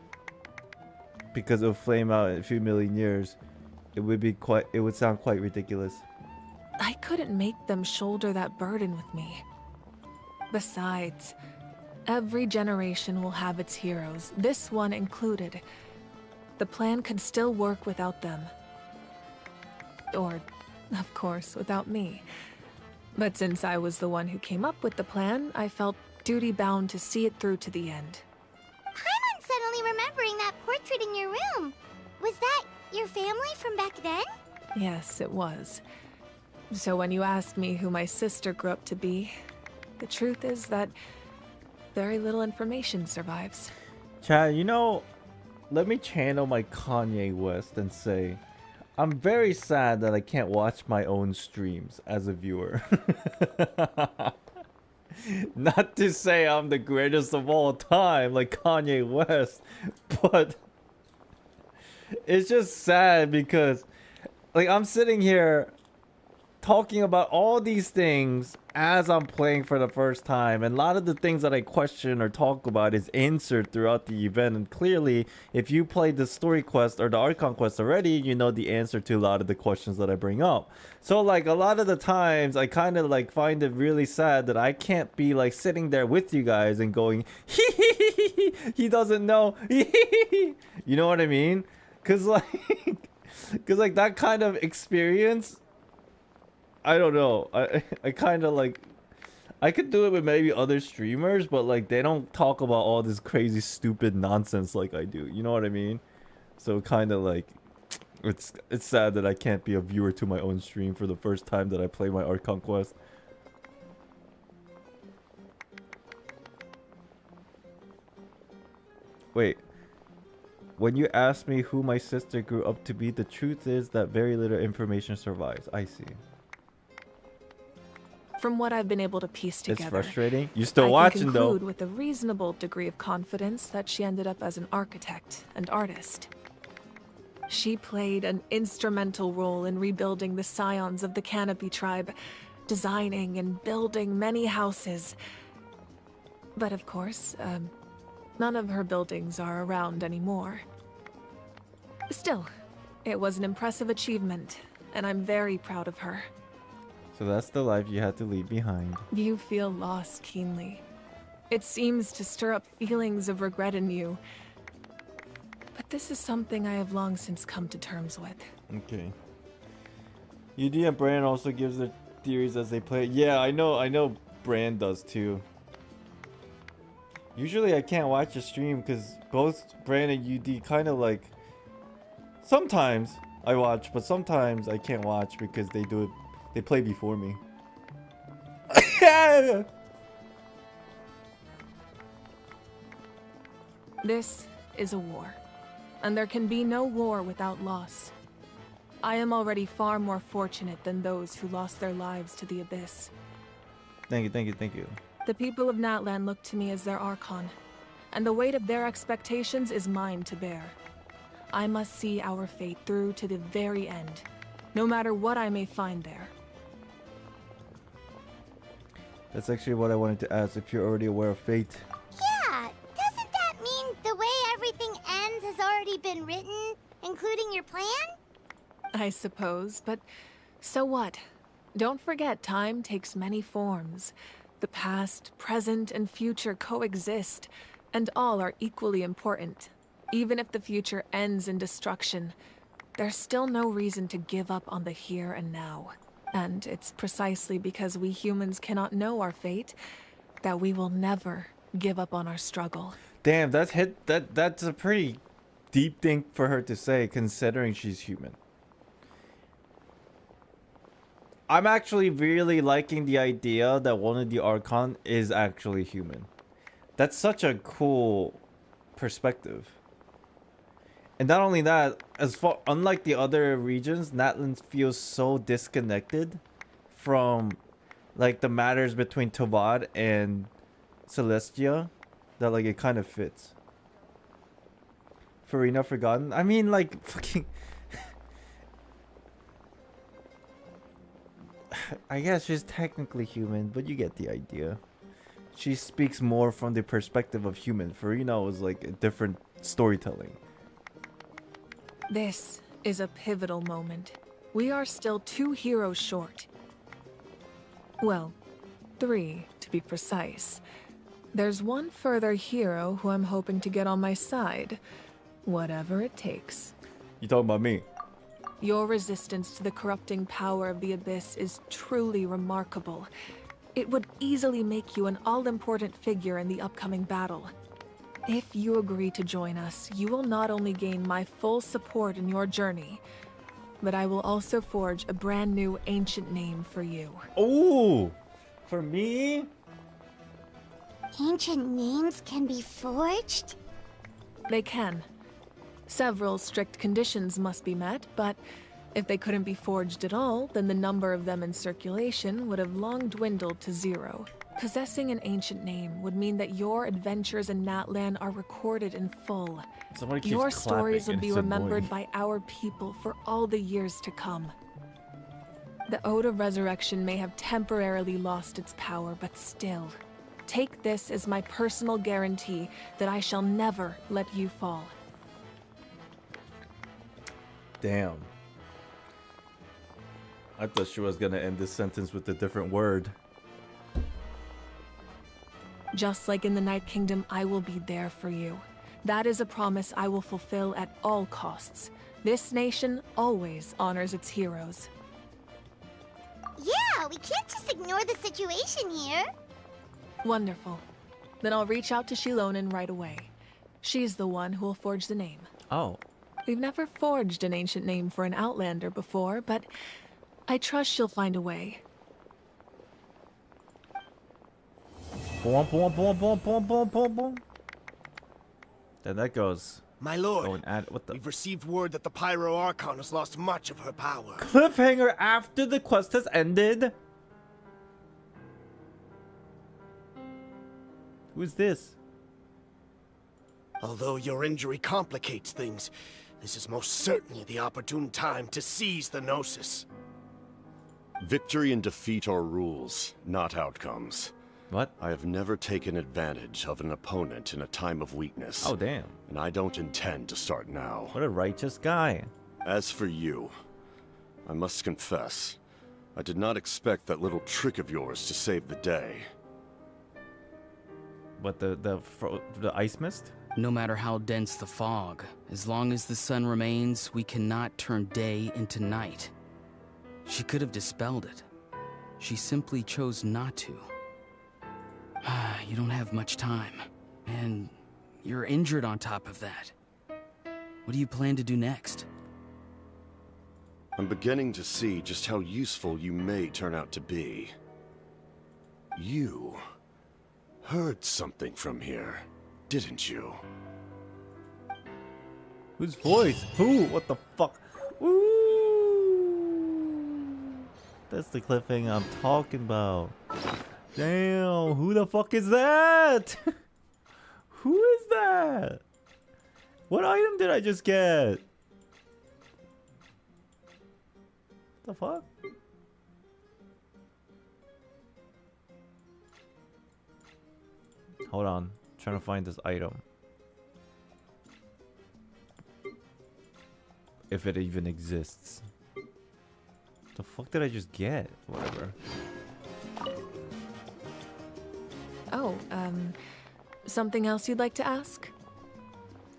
because it'll flame out in a few million years. It would sound quite ridiculous. I couldn't make them shoulder that burden with me. Besides, every generation will have its heroes, this one included. The plan could still work without them. Or, of course, without me. But since I was the one who came up with the plan, I felt duty-bound to see it through to the end. Paimon's suddenly remembering that portrait in your room. Was that your family from back then? Yes, it was. So when you asked me who my sister grew up to be, the truth is that very little information survives. Chad, you know, let me channel my Kanye West and say, I'm very sad that I can't watch my own streams as a viewer. Not to say I'm the greatest of all time like Kanye West, but it's just sad because like I'm sitting here talking about all these things as I'm playing for the first time, and a lot of the things that I question or talk about is answered throughout the event. And clearly, if you played the story quest or the Archon quest already, you know the answer to a lot of the questions that I bring up. So like a lot of the times I kind of like find it really sad that I can't be like sitting there with you guys and going he doesn't know. You know what I mean? Cause like that kind of experience, I don't know. I kind of like, I could do it with maybe other streamers, but like they don't talk about all this crazy stupid nonsense like I do. You know what I mean? So kind of like, it's sad that I can't be a viewer to my own stream for the first time that I play my Archon quest. Wait. When you asked me who my sister grew up to be, the truth is that very little information survives. I see. From what I've been able to piece together, It's frustrating. You still I watching can though. conclude with a reasonable degree of confidence that she ended up as an architect and artist. She played an instrumental role in rebuilding the scions of the Canopy tribe, designing and building many houses. But of course, none of her buildings are around anymore. Still, it was an impressive achievement, and I'm very proud of her. So that's the life you had to leave behind. You feel loss keenly. It seems to stir up feelings of regret in you. But this is something I have long since come to terms with. Okay. UD and Brand also gives their theories as they play. Yeah, I know Brand does too. Usually I can't watch a stream because both Brand and UD kind of like... Sometimes I watch, but sometimes I can't watch because they do it. They play before me. This is a war, and there can be no war without loss. I am already far more fortunate than those who lost their lives to the Abyss. Thank you, thank you, thank you. The people of Natlan look to me as their Archon, and the weight of their expectations is mine to bear. I must see our fate through to the very end, no matter what I may find there. That's actually what I wanted to ask, if you're already aware of fate. Yeah, doesn't that mean the way everything ends has already been written, including your plan? I suppose, but so what? Don't forget, time takes many forms. The past, present, and future coexist, and all are equally important. Even if the future ends in destruction, there's still no reason to give up on the here and now. And it's precisely because we humans cannot know our fate that we will never give up on our struggle. Damn, that's a pretty deep thing for her to say, considering she's human. I'm actually really liking the idea that one of the Archon is actually human. That's such a cool perspective. And not only that, unlike the other regions, Natlan feels so disconnected from like the matters between Tovad and Celestia that like it kind of fits. Farina Forgotten? I mean, like fucking I guess she's technically human, but you get the idea. She speaks more from the perspective of human. Farina was like a different storytelling. This is a pivotal moment. We are still 2 heroes short. Well, 3 to be precise. There's one further hero who I'm hoping to get on my side, whatever it takes. You talking about me? Your resistance to the corrupting power of the Abyss is truly remarkable. It would easily make you an all-important figure in the upcoming battle. If you agree to join us, you will not only gain my full support in your journey, but I will also forge a brand new ancient name for you. Oh, for me? Ancient names can be forged? They can. Several strict conditions must be met, but if they couldn't be forged at all, then the number of them in circulation would have long dwindled to 0. Possessing an ancient name would mean that your adventures in Natlan are recorded in full. Your stories will be remembered by our people for all the years to come. The Ode of Resurrection may have temporarily lost its power, but still, take this as my personal guarantee that I shall never let you fall. Damn. I thought she was gonna end this sentence with a different word. Just like in the Night Kingdom, I will be there for you. That is a promise I will fulfill at all costs. This nation always honors its heroes. Yeah, we can't just ignore the situation here. Wonderful. Then I'll reach out to Shilonen right away. She's the one who will forge the name. Oh. We've never forged an ancient name for an Outlander before, but I trust she'll find a way. Boom, boom, boom, boom, boom, boom, boom, boom. Then that goes. My lord, what the? We've received word that the Pyro Archon has lost much of her power. Cliffhanger after the quest has ended? Who's this? Although your injury complicates things, this is most certainly the opportune time to seize the Gnosis. Victory and defeat are rules, not outcomes. What? I have never taken advantage of an opponent in a time of weakness. Oh, damn. And I don't intend to start now. What a righteous guy. As for you, I must confess, I did not expect that little trick of yours to save the day. What, the ice mist? No matter how dense the fog, as long as the sun remains, we cannot turn day into night. She could have dispelled it. She simply chose not to. You don't have much time, and you're injured on top of that. What do you plan to do next? I'm beginning to see just how useful you may turn out to be. You heard something from here, didn't you? Whose voice? Who? What the fuck? Ooh, that's the cliffhanger I'm talking about. Damn, who the fuck is that? Who is that? What item did I just get? The fuck? Hold on, trying to find this item. If it even exists. The fuck did I just get? Whatever. Oh, something else you'd like to ask?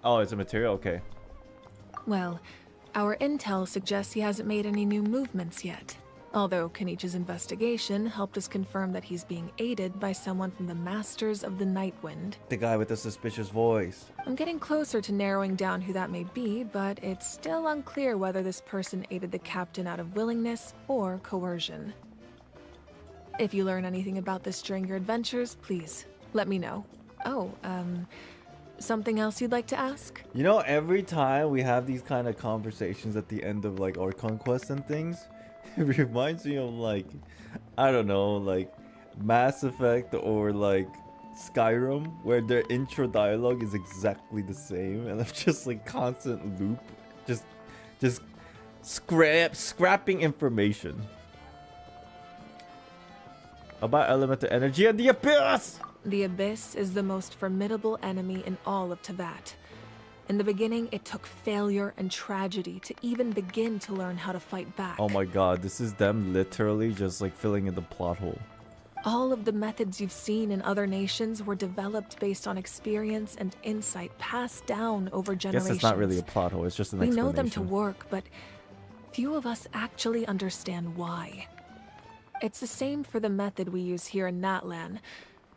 Oh, it's a material? Okay. Well, our intel suggests he hasn't made any new movements yet. Although Kenichi's investigation helped us confirm that he's being aided by someone from the Masters of the Nightwind. The guy with the suspicious voice. I'm getting closer to narrowing down who that may be, but it's still unclear whether this person aided the captain out of willingness or coercion. If you learn anything about this during your adventures, please let me know. Oh, something else you'd like to ask? You know, every time we have these kind of conversations at the end of like our conquest and things, it reminds me of like, I don't know, like Mass Effect or like Skyrim, where their intro dialogue is exactly the same, and it's just like constant loop, just scrapping information about elemental energy and the abyss. The Abyss is the most formidable enemy in all of Teyvat. In the beginning, it took failure and tragedy to even begin to learn how to fight back. Oh my god, this is them literally just like filling in the plot hole. All of the methods you've seen in other nations were developed based on experience and insight passed down over generations. Guess it's not really a plot hole, it's just an We explanation. know them to work, but few of us actually understand why. It's the same for the method we use here in Natlan.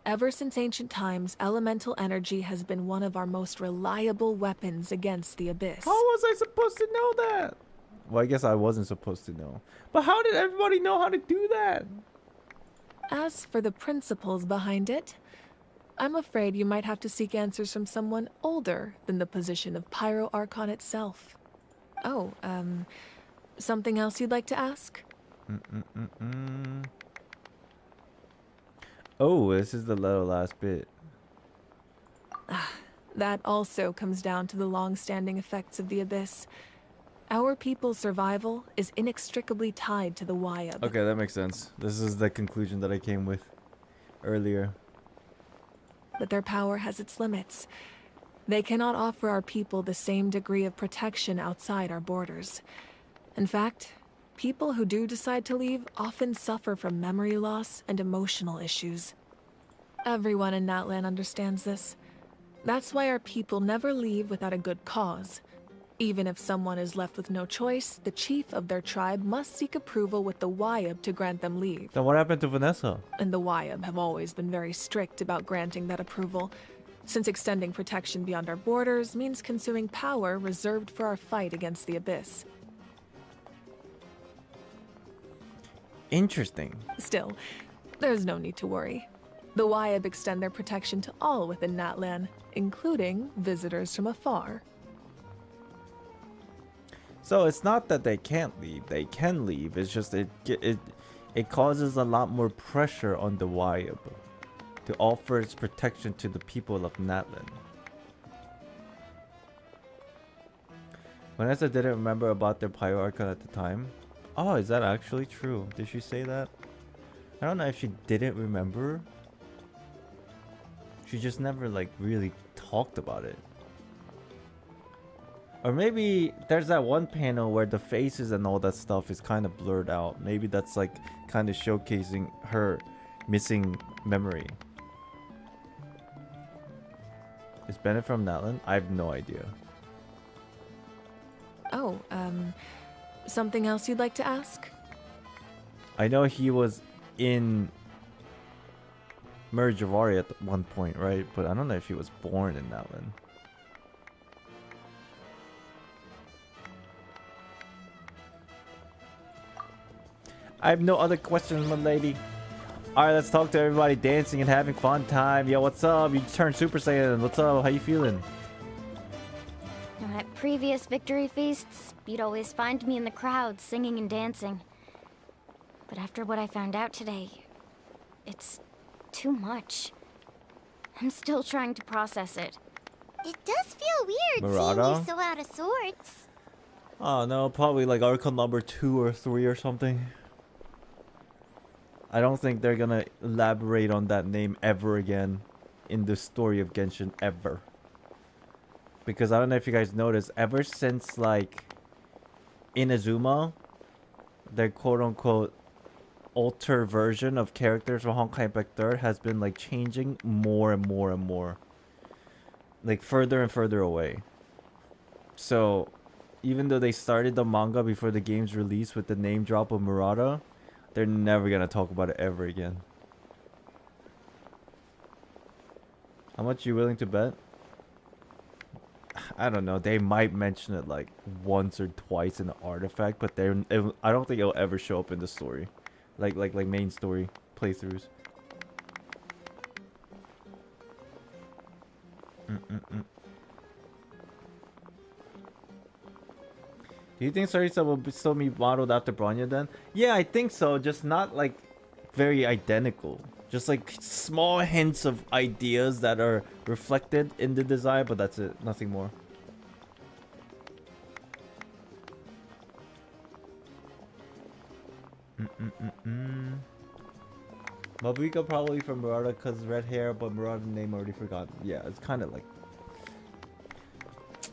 Ever since ancient times, elemental energy has been one of our most reliable weapons against the Abyss. How was I supposed to know that? Well, I guess I wasn't supposed to know. But how did everybody know how to do that? As for the principles behind it, I'm afraid you might have to seek answers from someone older than the position of Pyro Archon itself. Oh, something else you'd like to ask? Oh, this is the last bit. That also comes down to the long-standing effects of the Abyss. Our people's survival is inextricably tied to the Wyab. Okay, that makes sense. This is the conclusion that I came with earlier. But their power has its limits. They cannot offer our people the same degree of protection outside our borders. In fact, people who do decide to leave often suffer from memory loss and emotional issues. Everyone in Natlan understands this. That's why our people never leave without a good cause. Even if someone is left with no choice, the chief of their tribe must seek approval with the Wyab to grant them leave. Then what happened to Vanessa? And the Wyab have always been very strict about granting that approval, since extending protection beyond our borders means consuming power reserved for our fight against the Abyss. Interesting. Still, there's no need to worry. The Wyab extend their protection to all within Natlan, including visitors from afar. So it's not that they can't leave. They can leave. It's just it causes a lot more pressure on the Wyab to offer its protection to the people of Natlan. Vanessa didn't remember about their Pyro Archon at the time. Oh, is that actually true? Did she say that? I don't know if she didn't remember. She just never like really talked about it. Or maybe there's that one panel where the faces and all that stuff is kind of blurred out. Maybe that's like kind of showcasing her missing memory. Is Bennett from Natlan? I have no idea. Oh, something else you'd like to ask? I know he was in Merjavari at one point, right? But I don't know if he was born in Natlan. I have no other questions, my lady. Alright, let's talk to everybody dancing and having fun time. Yo, what's up? You turned Super Saiyan. What's up? How you feeling? At previous victory feasts, you'd always find me in the crowd singing and dancing. But after what I found out today, it's too much. I'm still trying to process it. It does feel weird Murata? seeing you so out of sorts. Oh no, probably like Archon number 2 or 3 or something. I don't think they're gonna elaborate on that name ever again in the story of Genshin, ever. Because I don't know if you guys noticed, ever since like Inazuma, their quote-unquote alter version of characters from Honkai Impact 3 has been like changing more and more and more. Like further and further away. So even though they started the manga before the game's release with the name drop of Murata, they're never gonna talk about it ever again. How much are you willing to bet? I don't know. They might mention it like once or twice in the artifact, but I don't think it'll ever show up in the story, like main story playthroughs. Do you think Sarisa will still be modeled after Bronya then? Yeah, I think so. Just not like very identical. Just like small hints of ideas that are reflected in the design, but that's it. Nothing more. Mabuika probably from Murata because red hair, but Murata name already forgotten. Yeah, it's kind of like...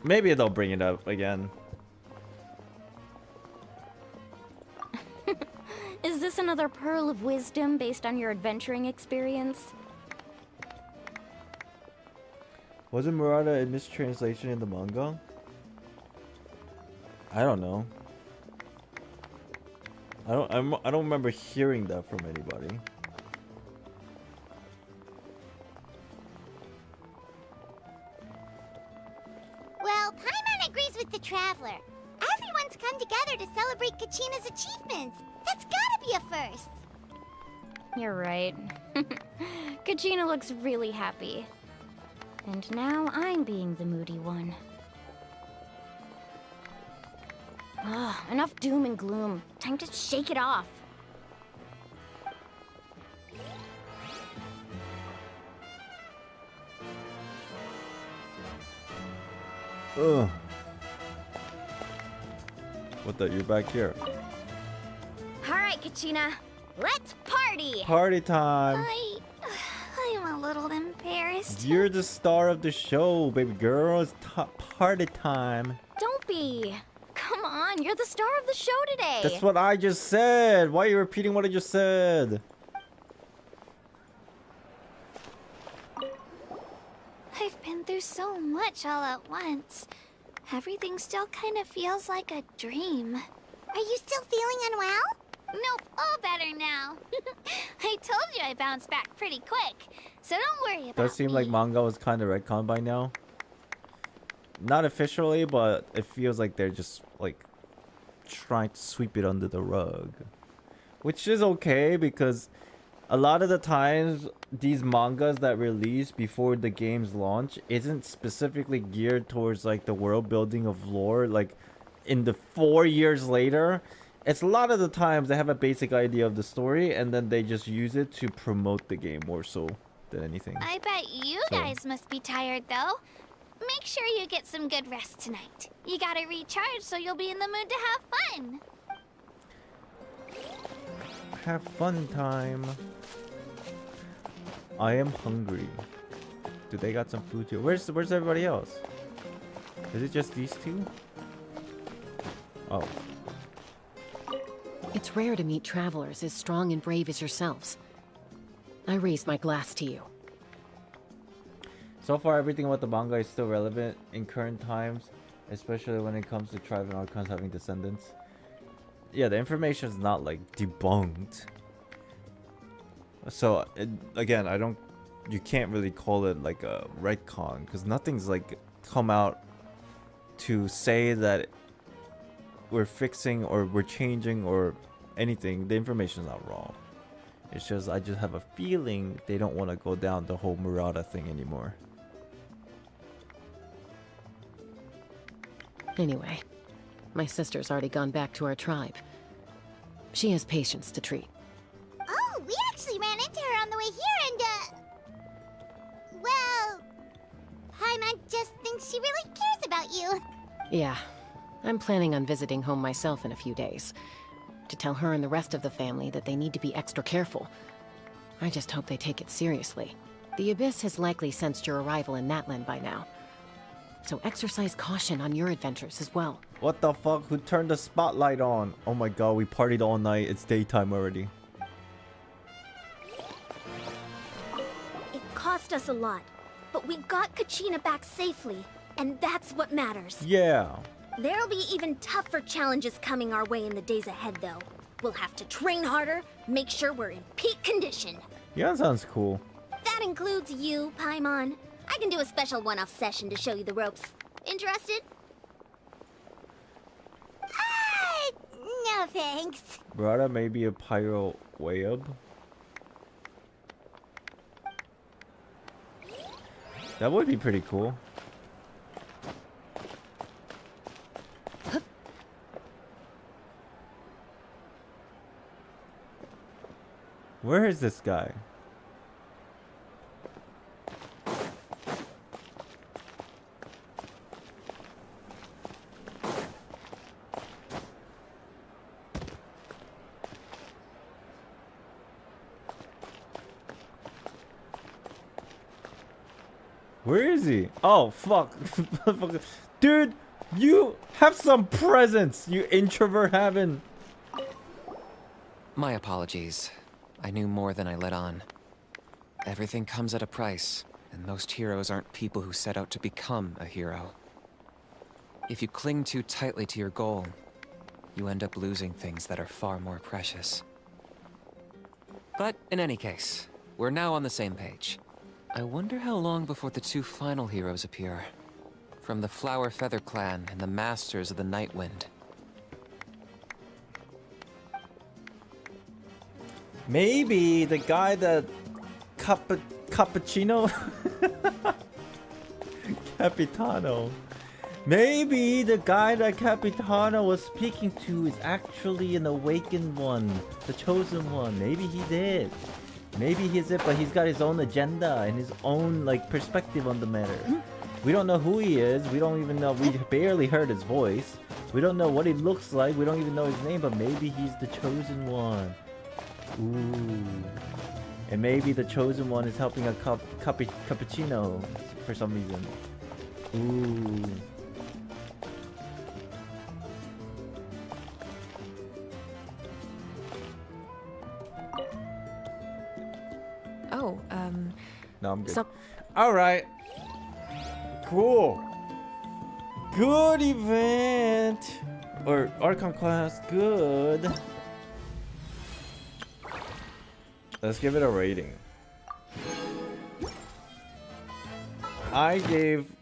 Maybe they'll bring it up again. Is this another pearl of wisdom based on your adventuring experience? Wasn't Murata a mistranslation in the manga? I don't know. I don't remember hearing that from anybody. Well, Paimon agrees with the Traveler. Everyone's come together to celebrate Kachina's achievements. That's gotta be a first. You're right. Kachina looks really happy. And now I'm being the moody one. Ugh, enough doom and gloom. Time to shake it off. Ugh. What the? You're back here. Alright, Kachina. Let's party! Party time! I'm a little embarrassed. You're the star of the show, baby girl. It's party time. Don't be. Come on, you're the star of the show today. That's what I just said. Why are you repeating what I just said? I've been through so much all at once. Everything still kind of feels like a dream. Are you still feeling unwell? Nope, all better now. I told you I bounced back pretty quick, so don't worry about Does seem like manga was kind of retconned by now. Not officially, but it feels like they're just like trying to sweep it under the rug, which is okay because a lot of the times these mangas that release before the game's launch isn't specifically geared towards like the world building of lore. Like in the 4 years later, it's a lot of the times they have a basic idea of the story and then they just use it to promote the game more so than anything. I bet you guys must be tired though. Make sure you get some good rest tonight. You gotta recharge so you'll be in the mood to have fun. Have fun time. I am hungry. Do they got some food too? Where's everybody else? Is it just these two? Oh. It's rare to meet travelers as strong and brave as yourselves. I raise my glass to you. So far, everything about the manga is still relevant in current times, especially when it comes to tribe and archons having descendants. Yeah, the information is not like debunked. So again, you can't really call it like a retcon because nothing's like come out to say that we're fixing or we're changing or anything. The information is not wrong. It's just I just have a feeling they don't want to go down the whole Murata thing anymore. Anyway, my sister's already gone back to our tribe. She has patients to treat. Oh, we actually ran into her on the way here and, well, Paimon just thinks she really cares about you. Yeah, I'm planning on visiting home myself in a few days. To tell her and the rest of the family that they need to be extra careful. I just hope they take it seriously. The Abyss has likely sensed your arrival in Natlan by now. So exercise caution on your adventures as well. What the fuck? Who turned the spotlight on? Oh my god, we partied all night. It's daytime already. It cost us a lot, but we got Kachina back safely, and that's what matters. Yeah. There'll be even tougher challenges coming our way in the days ahead, though. We'll have to train harder, make sure we're in peak condition. Yeah, that sounds cool. That includes you, Paimon. I can do a special one-off session to show you the ropes. Interested? No thanks. Murata may be a pyro wayab. That would be pretty cool. Where is this guy? Where is he? Oh, fuck. Dude, you have some presence, you introvert having. My apologies. I knew more than I let on. Everything comes at a price, and most heroes aren't people who set out to become a hero. If you cling too tightly to your goal, you end up losing things that are far more precious. But in any case, we're now on the same page. I wonder how long before the two final heroes appear. From the Flower Feather Clan and the Masters of the Night Wind. Maybe the guy that Cappuccino Capitano. Maybe the guy that Capitano was speaking to is actually an awakened one, the chosen one. Maybe he did. Maybe he's it, but he's got his own agenda and his own like perspective on the matter. We don't know who he is. We don't even know. We barely heard his voice. We don't know what he looks like. We don't even know his name, but maybe he's the chosen one. Ooh. And maybe the chosen one is helping a cappuccino for some reason. Ooh. Oh, No, I'm good. Alright. Cool. Good event. Or Archon class. Good. Let's give it a rating. I gave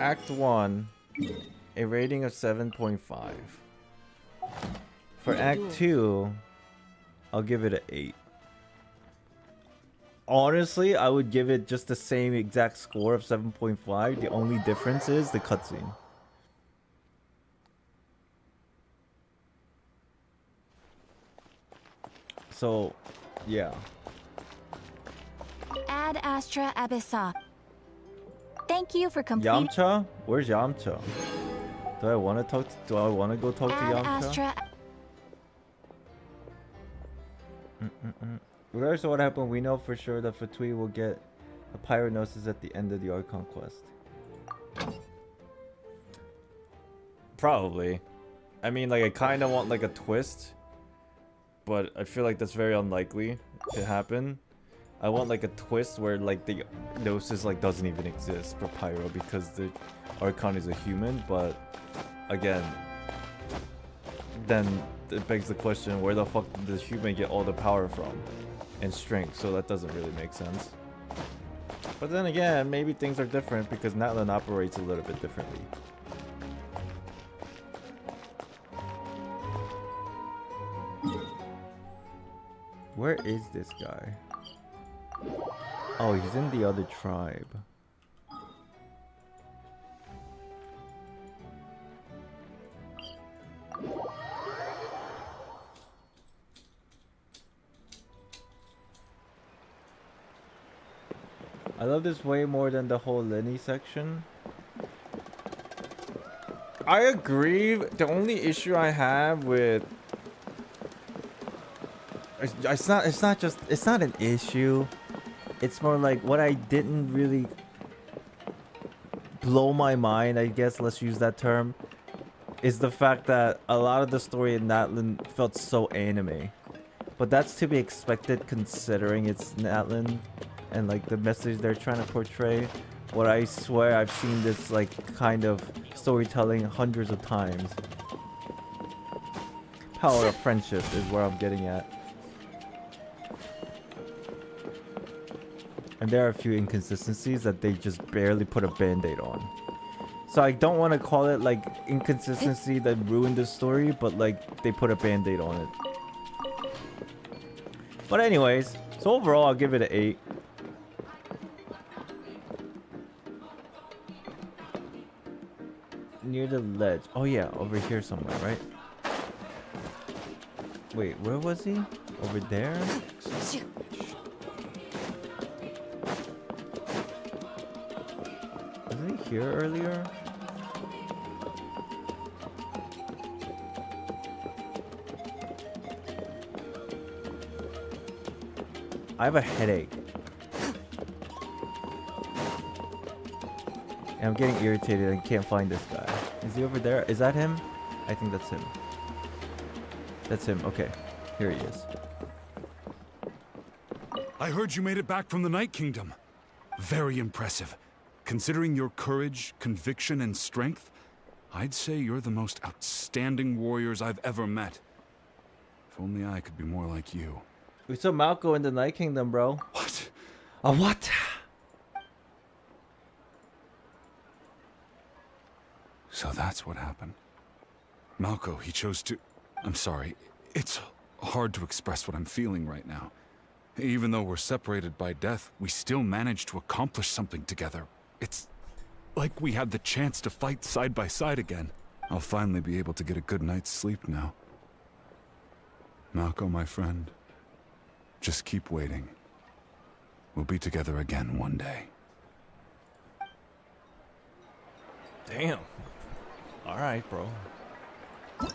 Act 1 a rating of 7.5. For Act 2, I'll give it an 8. Honestly, I would give it just the same exact score of 7.5. The only difference is the cutscene. So, yeah. Ad Astra Abyssa. Thank you for completing. Yamcha? Where's Yamcha? Do I want to talk? Do I want to go talk to Ad Yamcha? Astra. Regardless of what happened, we know for sure that Fatui will get The Pyro Gnosis at the end of the Archon quest. Probably. I mean, like, I kind of want, like, a twist. But I feel like that's very unlikely to happen. I want, like, a twist where, like, the Gnosis, like, doesn't even exist for Pyro because the Archon is a human. But, again, then it begs the question, where the fuck did this human get all the power from? And strength, so that doesn't really make sense. But then again, maybe things are different because Natlan operates a little bit differently. Where is this guy? Oh, he's in the other tribe. I love this way more than the whole Lenny section. I agree. The only issue I have with it's not an issue. It's more like what I didn't really blow my mind, I guess, let's use that term, is the fact that a lot of the story in Natlan felt so anime. But that's to be expected considering it's Natlan and like the message they're trying to portray. What I swear I've seen this like kind of storytelling hundreds of times. Power of friendship is where I'm getting at. And there are a few inconsistencies that they just barely put a band-aid on. So I don't want to call it like inconsistency that ruined the story, but like they put a band-aid on it. But anyways, so overall I'll give it an 8. Near the ledge. Oh yeah, over here somewhere, right? Wait, where was he? Over there? Wasn't he here earlier? I have a headache. And I'm getting irritated and can't find this guy. Is he over there? Is that him? I think that's him. That's him. Okay. Here he is. I heard you made it back from the Night Kingdom. Very impressive. Considering your courage, conviction, and strength, I'd say you're the most outstanding warriors I've ever met. If only I could be more like you. We saw Malco in the Night Kingdom, bro. What? A what? So that's what happened. Malco, he chose to... I'm sorry. It's hard to express what I'm feeling right now. Even though we're separated by death, we still managed to accomplish something together. It's like we had the chance to fight side by side again. I'll finally be able to get a good night's sleep now. Malco, my friend, just keep waiting. We'll be together again one day. Damn. Alright, bro. I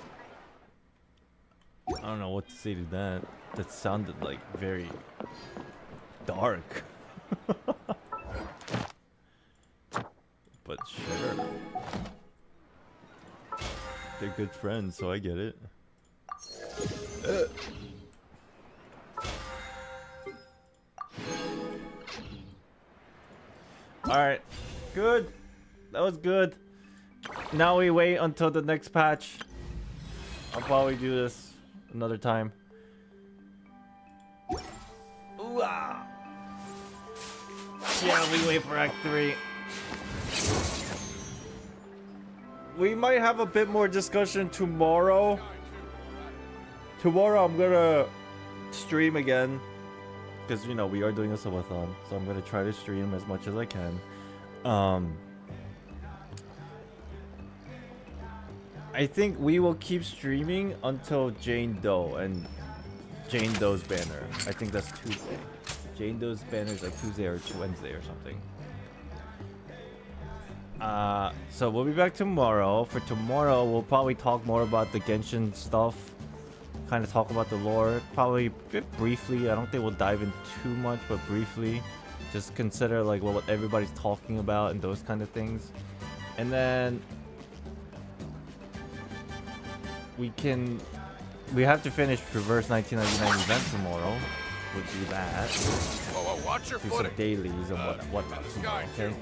don't know what to say to that. That sounded like very dark. But sure. They're good friends, so I get it. Alright. Good. That was good. Now we wait until the next patch. I'll probably do this another time. Ooh-ah. Yeah, we wait for Act 3. We might have a bit more discussion tomorrow. Tomorrow I'm gonna stream again. Because, you know, we are doing a subathon. So I'm gonna try to stream as much as I can. I think we will keep streaming until Jane Doe and Jane Doe's banner. I think that's Tuesday. Jane Doe's banner is like Tuesday or Wednesday or something. So we'll be back tomorrow. For tomorrow, we'll probably talk more about the Genshin stuff. Kind of talk about the lore. Probably a bit briefly. I don't think we'll dive in too much, but briefly. Just consider like what everybody's talking about and those kind of things. And then we have to finish Reverse 1999 event tomorrow. We'll do that. Watch your do footing. some dailies and whatnot tomorrow, okay?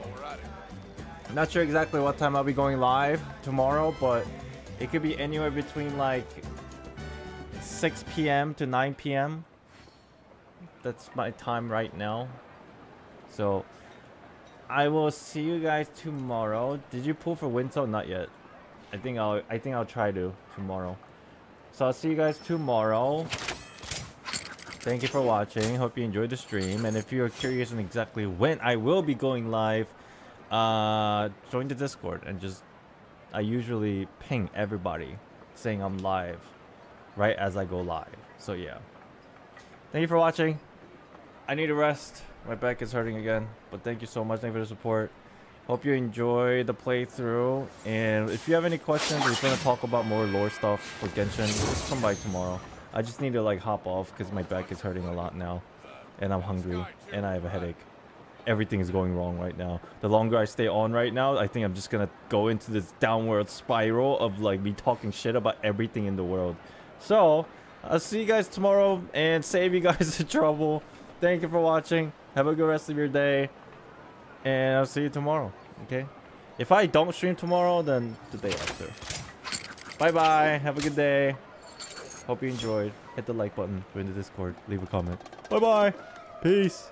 I'm not sure exactly what time I'll be going live tomorrow, but it could be anywhere between like 6 p.m. to 9 p.m. That's my time right now. So I will see you guys tomorrow. Did you pull for Windsor? Not yet. I think I'll try to tomorrow. So I'll see you guys tomorrow. Thank you for watching. Hope you enjoyed the stream. And if you're curious on exactly when I will be going live, join the Discord and I usually ping everybody saying I'm live right as I go live. So yeah. Thank you for watching. I need a rest. My back is hurting again. But thank you so much. Thank you for the support. Hope you enjoy the playthrough. And if you have any questions or if you want to talk about more lore stuff for Genshin, just come by tomorrow. I just need to like hop off because my back is hurting a lot now. And I'm hungry. And I have a headache. Everything is going wrong right now. The longer I stay on right now, I think I'm just going to go into this downward spiral of like me talking shit about everything in the world. So, I'll see you guys tomorrow and save you guys the trouble. Thank you for watching. Have a good rest of your day. And I'll see you tomorrow. Okay? If I don't stream tomorrow, then the day after. Bye-bye. Have a good day. Hope you enjoyed. Hit the like button. Join the Discord. Leave a comment. Bye-bye. Peace.